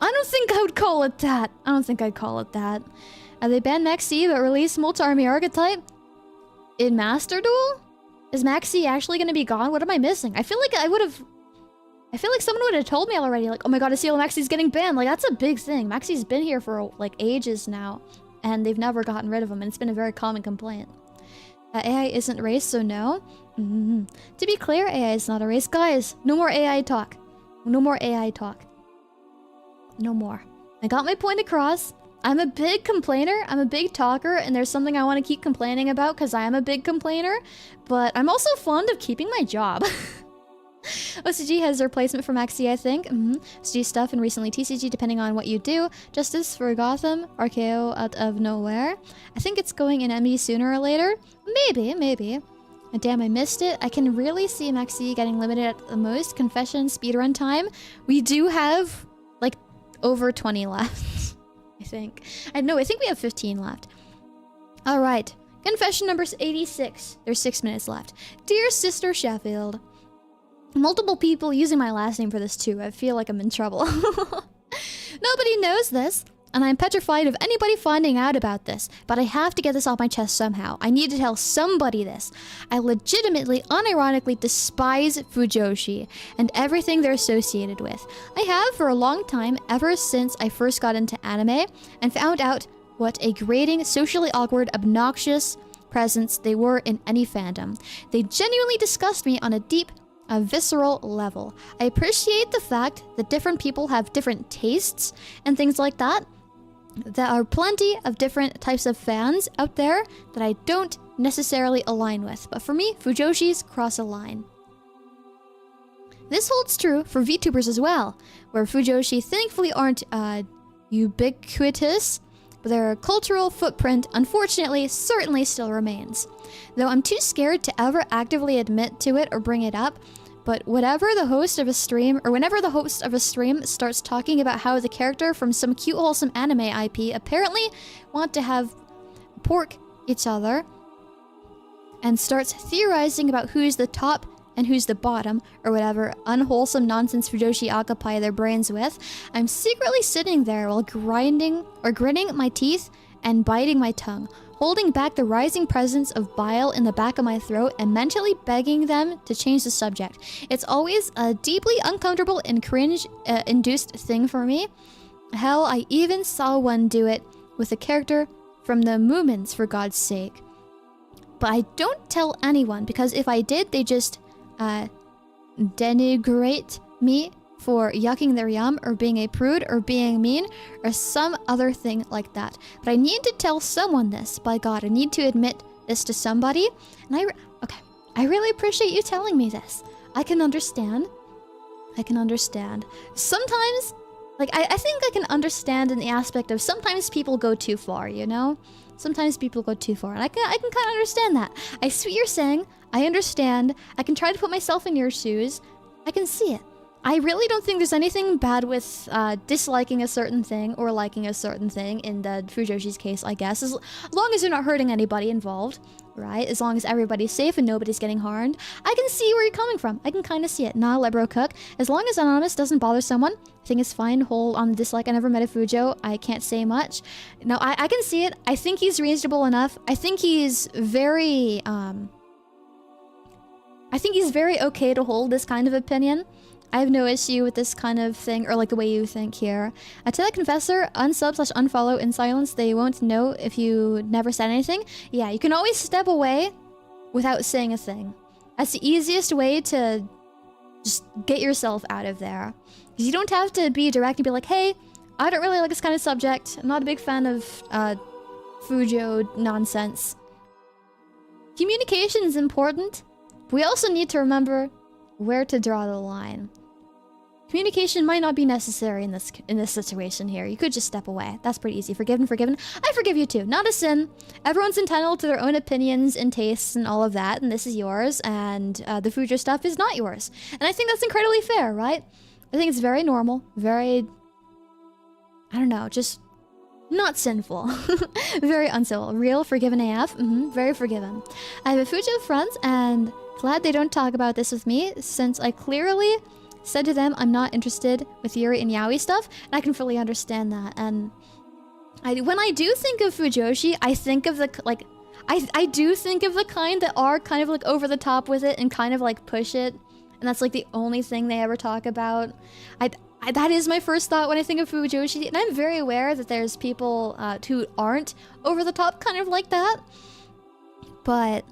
I'm don't think I would call it that. I don't think I'd call it that. They banned Maxi but released multi-army archetype in Master Duel? Is Maxi actually gonna be gone? What am I missing? I feel like someone would have told me already, like, oh my god, Esila Maxi's getting banned. Like, that's a big thing. Maxi's been here for, like, ages now, and they've never gotten rid of him, and it's been a very common complaint. AI isn't race, so no. To be clear, AI is not a race. Guys, no more AI talk. No more AI talk. No more. I got my point across. I'm a big complainer. I'm a big talker, and there's something I want to keep complaining about because I am a big complainer, but I'm also fond of keeping my job. OCG has a replacement for Maxi, I think. OCG stuff and recently TCG, depending on what you do. Justice for Gotham, RKO out of nowhere. I think it's going in ME sooner or later. Maybe. Oh, damn, I missed it. I can really see Maxi getting limited at the most. Confession, speedrun time. We do have, like, over 20 left. I think. I think we have 15 left. Alright. Confession number 86. There's 6 minutes left. Dear Sister Shephield. Multiple people using my last name for this too. I feel like I'm in trouble. Nobody knows this, and I'm petrified of anybody finding out about this, but I have to get this off my chest somehow. I need to tell somebody this. I legitimately, unironically despise Fujoshi and everything they're associated with. I have for a long time, ever since I first got into anime and found out what a grating, socially awkward, obnoxious presence they were in any fandom. They genuinely disgust me on a deep, a visceral level. I appreciate the fact that different people have different tastes and things like that. There are plenty of different types of fans out there that I don't necessarily align with, but for me, Fujoshis cross a line. This holds true for VTubers as well, where Fujoshi thankfully aren't ubiquitous, but their cultural footprint, unfortunately, certainly still remains. Though I'm too scared to ever actively admit to it or bring it up, but whenever the host of a stream starts talking about how the character from some cute wholesome anime IP apparently want to have pork each other, and starts theorizing about who's the top and who's the bottom, or whatever unwholesome nonsense Fujoshi occupy their brains with, I'm secretly sitting there while gritting my teeth and biting my tongue, holding back the rising presence of bile in the back of my throat and mentally begging them to change the subject. It's always a deeply uncomfortable and cringe-induced thing for me. Hell, I even saw one do it with a character from the Moomins, for God's sake. But I don't tell anyone, because if I did, they just denigrate me for yucking their yum or being a prude or being mean or some other thing like that. But I need to tell someone this. By God, I need to admit this to somebody. And I really appreciate you telling me this. I can understand. Sometimes, like, I think I can understand in the aspect of sometimes people go too far, you know? Sometimes people go too far, and I can kind of understand that. I see what you're saying. I understand. I can try to put myself in your shoes. I can see it. I really don't think there's anything bad with disliking a certain thing or liking a certain thing in the Fujoshi's case, I guess. As long as you're not hurting anybody involved, right? As long as everybody's safe and nobody's getting harmed. I can see where you're coming from. I can kind of see it. Nah, Lebro Cook. As long as Anonymous doesn't bother someone, I think it's fine. Hold on the dislike. I never met a Fujo. I can't say much. No, I can see it. I think he's reasonable enough. I think he's very okay to hold this kind of opinion. I have no issue with this kind of thing, or like the way you think here. To that confessor, unsub/unfollow in silence. They won't know if you never said anything. Yeah, you can always step away without saying a thing. That's the easiest way to just get yourself out of there. Because you don't have to be direct and be like, hey, I don't really like this kind of subject. I'm not a big fan of Fujo nonsense. Communication is important. But we also need to remember where to draw the line. Communication might not be necessary in this situation here. You could just step away. That's pretty easy. Forgiven. I forgive you too. Not a sin. Everyone's entitled to their own opinions and tastes and all of that, and this is yours, and the Fujo stuff is not yours. And I think that's incredibly fair, right? I think it's very normal, very, I don't know, just not sinful. Very uncivil. Real, forgiven AF. Very forgiven. I have a Fujo friends, and glad they don't talk about this with me, since I clearly said to them, I'm not interested with Yuri and Yaoi stuff, and I can fully understand that. And when I do think of Fujoshi, I think of the, like, I do think of the kind that are kind of like over the top with it and kind of like push it. And that's like the only thing they ever talk about. That is my first thought when I think of Fujoshi. And I'm very aware that there's people who aren't over the top kind of like that. But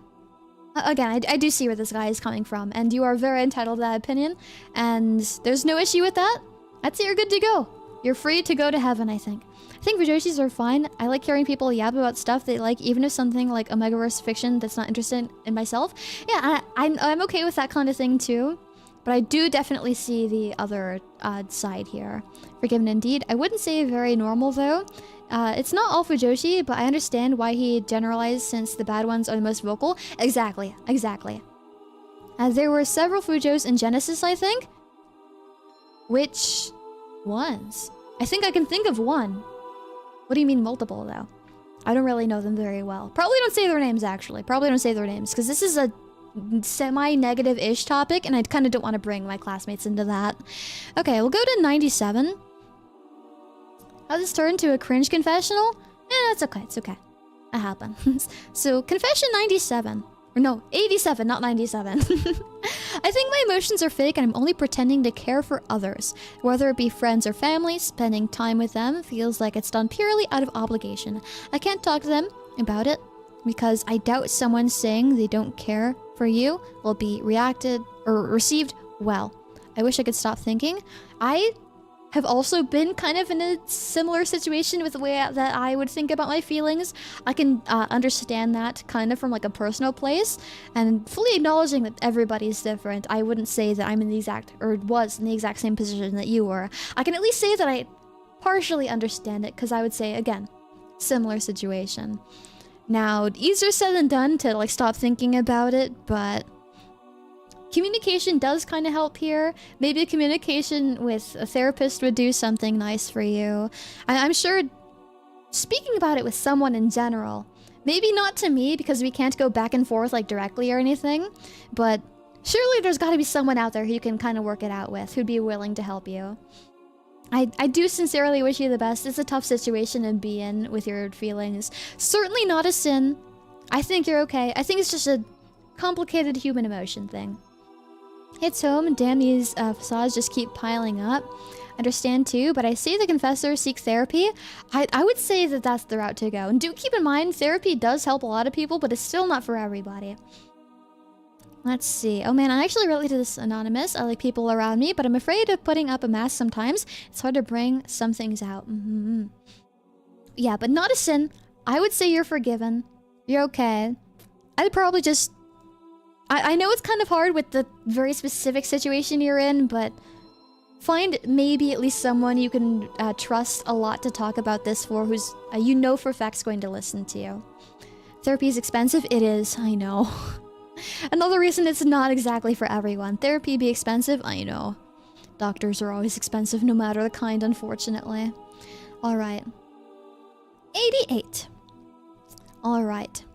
again, I do see where this guy is coming from. And you are very entitled to that opinion. And there's no issue with that. I'd say you're good to go. You're free to go to heaven, I think. I think Fujoshis are fine. I like hearing people yap about stuff they like, even if something like Omegaverse fiction that's not interested in myself. Yeah, I'm okay with that kind of thing too. But I do definitely see the other side here. Forgiven indeed. I wouldn't say very normal though. It's not all Fujoshi, but I understand why he generalized since the bad ones are the most vocal. Exactly. There were several Fujos in Genesis, I think. Which ones? I think I can think of one. What do you mean multiple, though? I don't really know them very well. Probably don't say their names, actually. Probably don't say their names, because this is a semi-negative-ish topic, and I kind of don't want to bring my classmates into that. Okay, we'll go to 97. How this turned to a cringe confessional? It's okay, it's okay. That happens. So, confession 97. Or no, 87, not 97. I think my emotions are fake and I'm only pretending to care for others. Whether it be friends or family, spending time with them feels like it's done purely out of obligation. I can't talk to them about it because I doubt someone saying they don't care for you will be reacted or received well. I wish I could stop thinking. I have also been kind of in a similar situation with the way that I would think about my feelings. I can understand that kind of from like a personal place, and fully acknowledging that everybody's different. I wouldn't say that I'm in the exact, or was in the exact same position that you were. I can at least say that I partially understand it, because I would say, again, similar situation. Now, easier said than done to like stop thinking about it, but communication does kind of help here. Maybe communication with a therapist would do something nice for you. I'm sure speaking about it with someone in general, maybe not to me because we can't go back and forth like directly or anything, but surely there's got to be someone out there who you can kind of work it out with, who'd be willing to help you. I do sincerely wish you the best. It's a tough situation to be in with your feelings. Certainly not a sin. I think you're okay. I think it's just a complicated human emotion thing. It's home. Damn, these facades just keep piling up. Understand too, but I see the confessor seek therapy. I would say that that's the route to go. And do keep in mind, therapy does help a lot of people, but it's still not for everybody. Let's see. Oh man, I actually relate to this anonymous. I like people around me, but I'm afraid of putting up a mask sometimes. It's hard to bring some things out. Yeah, but not a sin. I would say you're forgiven. You're okay. I'd probably just... I know it's kind of hard with the very specific situation you're in, but find maybe at least someone you can trust a lot to talk about this for, who's you know for a fact is going to listen to you. Therapy is expensive? It is, I know. Another reason it's not exactly for everyone. Therapy be expensive? I know. Doctors are always expensive no matter the kind, unfortunately. Alright. 88. Alright.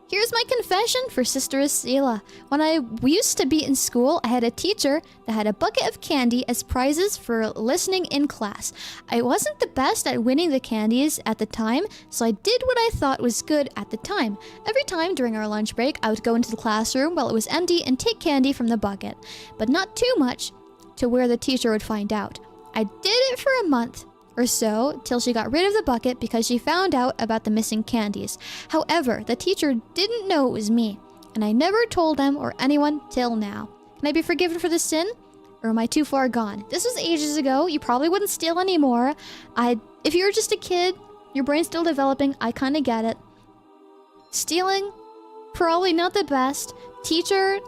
Here's my confession for Sister Esila. When we used to be in school, I had a teacher that had a bucket of candy as prizes for listening in class. I wasn't the best at winning the candies at the time, so I did what I thought was good at the time. Every time during our lunch break, I would go into the classroom while it was empty and take candy from the bucket, but not too much to where the teacher would find out. I did it for a month or so till she got rid of the bucket because she found out about the missing candies. However, the teacher didn't know it was me, and I never told them or anyone till now. Can I be forgiven for this sin? Or am I too far gone? This was ages ago. You probably wouldn't steal anymore. If you're just a kid, your brain's still developing, I kinda get it. Stealing? Probably not the best. Teacher?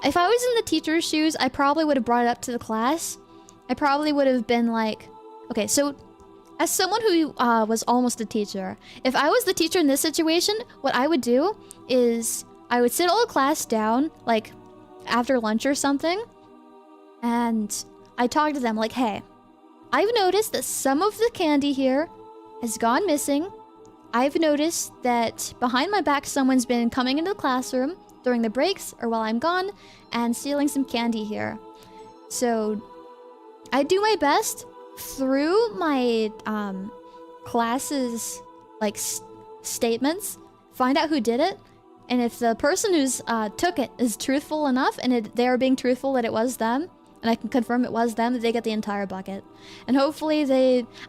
If I was in the teacher's shoes, I probably would have brought it up to the class. I probably would have been like... Okay, so as someone who was almost a teacher, if I was the teacher in this situation, what I would do is I would sit all the class down, like after lunch or something, and I talk to them like, hey, I've noticed that some of the candy here has gone missing. I've noticed that behind my back someone's been coming into the classroom during the breaks or while I'm gone and stealing some candy here. So I do my best through my class's like statements, find out who did it, and if the person who's took it is truthful enough and they're being truthful that it was them, and I can confirm it was them, that they get the entire bucket. And hopefully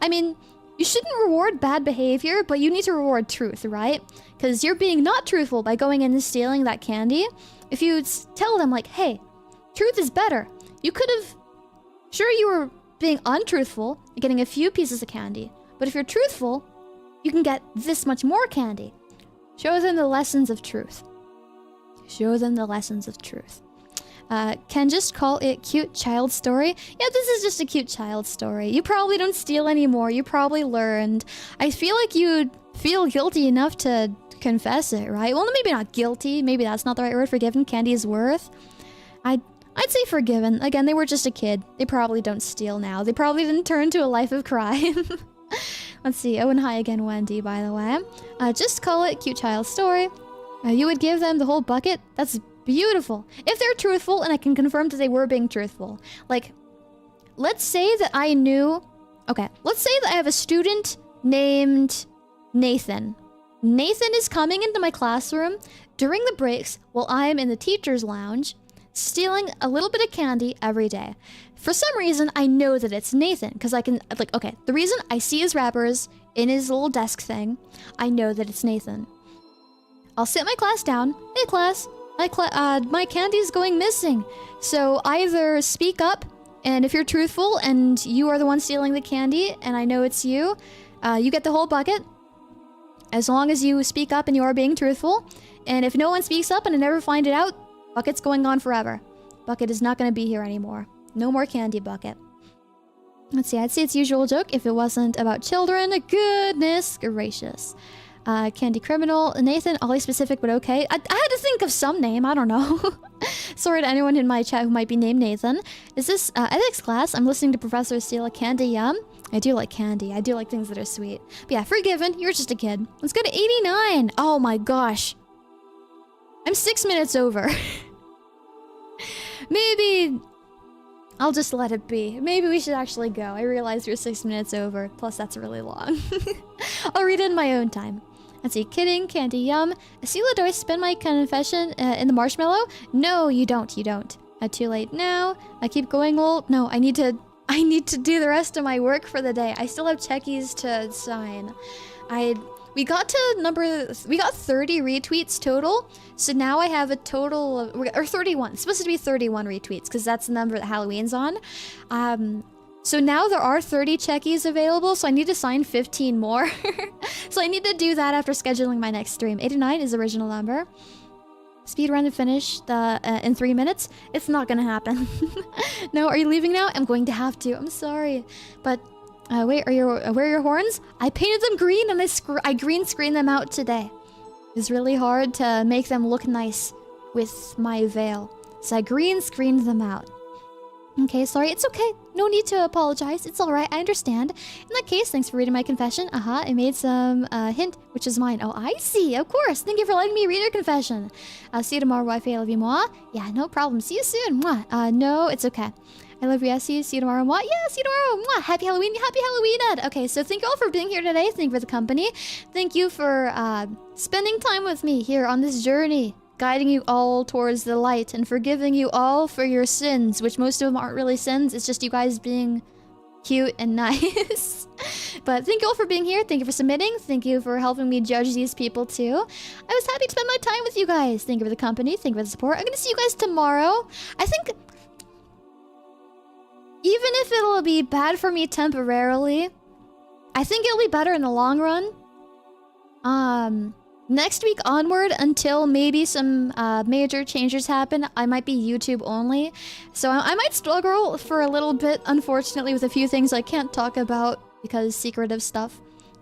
I mean, you shouldn't reward bad behavior, but you need to reward truth, right? Because you're being not truthful by going in and stealing that candy. If you tell them like, hey, truth is better, you could have, sure, you were being untruthful, getting a few pieces of candy, but if you're truthful, you can get this much more candy. Show them the lessons of truth. Show them the lessons of truth. Can just call it cute child story. Yeah, this is just a cute child story. You probably don't steal anymore. You probably learned. I feel like you'd feel guilty enough to confess it, right? Well, maybe not guilty. Maybe that's not the right word. Forgiven. Candy's worth. I'd say forgiven. Again, they were just a kid. They probably don't steal now. They probably didn't turn to a life of crime. Let's see. Oh, and hi again, Wendy, by the way. Just call it cute child story. You would give them the whole bucket? That's beautiful. If they're truthful, and I can confirm that they were being truthful. Like, let's say that I knew... Okay, let's say that I have a student named Nathan. Nathan is coming into my classroom during the breaks while I am in the teacher's lounge, stealing a little bit of candy every day. For some reason, I know that it's Nathan, because I can... Like, okay, the reason I see his wrappers in his little desk thing, I know that it's Nathan. I'll sit my class down. Hey, class. My candy's going missing. So either speak up, and if you're truthful and you are the one stealing the candy, and I know it's you, you get the whole bucket. As long as you speak up and you are being truthful. And if no one speaks up and I never find it out, bucket's going on forever. Bucket is not going to be here anymore. No more candy bucket. Let's see, I'd say it's usual joke if it wasn't about children. Goodness gracious. Candy criminal. Nathan, oddly specific, but okay. I had to think of some name. I don't know. Sorry to anyone in my chat who might be named Nathan. Is this ethics class? I'm listening to Professor steal a candy. Yum. I do like candy. I do like things that are sweet. But yeah, forgiven. You're just a kid. Let's go to 89. Oh my gosh. I'm 6 minutes over. Maybe I'll just let it be. Maybe we should actually go. I realize we're 6 minutes over. Plus, that's really long. I'll read it in my own time. Let's see. Kidding. Candy. Yum. Esila, do I spend my confession in the marshmallow? No, you don't. You don't. Too late now. I keep going. Well, no, I need to do the rest of my work for the day. I still have checkies to sign. We got 30 retweets total. So now I have a total of, or 31. It's supposed to be 31 retweets because that's the number that Halloween's on. So now there are 30 checkies available, so I need to sign 15 more. So I need to do that after scheduling my next stream. 89 is the original number. Speedrun to finish in 3 minutes. It's not gonna happen. No, are you leaving now? I'm going to have to. I'm sorry, but wait, where are your horns? I painted them green and I green screened them out today. It's really hard to make them look nice with my veil, so I green screened them out. Okay, sorry, it's okay. No need to apologize. It's alright, I understand. In that case, thanks for reading my confession. I made some hint, which is mine. Oh, I see, of course. Thank you for letting me read your confession. I'll see you tomorrow, wife. I love you, moi. Yeah, no problem. See you soon. Mwah. No, it's okay. I love you, Essie. See you tomorrow, moi. Yeah, see you tomorrow. Mwah. Happy Halloween. Happy Halloween, Ed. Okay, so thank you all for being here today. Thank you for the company. Thank you for spending time with me here on this journey, guiding you all towards the light and forgiving you all for your sins, which most of them aren't really sins. It's just you guys being cute and nice. But thank you all for being here. Thank you for submitting. Thank you for helping me judge these people too. I was happy to spend my time with you guys. Thank you for the company. Thank you for the support. I'm gonna see you guys tomorrow. I think even if it'll be bad for me temporarily, I think it'll be better in the long run. Next week onward, until maybe some major changes happen, I might be YouTube only. So I might struggle for a little bit, unfortunately, with a few things I can't talk about because secretive stuff.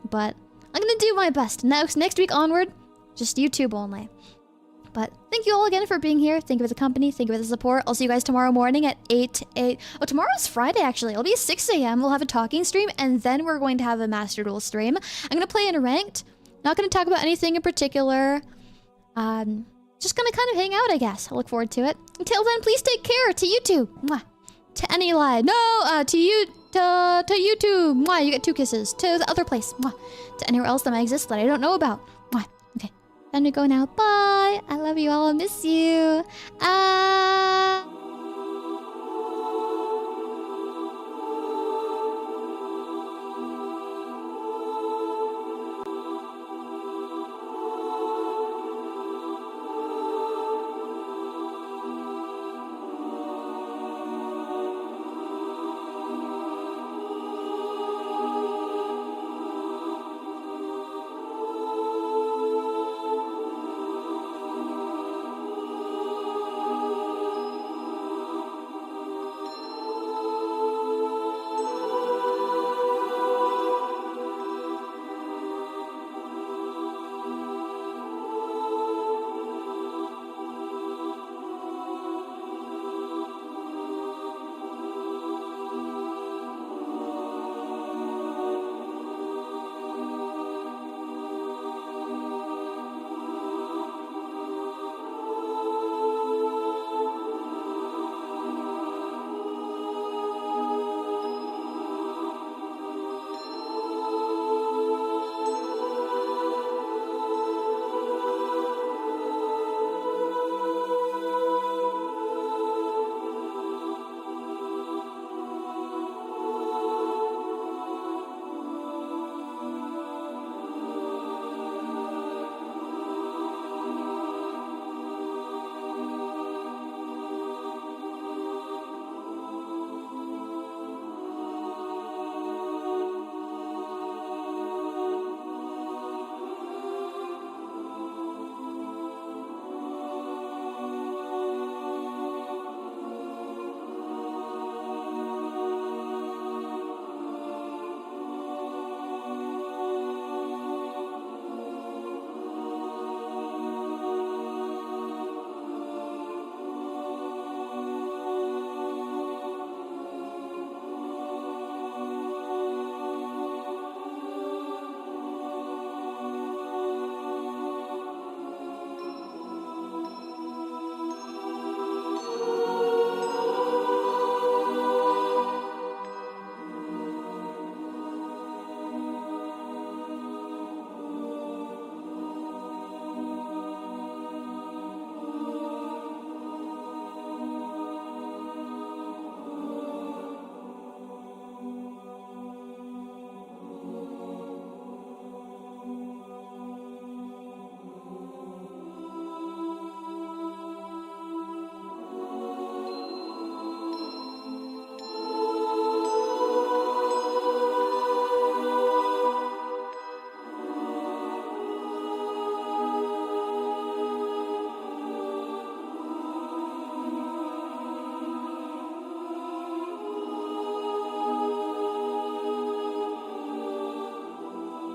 But I'm gonna do my best. Next week onward, just YouTube only. But thank you all again for being here. Thank you for the company. Thank you for the support. I'll see you guys tomorrow morning at 8. Oh, tomorrow's Friday, actually. It'll be 6 a.m. We'll have a talking stream, and then we're going to have a Master Duel stream. I'm gonna play in a ranked. Not going to talk about anything in particular. Just going to kind of hang out, I guess. I look forward to it. Until then, please take care. To you too. Mwah. To any live. No, to you, to YouTube. Mwah, you get 2 kisses. To the other place. Mwah. To anywhere else that might exist that I don't know about. Mwah. Okay. Time to go now. Bye. I love you all. I miss you.